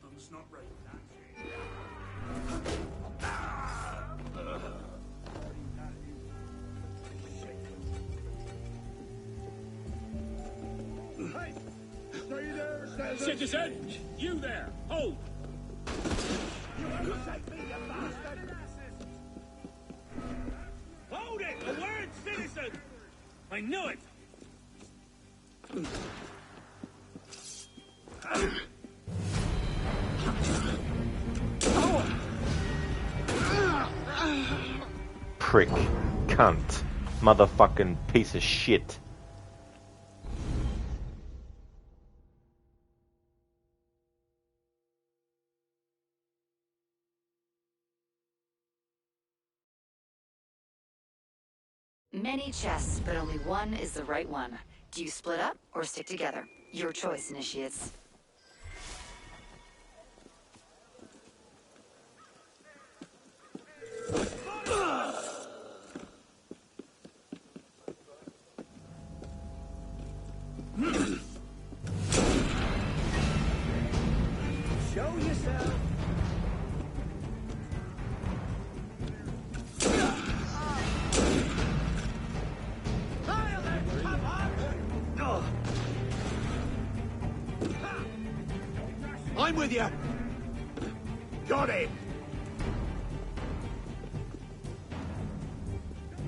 Something's not right. Hey! Stay there, Citizen! You there! Hold! You overtake me, you bastard! Hold it! A word, citizen! I knew it! Prick. Cunt. Motherfucking piece of shit. Many chests, but only one is the right one. Do you split up or stick together? Your choice, initiates. Show yourself! I'm with you! Got him!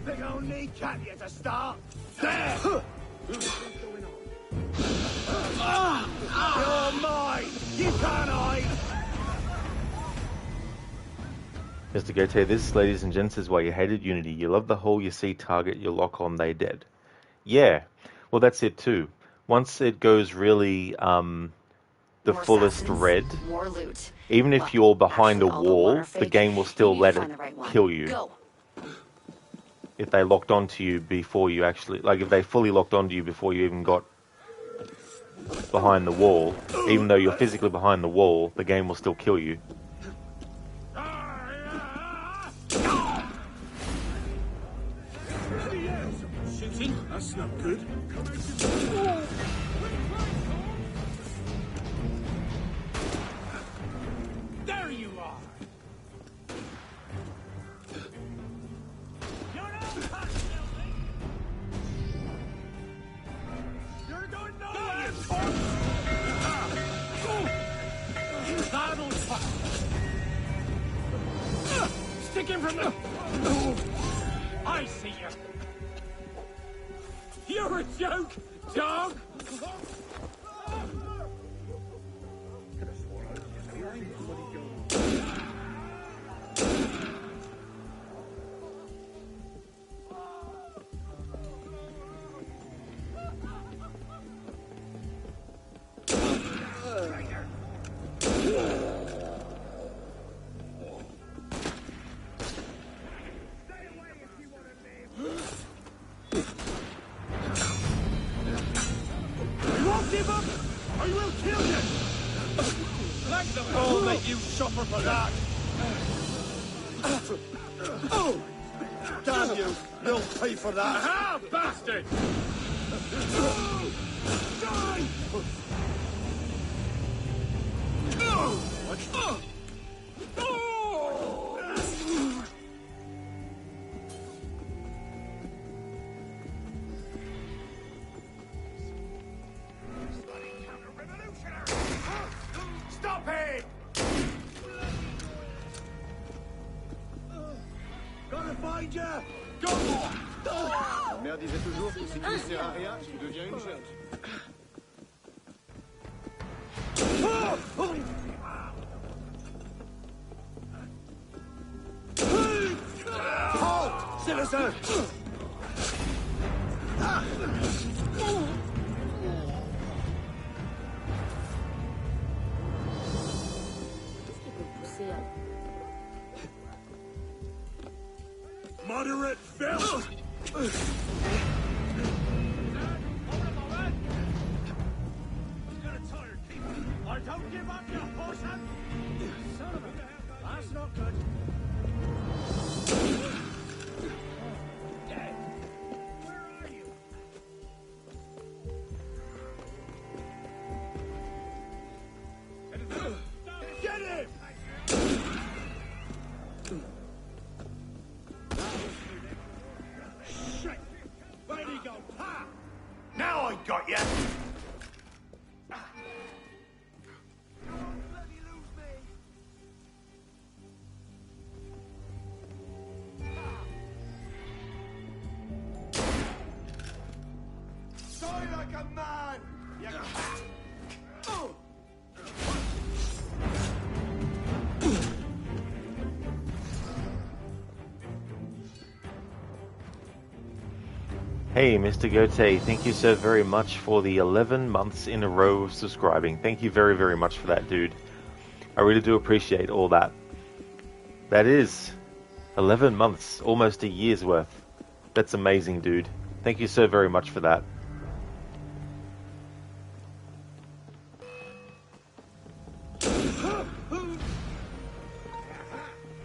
Big old kneecap you to start! There! You're mine! You can't hide! Just to go tell you this, ladies and gents, is why you hated Unity. You love the hole, you see target, you lock on, they dead. Yeah, well that's it too. Once it goes really the More fullest assassins, red, more loot. even if Well, you're behind a actually, all the wall, one are the fake. game will still You need let to it find the right one. kill you. Go. If they locked onto you before you actually, like if they fully locked onto you before you even got behind the wall, even though you're physically behind the wall, the game will still kill you. Shooting? That's not good. There you are! You're no touch, Billy! You're going nowhere! That'll touch! Stick him from the... I see you. You're a joke, dog. Give up! I will kill you! Like the ball that you suffer for that! Oh! Damn you! You'll pay for that! Aha, bastard! Die! What? Stop it! Gotta find you! Go! Ma mère disait toujours que si tu ne sers à rien, tu deviens une jeune. Halt, citizen! Moderate filth! Or don't give up your horse hunt! Son of a... That's not good. Where are you? Get him! Shit! Where'd he go? Ha! Now I got you! Die like a man! You... Oh! Hey, Mr. Gote, thank you so very much for the 11 months in a row of subscribing. Thank you very, very much for that, dude. I really do appreciate all that. That is 11 months, almost a year's worth. That's amazing, dude. Thank you so very much for that.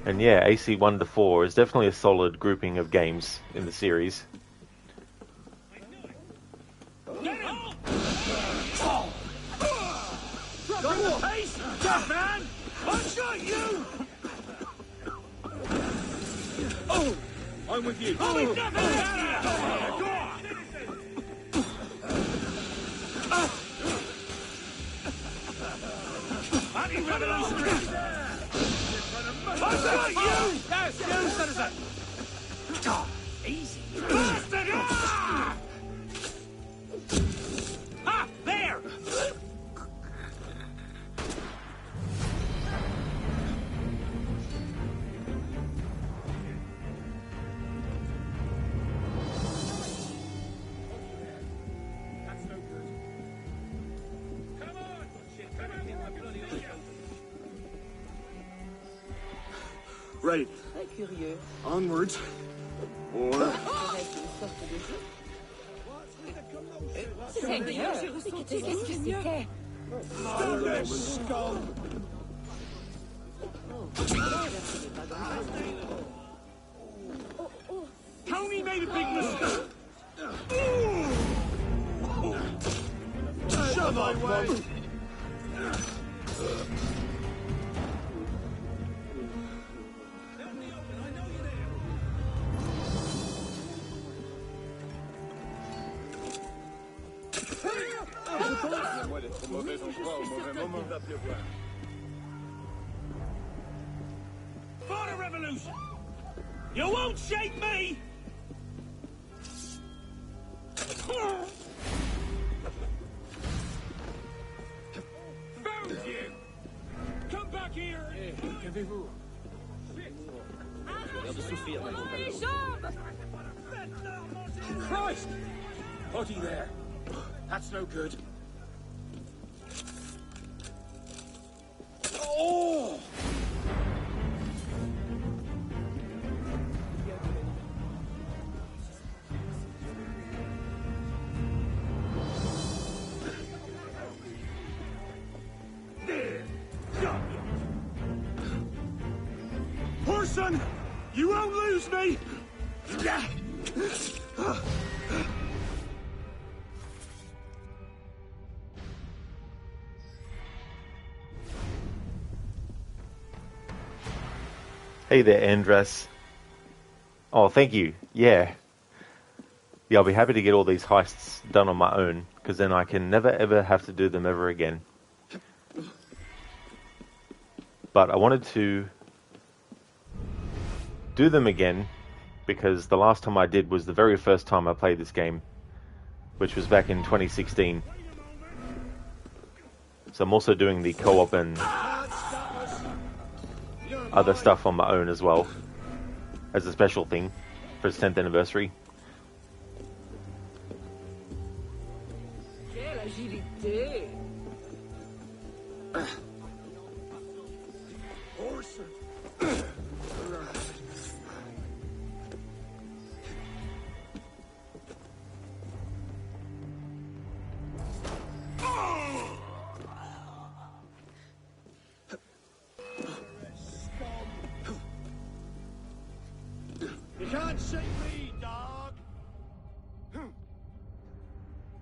And yeah, AC 1 to 4 is definitely a solid grouping of games in the series. Drop the pace, tough man! I shot you! Oh! I'm with you. Oh, go on! Anti-revolutionary! I shot you! That's you, citizen! Easy. Bastard! Ah! There! Ready. Très curieux. Onwards. Or... Seigneur, qu'est-ce que c'était? Stand skull! Tony made a big mistake. Shove my way! For the revolution! You won't shake me! Christ! Body there. That's no good. Oh! Person! You won't lose me! Hey there, Andres. Oh, thank you. Yeah, I'll be happy to get all these heists done on my own, because then I can never ever have to do them ever again. But I wanted to do them again, because the last time I did was the very first time I played this game, which was back in 2016. So I'm also doing the co-op and other stuff on my own as well, as a special thing for its 10th anniversary. Quelle agilité! You can't see me, dog!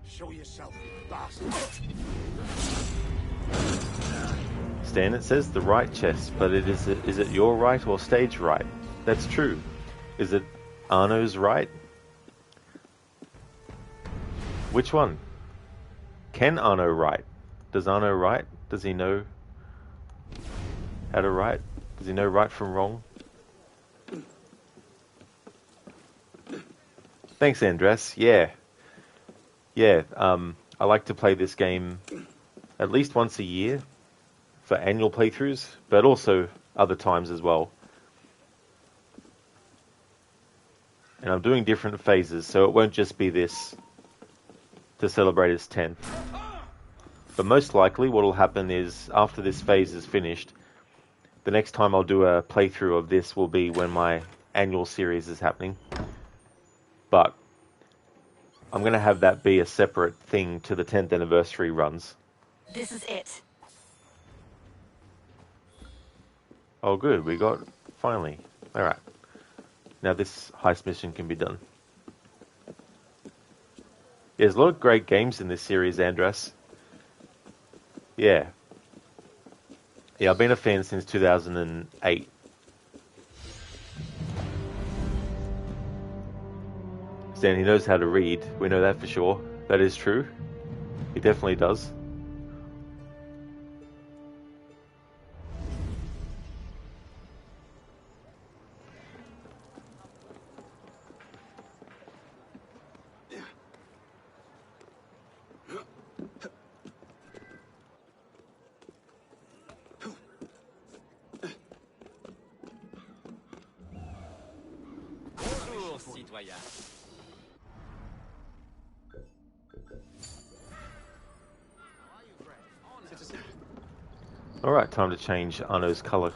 Show yourself, you bastard! Stan, it says the right chest, but is it your right or stage right? That's true. Is it Arno's right? Which one? Can Arno write? Does Arno write? Does he know how to write? Does he know right from wrong? Thanks, Andres. Yeah. I like to play this game at least once a year for annual playthroughs, but also other times as well. And I'm doing different phases, so it won't just be this to celebrate its 10th. But most likely what will happen is, after this phase is finished, the next time I'll do a playthrough of this will be when my annual series is happening. But I'm going to have that be a separate thing to the 10th anniversary runs. This is it. Oh good, we got... finally. Alright. Now this heist mission can be done. There's a lot of great games in this series, Andres. Yeah, I've been a fan since 2008. Stan, he knows how to read. We know that for sure. That is true. He definitely does. Bonjour, citoyen. Alright, time to change Arno's colour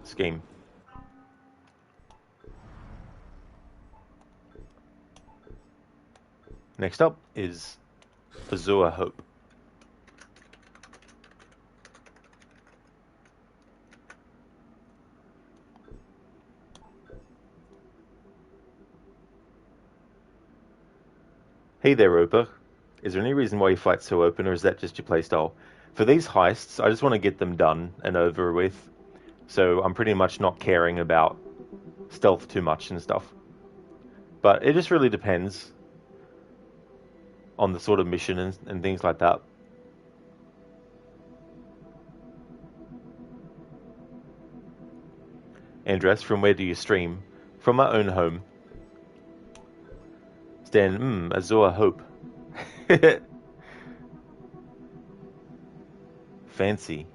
scheme. Next up is Azure Hope. Hey there, Roper. Is there any reason why you fight so open, or is that just your playstyle? For these heists, I just want to get them done and over with, so I'm pretty much not caring about stealth too much and stuff. But it just really depends on the sort of mission and things like that. Andres, from where do you stream? From my own home. Stan, Azure Hope. Fancy.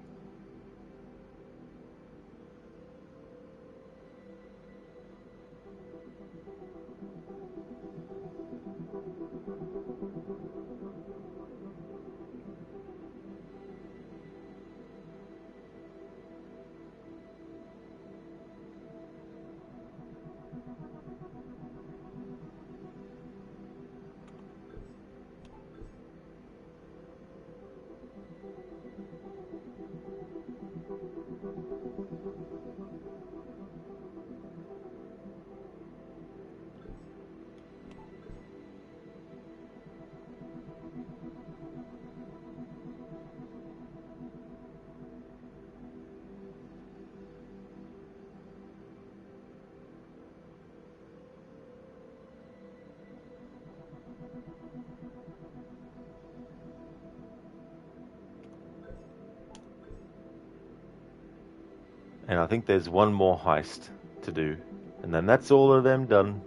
And I think there's one more heist to do. And then that's all of them done.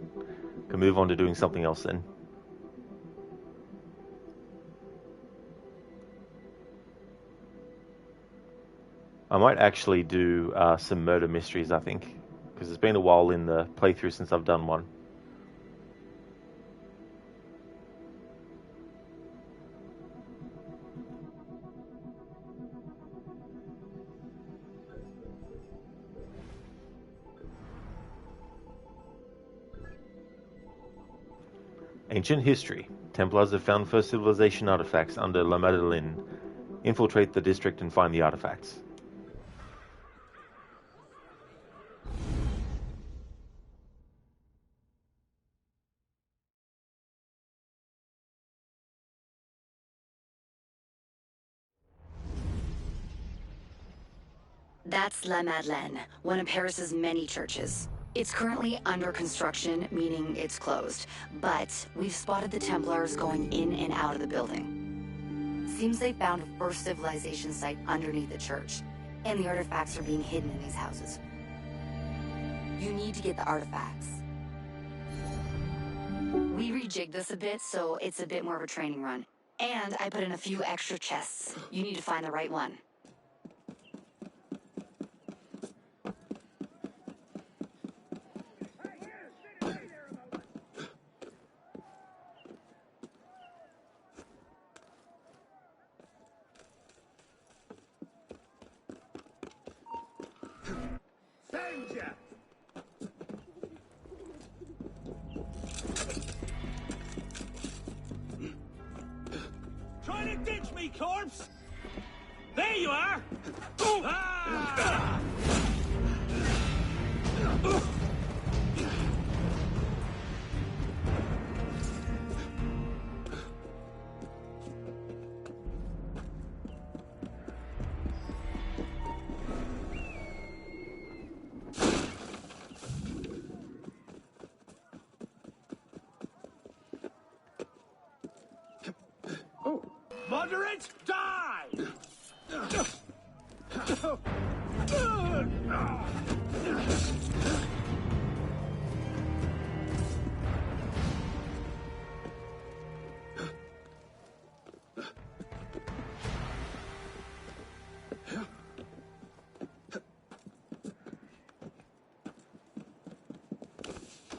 Can move on to doing something else then. I might actually do some murder mysteries, I think. Because it's been a while in the playthrough since I've done one. Ancient history. Templars have found first civilization artifacts under La Madeleine. Infiltrate the district and find the artifacts. That's La Madeleine, one of Paris's many churches. It's currently under construction, meaning it's closed. But we've spotted the Templars going in and out of the building. Seems they found a first civilization site underneath the church, and the artifacts are being hidden in these houses. You need to get the artifacts. We rejigged this a bit, so it's a bit more of a training run. And I put in a few extra chests. You need to find the right one. Trying to ditch me, corpse? There you are! Ah! Moderate, die!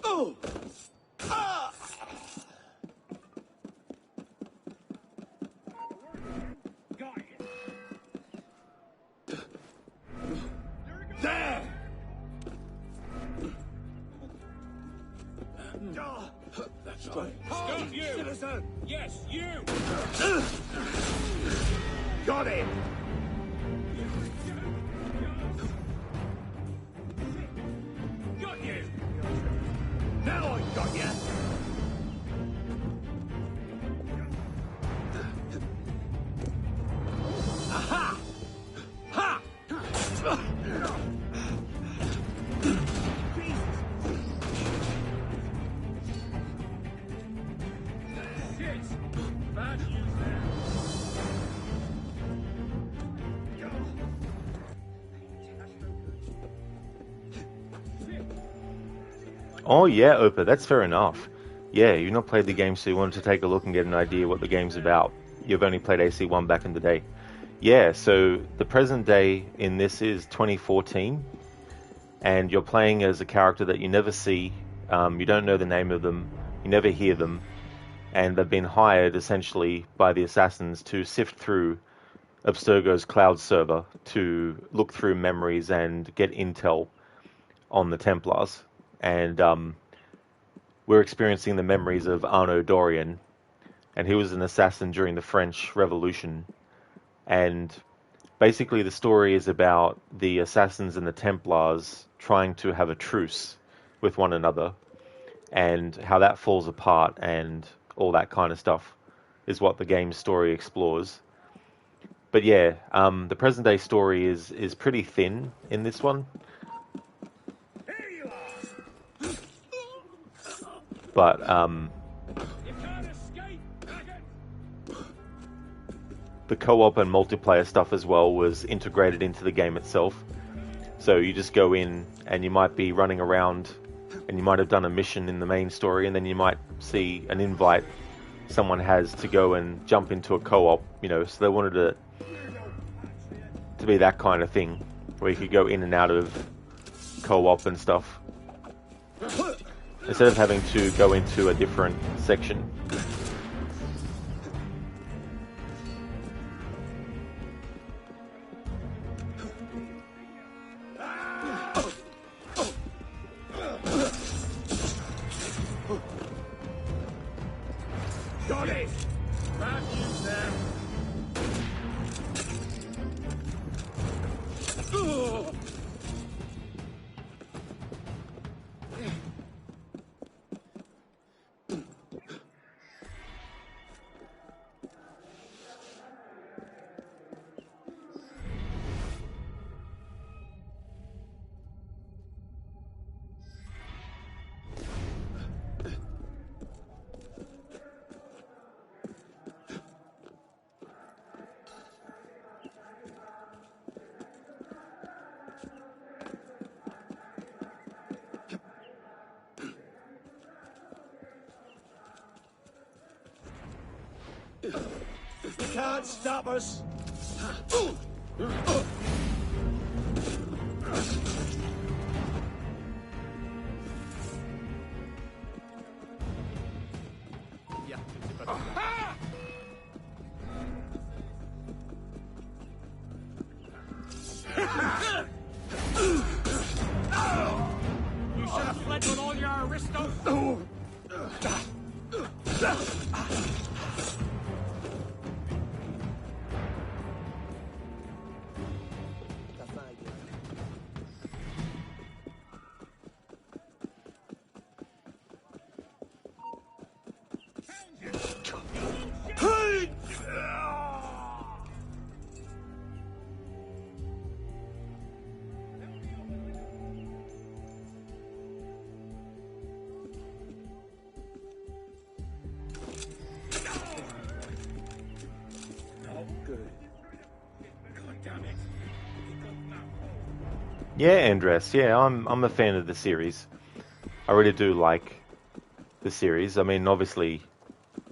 Oh! Ah! There! That's right. Stop you! Citizen! Yes, you! Got him! Got you! Now I got you! Aha! Ha! Shit! Bad news there. Oh yeah, Opa, that's fair enough. Yeah, you've not played the game, so you wanted to take a look and get an idea what the game's about. You've only played AC1 back in the day. Yeah, so the present day in this is 2014, and you're playing as a character that you never see, you don't know the name of them, you never hear them, and they've been hired essentially by the assassins to sift through Abstergo's cloud server to look through memories and get intel on the Templars. And we're experiencing the memories of Arnaud Dorian, and he was an assassin during the French Revolution. And basically the story is about the assassins and the Templars trying to have a truce with one another, and how that falls apart and all that kind of stuff is what the game's story explores. But yeah, the present day story is pretty thin in this one. But the co-op and multiplayer stuff as well was integrated into the game itself. So you just go in and you might be running around and you might have done a mission in the main story, and then you might see an invite someone has to go and jump into a co-op, you know, so they wanted it to be that kind of thing, where you could go in and out of co-op and stuff, instead of having to go into a different section. Got it! Bad news there. Ugh. You can't stop us. You should have fled with all your aristos. Yeah, Andres. Yeah, I'm a fan of the series. I really do like the series. I mean, obviously,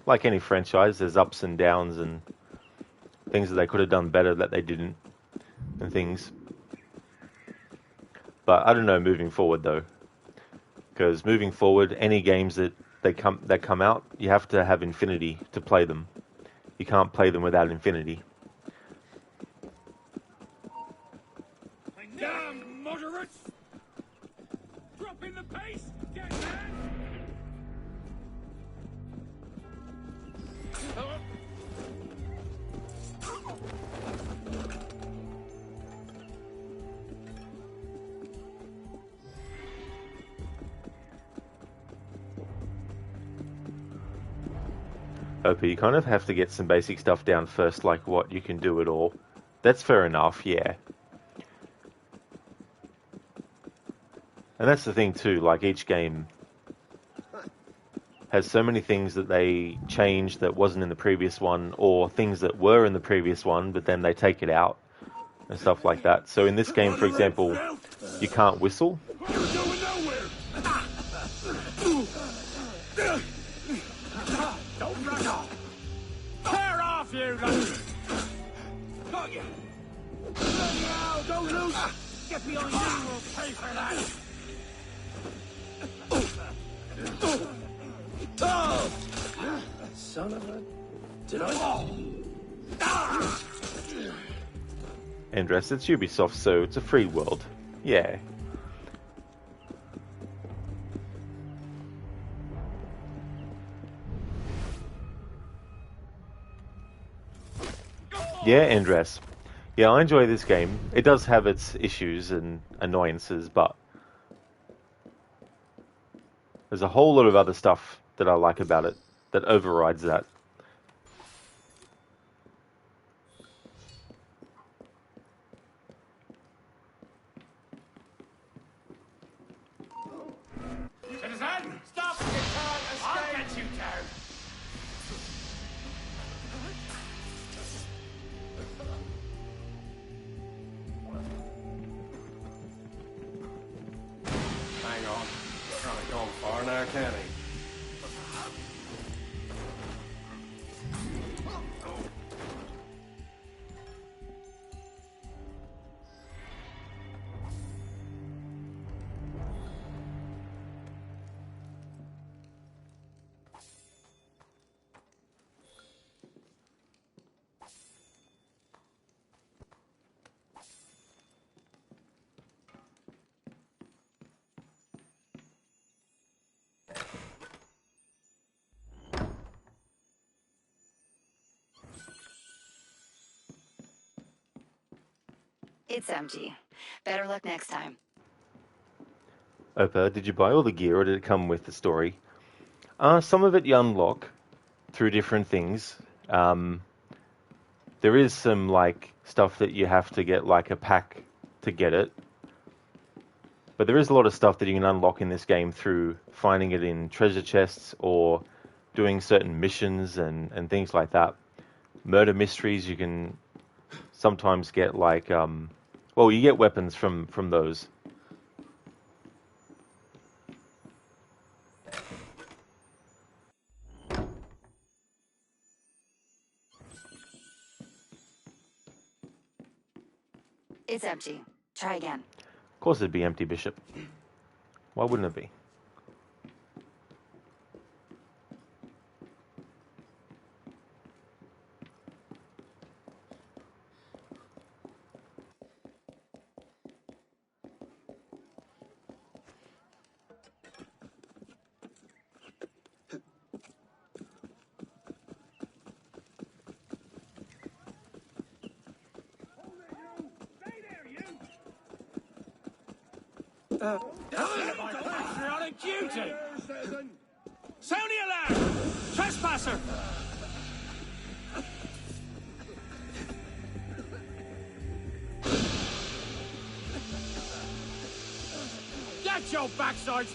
like any franchise, there's ups and downs and things that they could have done better that they didn't, and things. But I don't know moving forward though, because moving forward, any games that come out, you have to have Infinity to play them. You can't play them without Infinity. Damn moderates! Dropping the pace! Get man! But you kind of have to get some basic stuff down first, like what you can do at all. That's fair enough, yeah. And that's the thing too, like each game has so many things that they change that wasn't in the previous one, or things that were in the previous one, but then they take it out, and stuff like that. So in this game, for example, you can't whistle. You're going nowhere. Don't run off! Tear off, you lot! Got you! Bloody hell, don't loose! Get behind you, we'll pay for that! Son of a... Did I... Andres, it's Ubisoft, so it's a free world. Yeah. Yeah, Andres. Yeah, I enjoy this game. It does have its issues and annoyances, but there's a whole lot of other stuff that I like about it that overrides that. Citizen, stop! You can't escape! I'll get you down! Arnar Canny. It's empty. Better luck next time. Opa, did you buy all the gear or did it come with the story? Some of it you unlock through different things. There is some like stuff that you have to get like a pack to get it. But there is a lot of stuff that you can unlock in this game through finding it in treasure chests or doing certain missions and things like that. Murder mysteries, you can sometimes get like, well, you get weapons from those. It's empty. Try again. Of course it'd be empty, Bishop. Why wouldn't it be? You're on duty! Sound the alarm! Trespasser! Get your backsides!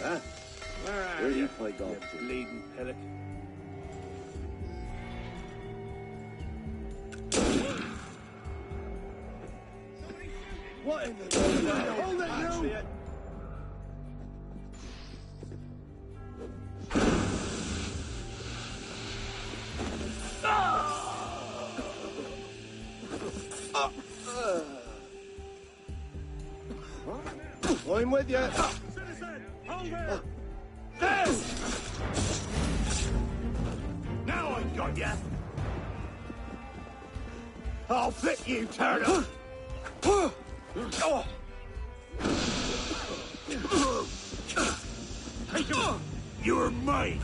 Huh? Where do you play golf? You bleeding pillock. What in the hold it, you! I'm with you. Citizen, hold her! Now I got you. I'll fit you, Turtle. Take him! You're mine.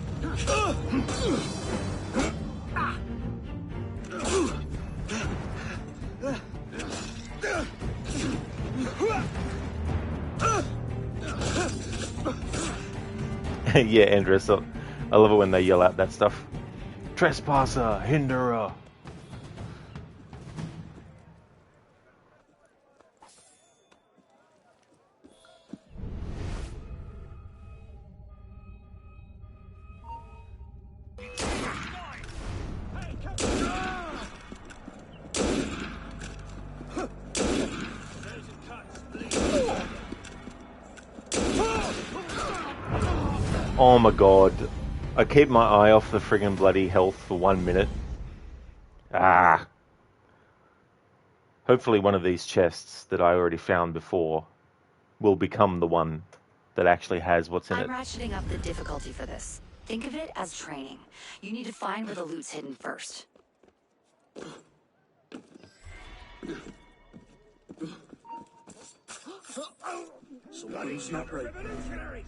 Yeah, Andres, I love it when they yell out that stuff. Trespasser, hinderer. Oh my god. I keep my eye off the friggin' bloody health for 1 minute. Ah. Hopefully one of these chests that I already found before will become the one that actually has what's in it. I'm ratcheting up the difficulty for this. Think of it as training. You need to find where the loot's hidden first. Somebody's not right. Revolutionary!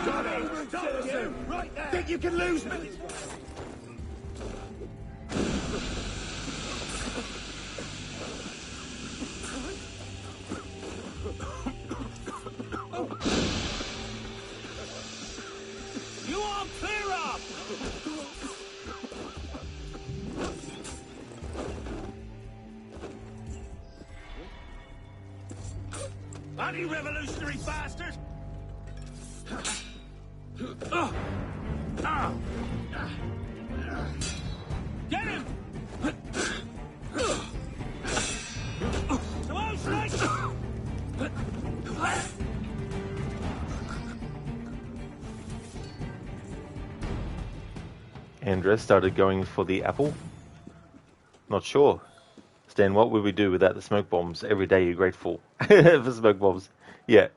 Got it! Stop you! Right there! Think you can lose me? You all clear up! bloody revolutionary bastard! Get him! Come on, Snake! Andres started going for the apple. Not sure. Stan, what would we do without the smoke bombs? Every day you're grateful for smoke bombs. Yeah.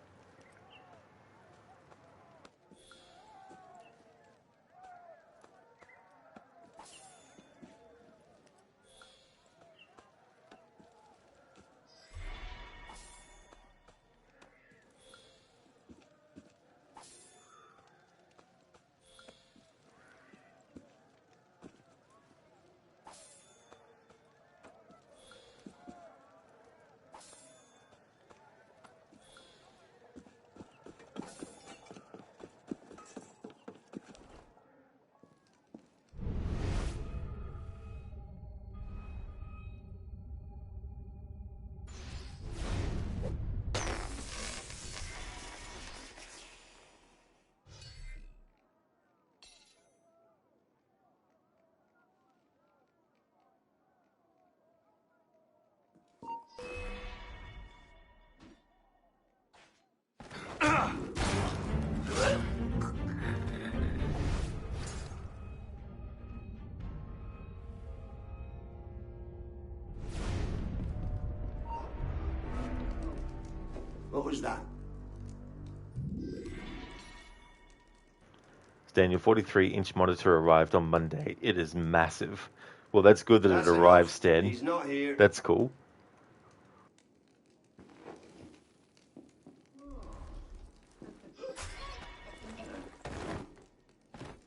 What was that? Stan, your 43-inch monitor arrived on Monday. It is massive. Well, that's good that That's it arrived, enough. Stan. He's not here. That's cool.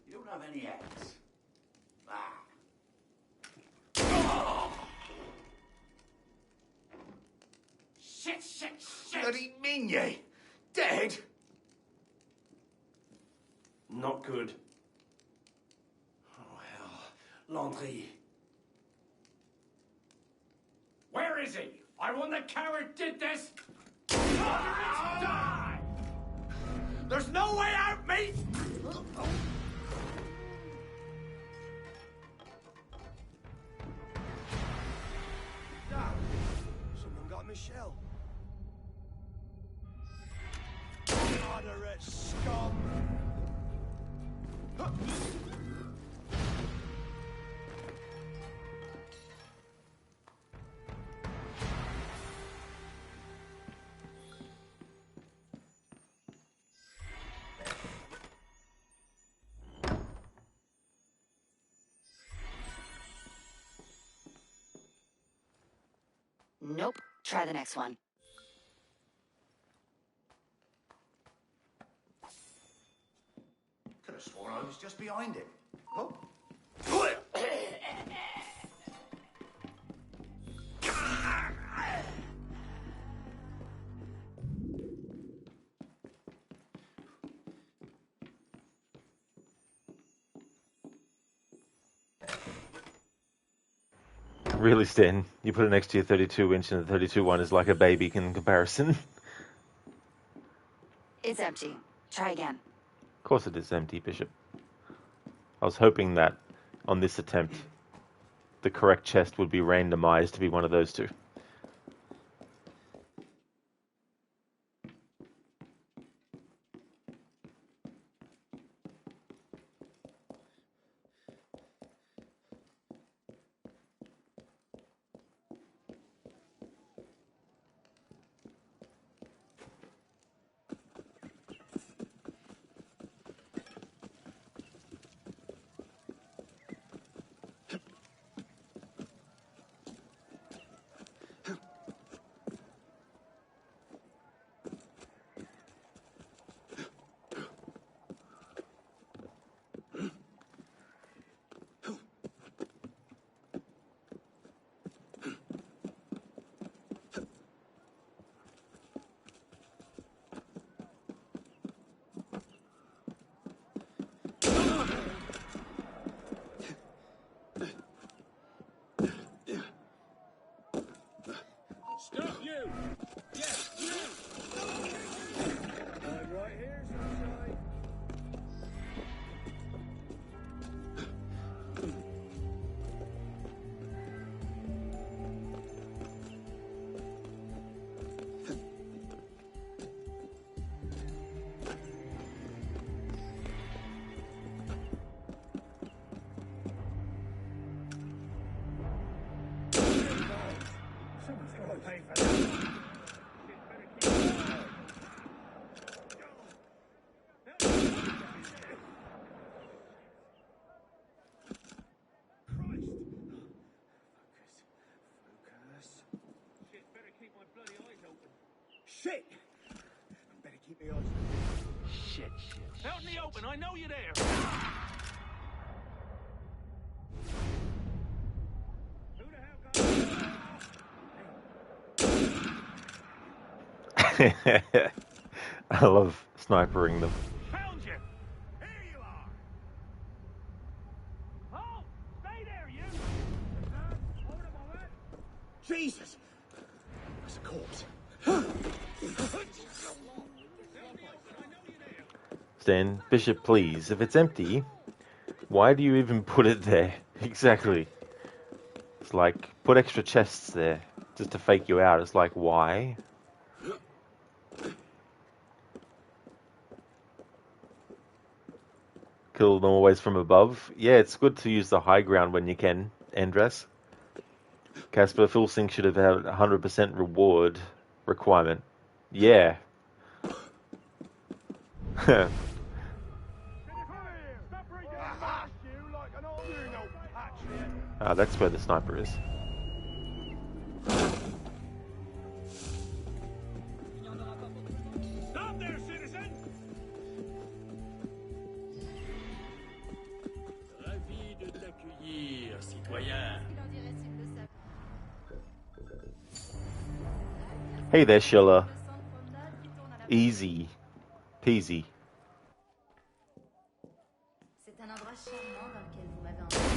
You don't have any eggs. Shit, shit, shit! Bloody Migny! Dead? Not good. Oh, hell. Landry. Where is he? I want the coward did this! Die! There's no way out, mate! Damn. Someone got Michelle. Moderate scum. Nope. Try the next one. Could have sworn I was just behind him. Oh. Really, Stan, you put it next to your 32-inch and the 32 one is like a baby in comparison. It's empty. Try again. Of course it is empty, Bishop. I was hoping that on this attempt, the correct chest would be randomized to be one of those two. I know you're there. I love snipering them. Found you. Here you are. Oh, stay there, you. Hold a moment. Jesus! That's a corpse. Stan, Bishop, please, if it's empty, why do you even put it there? Exactly. It's like, put extra chests there, just to fake you out. It's like, why? Kill them always from above. Yeah, it's good to use the high ground when you can, Andres. Casper, Full Sync should have had a 100% reward requirement. Yeah. Ah, that's where the sniper is. Stop there, citizen. Ravi de t'accueillir, citoyen. Hey there, Sheila. Easy peasy. C'est un endroit charmant dans lequel vous m'avez emmené.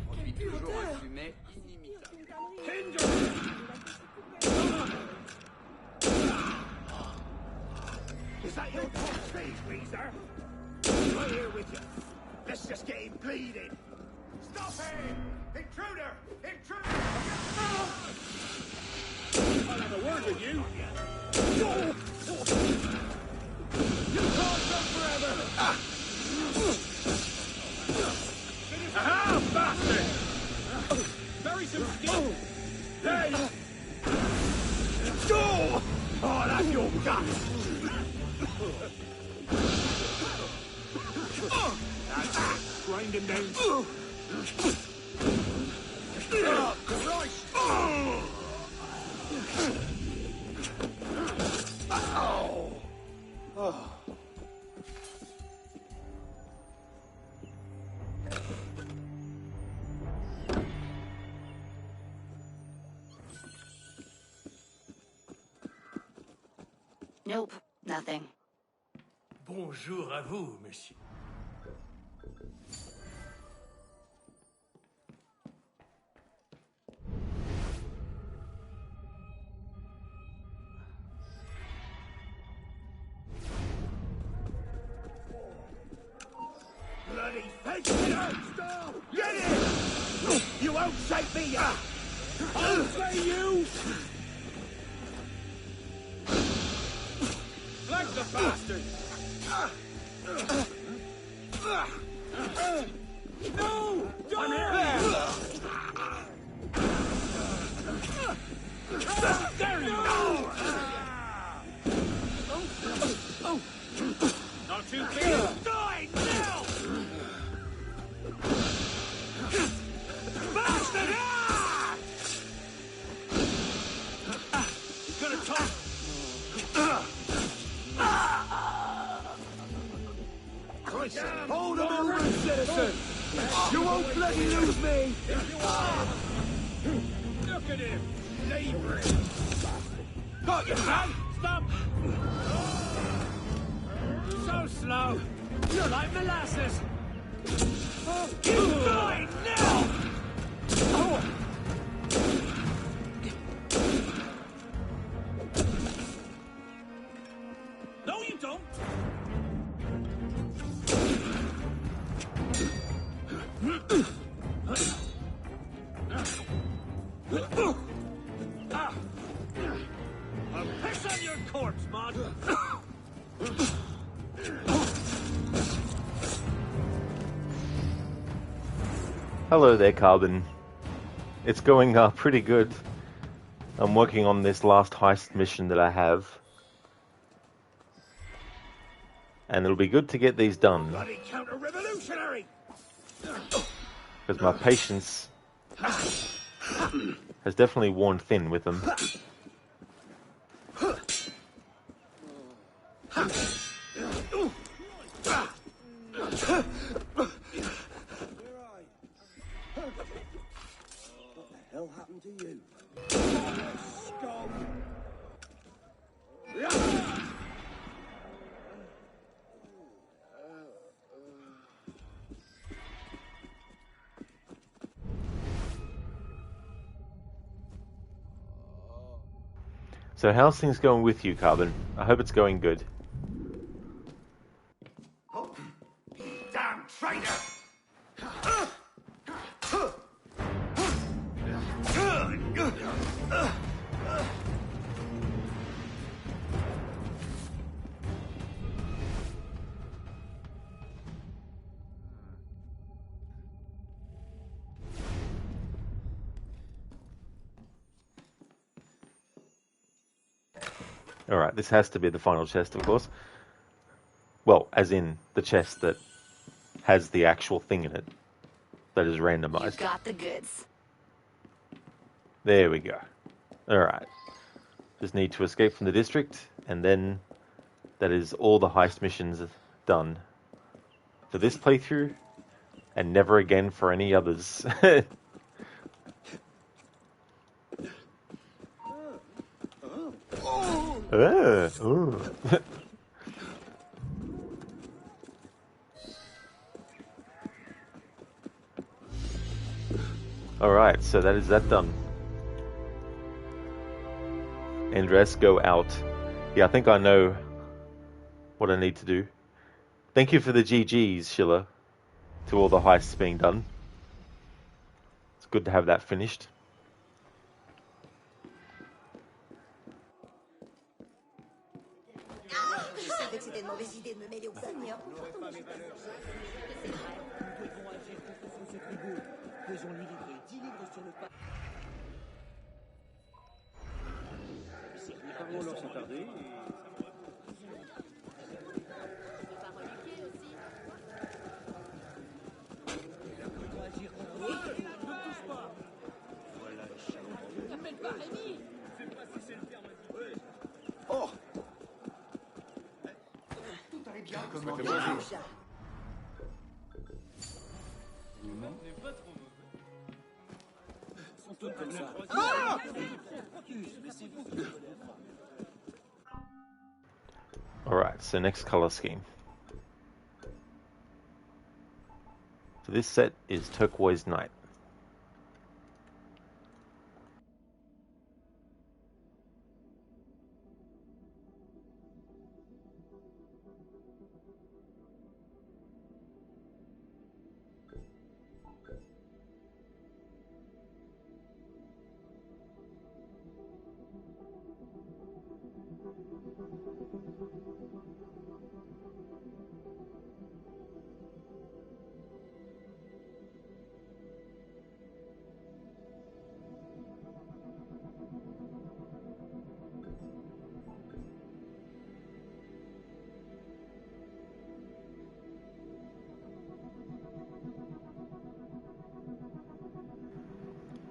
Produit toujours un fumet inimitable. Is that your top speed, Weezer? Right here with you. Let's just get him bleeding. Stop him! Intruder! Intruder! I'll have a word with you. You can't go forever! Aha, bastard! Bury some skin. Hey! Oh, that's your guts! Grind him down. Oh, Christ! Oh. Nope, nothing. Bonjour à vous, monsieur. Bloody fake! Stop! Get in! You won't shake me up! I'll say you! Flag the bastard! No! Don't! I'm here! There you go! Not too big! Die now! Bastard! He's gonna talk! Christ! Hold him in room, citizen! You won't bloody lose me! Look at him! Laboring! Got you, son! Stop! So slow! You're like molasses! You die now! No, you don't! I'll piss on your corpse, Mod! Hello there, Carbon. It's going pretty good. I'm working on this last heist mission that I have. And it'll be good to get these done. Bloody counter-revolutionary! Because my patience has definitely worn thin with them. Hell happened to you? So how's things going with you, Carbon? I hope it's going good. Damn traitor! Alright, this has to be the final chest, of course. Well, as in the chest that has the actual thing in it that is randomized. You got the goods. There we go. Alright. Just need to escape from the district, and then that is all the heist missions done for this playthrough, and never again for any others. Alright, so that is that done. Andres, go out. Yeah, I think I know what I need to do. Thank you for the GGs, Schiller, to all the heists being done. It's good to have that finished. Je savais que c'était une mauvaise idée de me mêler aux familles. Faisons-lui livrer 10 livres sur le pas. Parlons-leur sans tarder. T'appelles pas Rémi? Je sais pas si c'est le terme. Oh! Tout allait bien comme on dit. N'est pas trop mauvais. Sont tous comme ça. Alright, so next color scheme. So this set is Turquoise Night.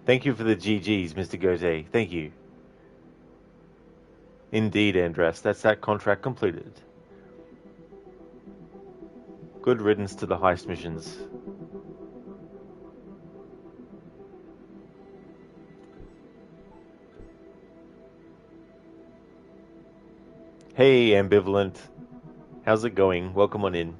Thank you for the GGs, Mr. Gote. Thank you. Indeed, Andres. That's that contract completed. Good riddance to the heist missions. Hey, Ambivalent. How's it going? Welcome on in.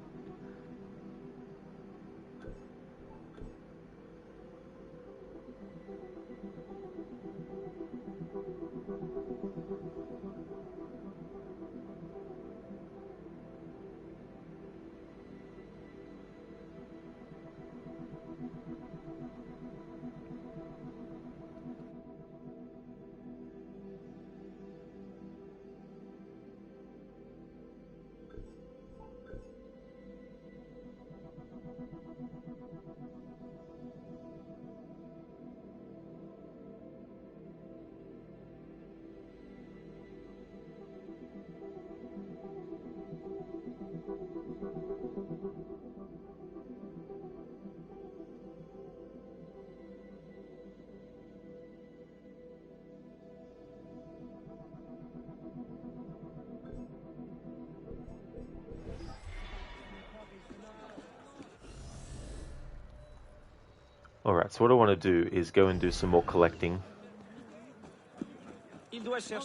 Alright, so what I want to do is go and do some more collecting.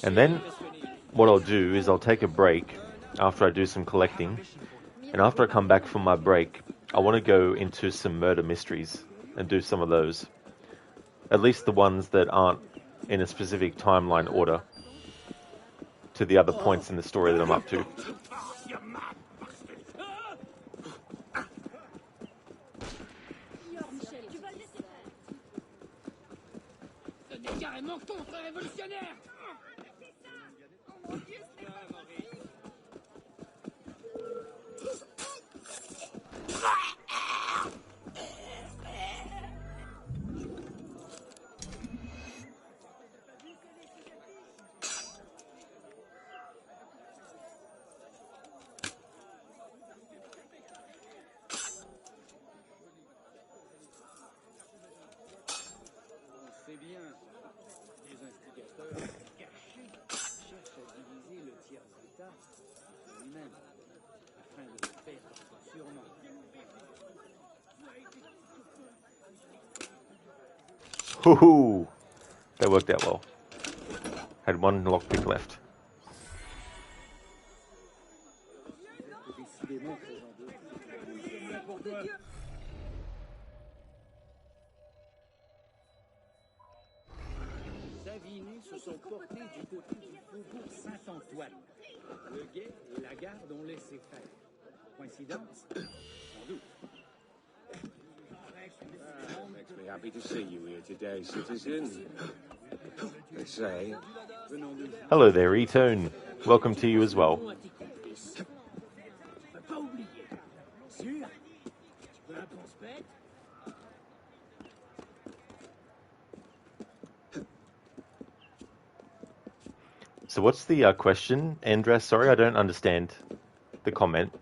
And then what I'll do is I'll take a break after I do some collecting. And after I come back from my break, I want to go into some murder mysteries and do some of those. At least the ones that aren't in a specific timeline order to the other points in the story that I'm up to. C'est bien. Les instigateurs cachés cherchent à diviser le tiers-état lui-même, afin de le perdre sûrement. Hoo-hoo! That worked out well. Had one lockpick left. Savinés se sont portés du côté du faubourg Saint-Antoine. Le guet et la garde ont laissé faire. Coïncidence? Sans doute. Makes me happy to see you here today, citizen. They say... Hello there, E-Tone. Welcome to you as well. So what's the question, Andres? Sorry, I don't understand the comment.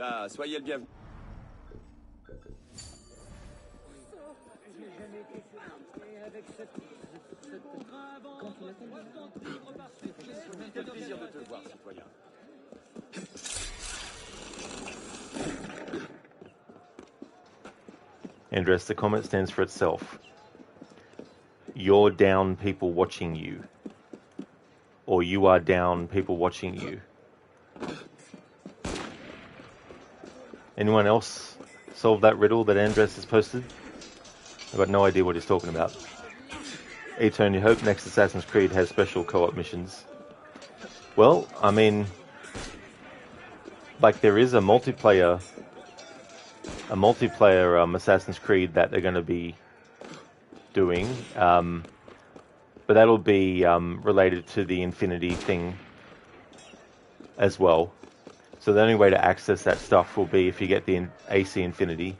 Ah, soyez le bienvenu. C'est un plaisir de te voir, citoyen. Andres, the comment stands for itself. You're down, people watching you. Or you are down, people watching you. Anyone else solve that riddle that Andres has posted? I've got no idea what he's talking about. E-Tone, you hope next Assassin's Creed has special co-op missions. Well, I mean, like there is a multiplayer Assassin's Creed that they're going to be doing, but that'll be related to the Infinity thing as well. So the only way to access that stuff will be if you get the AC Infinity.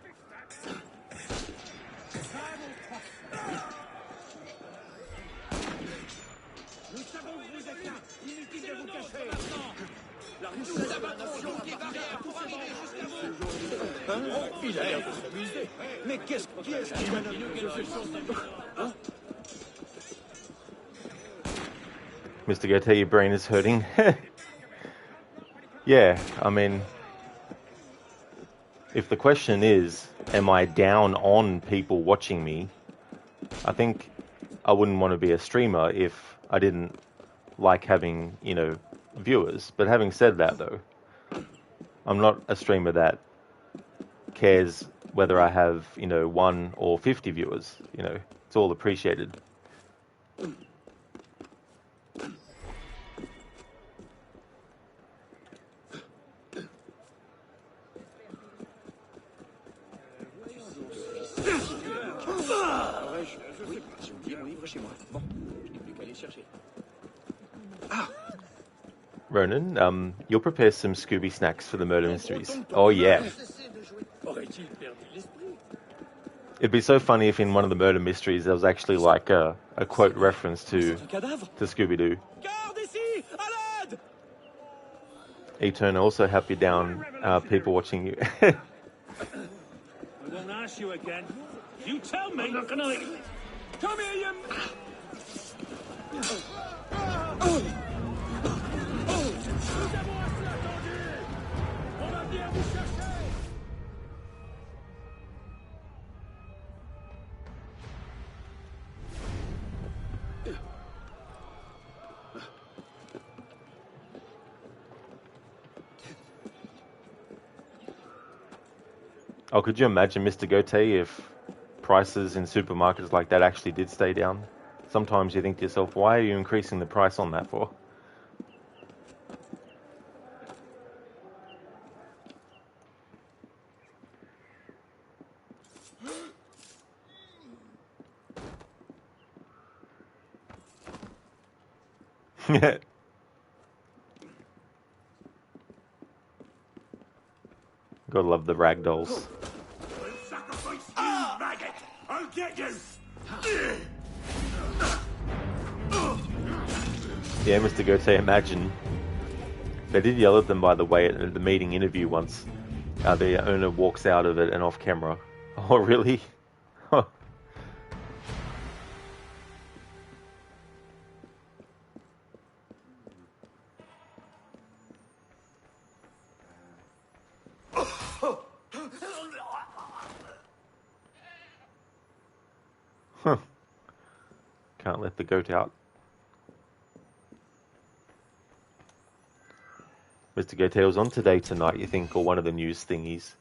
Mr. Goethe, your brain is hurting. Yeah, I mean, if the question is, am I down on people watching me? I think I wouldn't want to be a streamer if I didn't like having, you know, viewers. But having said that, though, I'm not a streamer that cares whether I have, you know, 1 or 50 viewers. You know, it's all appreciated. Ronan, you'll prepare some Scooby snacks for the murder mysteries. Oh yeah. It'd be so funny if in one of the murder mysteries there was actually like a quote reference to Scooby-Doo. E-Turn, also help you down, people watching you. I won't ask you again. You tell me. I'm not gonna. Come here, you. Oh, could you imagine, Mr. Gote, if prices in supermarkets like that actually did stay down? Sometimes you think to yourself, why are you increasing the price on that for? Gotta love the rag dolls. Sacrifice you, maggot! I'll get you! Yeah, Mr. Gote, imagine. They did yell at them, by the way, at the meeting interview once. The owner walks out of it and off camera. Oh, really? Can't let the goat out. Mr. Gote was on Today Tonight, you think, or one of the news thingies.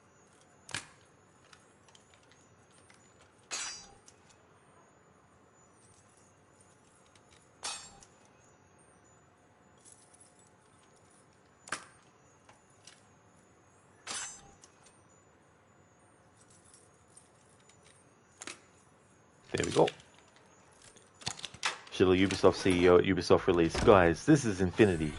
There we go. Schiller, Ubisoft CEO at Ubisoft release. Guys, this is Infinity.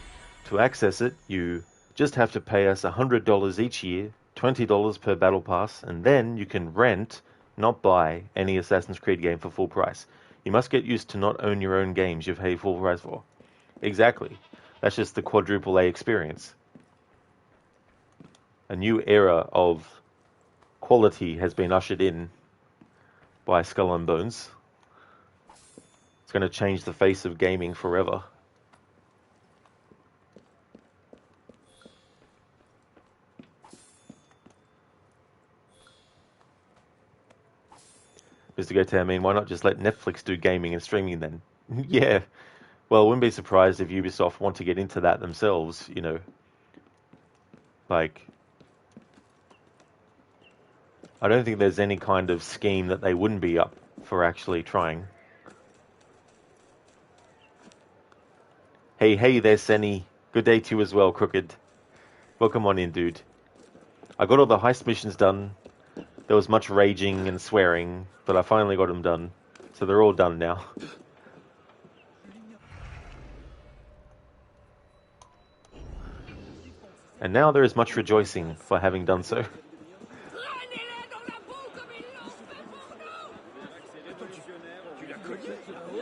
To access it, you just have to pay us $100 each year, $20 per battle pass, and then you can rent, not buy, any Assassin's Creed game for full price. You must get used to not own your own games you pay full price for. Exactly. That's just the quadruple A experience. A new era of quality has been ushered in by Skull and Bones. It's going to change the face of gaming forever. Mr. Gote, I mean, why not just let Netflix do gaming and streaming then? Yeah. Well, I wouldn't be surprised if Ubisoft want to get into that themselves, you know. Like, I don't think there's any kind of scheme that they wouldn't be up for actually trying. Hey there, Senny. Good day to you as well, Crooked. Welcome on in, dude. I got all the heist missions done. There was much raging and swearing, but I finally got them done. So they're all done now. And now there is much rejoicing for having done so.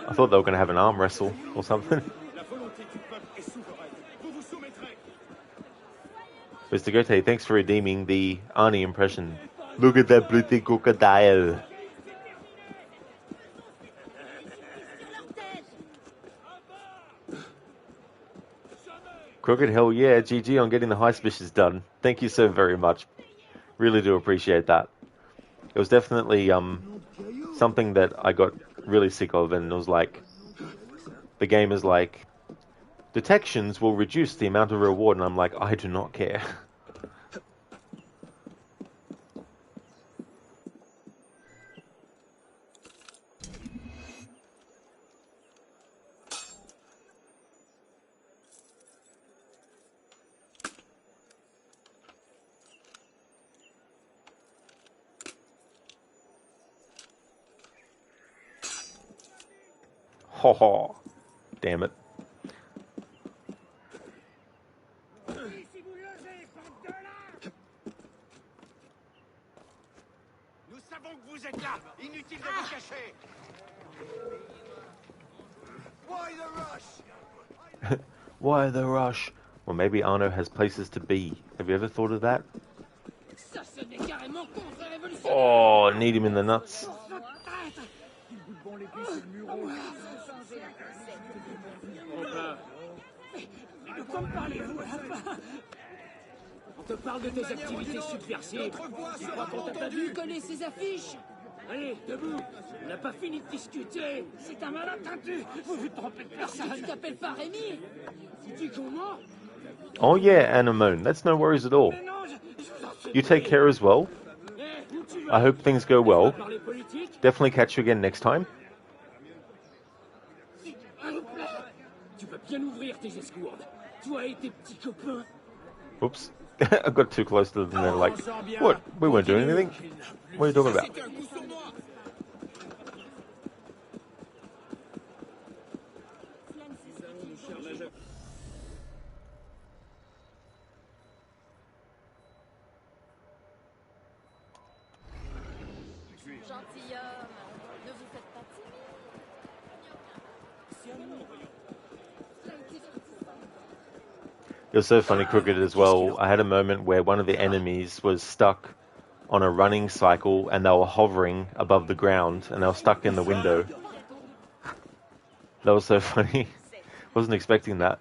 I thought they were going to have an arm wrestle or something. Mr. Gote, thanks for redeeming the Arnie impression. Look at that pretty crocodile. Crooked, hell yeah, GG on getting the heist missions done. Thank you so very much. Really do appreciate that. It was definitely something that I got really sick of, and it was like, the game is like, detections will reduce the amount of reward, and I'm like, I do not care. Ho ho. Damn it. Nous savons que vous êtes là. Inutile de vous cacher. Why the rush? Why the rush? Well, maybe Arno has places to be. Have you ever thought of that? Oh, need him in the nuts. De quoi me parlez-vous, lapin? On te parle de tes activités subversives. Tu crois qu'on t'a pas vu coller ces affiches? Allez, debout. On n'a pas fini de discuter. C'est un malentendu. Vous vous trompez de personne. Tu t'appelles pas Rémi? Tu dis comment? Oh yeah, Anemone. That's no worries at all. You take care as well. I hope things go well. Definitely catch you again next time. Tu vas bien ouvrir tes escourdes. Toi et tes petits copains. Oops. I got too close to them and they're like, what? We weren't doing anything. What are you talking about? Gentilhomme, ne vous faites pas It was so funny, Crooked, as well. I had a moment where one of the enemies was stuck on a running cycle and they were hovering above the ground and they were stuck in the window. That was so funny. Wasn't expecting that.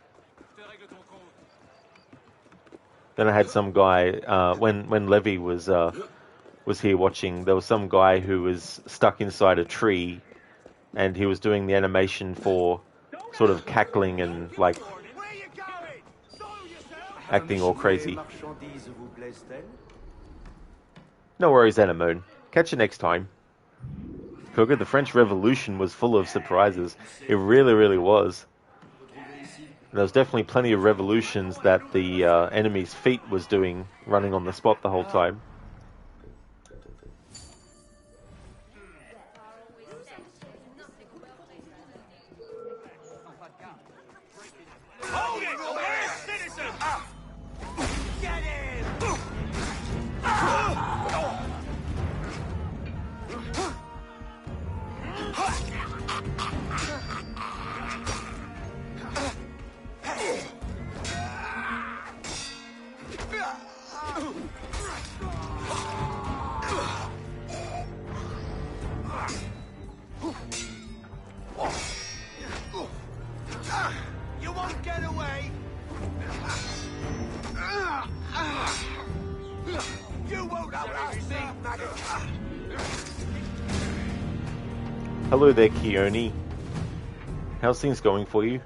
Then I had some guy, when Levy was here watching, there was some guy who was stuck inside a tree and he was doing the animation for sort of cackling and like acting all crazy. No worries, Anemone. Catch you next time. Crooked, the French Revolution was full of surprises. It really, really was. And there was definitely plenty of revolutions that the enemy's feet was doing, running on the spot the whole time. Hold it! We're citizens! Get in! You won't get away! You won't outlast me, maggot! Hello there, Keone. How's things going for you?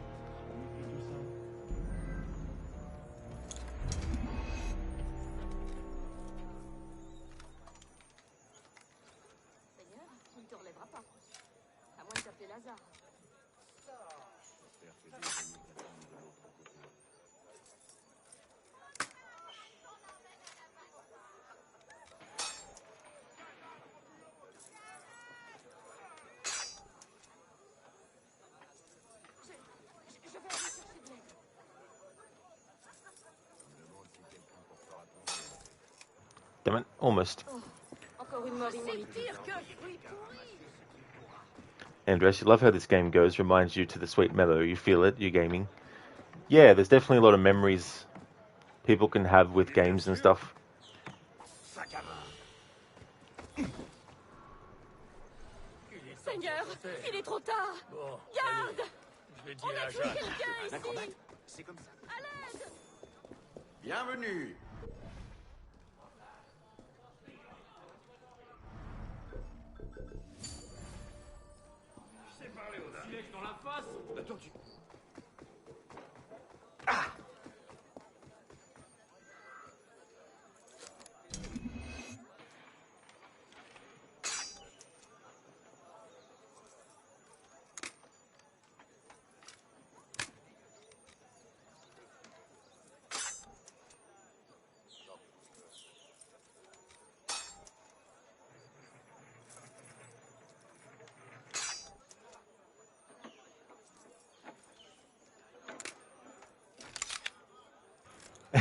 Damn it, almost. Andres, you love how this game goes, reminds you to the sweet mellow. You feel it, you're gaming. Yeah, there's definitely a lot of memories people can have with games and stuff. Seigneur, il est trop tard. Garde! On a tué quelqu'un ici. C'est comme ça. À l'aide! Bienvenue. C'est parler au Helix dans la face. Attends, tu...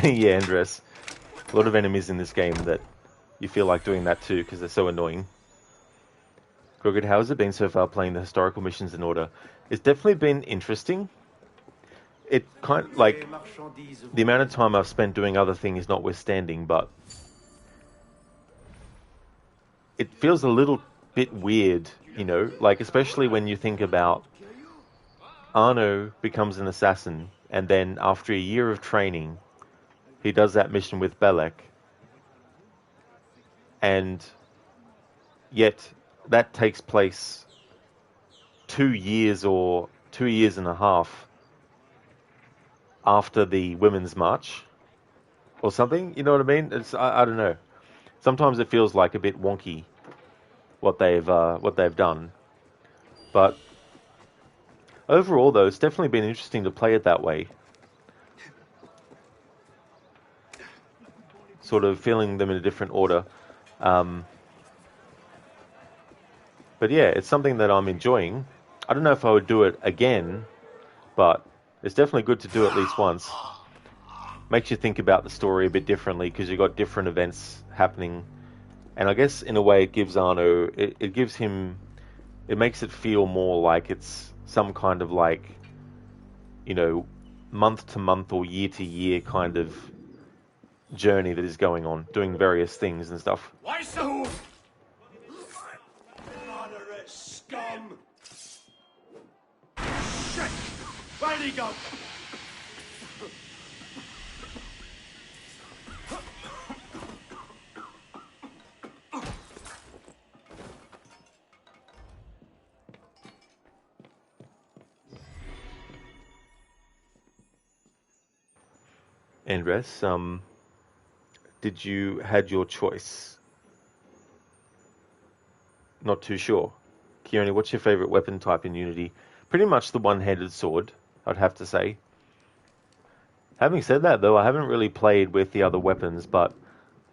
Yeah, Andres. A lot of enemies in this game that you feel like doing that too because they're so annoying. Crooked, how has it been so far playing the historical missions in order? It's definitely been interesting. It kind of, like, the amount of time I've spent doing other things notwithstanding, but it feels a little bit weird, you know, like especially when you think about Arno becomes an assassin, and then after a year of training, he does that mission with Belek, and yet that takes place 2 years or 2 years and a half after the Women's March or something. You know what I mean? I don't know. Sometimes it feels like a bit wonky what they've done, but overall though, it's definitely been interesting to play it that way. Sort of feeling them in a different order. But yeah, it's something that I'm enjoying. I don't know if I would do it again, but it's definitely good to do at least once. Makes you think about the story a bit differently because you've got different events happening. And I guess in a way it gives Arno, it gives him, it makes it feel more like it's some kind of like, you know, month to month or year to year kind of journey that is going on, doing various things and stuff. Why so? Moderate scum! Shit! Where'd he go? Andres, did you had your choice? Not too sure. Keone, what's your favorite weapon type in Unity? Pretty much the one-handed sword, I'd have to say. Having said that, though, I haven't really played with the other weapons, but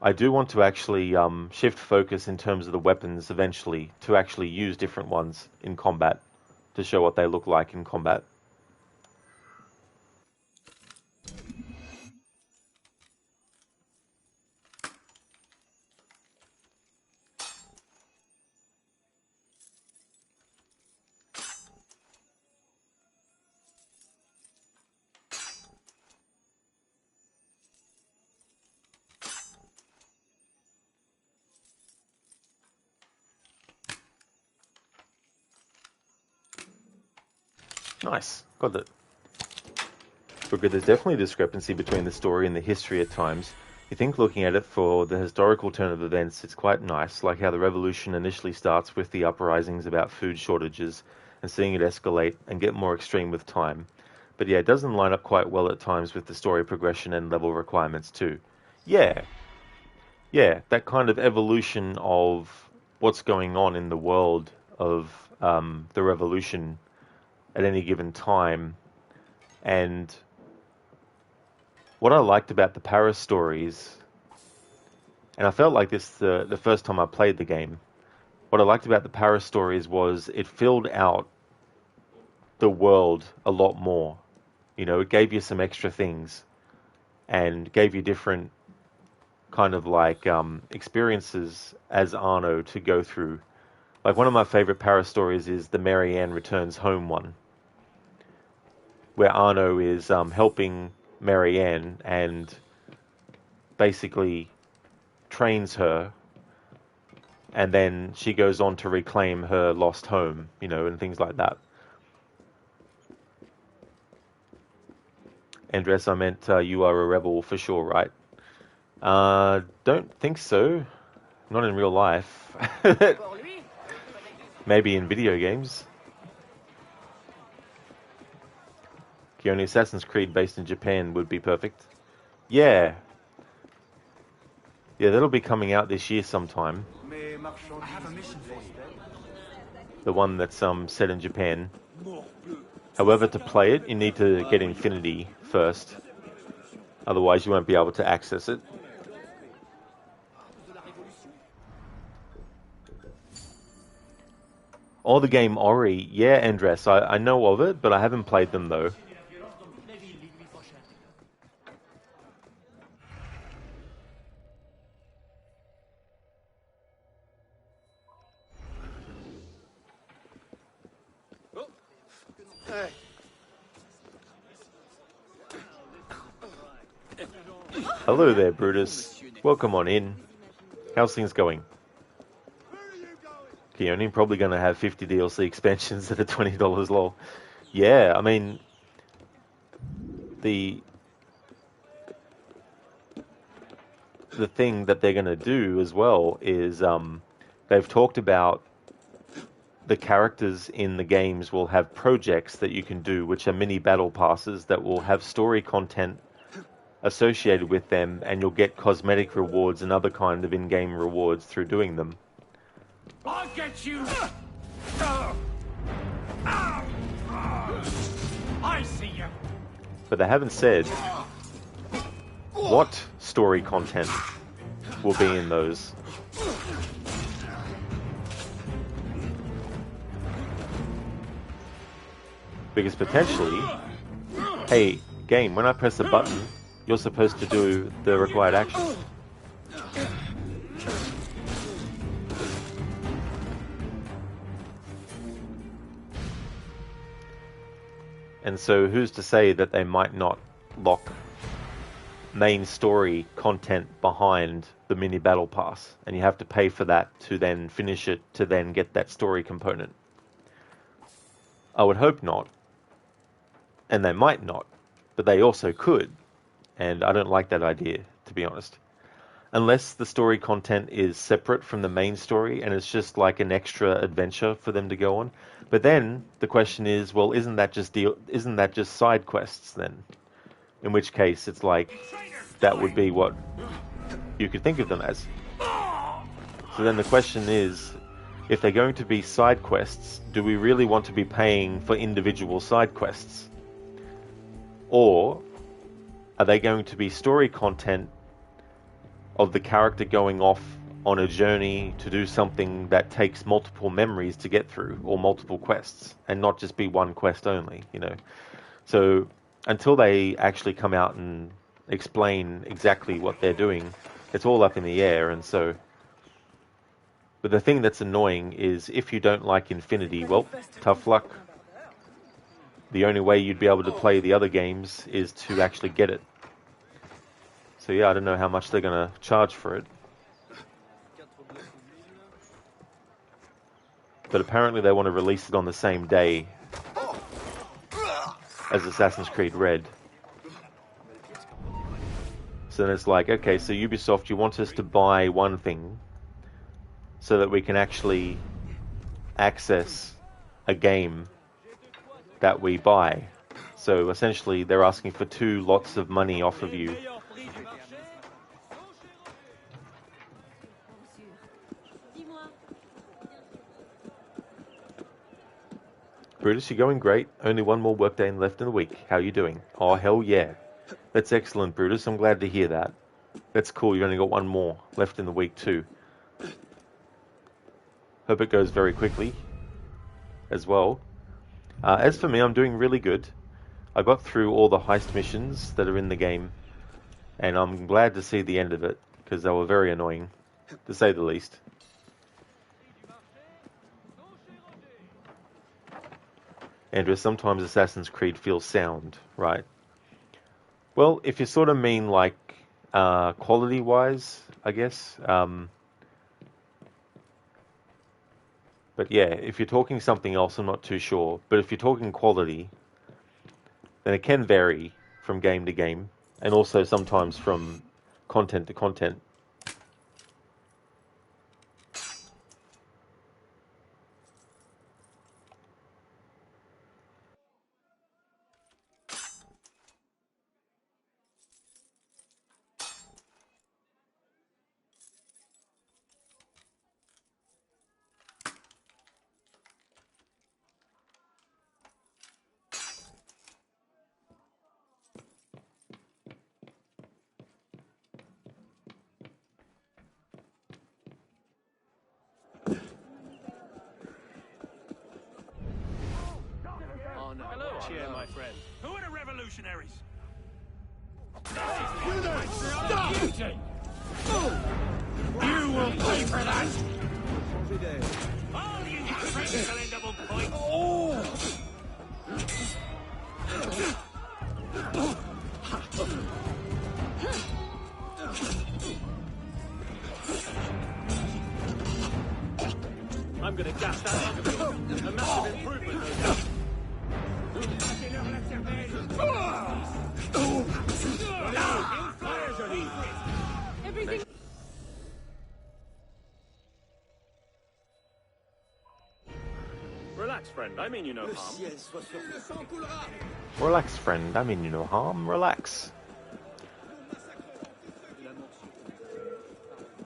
I do want to actually shift focus in terms of the weapons eventually to actually use different ones in combat to show what they look like in combat. Nice. Got it. But there's definitely a discrepancy between the story and the history at times. You think looking at it for the historical turn of events, it's quite nice, like how the revolution initially starts with the uprisings about food shortages and seeing it escalate and get more extreme with time. But yeah, it doesn't line up quite well at times with the story progression and level requirements too. Yeah, that kind of evolution of what's going on in the world of the revolution at any given time. And what I liked about the Paris stories, and I felt like this the first time I played the game, what I liked about the Paris stories was it filled out the world a lot more. You know, it gave you some extra things and gave you different kind of like experiences as Arno to go through. Like one of my favorite Paris stories is the Marianne Returns Home one, where Arno is helping Marianne and basically trains her, and then she goes on to reclaim her lost home, you know, and things like that. Andres, I meant you are a rebel for sure, right? Don't think so. Not in real life. Maybe in video games. Keone, Assassin's Creed based in Japan would be perfect. Yeah. Yeah, that'll be coming out this year sometime. I have a mission for you. The one that's set in Japan. However, to play it, you need to get Infinity first. Otherwise, you won't be able to access it. Oh, the game Ori. Yeah, Andres, I know of it, but I haven't played them, though. Hello there, Brutus. Welcome on in. How's things going? Keone, probably going to have 50 DLC expansions that are $20 lol. Yeah, I mean, the thing that they're going to do as well is they've talked about the characters in the games will have projects that you can do, which are mini battle passes that will have story content associated with them, and you'll get cosmetic rewards and other kind of in-game rewards through doing them. I'll get you! I see you! But they haven't said what story content will be in those. Because potentially, hey, game, when I press a button, you're supposed to do the required action. And so who's to say that they might not lock main story content behind the mini battle pass, and you have to pay for that to then finish it, to then get that story component. I would hope not. And they might not, but they also could. And I don't like that idea, to be honest. Unless the story content is separate from the main story and it's just like an extra adventure for them to go on. But then the question is, well, isn't that just side quests then? In which case it's like that would be what you could think of them as. So then the question is, if they're going to be side quests, do we really want to be paying for individual side quests? Or are they going to be story content of the character going off on a journey to do something that takes multiple memories to get through, or multiple quests, and not just be one quest only, you know? So until they actually come out and explain exactly what they're doing, it's all up in the air. And so, but the thing that's annoying is if you don't like Infinity, well, tough luck. The only way you'd be able to play the other games is to actually get it. So yeah, I don't know how much they're going to charge for it. But apparently they want to release it on the same day as Assassin's Creed Red. So then it's like, okay, so Ubisoft, you want us to buy one thing so that we can actually access a game that we buy. So essentially they're asking for 2 lots of money off of you. Brutus, you're going great. Only one more workday left in the week. How are you doing? Oh, hell yeah. That's excellent, Brutus. I'm glad to hear that. That's cool. You only got one more left in the week too. Hope it goes very quickly as well. As for me, I'm doing really good. I got through all the heist missions that are in the game, and I'm glad to see the end of it, because they were very annoying, to say the least. Andrew, sometimes Assassin's Creed feels sound, right? Well, if you sort of mean like quality-wise, I guess. But yeah, if you're talking something else, I'm not too sure. But if you're talking quality, then it can vary from game to game, and also sometimes from content to content. Oh no. Hello, cheer, my friend. Who are the revolutionaries? Stop! You will pay for that! All you expendable points! I'm gonna gas that up a bit. A massive improvement, no doubt. Everything. Relax, friend. I mean you no harm. Relax, friend. I mean you no harm. Relax.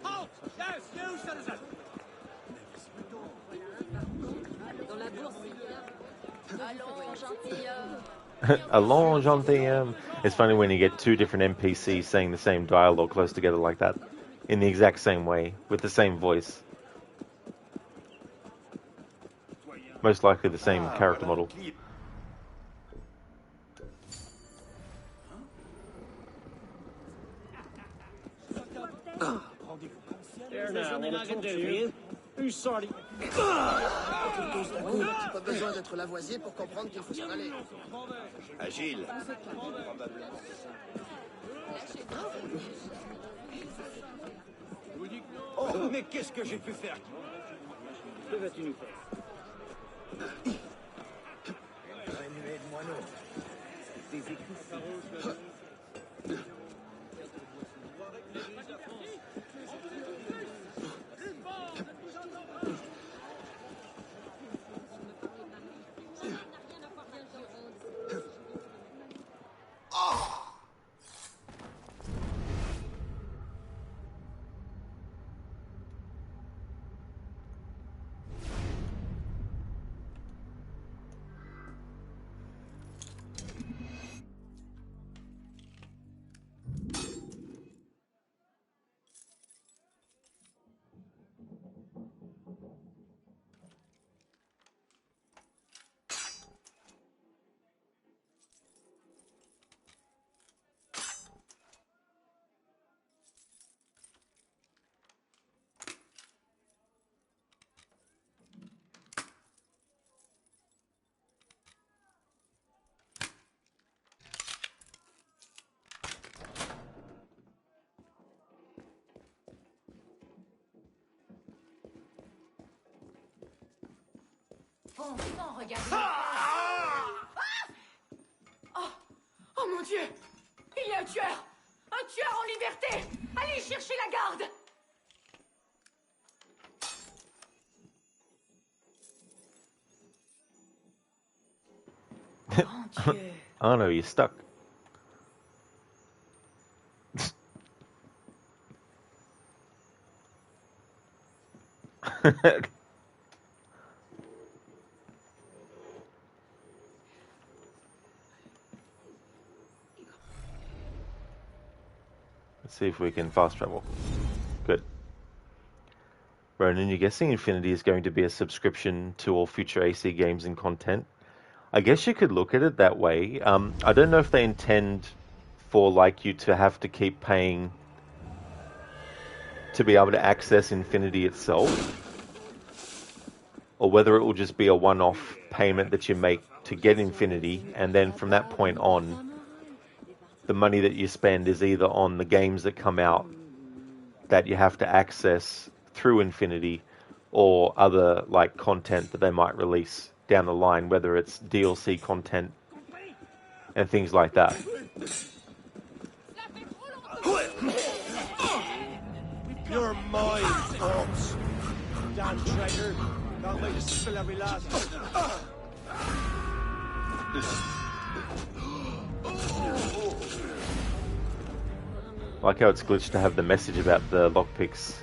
Halt! Yes, you citizen! Dans la bourse, allons, gentilhomme. Allons, gentilhomme. It's funny when you get two different NPCs saying the same dialogue close together like that, in the exact same way, with the same voice. Most likely the same character model. There now, what I can do for you. Who's sorry? Pas besoin d'être Lavoisier pour comprendre qu'il faut s'en aller. Agile. Oh, mais qu'est-ce que j'ai pu faire? Que vas-tu nous faire? Remuer de moineaux. Des écus. Bon sang, regardez. Ah oh, oh mon Dieu! Il y a un tueur! Un tueur en liberté! Allez chercher la garde! Mon Dieu! Oh no, you're stuck. Let's see if we can fast travel. Good. Ronan, you're guessing Infinity is going to be a subscription to all future AC games and content? I guess you could look at it that way. I don't know if they intend for like you to have to keep paying to be able to access Infinity itself, or whether it will just be a one-off payment that you make to get Infinity, and then from that point on, the money that you spend is either on the games that come out that you have to access through Infinity, or other like content that they might release down the line, whether it's DLC content and things like that. You're mine, folks. Damn traitor. Can't wait to spill every last. Like how it's glitched to have the message about the lockpicks.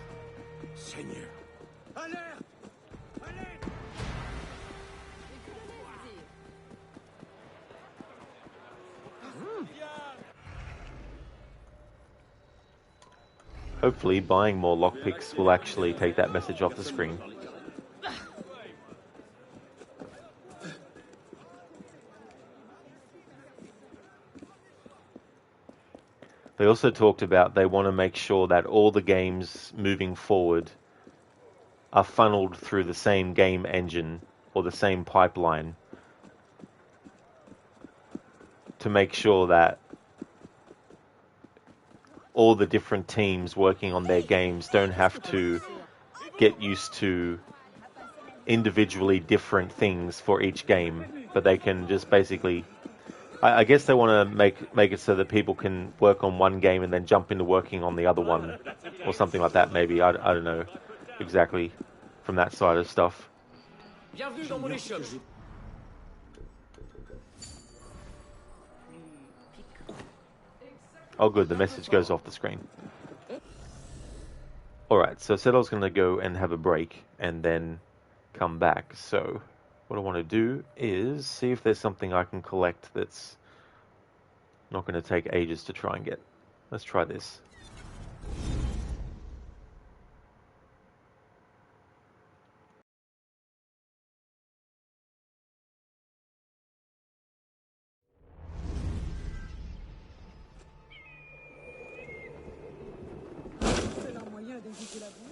Hopefully buying more lockpicks will actually take that message off the screen. They also talked about they want to make sure that all the games moving forward are funneled through the same game engine or the same pipeline, to make sure that all the different teams working on their games don't have to get used to individually different things for each game, but they can just basically. I guess they want to make it so that people can work on one game and then jump into working on the other one, or something like that. Maybe I don't know exactly from that side of stuff. Bienvenue dans mon échoppe. Oh, good. The message goes off the screen. Alright, so I said I was going to go and have a break and then come back. So what I want to do is see if there's something I can collect that's not going to take ages to try and get. Let's try this. C'est leur moyen d'éviter la boue.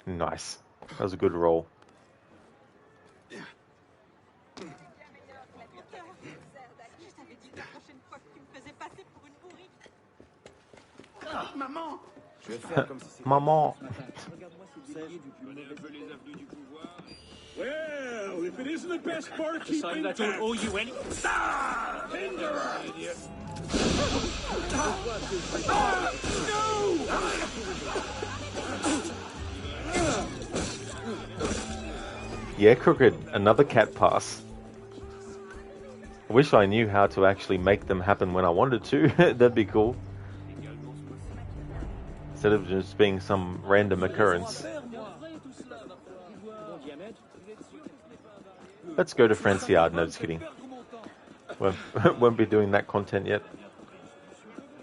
Nice. That was a good roll. Maman! Je vais faire comme si c'était... Maman! Well, if it isn't the best barkeep Sorry, in I don't town. owe you any. Ah! Hinderer! Idiot! Yeah, Crooked, another cat pass. I wish I knew how to actually make them happen when I wanted to. That'd be cool. Instead of just being some random occurrence. Let's go to Franciade. No, just kidding. Won't be doing that content yet.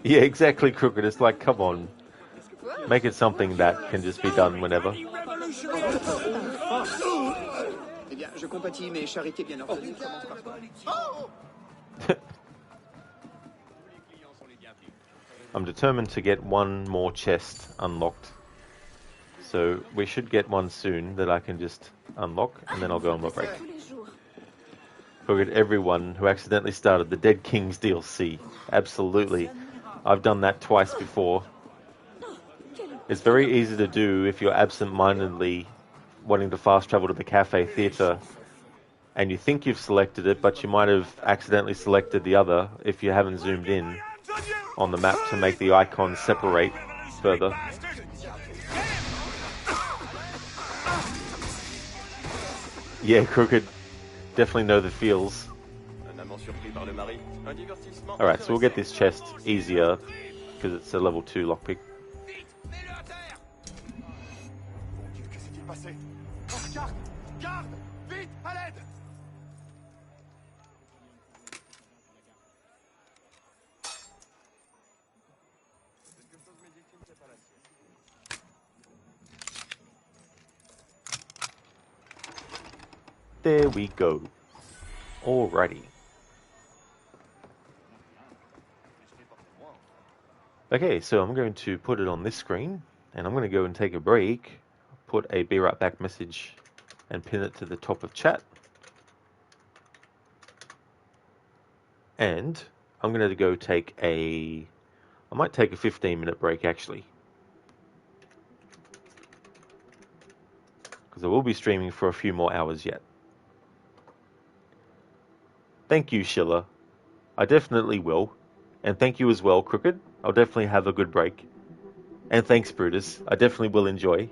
Yeah, exactly, Crooked. It's like, come on. Make it something that can just be done whenever. Eh bien, je compatis, mais charité bien ordonnée commence par quoi? I'm determined to get one more chest unlocked. So we should get one soon that I can just unlock, and then I'll go on my break. Forget everyone who accidentally started the Dead Kings DLC. Absolutely. I've done that twice before. It's very easy to do if you're absent-mindedly wanting to fast travel to the cafe theatre and you think you've selected it, but you might have accidentally selected the other if you haven't zoomed in on the map to make the icons separate further. Yeah, Crooked. Definitely know the feels. Alright, so we'll get this chest easier because it's a level 2 lockpick. There we go. Alrighty. Okay, so I'm going to put it on this screen, and I'm going to go and take a break, put a be right back message, and pin it to the top of chat. And I'm going to go take I might take a 15-minute break actually. Because I will be streaming for a few more hours yet. Thank you, Schiller. I definitely will. And thank you as well, Crooked. I'll definitely have a good break. And thanks, Brutus. I definitely will enjoy.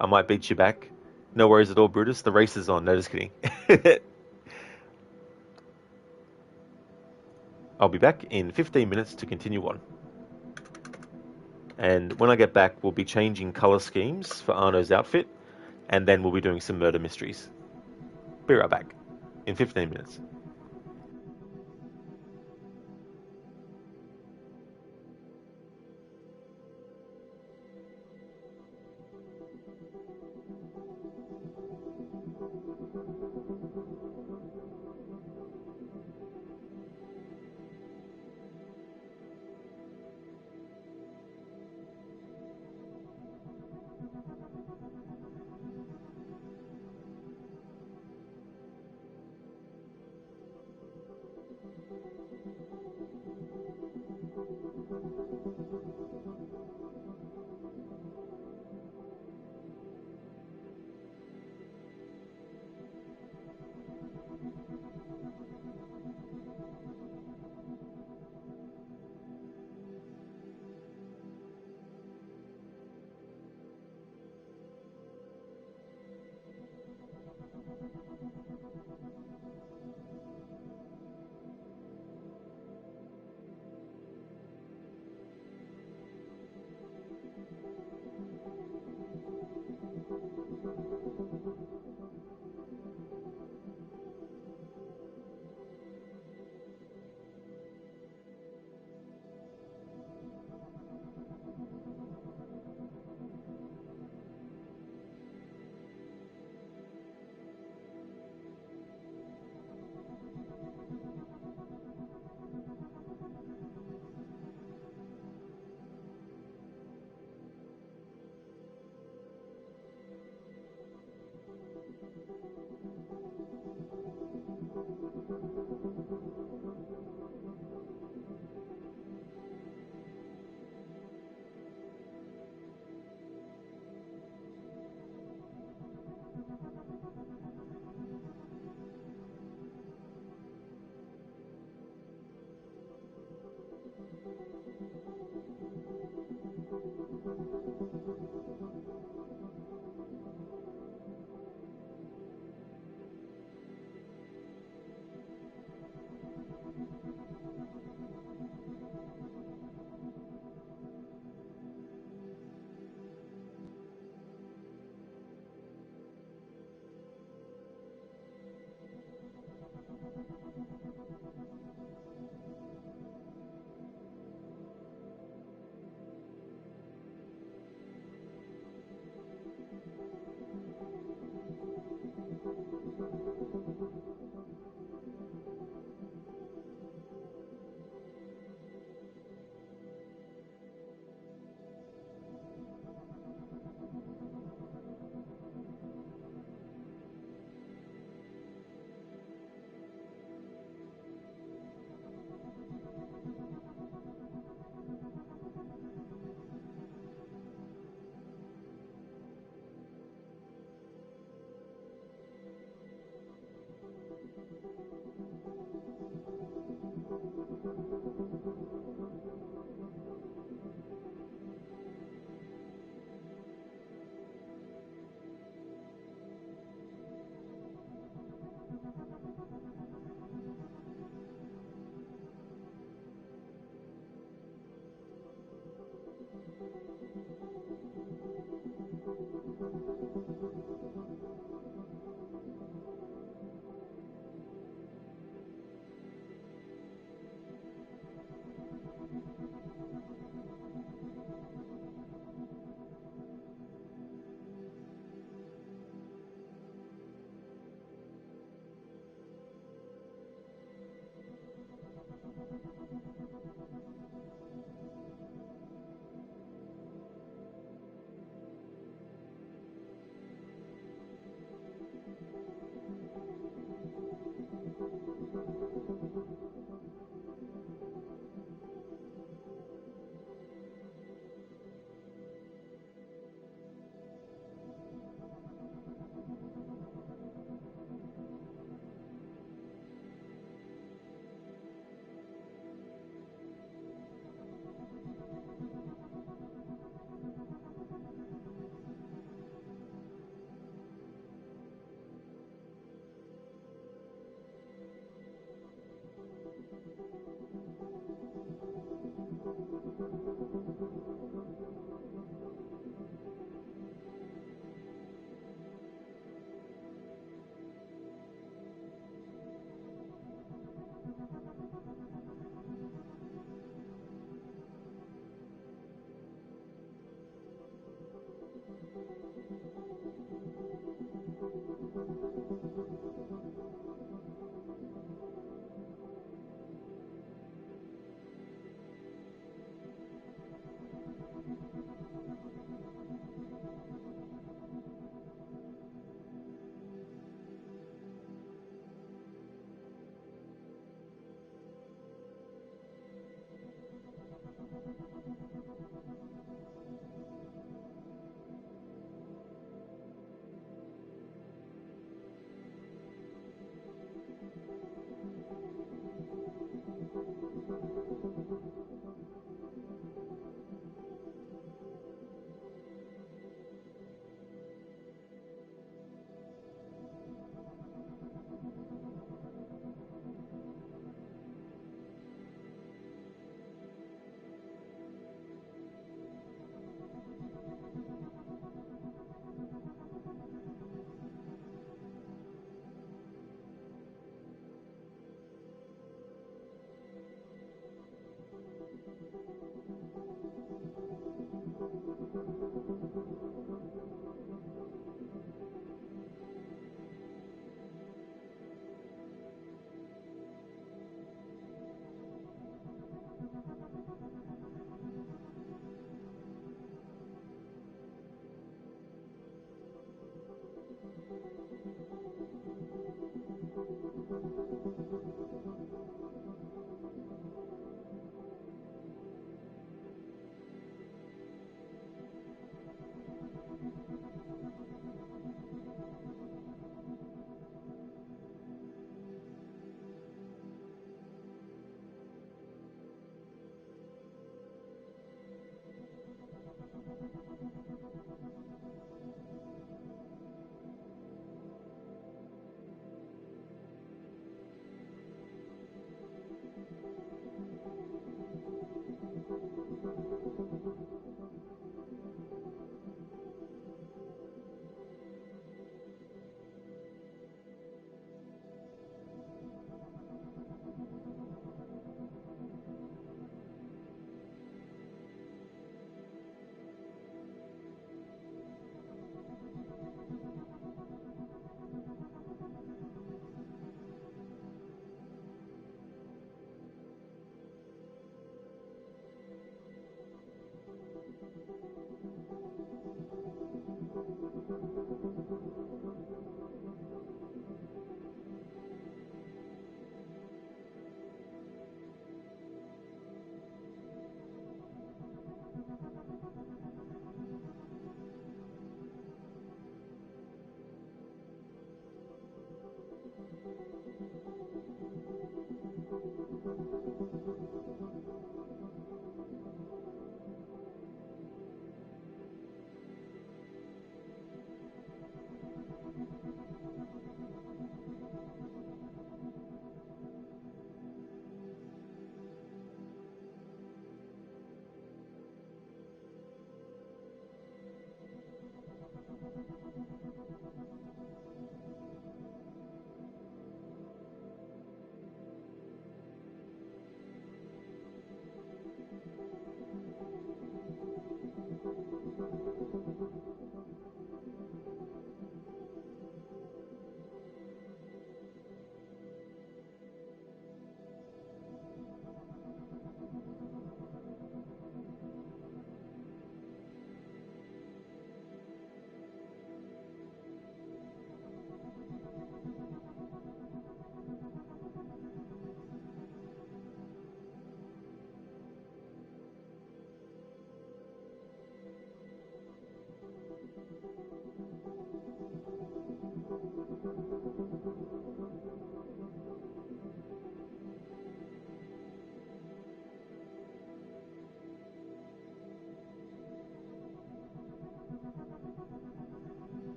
I might beat you back. No worries at all, Brutus. The race is on. No, just kidding. I'll be back in 15 minutes to continue on. And when I get back, we'll be changing colour schemes for Arno's outfit. And then we'll be doing some murder mysteries. Be right back in 15 minutes.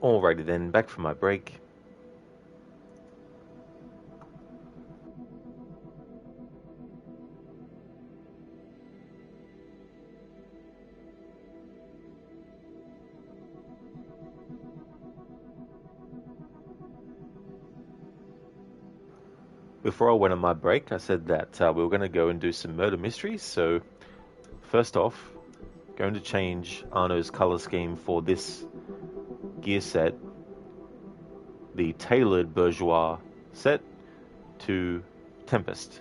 Alrighty then, back from my break. Before I went on my break, I said that we were going to go and do some murder mysteries. So, first off, going to change Arno's color scheme for this gear set, the tailored bourgeois set, to Tempest.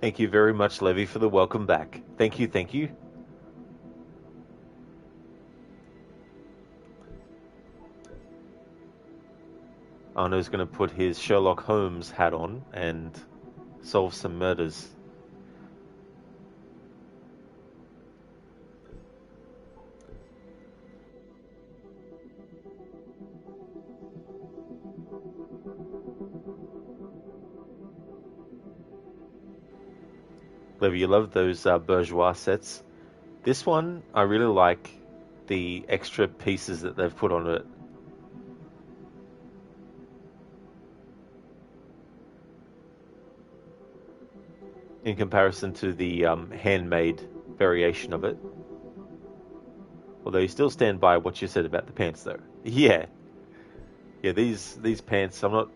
Thank you very much, Levy, for the welcome back. Thank you, thank you. Arno's going to put his Sherlock Holmes hat on and solve some murders. Levy, you love those bourgeois sets. This one, I really like the extra pieces that they've put on it. In comparison to the handmade variation of it. Although you still stand by what you said about the pants, though. Yeah. Yeah, these pants, I'm not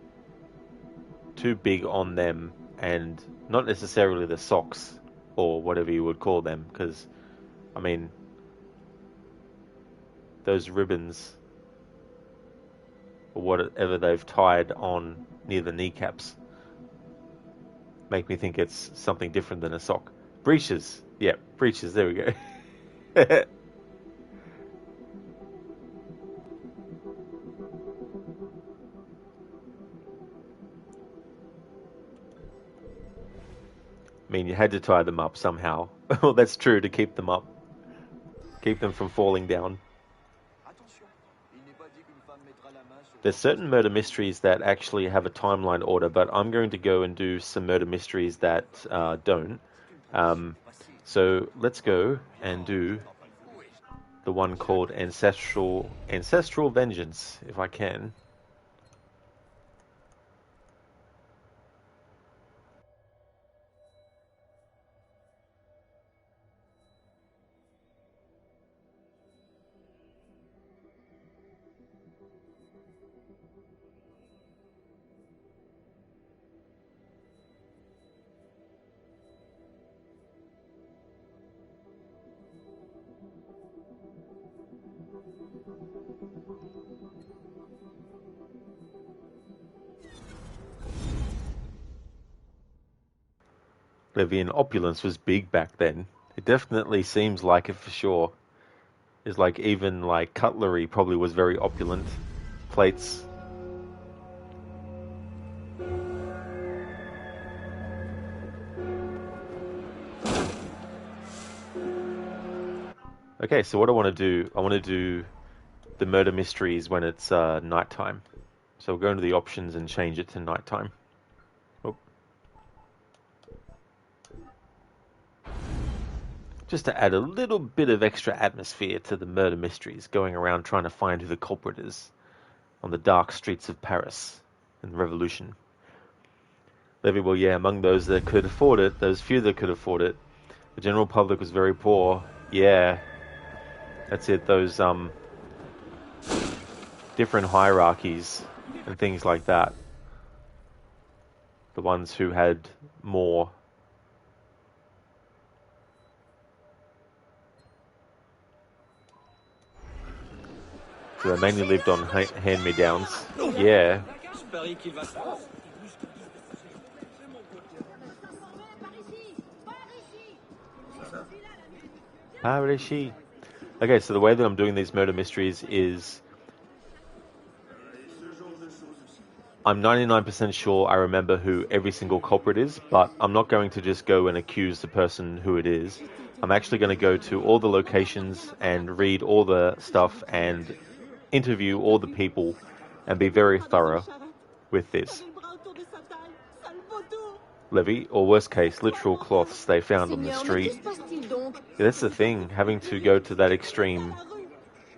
too big on them, and not necessarily the socks, or whatever you would call them, because, I mean, those ribbons, or whatever they've tied on near the kneecaps, make me think it's something different than a sock. Breeches. Yeah, breeches. There we go. I mean, you had to tie them up somehow. Well, that's true, to keep them up. Keep them from falling down. There's certain murder mysteries that actually have a timeline order, but I'm going to go and do some murder mysteries that don't. So let's go and do the one called Ancestral Vengeance, if I can. Levian opulence was big back then. It definitely seems like it for sure. It's like even like cutlery probably was very opulent. Plates. Okay, so what I want to do the murder mysteries when it's nighttime. So we'll go into the options and change it to nighttime. Just to add a little bit of extra atmosphere to the murder mysteries, going around trying to find who the culprit is on the dark streets of Paris in the Revolution. Levy, well, yeah, among those that could afford it, those few that could afford it, the general public was very poor. Yeah, that's it, those different hierarchies and things like that. The ones who had more. So they mainly lived on hand-me-downs. Yeah. Parishi. Okay, so the way that I'm doing these murder mysteries is I'm 99% sure I remember who every single culprit is, but I'm not going to just go and accuse the person who it is. I'm actually going to go to all the locations and read all the stuff and interview all the people and be very thorough with this. Levy, or worst case, literal cloths they found on the street. Yeah, that's the thing, having to go to that extreme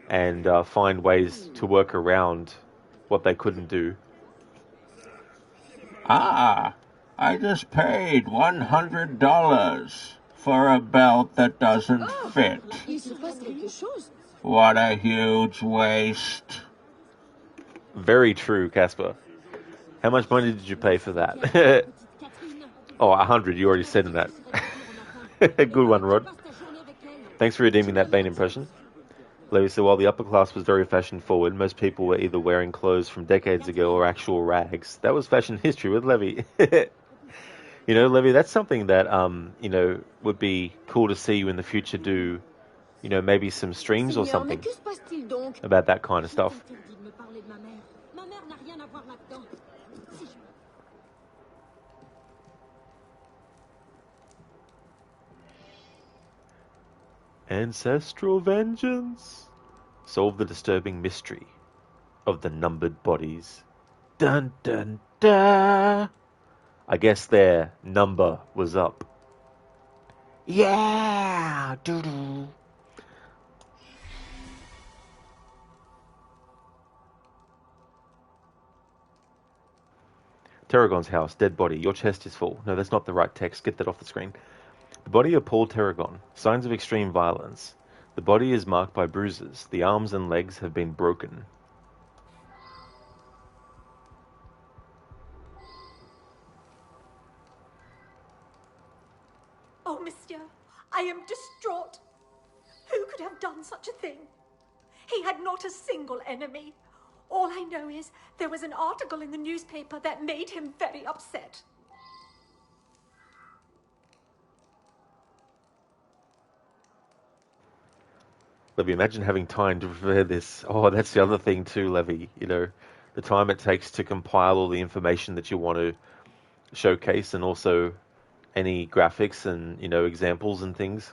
and find ways to work around what they couldn't do. Ah, I just paid $100 for a belt that doesn't fit. What a huge waste. Very true, Casper. How much money did you pay for that? Oh, 100, you already said in that. Good one, Rod. Thanks for redeeming that Bane impression. Levy said, while the upper class was very fashion forward, most people were either wearing clothes from decades ago or actual rags. That was fashion history with Levy. Yeah, You know, Levy, that's something that would be cool to see you in the future do. You know, maybe some streams or Seigneur, mais something que se passe-t-il donc? about that kind of stuff. Interdit de me parler de ma mère. Ma mère n'a rien à voir là-dedans. Si je... Ancestral vengeance. Solve the disturbing mystery of the numbered bodies. Dun dun dun. I guess their number was up. Yeah! Doo-doo. Tarragon's house, dead body. Your chest is full. No, that's not the right text. Get that off the screen. The body of Paul Tarragon. Signs of extreme violence. The body is marked by bruises. The arms and legs have been broken. Oh, monsieur, I am distraught. Who could have done such a thing? He had not a single enemy. All I know is there was an article in the newspaper that made him very upset. Levy, imagine having time to prepare this. Oh, that's the other thing too, Levy. You know, the time it takes to compile all the information that you want to showcase, and also any graphics and, examples and things.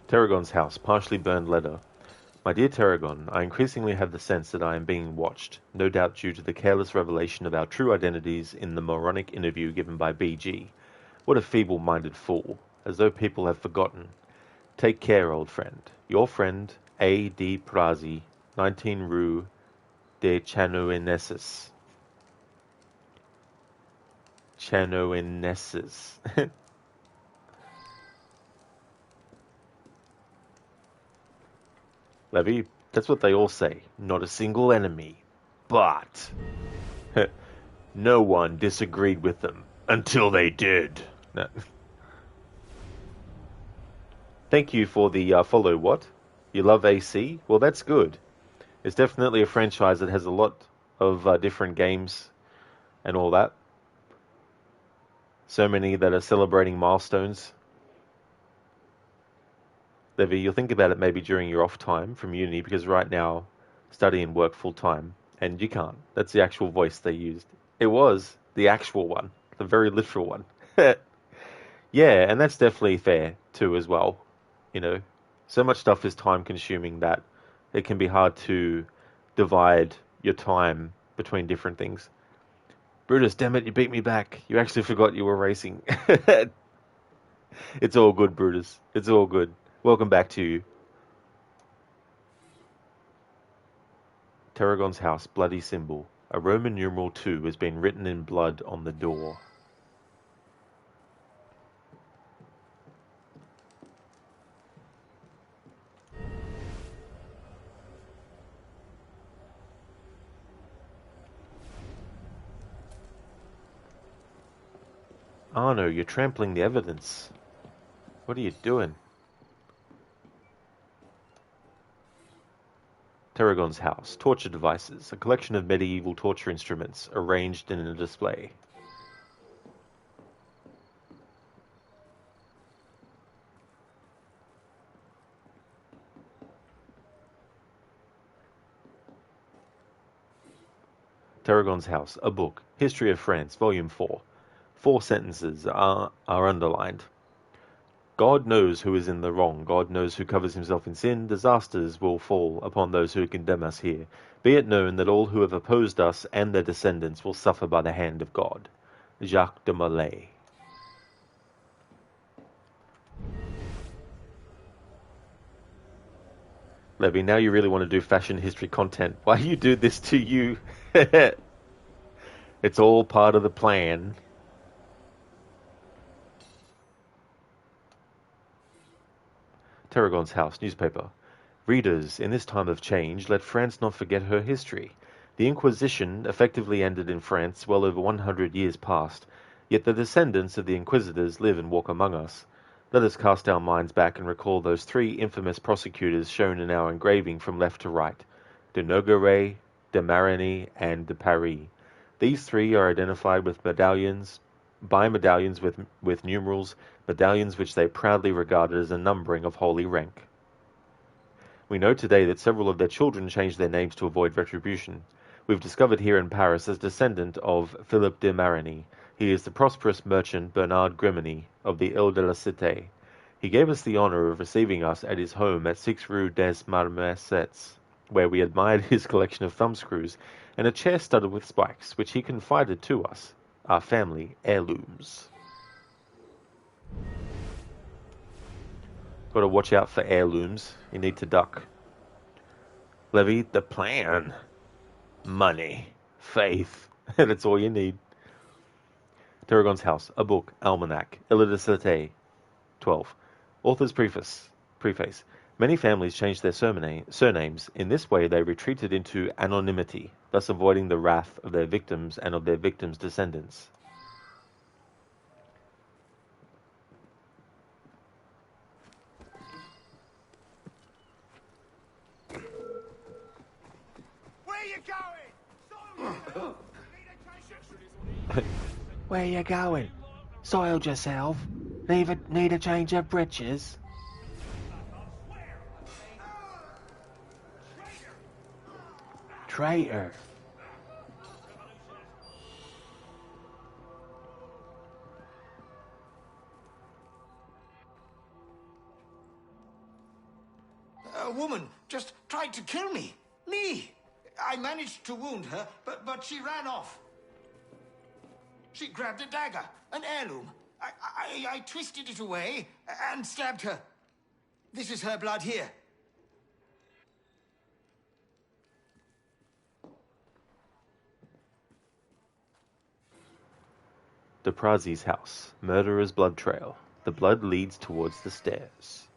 Tarragon's house, partially burned letter. My dear Tarragon, I increasingly have the sense that I am being watched, no doubt due to the careless revelation of our true identities in the moronic interview given by BG. What a feeble-minded fool, as though people have forgotten. Take care, old friend. Your friend, A. D. Prazi, 19 Rue de Chanoinesses. Chanoinesses. Levy, that's what they all say. Not a single enemy. But no one disagreed with them until they did. No. Thank you for the follow, what? You love AC? Well, that's good. It's definitely a franchise that has a lot of different games and all that. So many that are celebrating milestones. Levy, you'll think about it maybe during your off time from uni, because right now, study and work full time, and you can't. That's the actual voice they used. It was the actual one, the very literal one. Yeah, and that's definitely fair too as well. So much stuff is time consuming that it can be hard to divide your time between different things. Brutus, damn it, you beat me back. You actually forgot you were racing. It's all good, Brutus. It's all good. Welcome back to you. Tarragon's house, bloody symbol. A Roman numeral 2 has been written in blood on the door. Arno, you're trampling the evidence. What are you doing? Tarragon's house. Torture devices. A collection of medieval torture instruments arranged in a display. Tarragon's house. A book. History of France, Volume 4. 4 sentences are underlined. God knows who is in the wrong. God knows who covers himself in sin. Disasters will fall upon those who condemn us here. Be it known that all who have opposed us and their descendants will suffer by the hand of God. Jacques de Molay. Levy, now you really want to do fashion history content. Why you do this to you? It's all part of the plan. Tarragon's house, newspaper. Readers, in this time of change, let France not forget her history. The Inquisition effectively ended in France well over 100 years past, Yet the descendants of the Inquisitors live and walk among us. Let us cast our minds back and recall those three infamous prosecutors shown in our engraving from left to right, de Nogaret, de Marigny, and de Paris. These three are identified with medallions, by medallions with numerals, medallions which they proudly regarded as a numbering of holy rank. We know today that several of their children changed their names to avoid retribution. We've discovered here in Paris a descendant of Philippe de Marigny. He is the prosperous merchant Bernard Griminy of the Ile de la Cité. He gave us the honor of receiving us at his home at 6 Rue des Marmousets, where we admired his collection of thumbscrews and a chair studded with spikes, which he confided to us, our family heirlooms. Got to watch out for heirlooms. You need to duck. Levy, the plan. Money. Faith. That's all you need. Tarragon's House. A book. Almanac. Ile de Cité. 12. Author's preface. Many families changed their surnames. In this way, they retreated into anonymity, thus avoiding the wrath of their victims and of their victims' descendants. Where you going? Soiled yourself? Need a change of breeches? Traitor. A woman just tried to kill me. Me! I managed to wound her, but she ran off. She grabbed a dagger, an heirloom. I twisted it away and stabbed her. This is her blood here. De Prazi's house. Murderer's blood trail. The blood leads towards the stairs.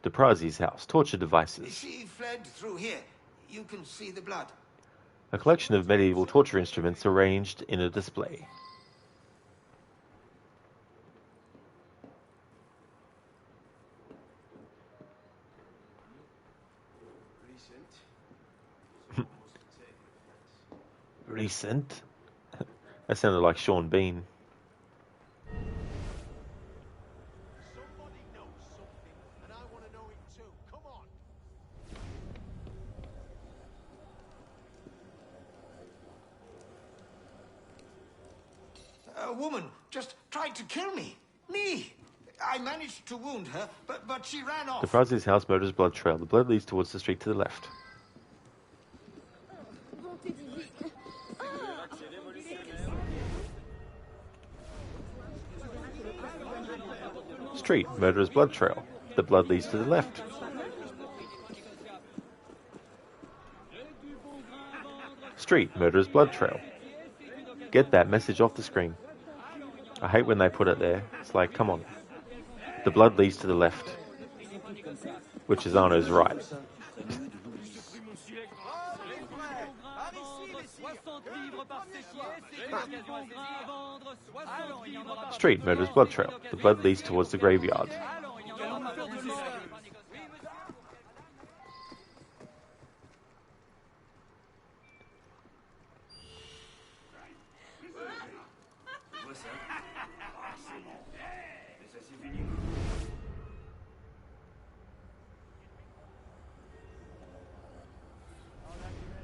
De Prazi's house. Torture devices. She fled through here. You can see the blood. A collection of medieval torture instruments arranged in a display. Recent? That sounded like Sean Bean. A woman just tried to kill me. Me! I managed to wound her, but she ran off. De Prazi's house. Murderer's blood trail. The blood leads towards the street to the left. Street. Murderer's blood trail. The blood leads to the left. Street. Murderer's blood trail. Get that message off the screen. I hate when they put it there. It's like, come on. The blood leads to the left, which is Arno's right. Street. Murderer's blood trail. The blood leads towards the graveyard.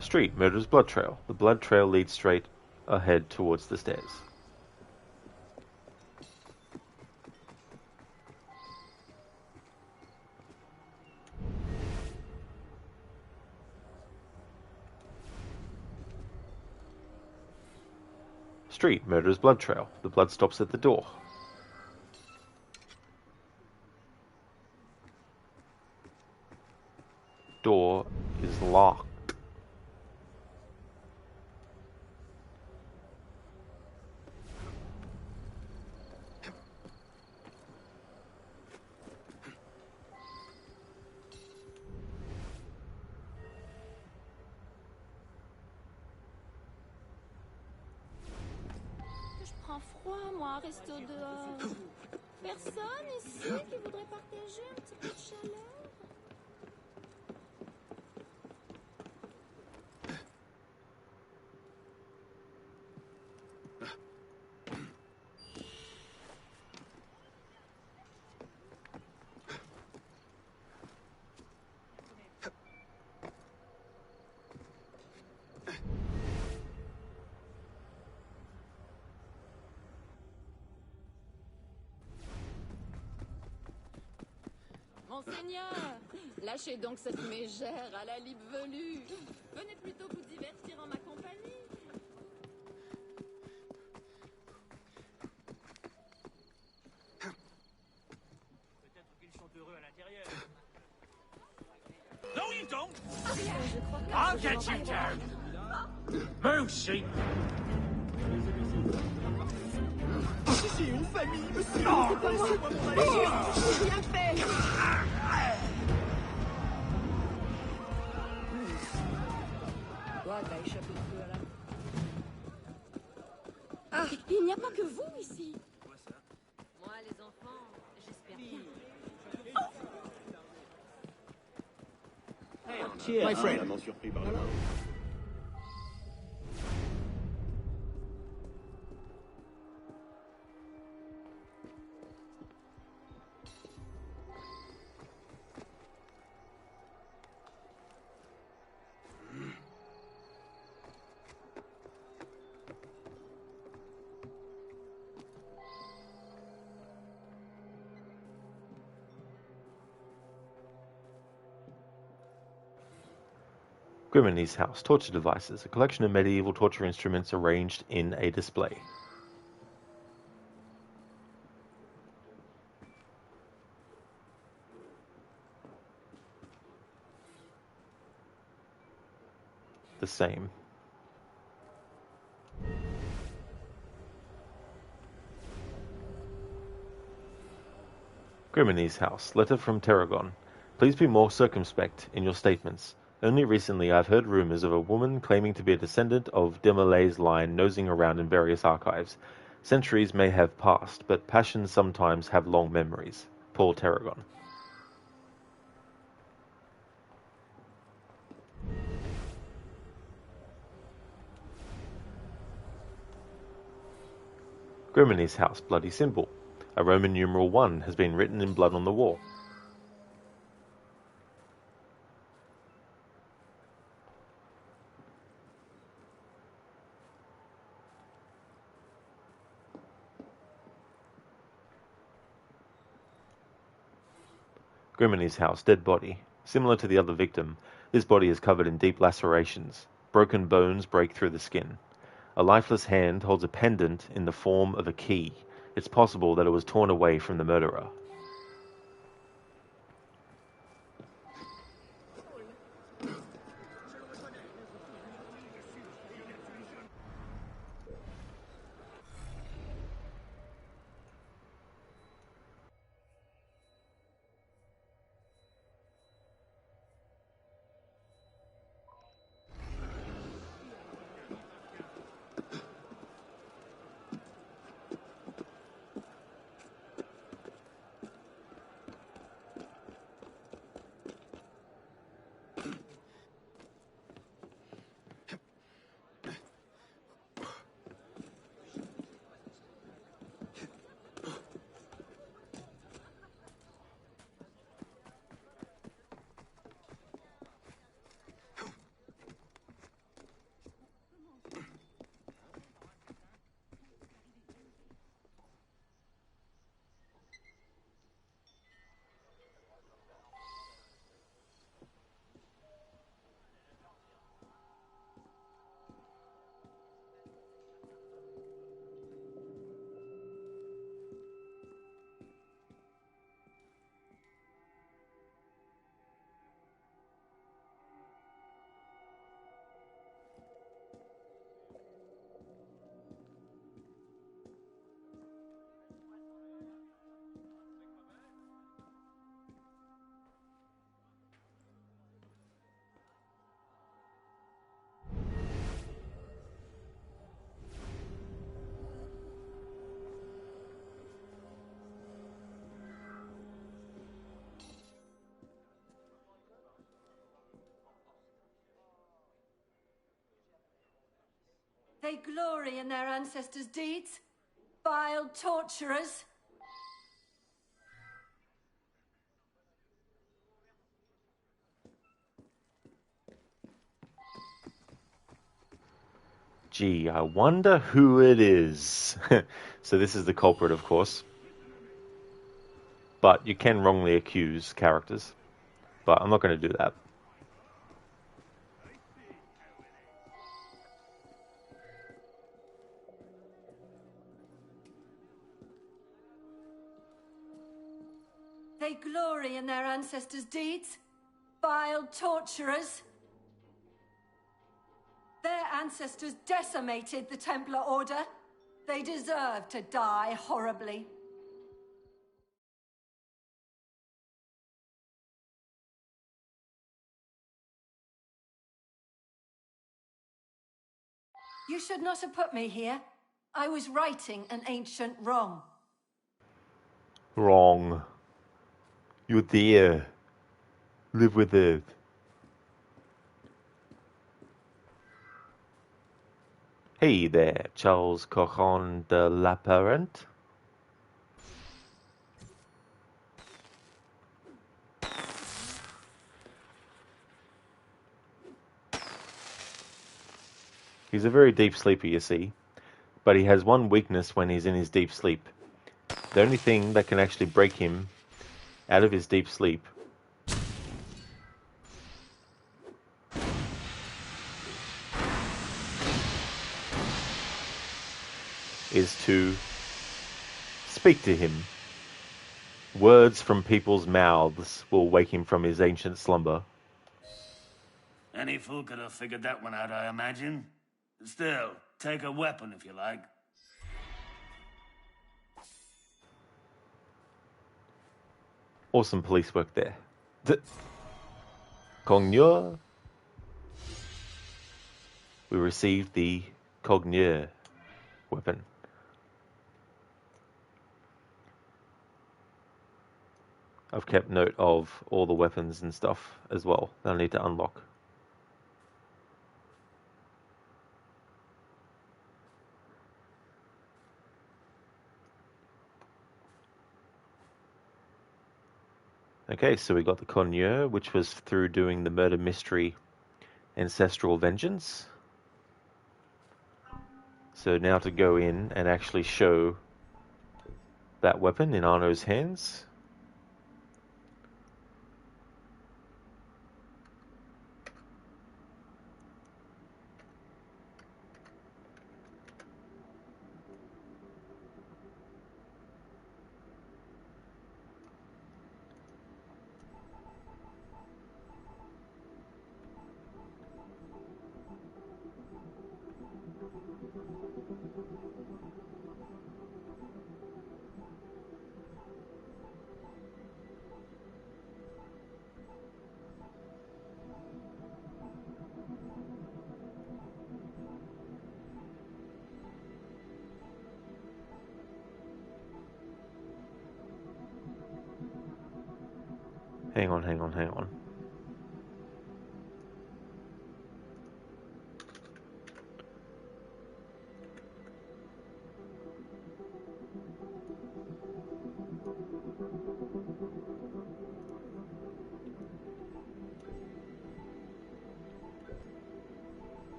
Street. Murderer's blood trail. The blood trail leads straight ahead towards the stairs. Street. Murderer's blood trail. The blood stops at the door. Door is locked. quoi, moi, un resto dehors? Personne ici qui voudrait partager un petit peu de chaleur? Monseigneur, lâchez donc cette mégère à la libre velue. Venez plutôt vous divertir en ma compagnie. Peut-être qu'ils sont heureux à l'intérieur. No, you don't! Je crois que I'll get you down! Move, sheep! J'ai une famille, monsieur. Oh, C'est pas moi. J'ai rien fait. Toi, t'as échappé le feu à la... Ah, il n'y a pas que vous ici. Moi, les enfants, j'espère bien. My friend. Vraiment surpris par le Grimany's house. Torture devices. A collection of medieval torture instruments arranged in a display. The same. Grimany's house. Letter from Tarragon. Please be more circumspect in your statements. Only recently I've heard rumors of a woman claiming to be a descendant of Demalay's line nosing around in various archives. Centuries may have passed, but passions sometimes have long memories. Paul Tarragon. Grimany's house. Bloody symbol. A Roman numeral 1 has been written in blood on the wall. Grimany's house. Dead body. Similar to the other victim, this body is covered in deep lacerations. Broken bones break through the skin. A lifeless hand holds a pendant in the form of a key. It's possible that it was torn away from the murderer. They glory in their ancestors' deeds. Vile torturers. Gee, I wonder who it is. So this is the culprit, of course. But you can wrongly accuse characters. But I'm not going to do that. They glory in their ancestors' deeds. Vile torturers. Their ancestors decimated the Templar Order. They deserve to die horribly. You should not have put me here. I was righting an ancient wrong. Wrong. You're there. Live with it. Hey there, Charles Cochon de la Parent. He's a very deep sleeper, you see. But he has one weakness when he's in his deep sleep. The only thing that can actually break him out of his deep sleep is to speak to him. Words from people's mouths will wake him from his ancient slumber. Any fool could have figured that one out, I imagine. Still, take a weapon if you like. Awesome police work there. Cogneur. We received the Cogneur weapon. I've kept note of all the weapons and stuff as well that I need to unlock. Okay, so we got the Cogneur, which was through doing the murder mystery Ancestral Vengeance. So now to go in and actually show that weapon in Arno's hands. Hang on.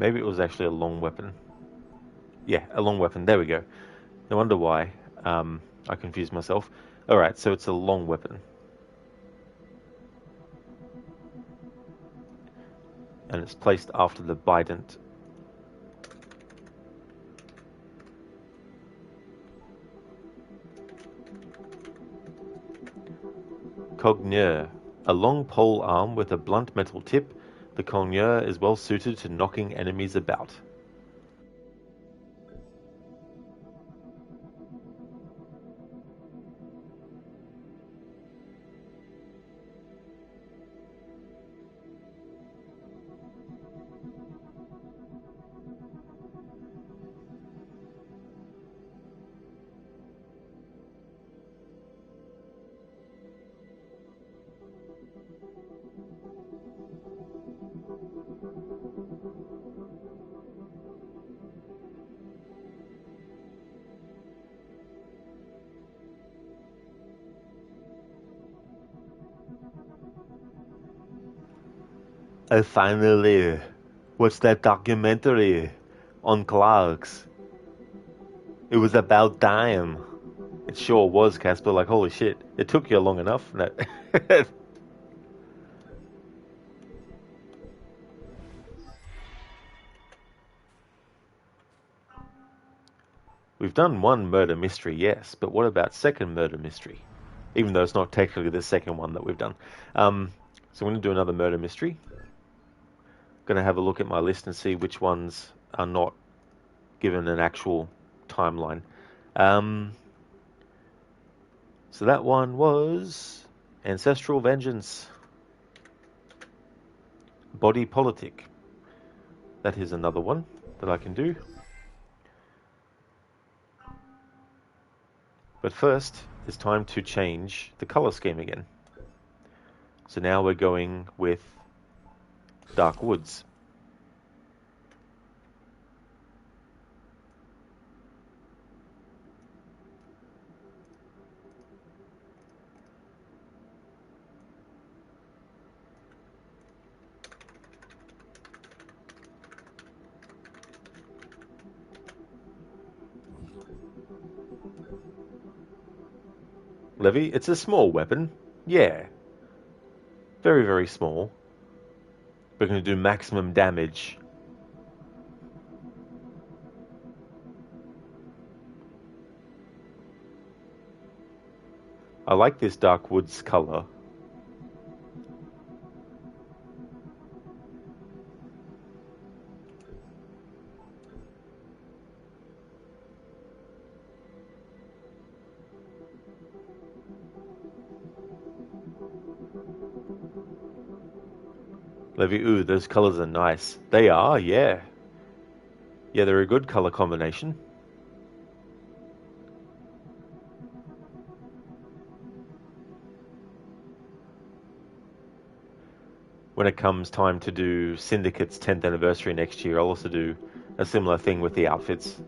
Maybe it was actually a long weapon. Yeah, a long weapon. There we go. No wonder why I confused myself. Alright, so it's a long weapon. And it's placed after the bident. Cogneur. A long pole arm with a blunt metal tip, the Cogneur is well suited to knocking enemies about. I finally watched that documentary on Clarks. It was about time. It sure was, Casper. Like, holy shit. It took you long enough. No. We've done one murder mystery, yes, but what about second murder mystery? Even though it's not technically the second one that we've done. So I'm going to do another murder mystery. Going to have a look at my list and see which ones are not given an actual timeline. So that one was Ancestral Vengeance. Body Politic. That is another one that I can do. But first, it's time to change the color scheme again. So now we're going with Dark Woods. Levy, it's a small weapon. Yeah. Very, very small. We're going to do maximum damage. I like this Dark Woods color. Levy, ooh, those colors are nice. They are, yeah. Yeah, they're a good color combination. When it comes time to do Syndicate's 10th anniversary next year, I'll also do a similar thing with the outfits.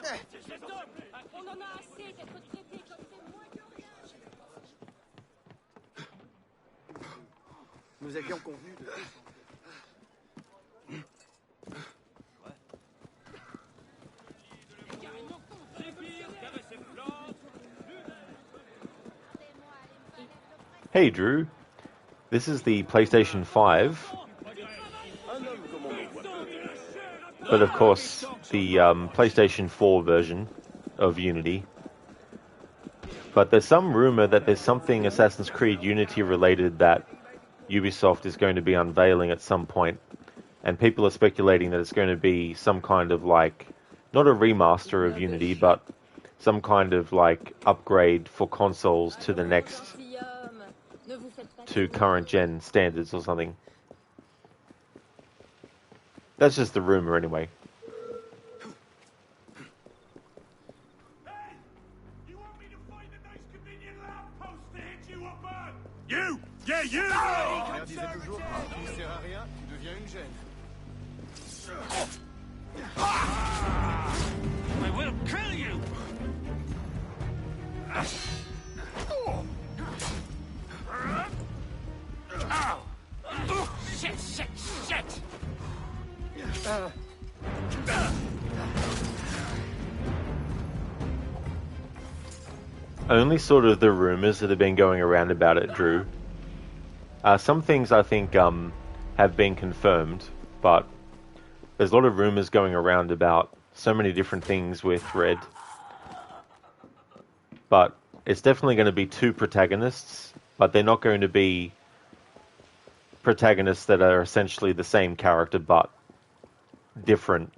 On en a assez d'être traités comme des moins que rien. Nous avions convenu de... Hey Drew, this is the PlayStation 5, but of course the PlayStation 4 version of Unity. But there's some rumor that there's something Assassin's Creed Unity related that Ubisoft is going to be unveiling at some point, and people are speculating that it's going to be some kind of like, not a remaster of Unity, but some kind of like upgrade for consoles to the next, to current gen standards or something. That's just the rumor anyway. You! Yeah, you! Mère disait toujours, tu ne sers à rien, tu deviens une gêne. I will kill you! Ow! Shit! Only sort of the rumors that have been going around about it, Drew. Some things I think have been confirmed, but there's a lot of rumors going around about so many different things with Red. But it's definitely going to be two protagonists, but they're not going to be protagonists that are essentially the same character but different.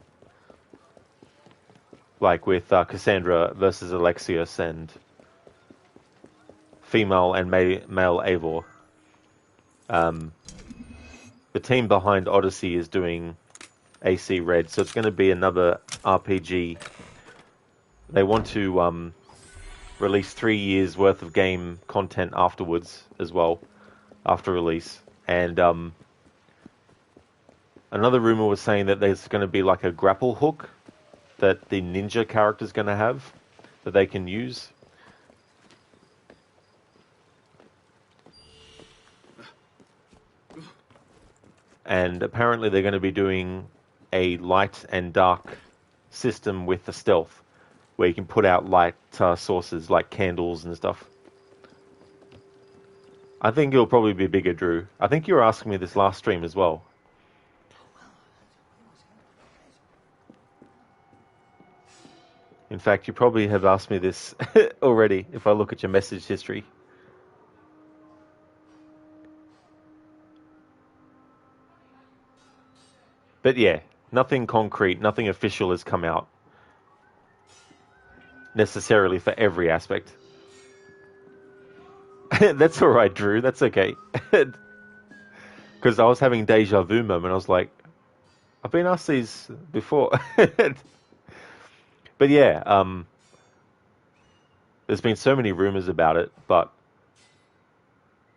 Like with Cassandra versus Alexius and female and male Eivor. The team behind Odyssey is doing AC Red, so it's going to be another RPG. They want to release 3 years worth of game content afterwards as well, after release. And another rumor was saying that there's going to be like a grapple hook that the ninja character is going to have that they can use. And apparently they're going to be doing a light and dark system with the stealth, where you can put out light sources like candles and stuff. I think it'll probably be bigger, Drew. I think you were asking me this last stream as well. In fact, you probably have asked me this already, if I look at your message history. But yeah, nothing concrete, nothing official has come out necessarily for every aspect. That's alright, Drew, that's okay. Because I was having deja vu moment, I was like, I've been asked these before. But yeah, there's been so many rumors about it, but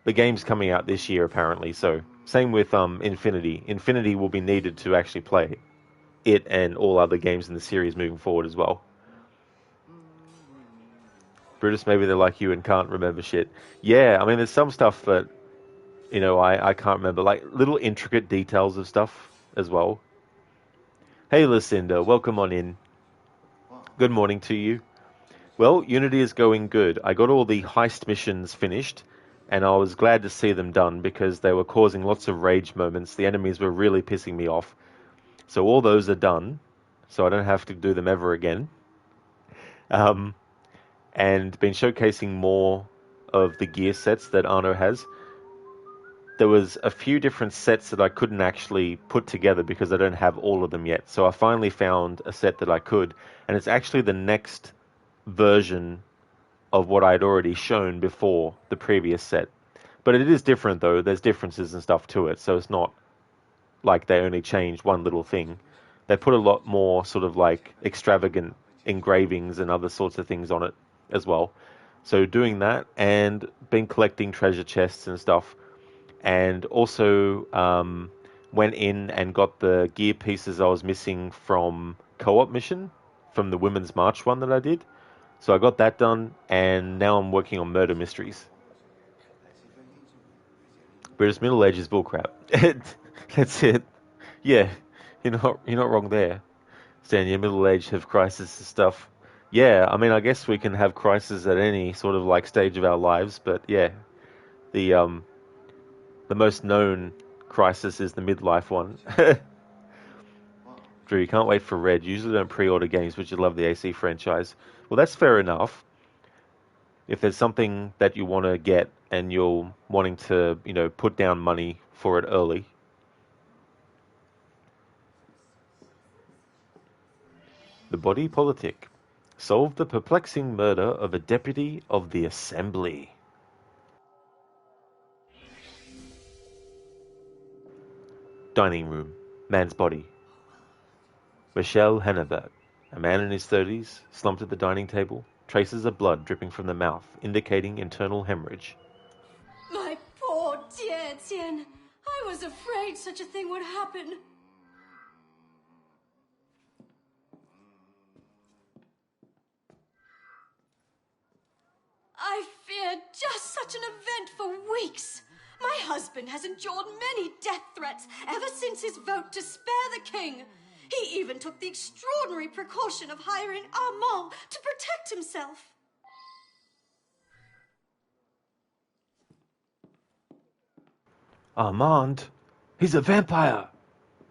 the game's coming out this year apparently, so same with Infinity. Infinity will be needed to actually play it and all other games in the series moving forward as well. Brutus, maybe they're like you and can't remember shit. Yeah, I mean, there's some stuff that, you know, I can't remember, like little intricate details of stuff as well. Hey, Lucinda, welcome on in. Good morning to you. Well, Unity is going good. I got all the heist missions finished, and I was glad to see them done because they were causing lots of rage moments. The enemies were really pissing me off. So all those are done, so I don't have to do them ever again. And been showcasing more of the gear sets that Arno has. There was a few different sets that I couldn't actually put together because I don't have all of them yet. So I finally found a set that I could, and it's actually the next version of what I'd already shown before the previous set. But it is different though, there's differences and stuff to it, so it's not like they only changed one little thing. They put a lot more sort of like extravagant engravings and other sorts of things on it as well. So doing that, and been collecting treasure chests and stuff, and also went in and got the gear pieces I was missing from co-op mission from the Women's March one that I did. So I got that done, and now I'm working on murder mysteries. British Middle Age is bullcrap. That's it. Yeah, you're not wrong there. Stan, your middle age have crisis and stuff. Yeah, I mean, I guess we can have crisis at any sort of like stage of our lives, but yeah, the most known crisis is the midlife one. Drew, you can't wait for Red. You usually don't pre-order games, but you love the AC franchise. Well, that's fair enough. If there's something that you want to get and you're wanting to, put down money for it early. The Body Politic. Solve the perplexing murder of a deputy of the Assembly. Dining room. Man's body. Michel Henneberg, a man in his 30s, slumped at the dining table, traces of blood dripping from the mouth, indicating internal hemorrhage. My poor dear Etienne. I was afraid such a thing would happen. I feared just such an event for weeks. My husband has endured many death threats ever since his vote to spare the king. He even took the extraordinary precaution of hiring Armand to protect himself. Armand? He's a vampire!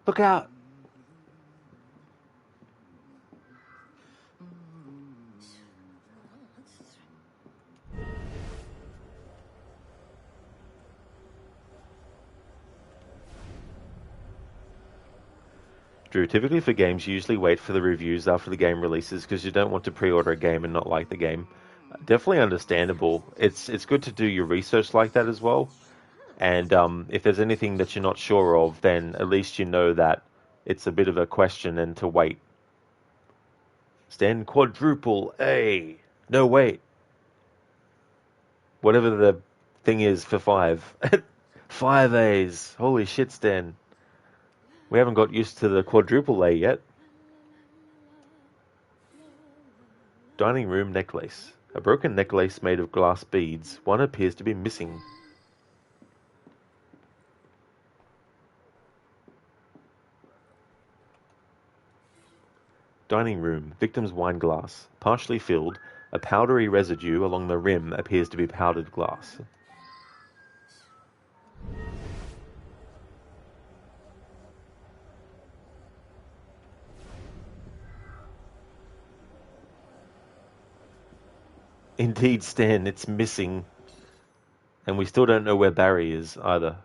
Look out! Drew, typically for games, you usually wait for the reviews after the game releases because you don't want to pre-order a game and not like the game. Definitely understandable. It's good to do your research like that as well. And if there's anything that you're not sure of, then at least you know that it's a bit of a question and to wait. Stan, quadruple A. No, wait. Whatever the thing is for 5. 5 A's. Holy shit, Stan. We haven't got used to the quadruple A yet. Dining room necklace. A broken necklace made of glass beads. One appears to be missing. Dining room. Victim's wine glass. Partially filled. A powdery residue along the rim appears to be powdered glass. Indeed, Stan, it's missing. And we still don't know where Barry is, either.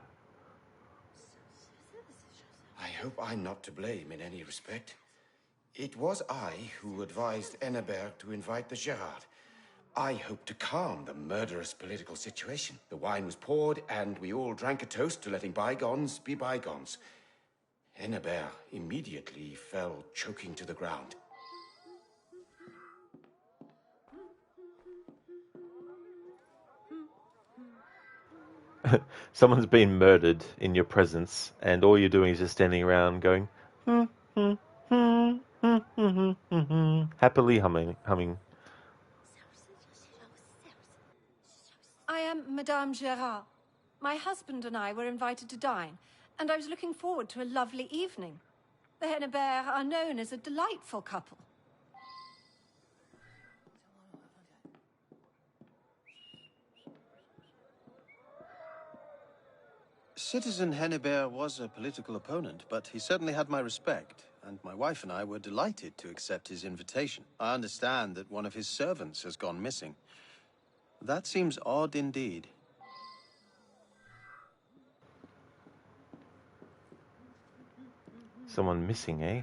I hope I'm not to blame in any respect. It was I who advised Enneberg to invite the Gerard. I hoped to calm the murderous political situation. The wine was poured, and we all drank a toast to letting bygones be bygones. Enneberg immediately fell choking to the ground. Someone's been murdered in your presence, and all you're doing is just standing around going, happily humming. I am Madame Gerard. My husband and I were invited to dine, and I was looking forward to a lovely evening. The Henneberg are known as a delightful couple. Citizen Henneberg was a political opponent, but he certainly had my respect, and my wife and I were delighted to accept his invitation. I understand that one of his servants has gone missing. That seems odd indeed. Someone missing, eh?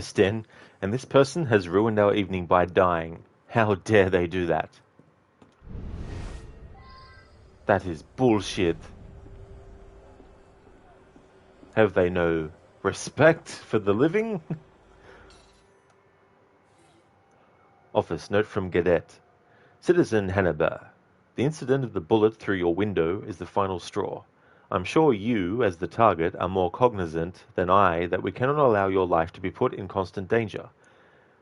Sten, and this person has ruined our evening by dying. How dare they do that? That is bullshit. Have they no respect for the living? Office note from Gadet. Citizen Hannibal, the incident of the bullet through your window is the final straw. I'm sure you, as the target, are more cognizant than I that we cannot allow your life to be put in constant danger.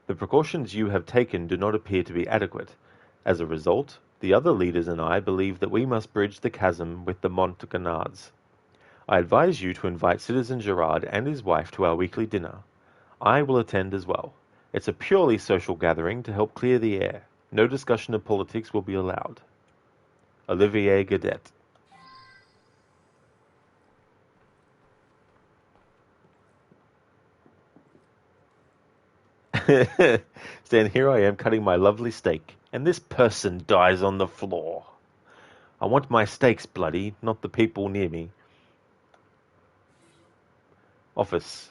The precautions you have taken do not appear to be adequate. As a result, the other leaders and I believe that we must bridge the chasm with the Montganards. I advise you to invite Citizen Gerard and his wife to our weekly dinner. I will attend as well. It's a purely social gathering to help clear the air. No discussion of politics will be allowed. Olivier Gadet. Stan, here I am cutting my lovely steak, and this person dies on the floor. I want my steaks bloody, not the people near me. Office.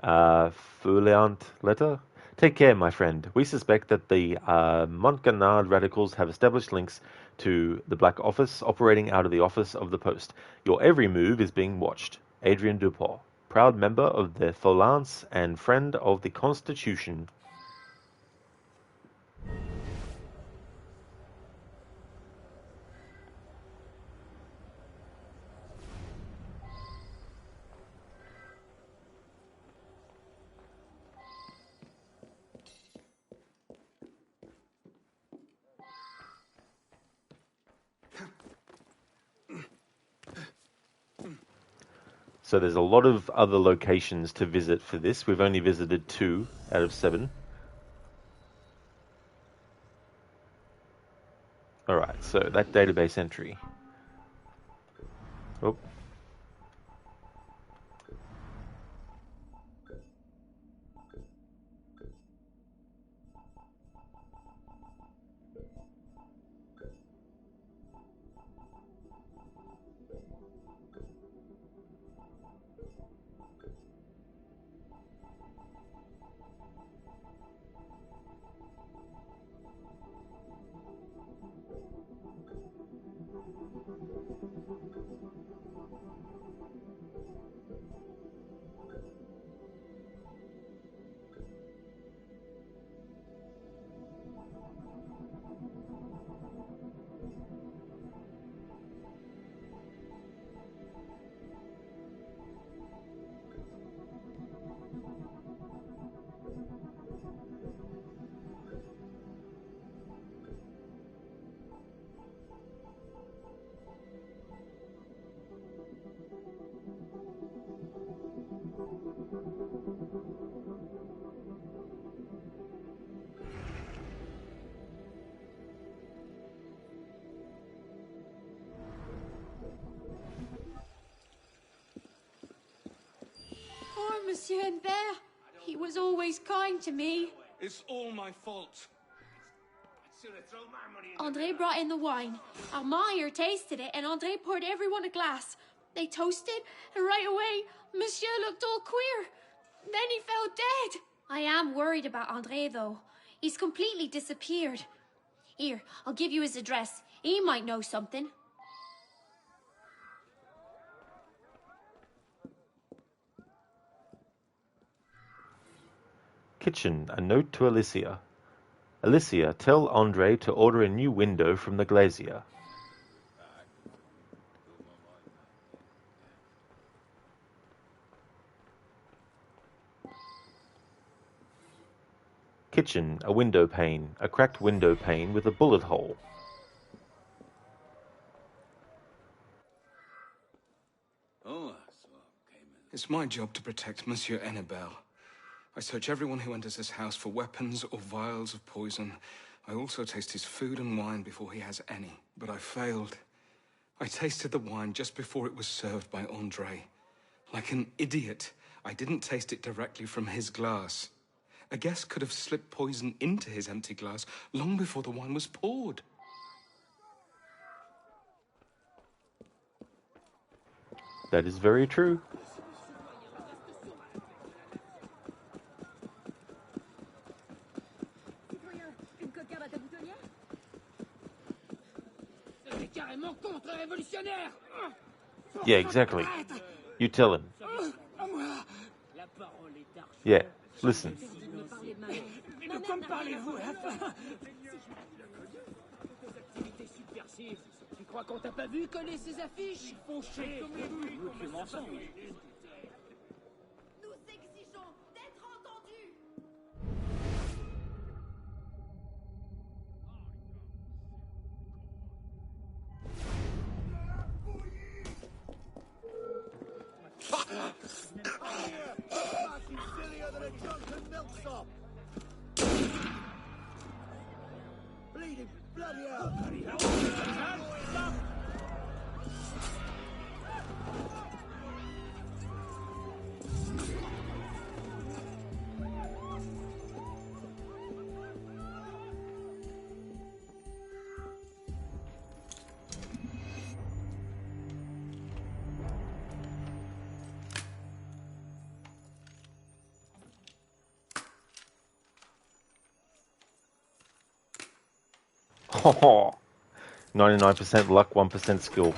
Fouliant letter? Take care, my friend. We suspect that the Montganard radicals have established links to the Black Office operating out of the office of the Post. Your every move is being watched. Adrian Dupont, proud member of the Phalanx and friend of the Constitution. So there's a lot of other locations to visit for this. We've only visited 2 out of 7. Alright, so that database entry. Oh. Poor Monsieur Henbert. He was always kind to me. It's all my fault. André brought in the wine. Armand here tasted it, and André poured everyone a glass. They toasted, and right away, Monsieur looked all queer. Then he fell dead. I am worried about André, though. He's completely disappeared. Here, I'll give you his address. He might know something. Kitchen, a note to Alicia. Alicia, tell Andre to order a new window from the glazier. Kitchen, a window pane, a cracked window pane with a bullet hole. It's my job to protect Monsieur Enebel. I search everyone who enters this house for weapons or vials of poison. I also taste his food and wine before he has any. But I failed. I tasted the wine just before it was served by André. Like an idiot, I didn't taste it directly from his glass. A guest could have slipped poison into his empty glass long before the wine was poured. That is very true. Yeah, exactly. You tell him. Yeah, listen. crois qu'on t'a pas vu coller ces affiches? Fauché comme les bouts. Tu mensonge. Nous exigeons d'être entendus. Fucking sillier than a drunken milksop. Bleeding bloody hell. Bloody hell. Stop. Oh, 99% luck, 1% skill.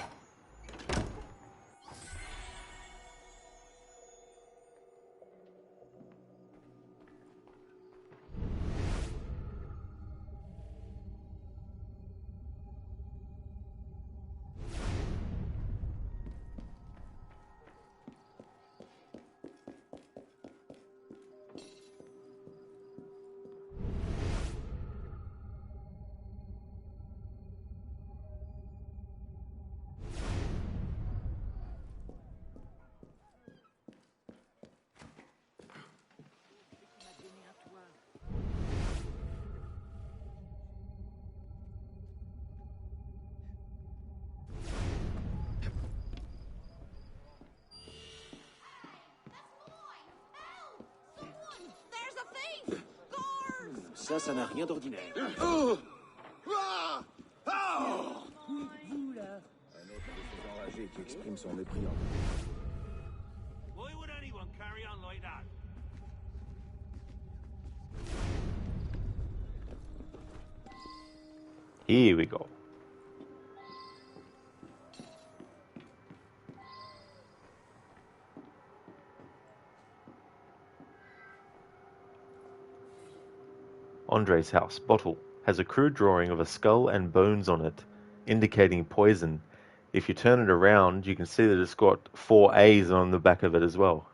Ça n'a rien d'ordinaire. Vous, là. Un autre de ces enragés qui exprime son mépris en... Why would anyone carry on like that? Here we go. Andre's house. Bottle. Has a crude drawing of a skull and bones on it, indicating poison. If you turn it around, you can see that it's got 4 A's on the back of it as well.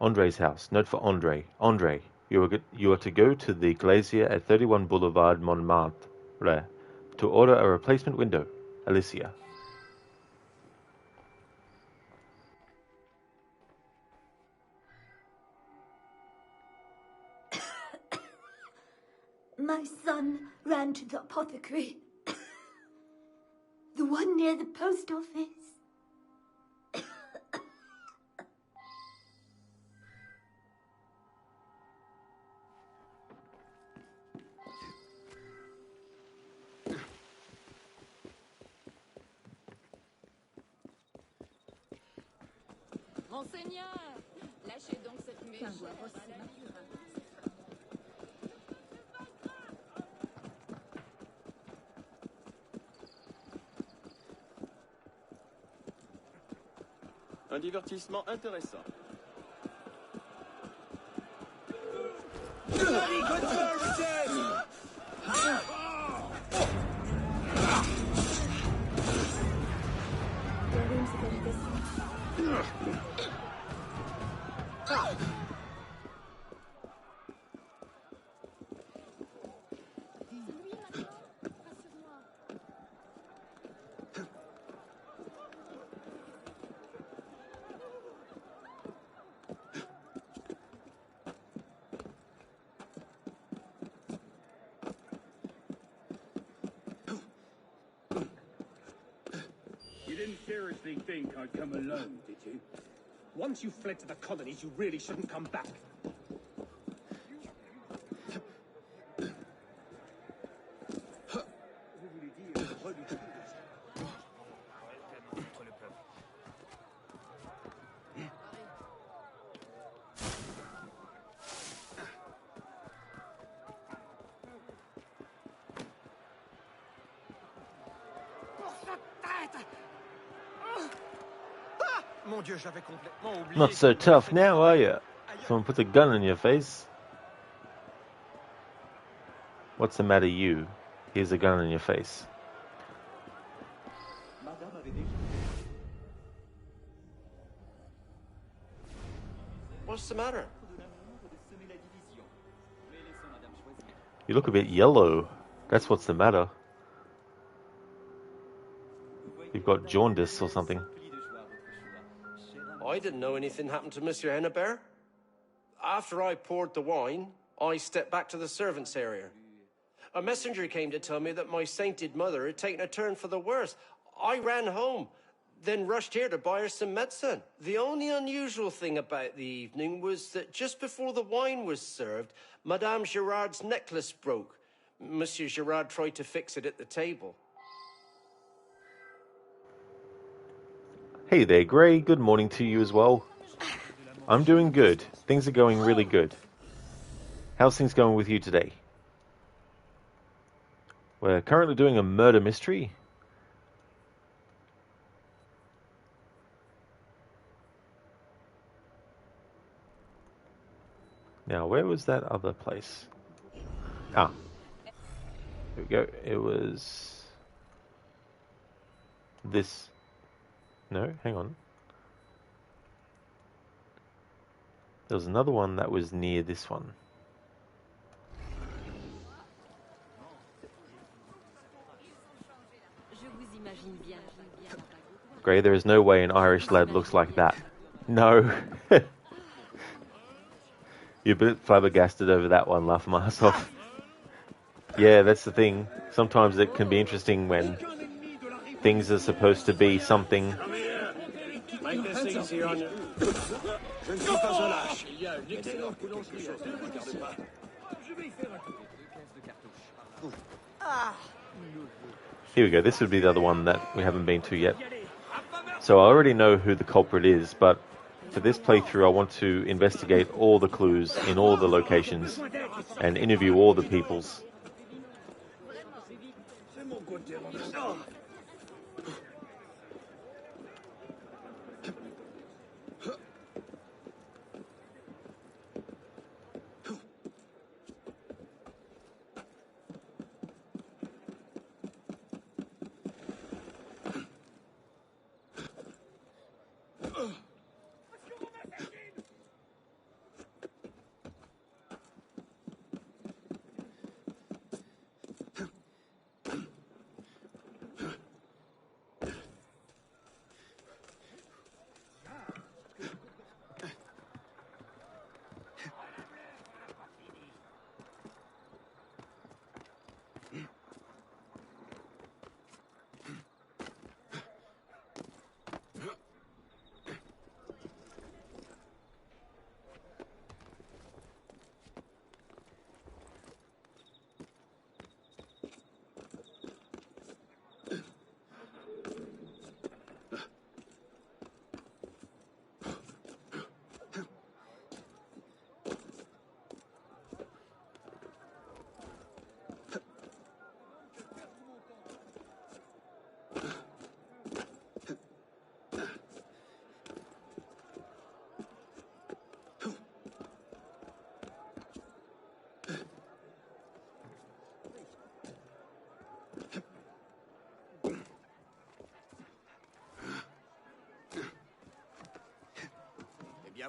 Andre's house. Note for Andre. Andre, you are to go to the Glacier at 31 Boulevard Montmartre to order a replacement window. Alicia. My son ran to the apothecary. The one near the post office. Monseigneur, lâchez donc cette mégère. Un divertissement intéressant. You didn't seriously think I'd come alone, did you? Once you fled to the colonies, you really shouldn't come back. Mon Dieu, j'avais complètement oublié. Not so tough now, are you? Someone puts a gun in your face. What's the matter, you? Here's a gun in your face. What's the matter? You look a bit yellow. That's what's the matter. You've got jaundice or something. I didn't know anything happened to Monsieur Hennebert. After I poured the wine, I stepped back to the servants' area. A messenger came to tell me that my sainted mother had taken a turn for the worse. I ran home, then rushed here to buy her some medicine. The only unusual thing about the evening was that just before the wine was served, Madame Girard's necklace broke. Monsieur Girard tried to fix it at the table. Hey there, Gray. Good morning to you as well. I'm doing good. Things are going really good. How's things going with you today? We're currently doing a murder mystery. Now, where was that other place? Ah. Here we go. It was... this... No, hang on. There was another one that was near this one. Gray, there is no way an Irish lad looks like that. No. You're a bit flabbergasted over that one, laugh my ass off. Yeah, that's the thing. Sometimes it can be interesting when things are supposed to be something. Here we go, this would be the other one that we haven't been to yet. So I already know who the culprit is, but for this playthrough I want to investigate all the clues in all the locations and interview all the peoples.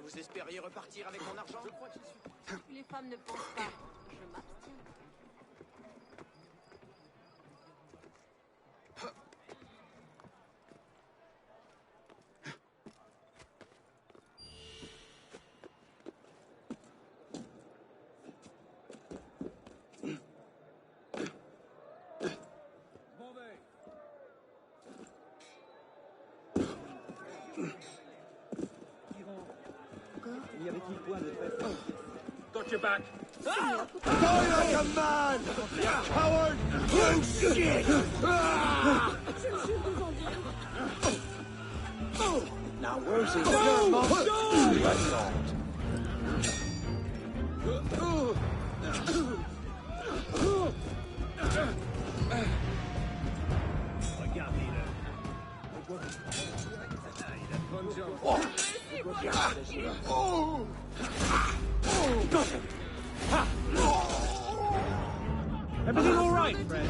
Vous espériez repartir avec mon argent? Je crois que j'y suis. Les femmes ne pensent pas. Je m'abstiens. Got your back. Die like a man! You coward! You shit! Now where's he? Your mother? That's all. Everything all right, Fred?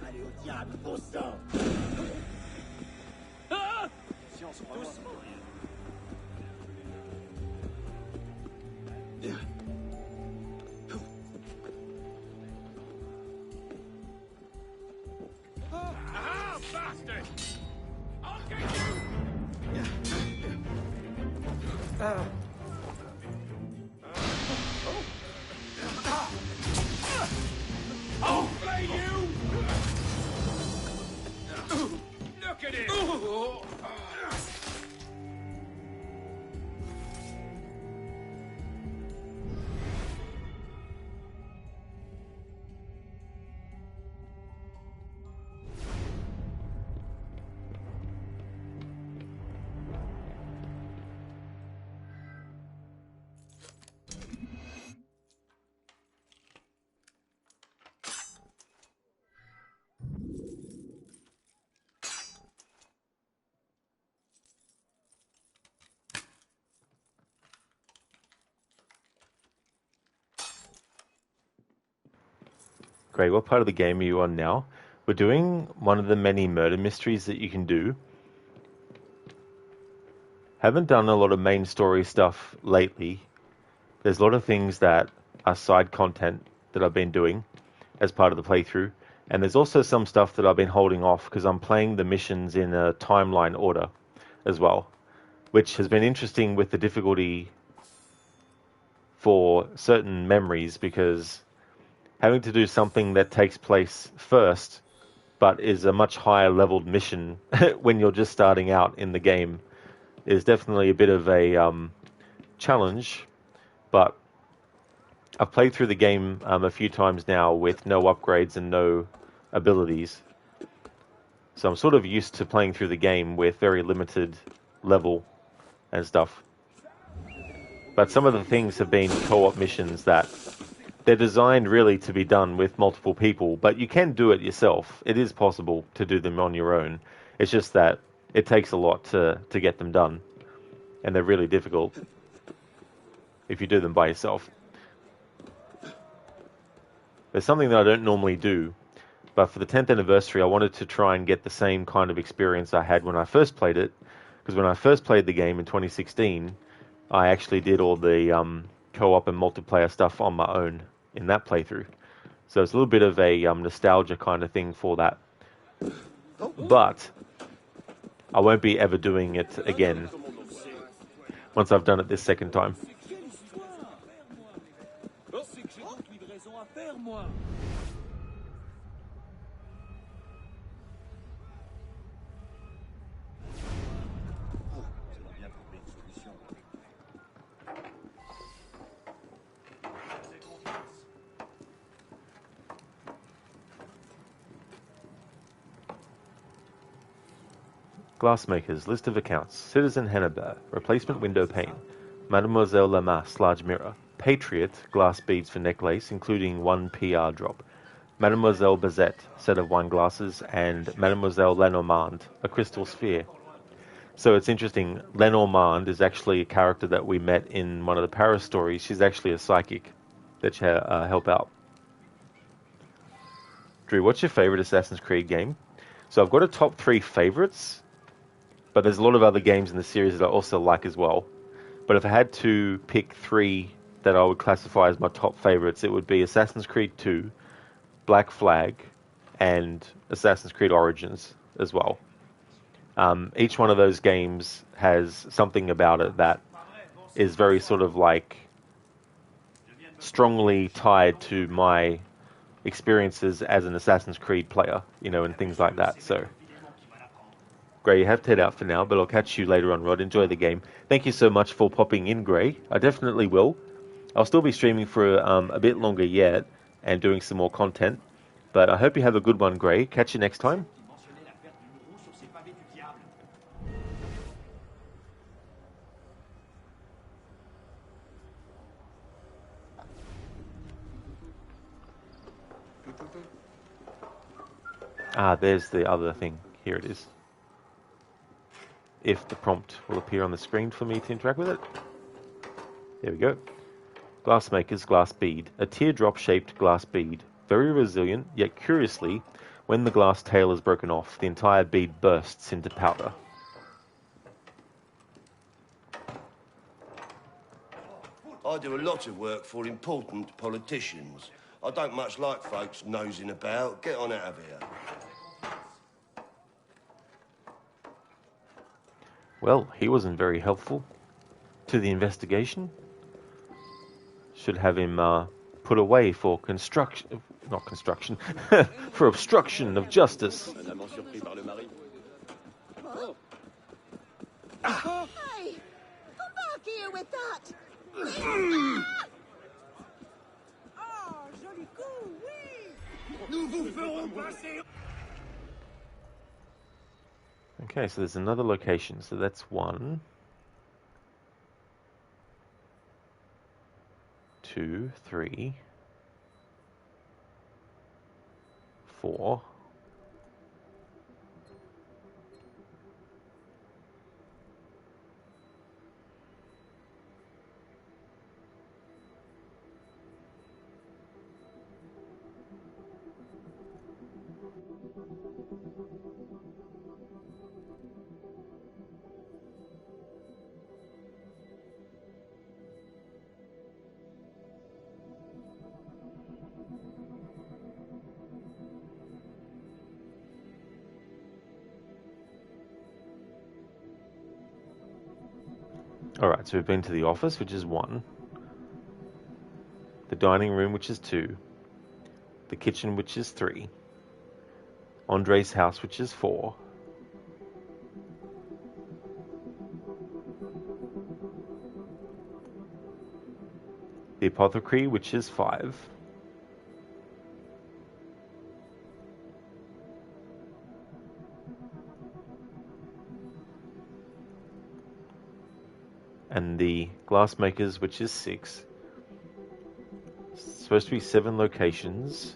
Allez au diable, bon sang! Doucement, Ah, bastard! I'll get you! I'll play you! Look at it! Great, what part of the game are you on now? We're doing one of the many murder mysteries that you can do. Haven't done a lot of main story stuff lately. There's a lot of things that are side content that I've been doing as part of the playthrough. And there's also some stuff that I've been holding off because I'm playing the missions in a timeline order as well, which has been interesting with the difficulty for certain memories, because having to do something that takes place first but is a much higher leveled mission when you're just starting out in the game is definitely a bit of a challenge. But I've played through the game a few times now with no upgrades and no abilities, so I'm sort of used to playing through the game with very limited level and stuff. But some of the things have been co-op missions that they're designed really to be done with multiple people, but you can do it yourself. It is possible to do them on your own. It's just that it takes a lot to get them done, and they're really difficult if you do them by yourself. There's something that I don't normally do, but for the 10th anniversary I wanted to try and get the same kind of experience I had when I first played it, because when I first played the game in 2016, I actually did all the co-op and multiplayer stuff on my own in that playthrough. So it's a little bit of a nostalgia kind of thing for that. But I won't be ever doing it again once I've done it this second time. Glassmakers, list of accounts. Citizen Hannibal, replacement window pane. Mademoiselle Lamas, large mirror. Patriot, glass beads for necklace, including 1 PR drop. Mademoiselle Bazette, set of wine glasses. And Mademoiselle Lenormand, a crystal sphere. So it's interesting, Lenormand is actually a character that we met in one of the Paris stories. She's actually a psychic that help out. Drew, what's your favorite Assassin's Creed game? So I've got a top 3 favorites, but there's a lot of other games in the series that I also like as well. But if I had to pick 3 that I would classify as my top favorites, it would be Assassin's Creed 2, Black Flag, and Assassin's Creed Origins as well. Each one of those games has something about it that is very sort of like strongly tied to my experiences as an Assassin's Creed player, you know, and things like that. So Gray, you have to head out for now, but I'll catch you later on, Rod. Enjoy the game. Thank you so much for popping in, Gray. I definitely will. I'll still be streaming for a bit longer yet and doing some more content, but I hope you have a good one, Gray. Catch you next time. Ah, there's the other thing. Here it is. If the prompt will appear on the screen for me to interact with it. There we go. Glassmaker's glass bead. A teardrop-shaped glass bead. Very resilient, yet curiously, when the glass tail is broken off, the entire bead bursts into powder. I do a lot of work for important politicians. I don't much like folks nosing about. Get on out of here. Well, he wasn't very helpful to the investigation. Should have him put away for for obstruction of justice. Hey, come back here with that! Ah, joli coup, oui! Nous vous ferons passer! Okay, so there's another location. So that's 1, 2, 3, 4. Alright, so we've been to the office, which is 1. The dining room, which is 2. The kitchen, which is 3. Andre's house, which is 4. The apothecary, which is 5. And the glassmakers, which is 6. It's supposed to be 7 locations.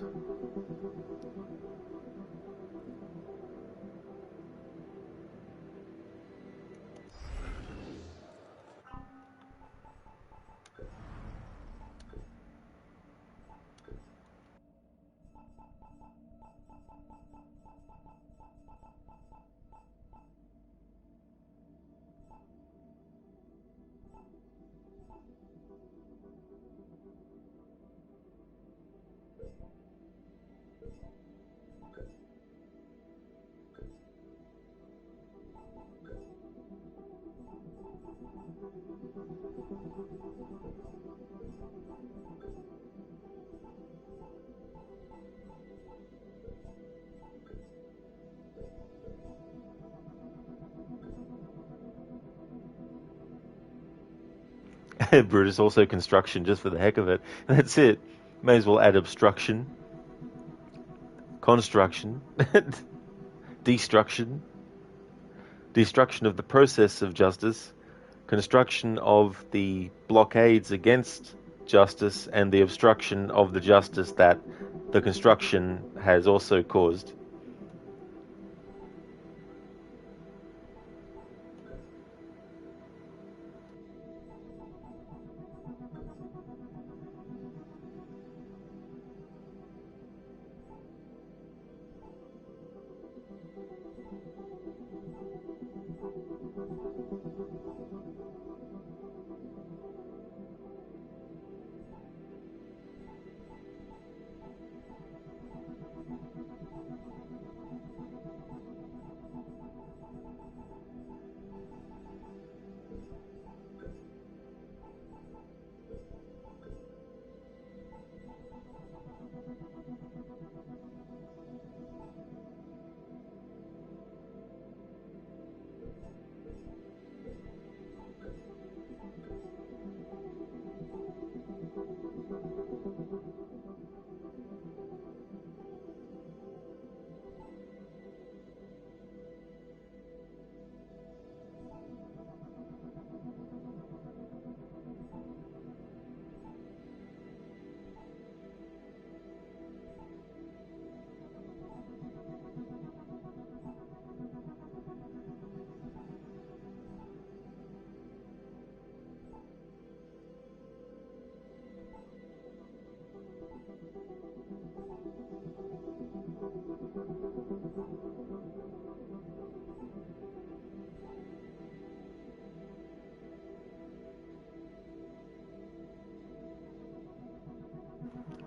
Brutus also construction, just for the heck of it. That's it. May as well add obstruction, construction, destruction, destruction of the process of justice, construction of the blockades against justice, and the obstruction of the justice that the construction has also caused.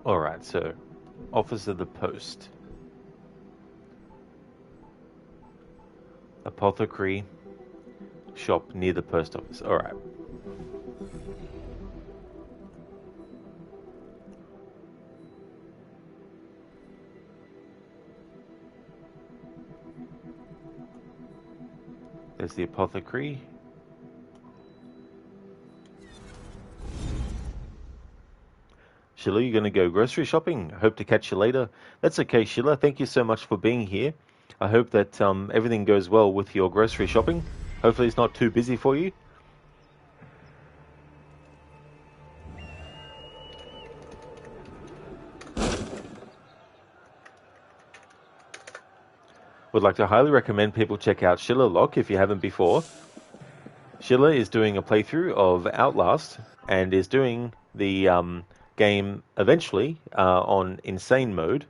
Alright, so Office of the Post. Apothecary shop near the post office. Alright. There's the apothecary. Sheila, you're going to go grocery shopping? I hope to catch you later. That's okay, Sheila. Thank you so much for being here. I hope that everything goes well with your grocery shopping. Hopefully it's not too busy for you. Would like to highly recommend people check out Sheila Locke if you haven't before. Sheila is doing a playthrough of Outlast and is doing the game eventually on insane mode.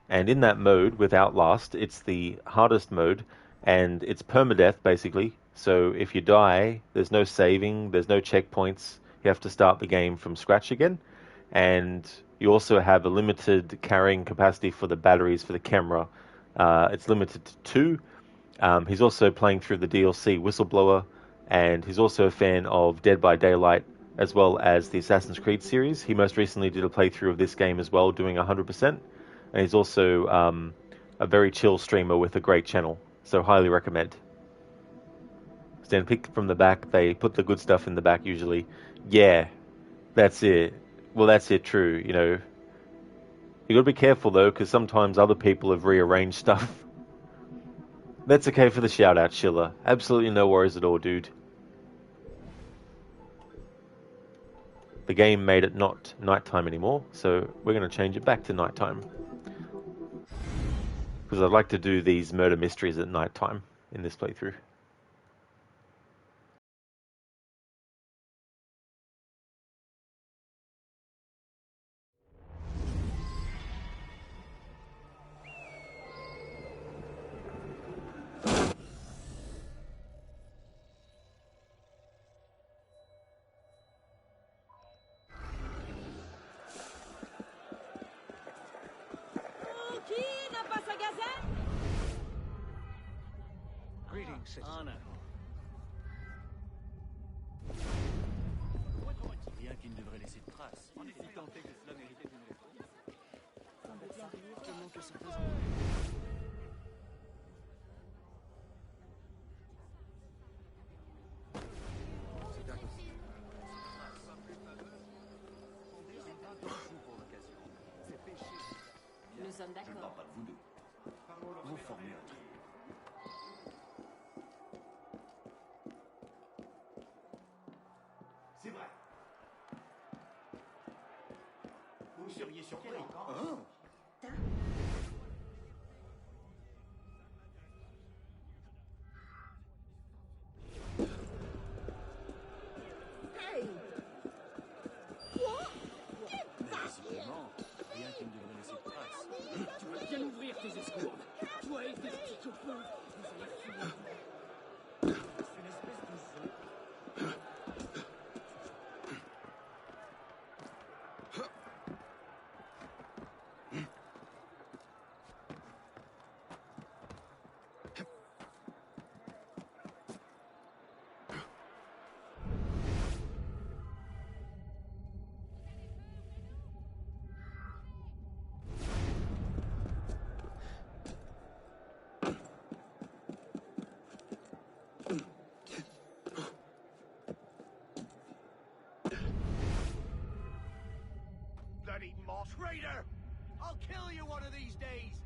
And in that mode with Outlast, it's the hardest mode and it's permadeath basically. So if you die, there's no saving, there's no checkpoints. You have to start the game from scratch again. And you also have a limited carrying capacity for the batteries for the camera. It's limited to 2. He's also playing through the DLC Whistleblower, and he's also a fan of Dead by Daylight as well as the Assassin's Creed series. He most recently did a playthrough of this game as well, doing 100%. And he's also a very chill streamer with a great channel, so highly recommend. Stand picked from the back. They put the good stuff in the back usually. Yeah, that's it. Well, that's it. True. You know, you got to be careful though, because sometimes other people have rearranged stuff. That's okay for the shout out, Sheila. Absolutely no worries at all, dude. The game made it not nighttime anymore, so we're going to change it back to nighttime. Because I'd like to do these murder mysteries at nighttime in this playthrough. Honor. Rien qui ne devrait laisser de traces. En effet, tant est que cela méritait une réponse. Comment que ça faisait. Nous sommes d'accord. Je ne parle pas de vous deux. Vous formez un trio. C'est vrai. Vous seriez surpris. Hey! Quoi? Mais visiblement, rien qui ne devrait laisser de traces. Tu vas bien ouvrir tes escourdes. Toi et tes petits copains, vous allez finir. C'est une espèce de jeu. Bloody moss raider! I'll kill you one of these days!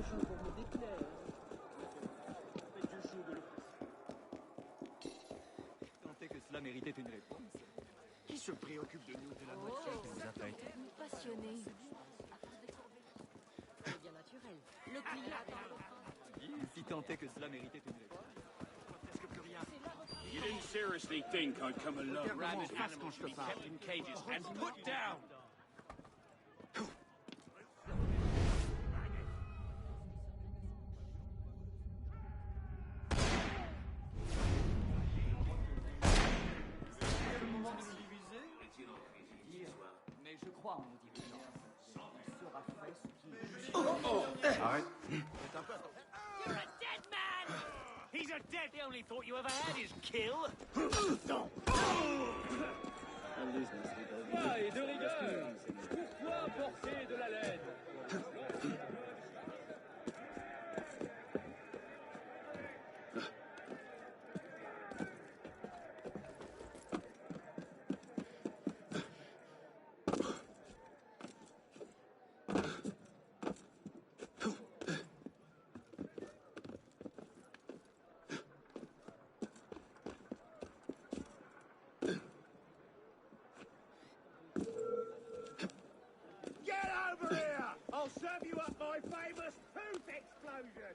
chaud pour me déplaire. Tant que cela méritait une réponse. Qui se préoccupe de nous, de la moitié qui nous a pas été? Passionné. C'est bien naturel. Le client attend. Si tant est que cela méritait une réponse. You didn't seriously think I'd come along. Rabid animals should be kept in cages and put down. Mais je crois en nos dirigeants. Il sera fait ce qui est. Arrête. You're a dead man! He's a dead. The only thought you ever had is kill. Ah, et de rigueur. Pourquoi porter de la laine? Get over here! I'll serve you up my famous poof explosion!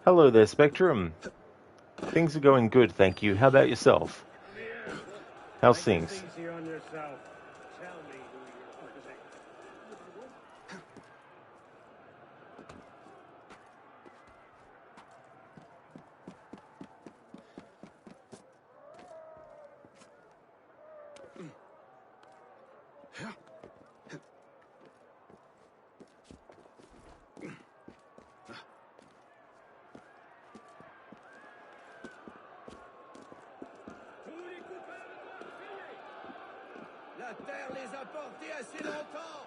Hello there, Spectrum. Things are going good, thank you. How about yourself? How's things? Easy on yourself. Tell me who you're representing. La terre les a portés assez longtemps.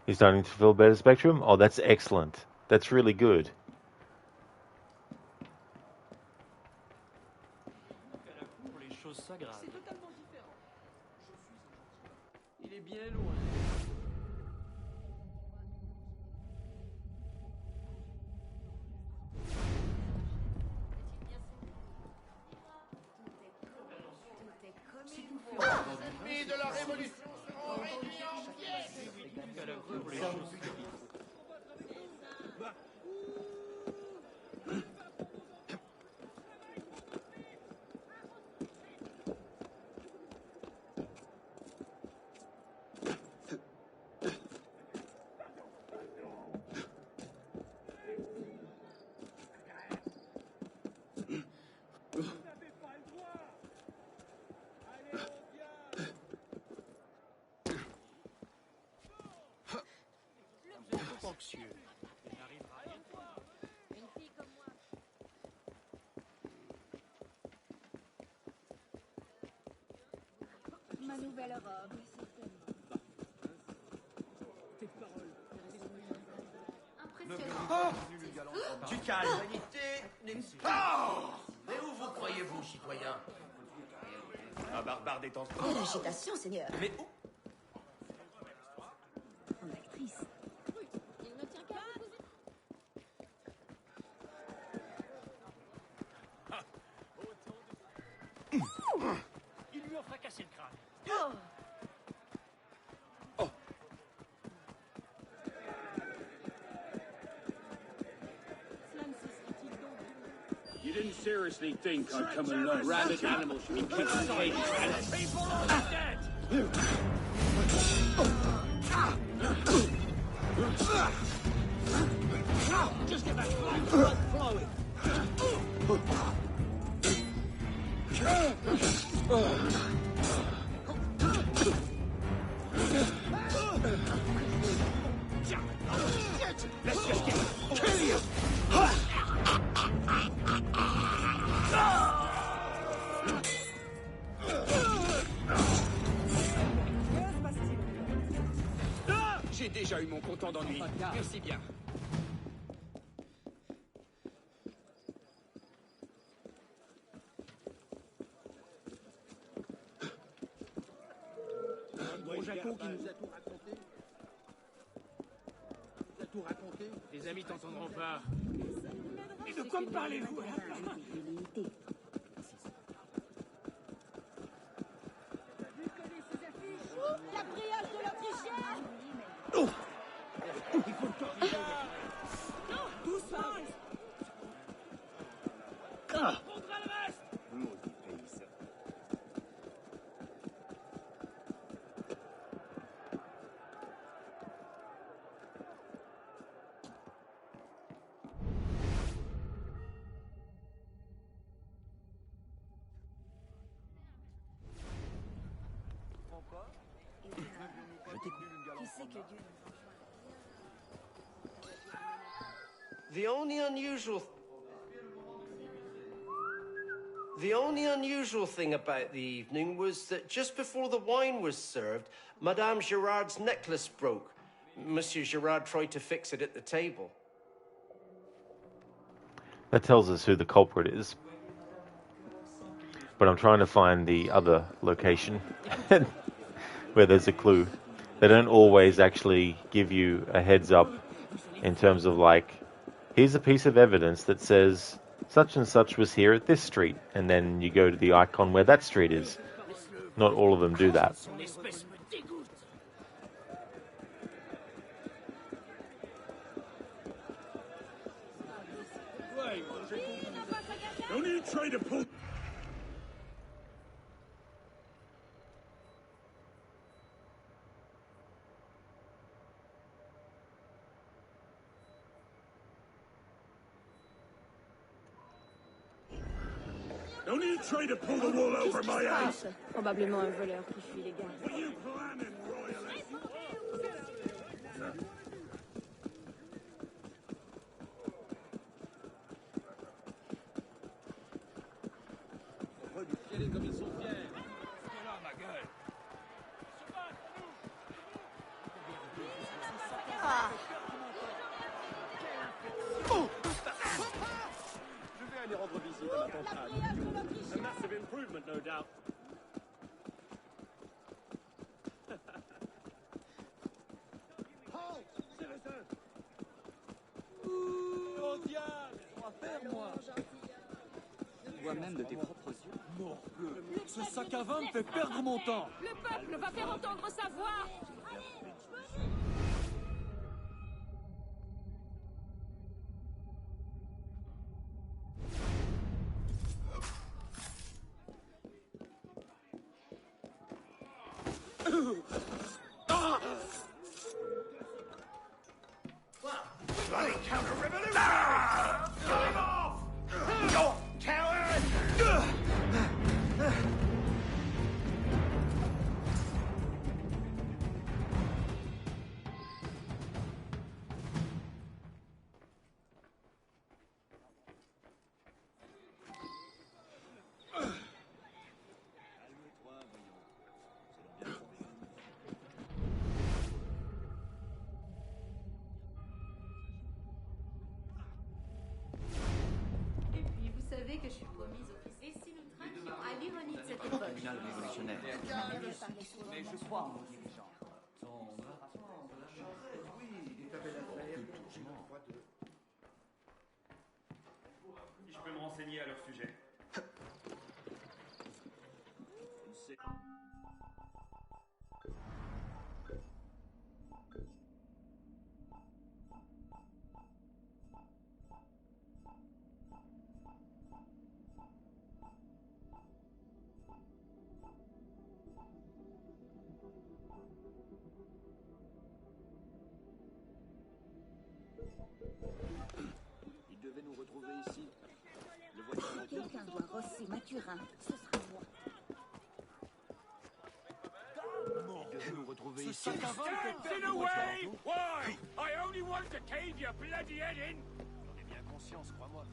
You're starting to feel better, Spectrum? Oh, that's excellent. That's really good. Les choses s'aggravent. C'est totalement différent. Il est bien loin. Ennemis de la Révolution seront réduits en pièces. Anxieux. Il n'arrivera rien de toi. Une fille comme moi. Ma nouvelle robe, certainement. Tes paroles. Impressionnant. Du calme. Mais où vous croyez-vous, citoyen? Un barbare des temps. Quelle agitation, Seigneur. Mais où? Mon actrice. Il ne tient qu'à Il lui a fracassé You didn't seriously think I'd come alone. Rabid animals should be kept in cages. People are dead! Just get that blood flowing. Let's just kill you! J'ai déjà eu mon content d'ennui. Merci bien. Bon Jaco qui nous a tout raconté. Les amis t'entendront pas. Mais de quoi me parlez-vous? La brioche de l'Autrichien! Oh! Il faut le corriger. Non, doucement! Ah! Prendra le reste! Maudit paysan. The only unusual thing about the evening was that just before the wine was served, Madame Gerard's necklace broke. Monsieur Gerard tried to fix it at the table. That tells us who the culprit is. But I'm trying to find the other location where there's a clue. They don't always actually give you a heads up in terms of like, here's a piece of evidence that says such and such was here at this street, and then you go to the icon where that street is. Not all of them do that. Don't you try to pull... Don't you try to pull the wool over my eyes! Probablement un voleur qui fuit les gardes. What are you planning, royalist? Comme ils sont fiers. Voilà ma gueule. Je vais aller rendre visite à ma tante. A massive improvement, no doubt. Halt, citizen. Au diable, on va faire moi. Toi-même de tes propres yeux. Morbleu, ce sac à vin me fait perdre mon temps. Le peuple va faire entendre sa voix. Bloody counter-revolution! Drive off! You coward! Et puis, vous savez que je suis promise officier. Et si nous traquons à l'ironie de cette époque? Tribunal révolutionnaire. Mais je crois en nos dirigeants. Je peux me renseigner à leur sujet. Il devait nous retrouver ici. Le voici. Quelqu'un doit rosser Mathurin. Ce sera moi. Il devait nous retrouver ici. Stand in the way! Why? I only want to cave your bloody head in! J'en ai bien conscience, crois-moi.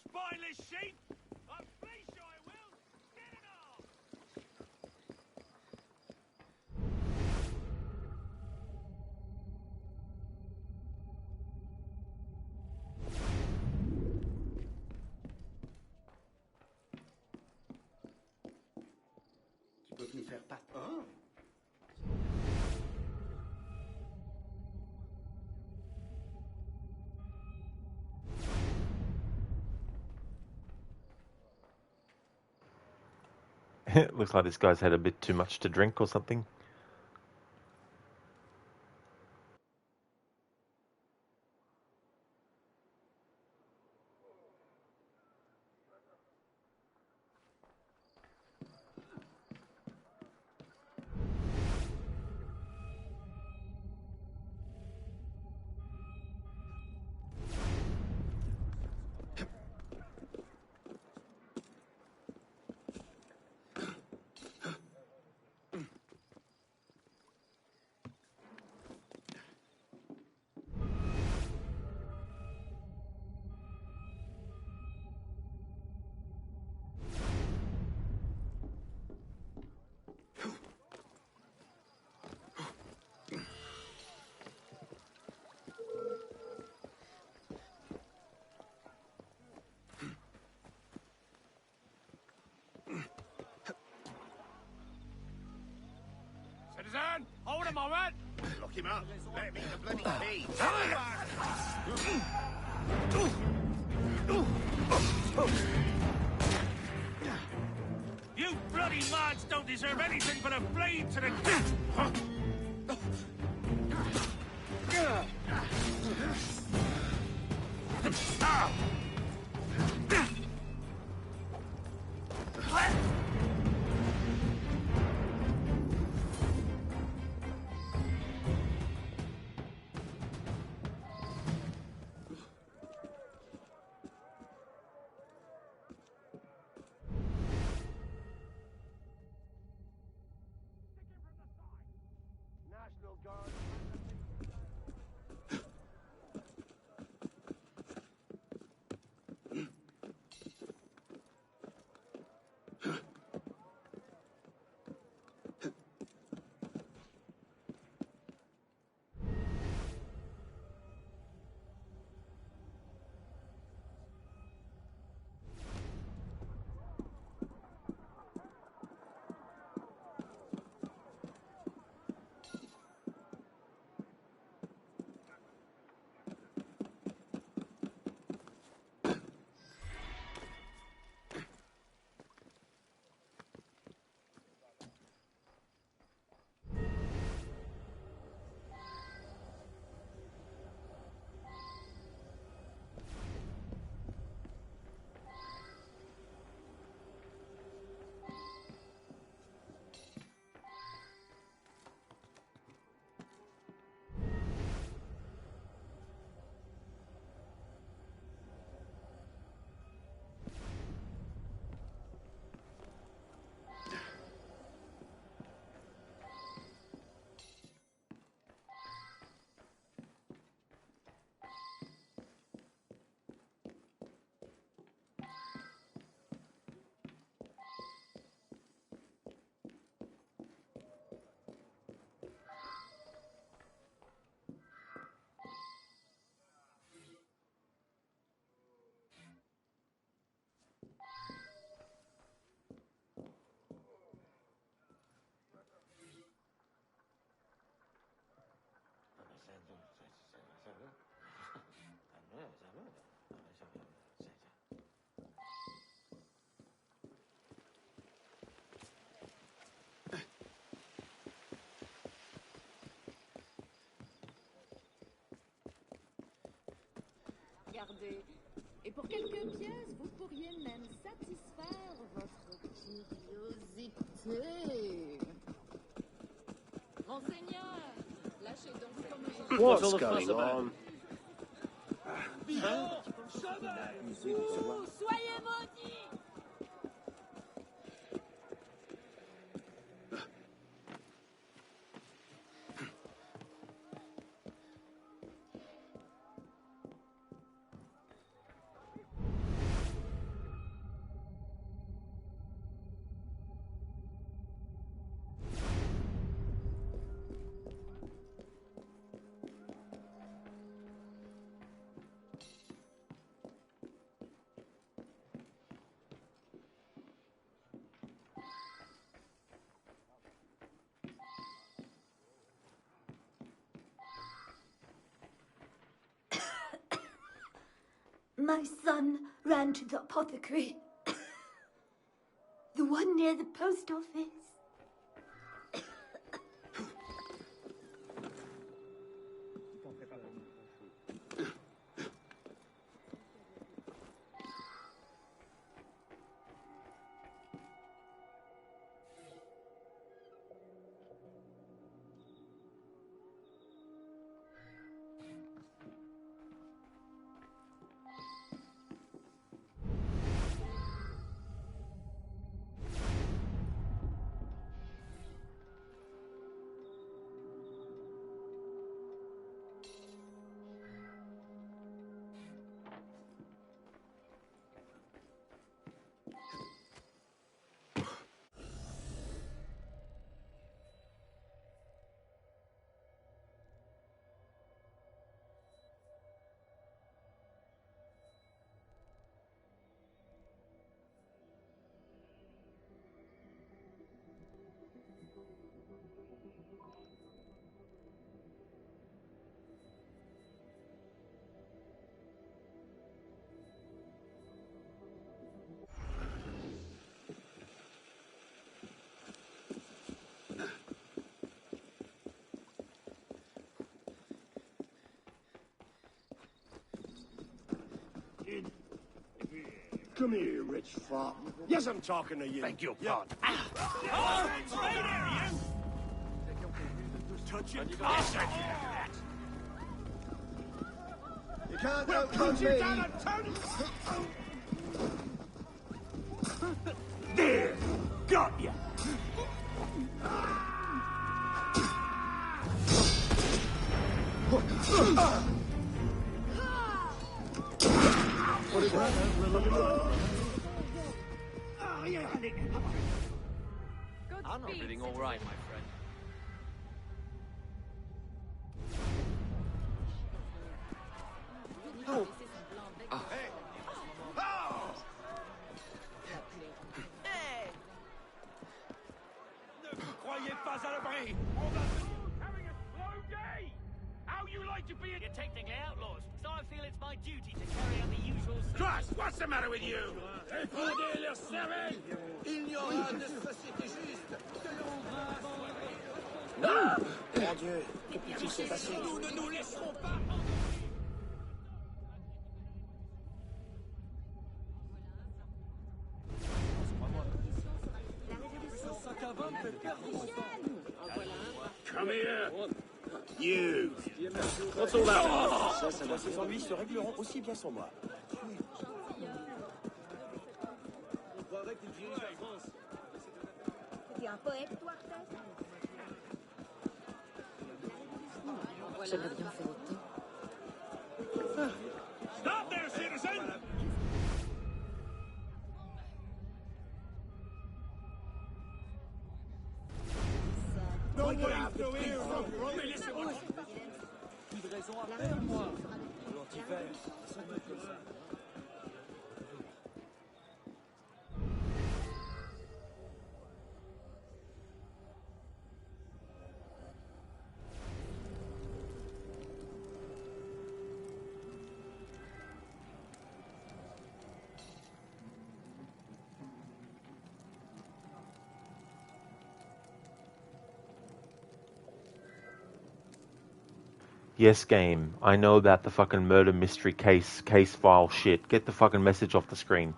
Spineless sheep! I'm pretty sure I will! Get it off! Qui peuvent nous faire pas. It looks like this guy's had a bit too much to drink or something. Citizen, hold him, all right? Lock him up. Let him eat the bloody key. You bloody mods don't deserve anything but a blade to the... regardez. Et pour quelques pièces, vous pourriez même satisfaire votre curiosité. Monseigneur, lâchez donc comme What's going on? Soyez maudits! My son ran to the apothecary. The one near the post office. Come here, you rich fop. Yes, I'm talking to you. Beg your pardon. Touch it. I'll set you You can't We'll outrun put you me. down and turn. There, got ya. What is that? Oh, yeah, honey. I'm not feeling all right, my friend. Oh. Ne vous croyez pas à l'abri. On va having a slow day. How you like to be? You're technically outlaws, so I feel it's my duty to carry out the usual. Trust, what's the matter with you? Défendez leur cervelle. Il n'y aura de société juste que l'on Mon Dieu, que peut-il se passer? Nous ne nous laisserons pas. Come here. You. What's all that? Ces ennuis se régleront aussi bien sans moi. On croirait qu'il dirige la France. T'es un poète, toi, peut-être? J'aimerais bien faire autant. Stop there, citizen! No way through here. Mais laissez-moi. Livraison après, moi. L'antivers, ça doit être comme ça. Yes, game. I know about the fucking murder mystery case file shit. Get the fucking message off the screen.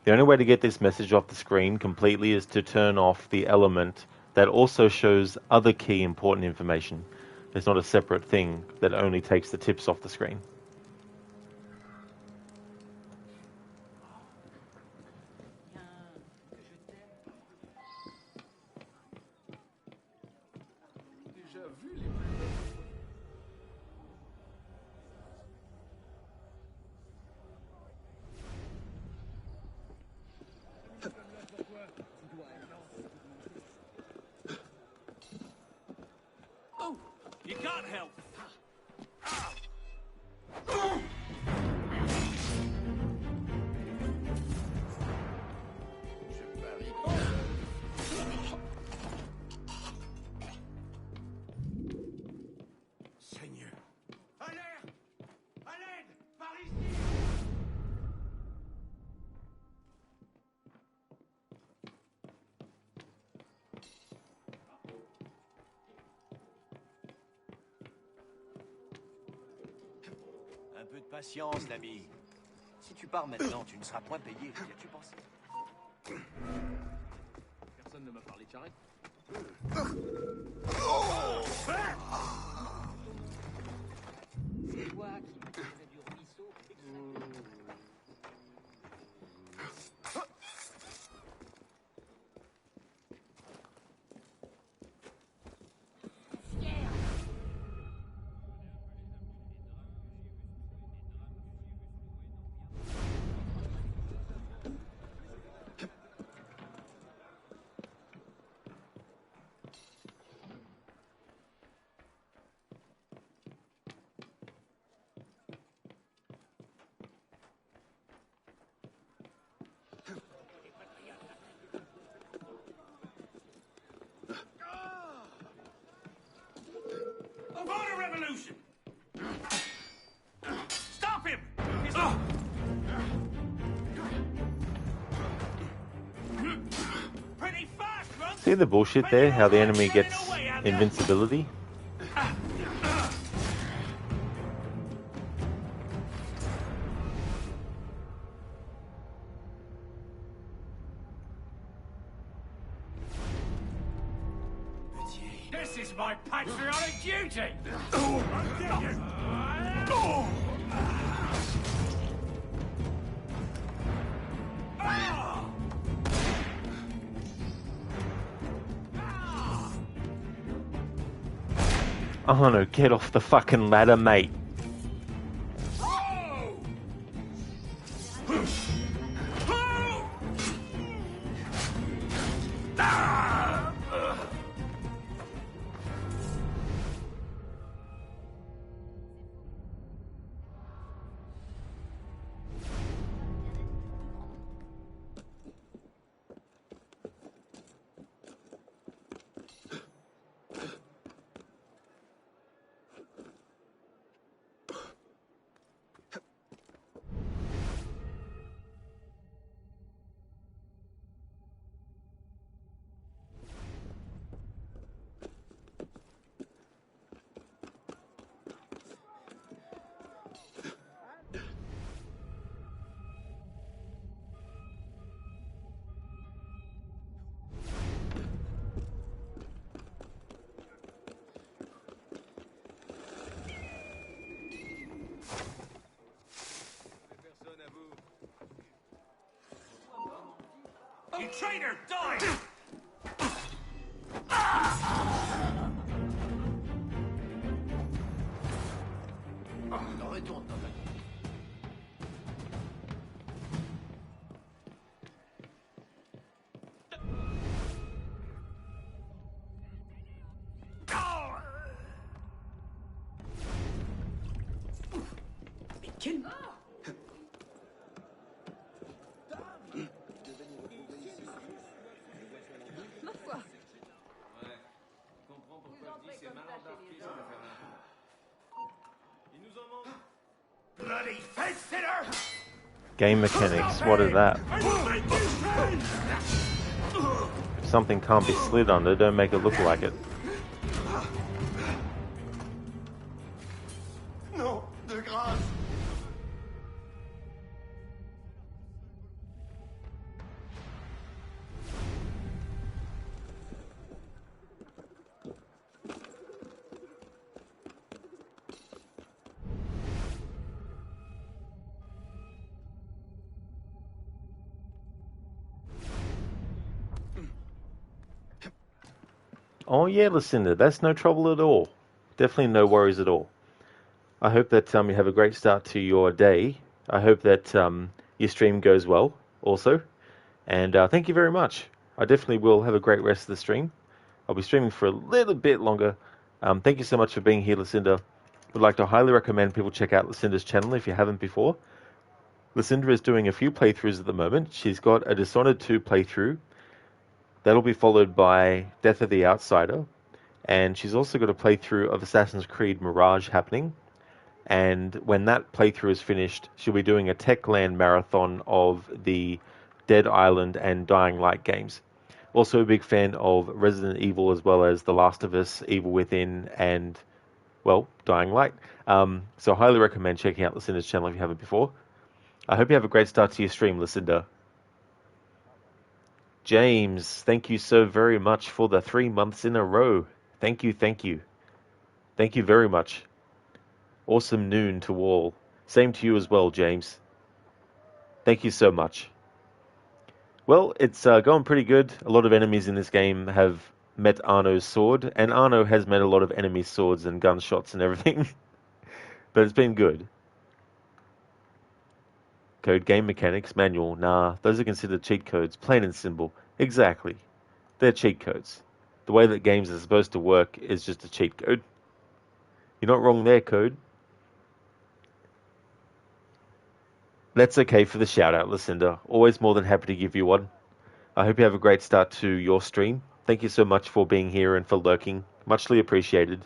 The only way to get this message off the screen completely is to turn off the element that also shows other key important information. There's not a separate thing that only takes the tips off the screen. Oh, you can't help. Seigneur. À l'air! À l'aide! Par ici! Un peu de patience, l'ami. Si tu pars maintenant, tu ne seras point payé. Qu'y as-tu pensé? Personne ne m'a parlé de charrette. C'est toi qui me tirais du ruisseau. Abort a revolution! Stop him! Pretty fast, run! See the bullshit there? How the enemy gets invincibility? This is my patriotic duty! Oh no, get off the fucking ladder, mate. You traitor, die! Retourne dans ta... Mais quel... Ma foi. Ouais. Je comprends pourquoi je dis c'est mal embarqué cette affaire-là. Il nous en manque. Bloody fence sitter! Game mechanics, what is that? If something can't be slid under, don't make it look like it. Oh yeah, Lucinda, that's no trouble at all. Definitely no worries at all. I hope that you have a great start to your day. I hope that your stream goes well also. And thank you very much. I definitely will have a great rest of the stream. I'll be streaming for a little bit longer. Thank you so much for being here, Lucinda. Would like to highly recommend people check out Lucinda's channel if you haven't before. Lucinda is doing a few playthroughs at the moment. She's got a Dishonored 2 playthrough. That'll be followed by Death of the Outsider. And she's also got a playthrough of Assassin's Creed Mirage happening. And when that playthrough is finished, she'll be doing a Techland marathon of the Dead Island and Dying Light games. Also a big fan of Resident Evil as well as The Last of Us, Evil Within, and, well, Dying Light. So I highly recommend checking out Lucinda's channel if you haven't before. I hope you have a great start to your stream, Lucinda. James, thank you so very much for the 3 months in a row. Thank you, thank you. Thank you very much. Awesome noon to all. Same to you as well, James. Thank you so much. Well, it's going pretty good. A lot of enemies in this game have met Arno's sword, and Arno has met a lot of enemy swords and gunshots and everything. But it's been good. Code game mechanics manual. Nah, those are considered cheat codes, plain and simple. Exactly. They're cheat codes. The way that games are supposed to work is just a cheat code. You're not wrong there, Code. That's okay for the shout out, Lucinda. Always more than happy to give you one. I hope you have a great start to your stream. Thank you so much for being here and for lurking. Muchly appreciated.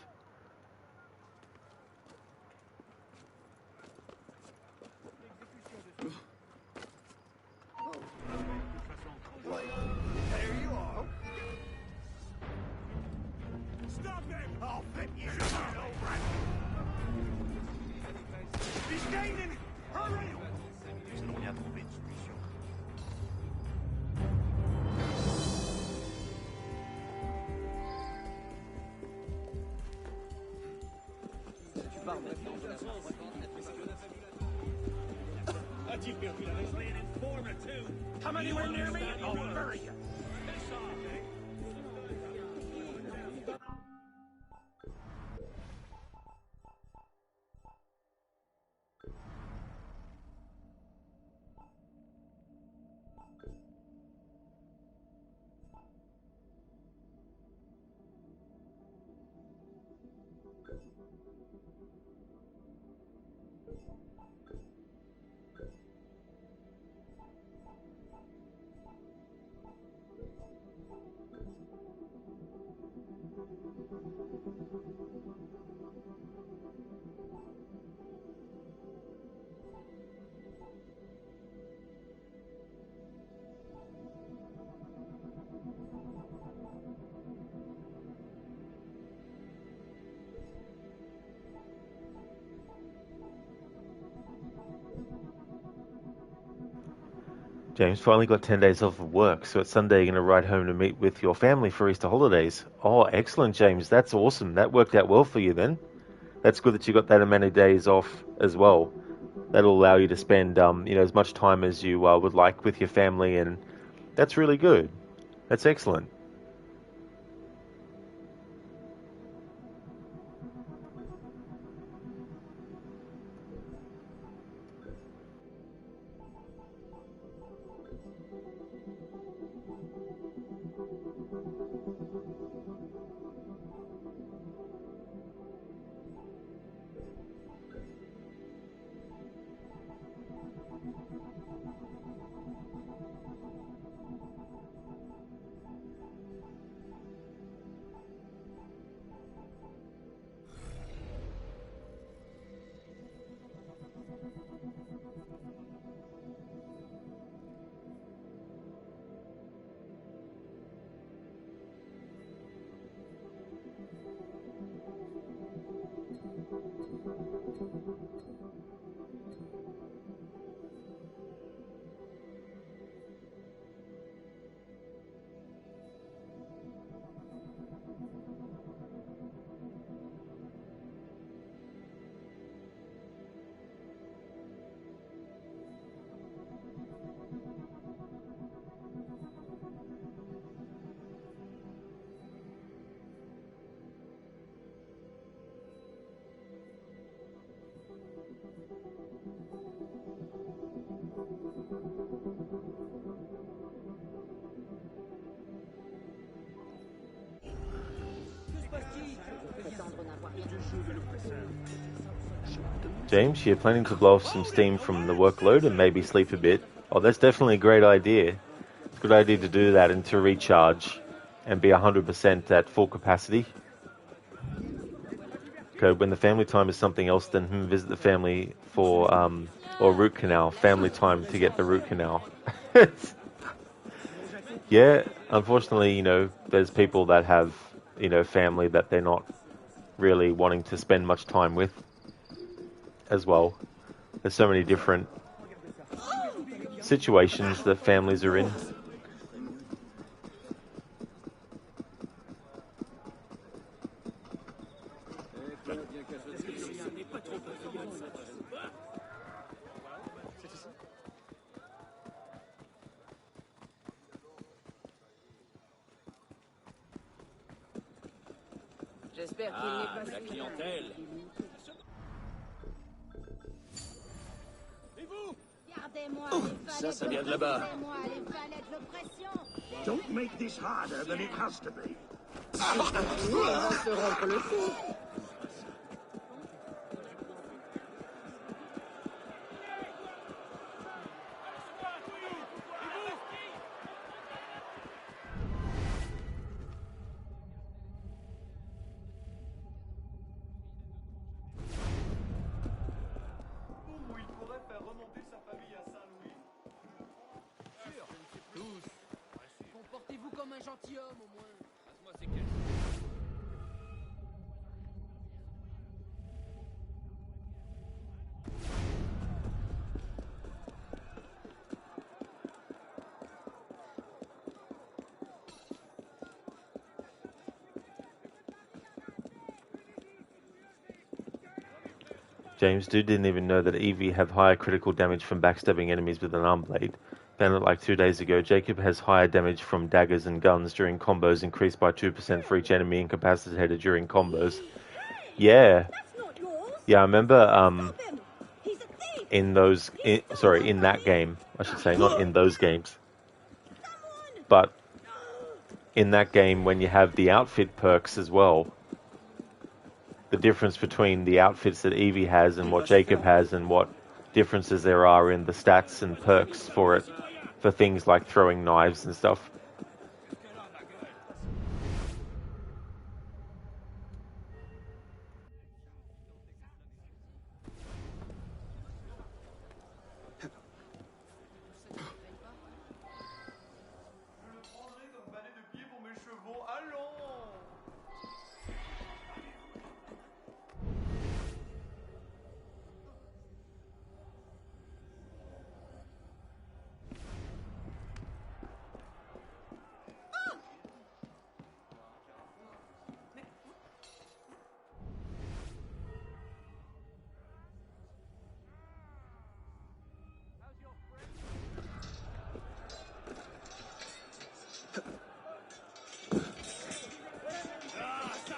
Stop him! I'll fit you, you little rat! He's gaining! Hurry! Qu'est-ce qu'on vient trouver une solution? Tu parles maintenant de la How'd you feel? I was laying in corner too. Come anywhere near me and I'll bury you! James finally got 10 days off of work, so it's Sunday you're going to ride home to meet with your family for Easter holidays. Oh, excellent, James. That's awesome. That worked out well for you then. That's good that you got that amount of days off as well. That'll allow you to spend, as much time as you would like with your family, and that's really good. That's excellent. James, you're planning to blow off some steam from the workload and maybe sleep a bit. Oh, that's definitely a great idea. It's a good idea to do that and to recharge and be 100% at full capacity. Okay, when the family time is something else, then visit the family for, or root canal, family time to get the root canal. Yeah, unfortunately, you know, there's people that have, you know, family that they're not really wanting to spend much time with as well. There's so many different situations that families are in. J'espère qu'il n'est pas la clientèle. Ça vient de là-bas. Don't make this harder than it has to be. Comportez-vous comme un gentilhomme au moins. Passe-moi ces caisses. James, dude didn't even know that Evie have higher critical damage from backstabbing enemies with an arm blade. Found it like 2 days ago. Jacob has higher damage from daggers and guns during combos, increased by 2% for each enemy incapacitated during combos. Yeah. Yeah, I remember in that game, I should say, not in those games. But in that game, when you have the outfit perks as well, the difference between the outfits that Evie has and what Jacob has and what differences there are in the stats and perks for it, for things like throwing knives and stuff.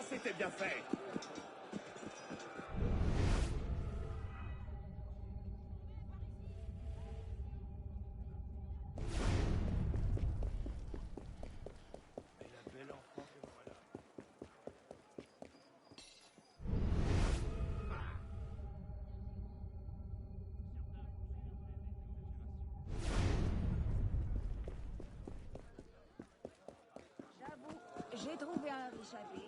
C'était bien fait. J'avoue, j'ai trouvé un échappé.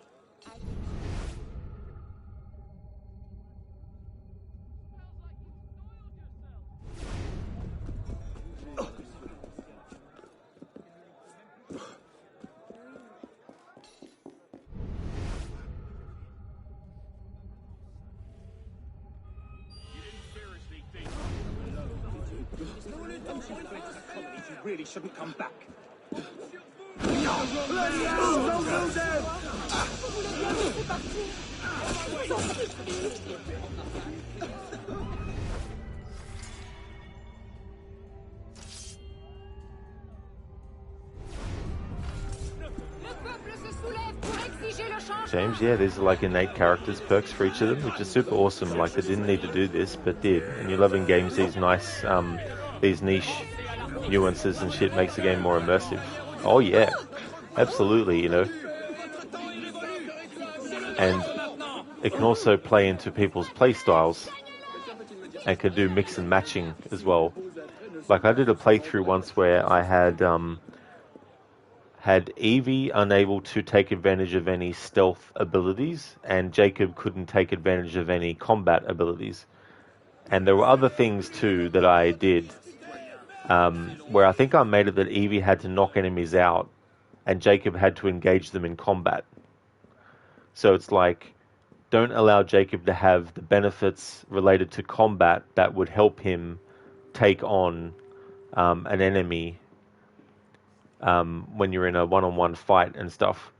You really shouldn't come back. James, yeah, these are like innate characters, perks for each of them, which is super awesome. Like, they didn't need to do this, but did. And you love in games these nice, these niche nuances and shit makes the game more immersive. Oh yeah, absolutely, you know. And it can also play into people's play styles and can do mix and matching as well. Like I did a playthrough once where I had Evie unable to take advantage of any stealth abilities, and Jacob couldn't take advantage of any combat abilities. And there were other things too that I did, where I think I made it that Evie had to knock enemies out, and Jacob had to engage them in combat. So it's like, don't allow Jacob to have the benefits related to combat that would help him take on an enemy when you're in a one-on-one fight and stuff,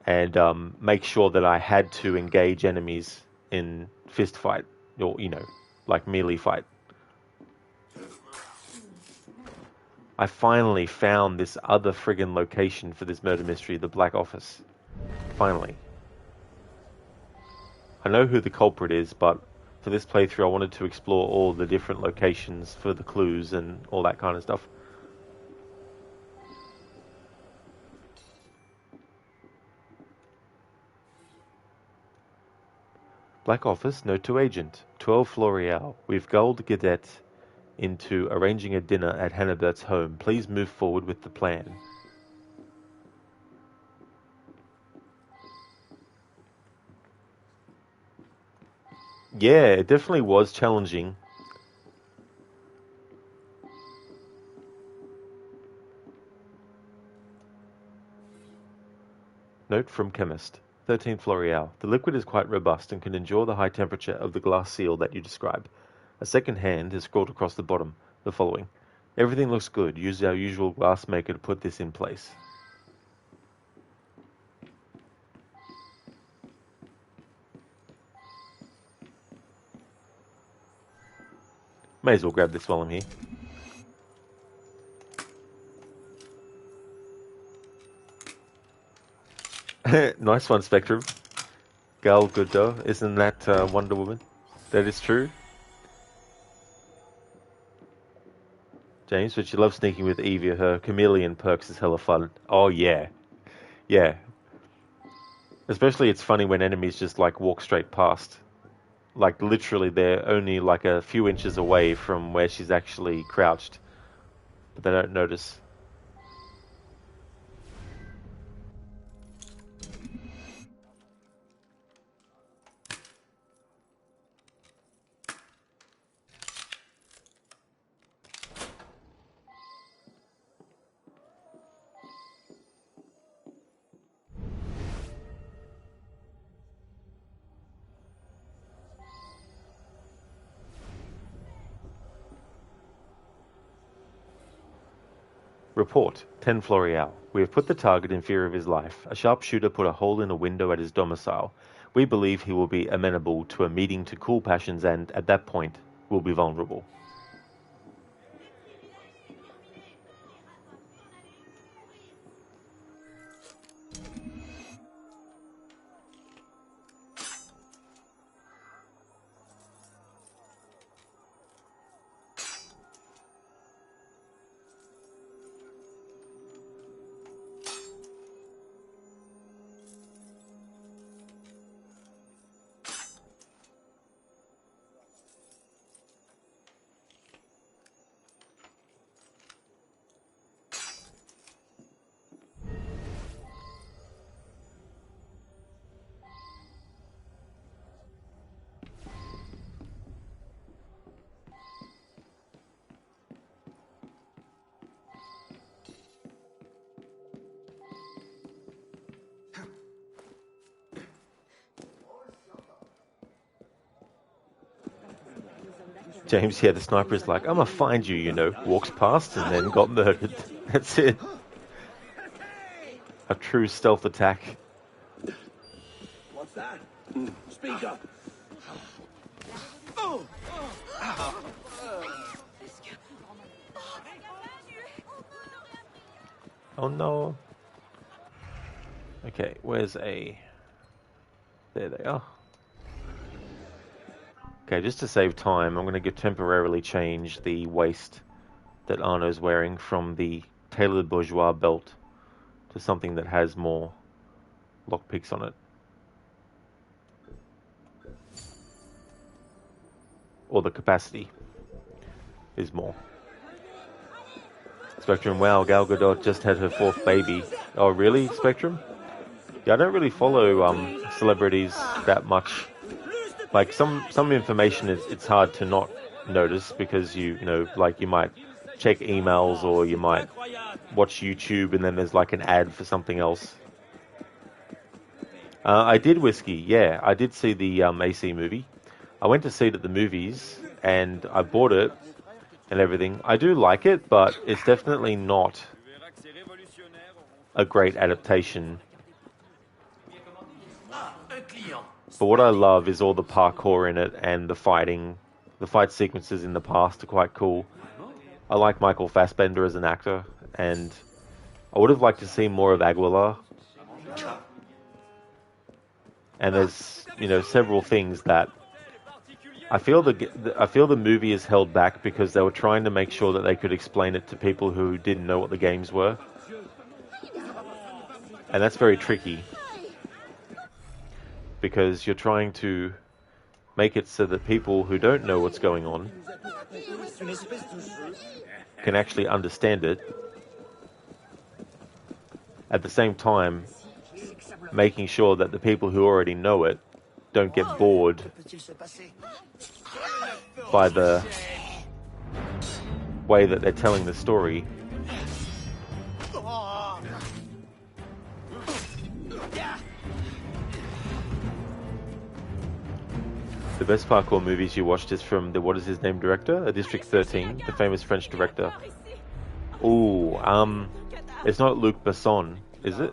and make sure that I had to engage enemies in fist fight, or like melee fight. I finally found this other friggin' location for this murder mystery, the Black Office. Finally. I know who the culprit is, but for this playthrough I wanted to explore all the different locations for the clues and all that kind of stuff. Black Office, note to agent, 12 Floreal. We've gulled Gadet into arranging a dinner at Hannibert's home. Please move forward with the plan. Yeah, it definitely was challenging. Note from chemist. 13 Floreal. The liquid is quite robust and can endure the high temperature of the glass seal that you describe. A second hand is scrawled across the bottom, the following. Everything looks good. Use our usual glass maker to put this in place. May as well grab this while I'm here. Nice one, Spectrum. Gal Gadot, isn't that Wonder Woman? That is true. James, but she loves sneaking with Evie. Her chameleon perks is hella fun. Oh yeah. Yeah. Especially it's funny when enemies just like walk straight past. Like literally they're only like a few inches away from where she's actually crouched. But they don't notice. Report, 10 Floreal. We have put the target in fear of his life. A sharpshooter put a hole in a window at his domicile. We believe he will be amenable to a meeting to cool passions and, at that point, will be vulnerable. James, yeah, the sniper is like, I'm gonna find you, walks past and then got murdered. That's it. A true stealth attack. What's that? Speak up. Oh! Oh no. Okay, where's A? There they are. Okay, just to save time, I'm going to temporarily change the waist that Arno's wearing from the tailored bourgeois belt to something that has more lockpicks on it. or the capacity is more. Spectrum, wow, Gal Gadot just had her 4th baby. Oh, really, Spectrum? Yeah, I don't really follow celebrities that much. Like some information, it's hard to not notice because you know, like you might check emails or you might watch YouTube and then there's like an ad for something else. I did Whiskey, yeah. I did see the AC movie. I went to see it at the movies and I bought it and everything. I do like it, but it's definitely not a great adaptation. But what I love is all the parkour in it and the fighting. The fight sequences in the past are quite cool. I like Michael Fassbender as an actor, and I would have liked to see more of Aguilar. And there's, you know, several things that I feel the movie is held back because they were trying to make sure that they could explain it to people who didn't know what the games were. And that's very tricky. Because you're trying to make it so that people who don't know what's going on can actually understand it. At the same time, making sure that the people who already know it don't get bored by the way that they're telling the story. The best parkour movies you watched is from the, what is his name, director? District 13, the famous French director. Ooh, it's not Luc Besson, is it?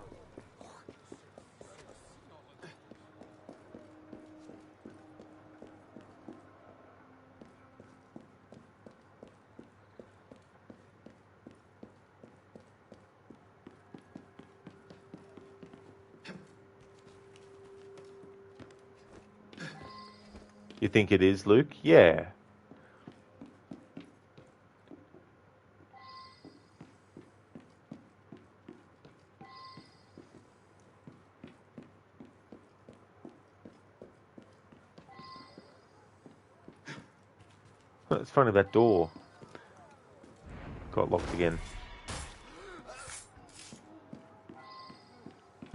You think it is, Luke? Yeah. It's funny, that door got locked again.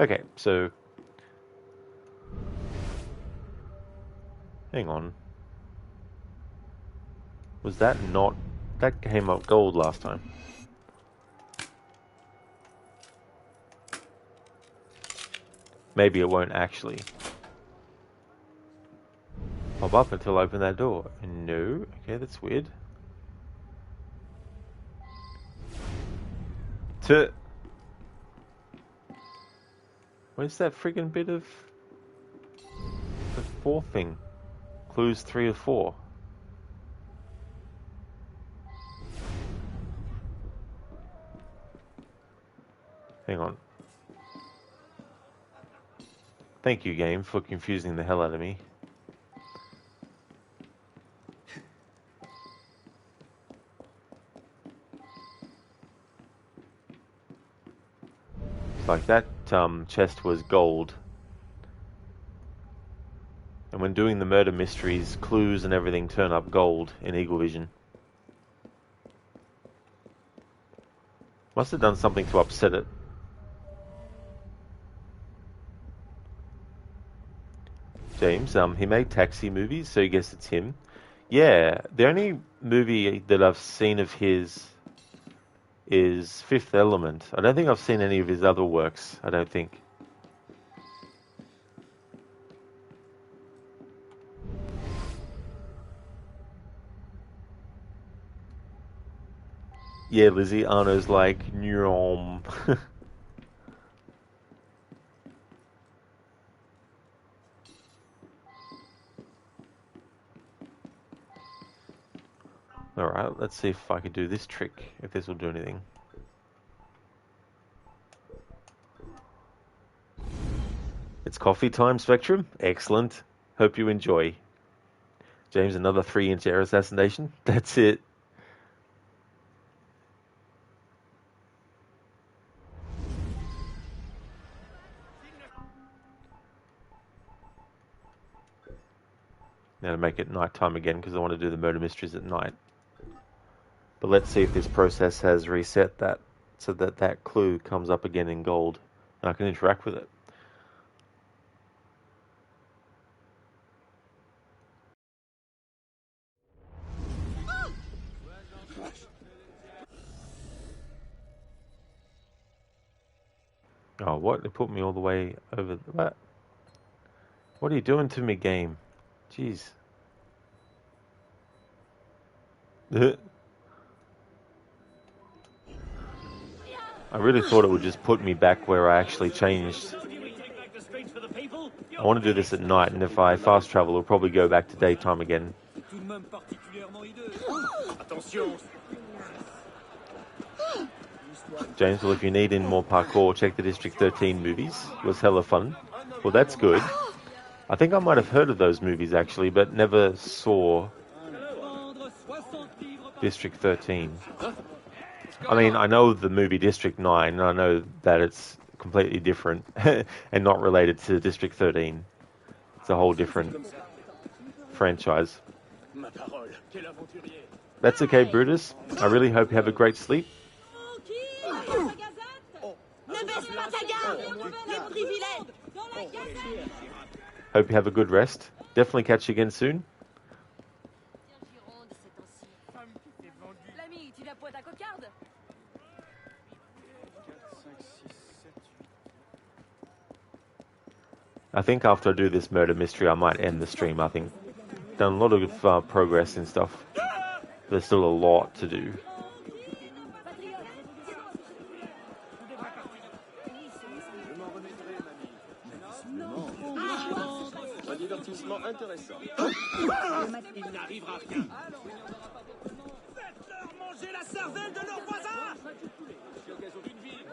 Okay, so hang on. Was that not... That came up gold last time. Maybe it won't actually pop up until I open that door. No? Okay, that's weird. Where's that friggin' bit of the 4 thing? Clues 3 or 4. Hang on. Thank you, game, for confusing the hell out of me. It's like that chest was gold. And when doing the murder mysteries, clues and everything turn up gold in Eagle Vision. Must have done something to upset it. James, he made Taxi movies, so I guess it's him. Yeah, the only movie that I've seen of his is Fifth Element. I don't think I've seen any of his other works, I don't think. Yeah, Lizzie, Arno's like, Nyom. Alright, let's see if I can do this trick, if this will do anything. It's coffee time, Spectrum. Excellent. Hope you enjoy. James, another 3-inch air assassination. That's it. Now to make it nighttime again because I want to do the murder mysteries at night. But let's see if this process has reset that so that that clue comes up again in gold and I can interact with it. Oh, what? It put me all the way over. What? What are you doing to me, game? Jeez. I really thought it would just put me back where I actually changed. I want to do this at night, and if I fast travel, it'll probably go back to daytime again. James, well, if you need any more parkour, check the District 13 movies. It was hella fun. Well, that's good. I think I might have heard of those movies, actually, but never saw District 13. I mean, I know the movie District 9, and I know that it's completely different and not related to District 13. It's a whole different franchise. That's okay, Brutus. I really hope you have a great sleep. Hope you have a good rest. Definitely catch you again soon. I think after I do this murder mystery, I might end the stream. I think done a lot of progress and stuff. There's still a lot to do. Il n'arrivera rien. Faites-leur manger la cervelle de leurs voisins. C'est l'occasion d'une vie.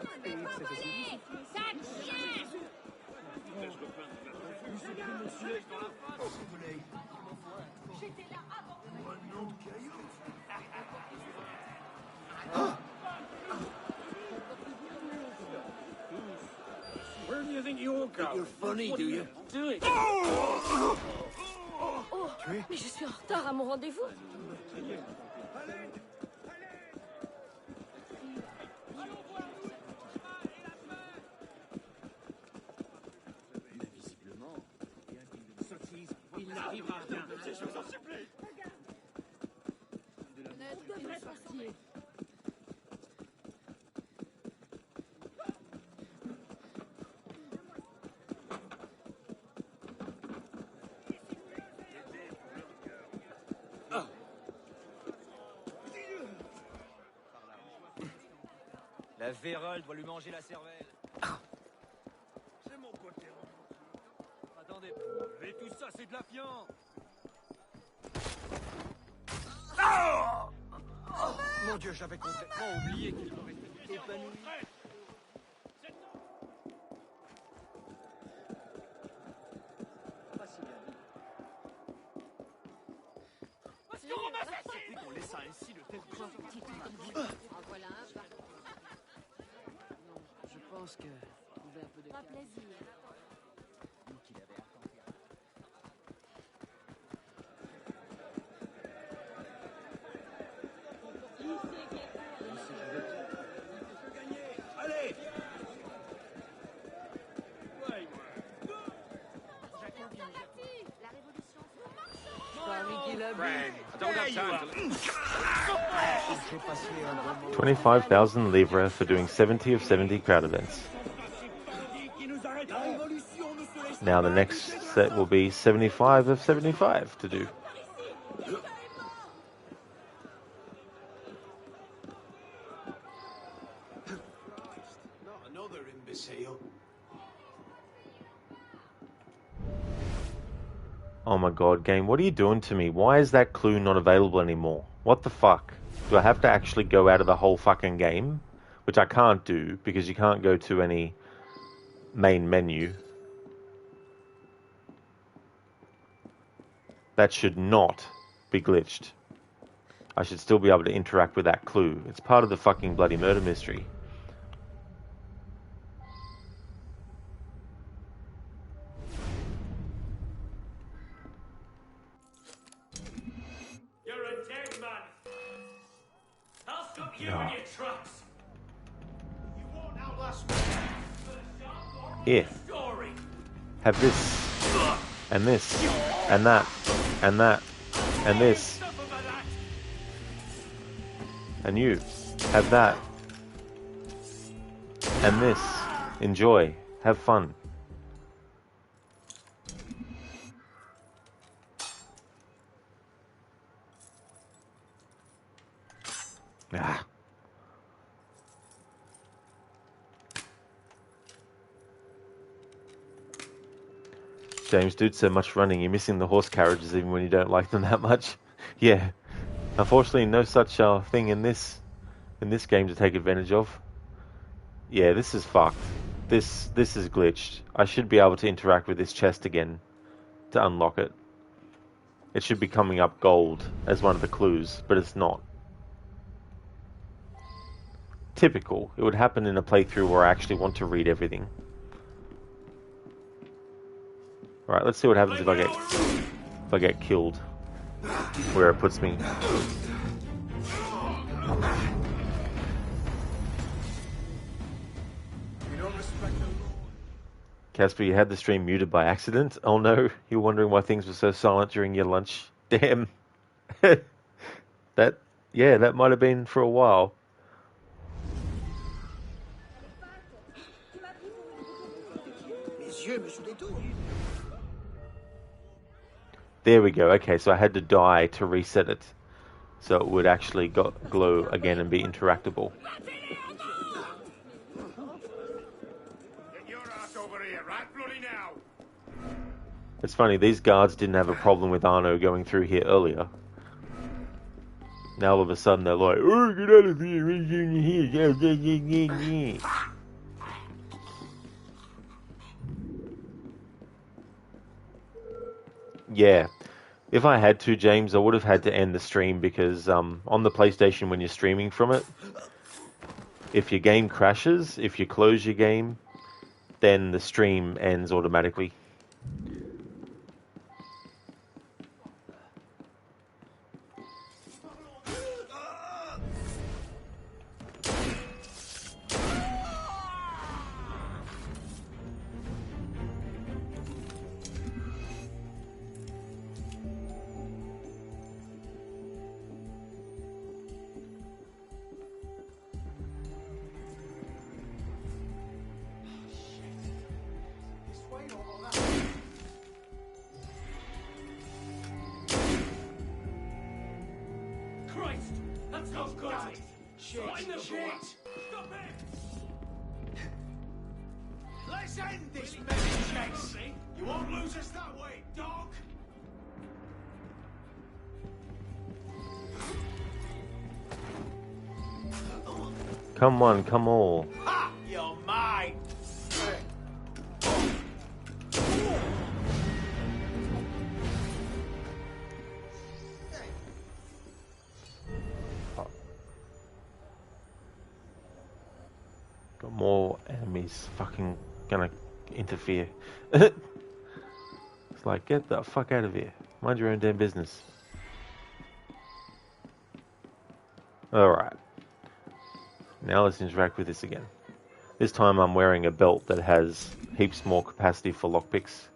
J'étais là avant. Un nom de caillou. Where do you think you're going? You're funny, do you? Do it. Oh, mais je suis en retard à mon rendez-vous. Sottise, il n'arrivera rien. Je vous en supplie. On devrait sortir. La vérole doit lui manger la cervelle. C'est mon côté. Attendez, mais tout ça, c'est de la fiente. Mon Dieu, j'avais complètement oublié qu'il m'aurait épanoui. On laissa ainsi de tels trains. En voilà un. Non, je pense que trouver un peu de calme. Plaisir. Nous qui l'avait attendu. Allez! La révolution. 25,000 livres for doing 70 of 70 crowd events. Now the next set will be 75 of 75 to do. Another imbecile. Oh my god, game, what are you doing to me? Why is that clue not available anymore? What the fuck? Do I have to actually go out of the whole fucking game? Which I can't do, because you can't go to any main menu. That should not be glitched. I should still be able to interact with that clue. It's part of the fucking bloody murder mystery. Here. Have this. And this. And that. And that. And this. And you. Have that. And this. Enjoy. Have fun. Ah. James, dude, so much running. You're missing the horse carriages even when you don't like them that much. Yeah. Unfortunately, no such thing in this game to take advantage of. Yeah, this is fucked. This is glitched. I should be able to interact with this chest again to unlock it. It should be coming up gold as one of the clues, but it's not. Typical. It would happen in a playthrough where I actually want to read everything. Alright, let's see what happens if I get killed. Where it puts me. Casper, you had the stream muted by accident? Oh no, you're wondering why things were so silent during your lunch. Damn. That might have been for a while. There we go. Okay, so I had to die to reset it. So it would actually glow again and be interactable. It's funny, these guards didn't have a problem with Arno going through here earlier. Now all of a sudden they're like, oh, get out of here. Yeah. If I had to, James, I would have had to end the stream because on the PlayStation when you're streaming from it, if your game crashes, if you close your game, then the stream ends automatically. Let's end this mess, chase. You won't lose us that way, dog. Come on, come all. Ha! You're mine. Got more enemies fucking gonna interfere. It's like, get the fuck out of here. Mind your own damn business. Alright. Now let's interact with this again. This time I'm wearing a belt that has heaps more capacity for lockpicks.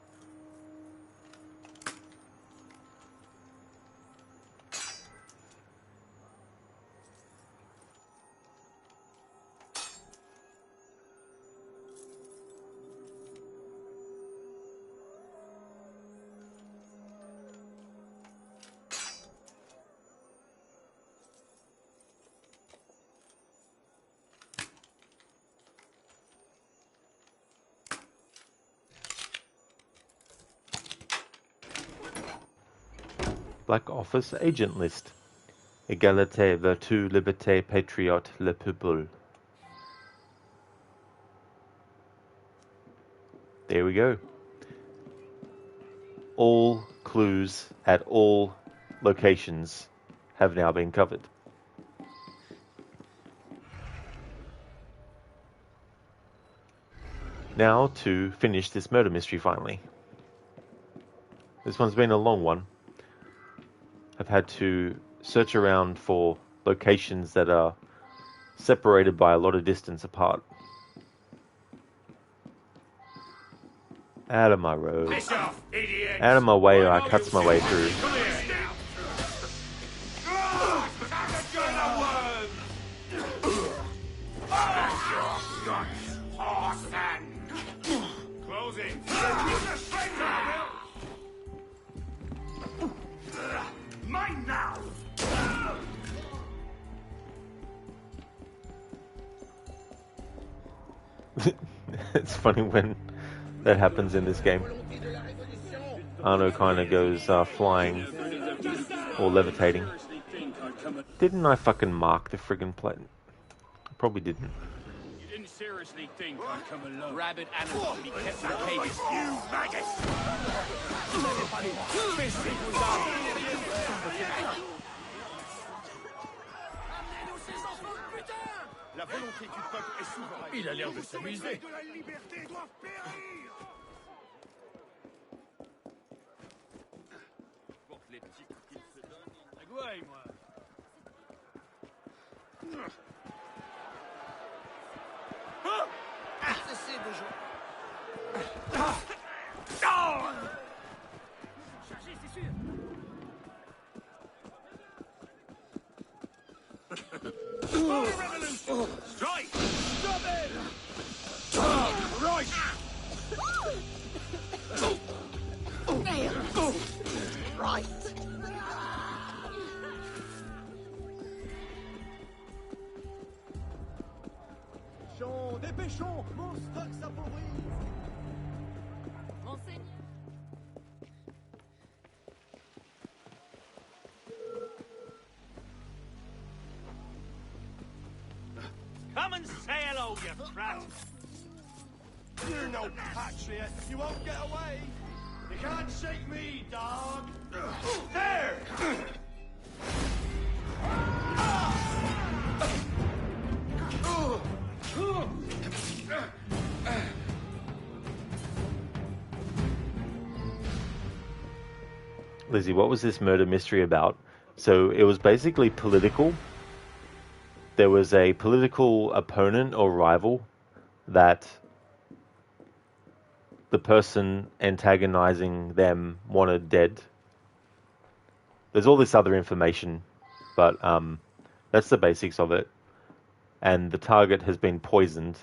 Black Office Agent List. Égalité, vertu, liberté, patriote, le peuple. There we go. All clues at all locations have now been covered. Now to finish this murder mystery finally. This one's been a long one. I've had to search around for locations that are separated by a lot of distance apart. Out of my road. Piss off, idiot! Out of my way, or I cuts my way through. Come here. Close it. Mine now. It's funny when that happens in this game. Arno kind of goes flying or levitating. Didn't I fucking mark the friggin' plate? Probably didn't. You didn't seriously think I'd come alone. Rabid animals to be kept in cages. You maggot! La volonté du peuple est souveraine. Il a l'air de s'amuser. De la liberté doivent périr. Porte les petits coups qu'il se donne. La gouaille, moi. Cessez de jouer. Chargez, c'est sûr. Strike! Stop it! Right! Right. Dépêchons, mon stock s'appauvrit. Renseigne. Come and say hello, you brat. You're no patriot. You won't get away. You can't shake me, dog. There! Lizzie, what was this murder mystery about? So it was basically political. There was a political opponent or rival that the person antagonizing them wanted dead. There's all this other information, but that's the basics of it. And the target has been poisoned.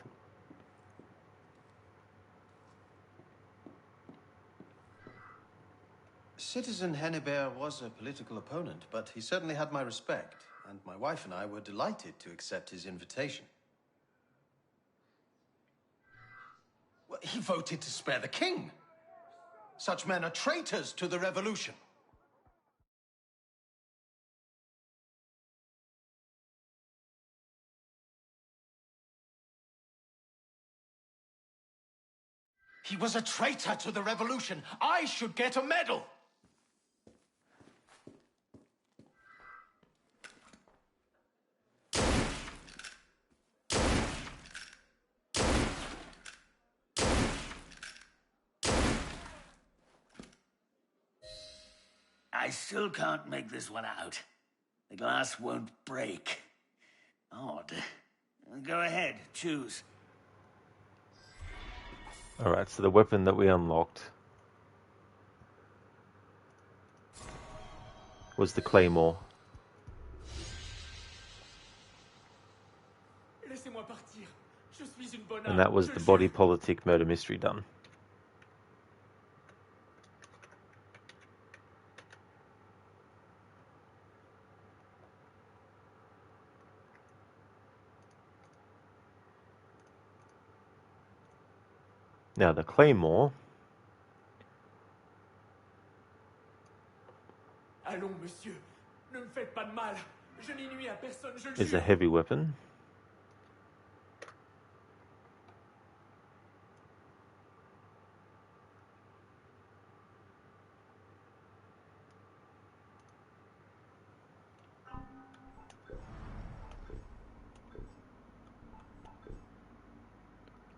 Citizen Hennebert was a political opponent, but he certainly had my respect, and my wife and I were delighted to accept his invitation. Well, he voted to spare the king. Such men are traitors to the revolution. He was a traitor to the revolution. I should get a medal. I still can't make this one out. The glass won't break. Odd. Go ahead, choose. Alright, so the weapon that we unlocked was the Claymore. And that was the body politic murder mystery done. Now the Claymore Allons, monsieur. Ne me faites pas de mal. Je n'y nuis à personne, je le is a jure. heavy weapon.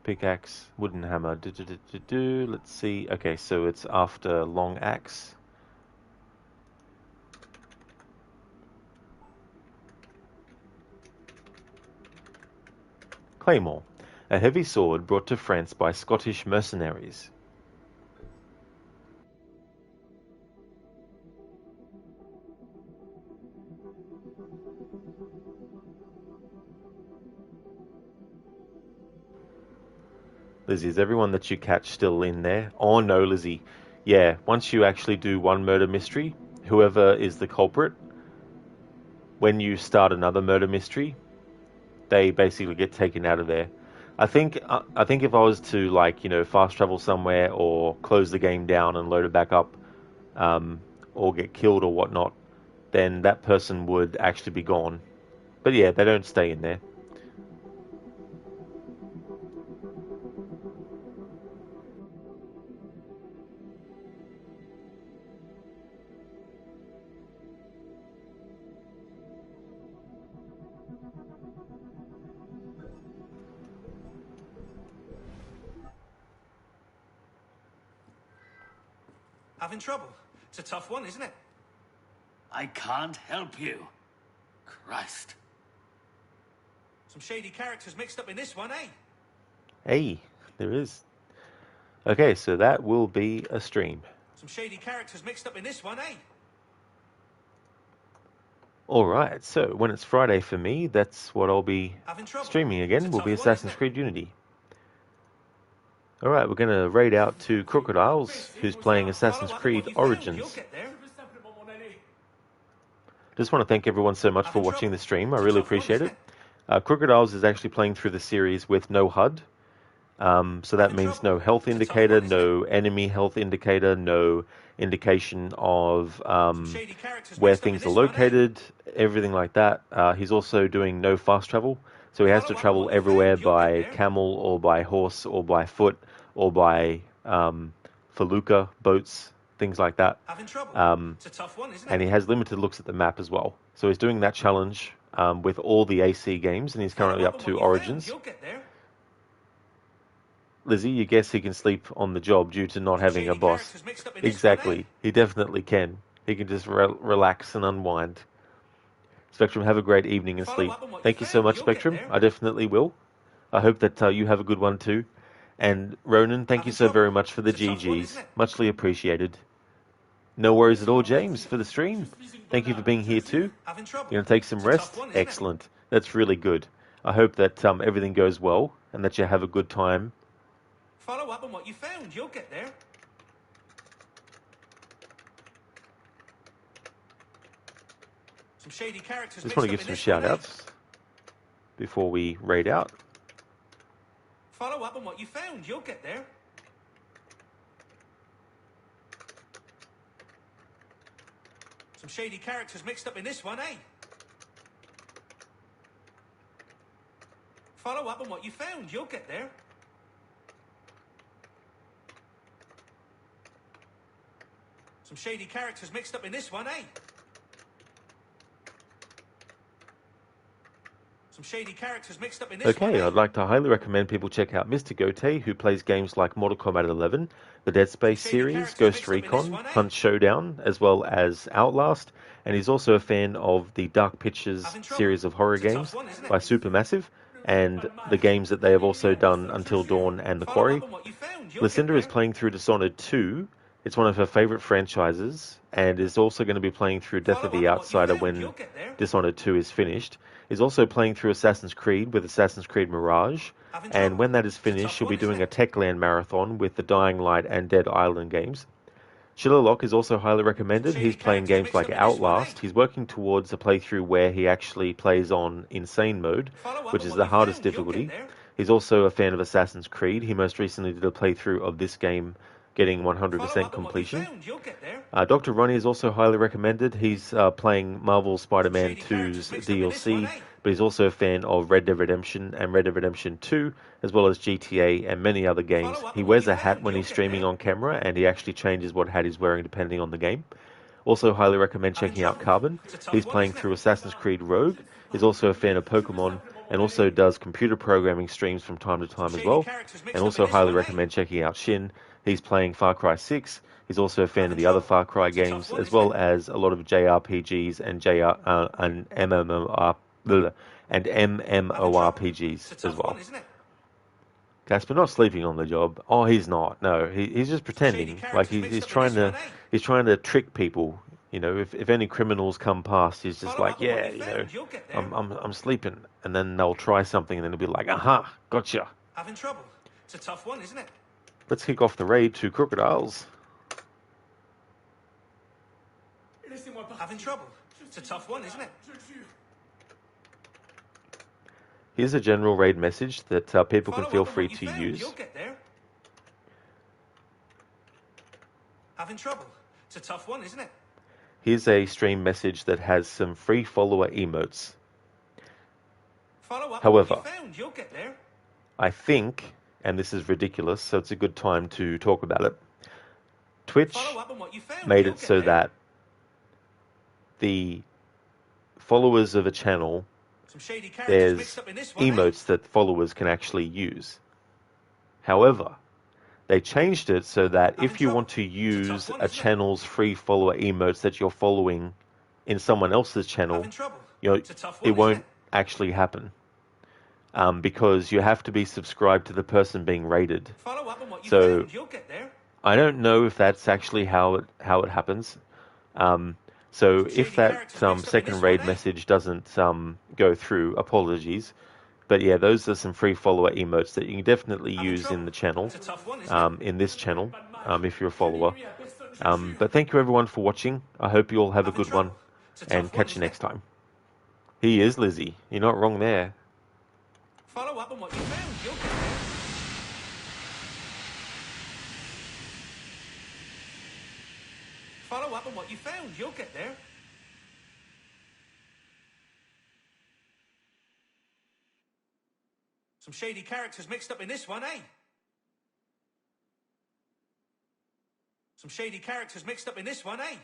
Pickaxe, wooden hammer. Let's see. Okay, so it's after long axe. Claymore, a heavy sword brought to France by Scottish mercenaries. Lizzie, is everyone that you catch still in there? Oh no, Lizzie. Yeah, once you actually do one murder mystery, whoever is the culprit, when you start another murder mystery, they basically get taken out of there. I think if I was to, like, you know, fast travel somewhere or close the game down and load it back up, or get killed or whatnot, then that person would actually be gone. But yeah, they don't stay in there. Having trouble? It's a tough one, isn't it? I can't help you. Christ. Some shady characters mixed up in this one, eh? Hey, there is. Okay, so that will be a stream. Some shady characters mixed up in this one, eh? Alright, so when it's Friday for me, that's what I'll be streaming again, will be Assassin's Creed Unity. Alright, we're going to raid out to Crocodiles, who's playing Assassin's Creed Origins. Just want to thank everyone so much for watching the stream, I really appreciate it. Crocodiles is actually playing through the series with no HUD. So that means no health indicator, no enemy health indicator, no indication of where things are located, everything like that. He's also doing no fast travel, so he has to travel everywhere by camel or by horse or by foot or by felucca, boats, things like that. And he has limited looks at the map as well. So he's doing that challenge with all the AC games, and he's currently up to Origins. Lizzie, you guess he can sleep on the job due to not having a boss. Exactly. He definitely can. He can just relax and unwind. Spectrum, have a great evening and sleep. Thank you so much, Spectrum. I definitely will. I hope that you have a good one too. And Ronan, thank you so very much for the GGs. Muchly appreciated. No worries at all, James, for the stream. Thank you for being here too. You're going to take some rest? Excellent. That's really good. I hope that everything goes well and that you have a good time. Follow up on what you found. You'll get there. Some shady characters. Just want to give some shout-outs before we raid out. Follow up on what you found. You'll get there. Some shady characters mixed up in this one, eh? Follow up on what you found. You'll get there. Some shady characters mixed up in this one, eh? Some shady characters mixed up in this one. Okay, I'd like to highly recommend people check out Mr. Gote, who plays games like Mortal Kombat 11, the Dead Space series, Ghost Recon, Hunt Showdown, as well as Outlast, and he's also a fan of the Dark Pictures series of horror games by Supermassive, and the games that they have also done Until Dawn and The Quarry. Lucinda is playing through Dishonored 2. It's one of her favourite franchises, and is also going to be playing through Death of the Outsider when Dishonored 2 is finished. Is also playing through Assassin's Creed with Assassin's Creed Mirage, and when that is finished, she'll be doing a Techland marathon with the Dying Light and Dead Island games. Shillerlock is also highly recommended. He's playing games like Outlast. He's working towards a playthrough where he actually plays on Insane Mode, which is the hardest difficulty. He's also a fan of Assassin's Creed. He most recently did a playthrough of this game, getting 100% completion. Dr. Ronnie is also highly recommended. He's playing Marvel Spider-Man 2's DLC, but he's also a fan of Red Dead Redemption and Red Dead Redemption 2, as well as GTA and many other games. He wears a hat when he's streaming on camera, and he actually changes what hat he's wearing depending on the game. Also highly recommend checking out Carbon. He's playing through Assassin's Creed Rogue. He's also a fan of Pokemon, and also does computer programming streams from time to time as well. And also highly recommend checking out Shin. He's playing Far Cry 6. He's also a fan of the other Far Cry games, as well as a lot of JRPGs and MMORPGs as well. Casper not sleeping on the job. Oh, he's not. No, he's just pretending. Like he's trying to trick people. You know, if any criminals come past, he's just like, yeah, you know, I'm sleeping, and then they'll try something, and then he'll be like, aha, gotcha. Having trouble? It's a tough one, isn't it? Let's kick off the raid to Crocodiles. Having trouble. It's a tough one, isn't it? Here's a general raid message that people can Follow feel up on free what you to found. use. You'll get there. Having trouble. It's a tough one, isn't it? Here's a stream message that has some free follower emotes. Follow up However, on what you found. You'll get there. I think, and this is ridiculous, so it's a good time to talk about it, Twitch Follow up on what you found. made You'll it get so there. that the followers of a channel, Some shady characters there's mixed up in this one, eh? emotes that followers can actually use. However, they changed it so that if you want to use a channel's free follower emotes that you're following in someone else's channel, it won't actually happen. Because you have to be subscribed to the person being raided. Follow up on what you So found. You'll get there. I don't know if that's actually how it happens. So if that second raid message doesn't go through, apologies. But yeah, those are some free follower emotes that you can definitely use in the channel, in this channel, if you're a follower. But thank you everyone for watching. I hope you all have a good one, and catch you next time. He is Lizzie. You're not wrong there. Follow up on what you found. You'll get there. Follow up on what you found. You'll get there. Some shady characters mixed up in this one, eh? Some shady characters mixed up in this one, eh?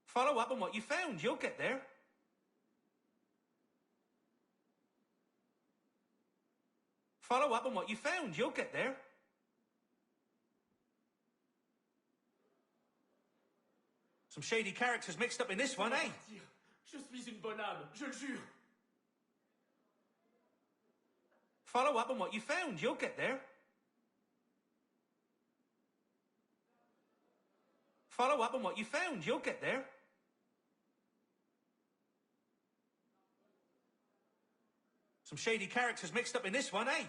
Follow up on what you found. You'll get there. Follow up on what you found. You'll get there. Some shady characters mixed up in this one, eh? Je suis une bonne âme, je le jure. Follow up on what you found. You'll get there. Follow up on what you found. You'll get there. Some shady characters mixed up in this one, eh?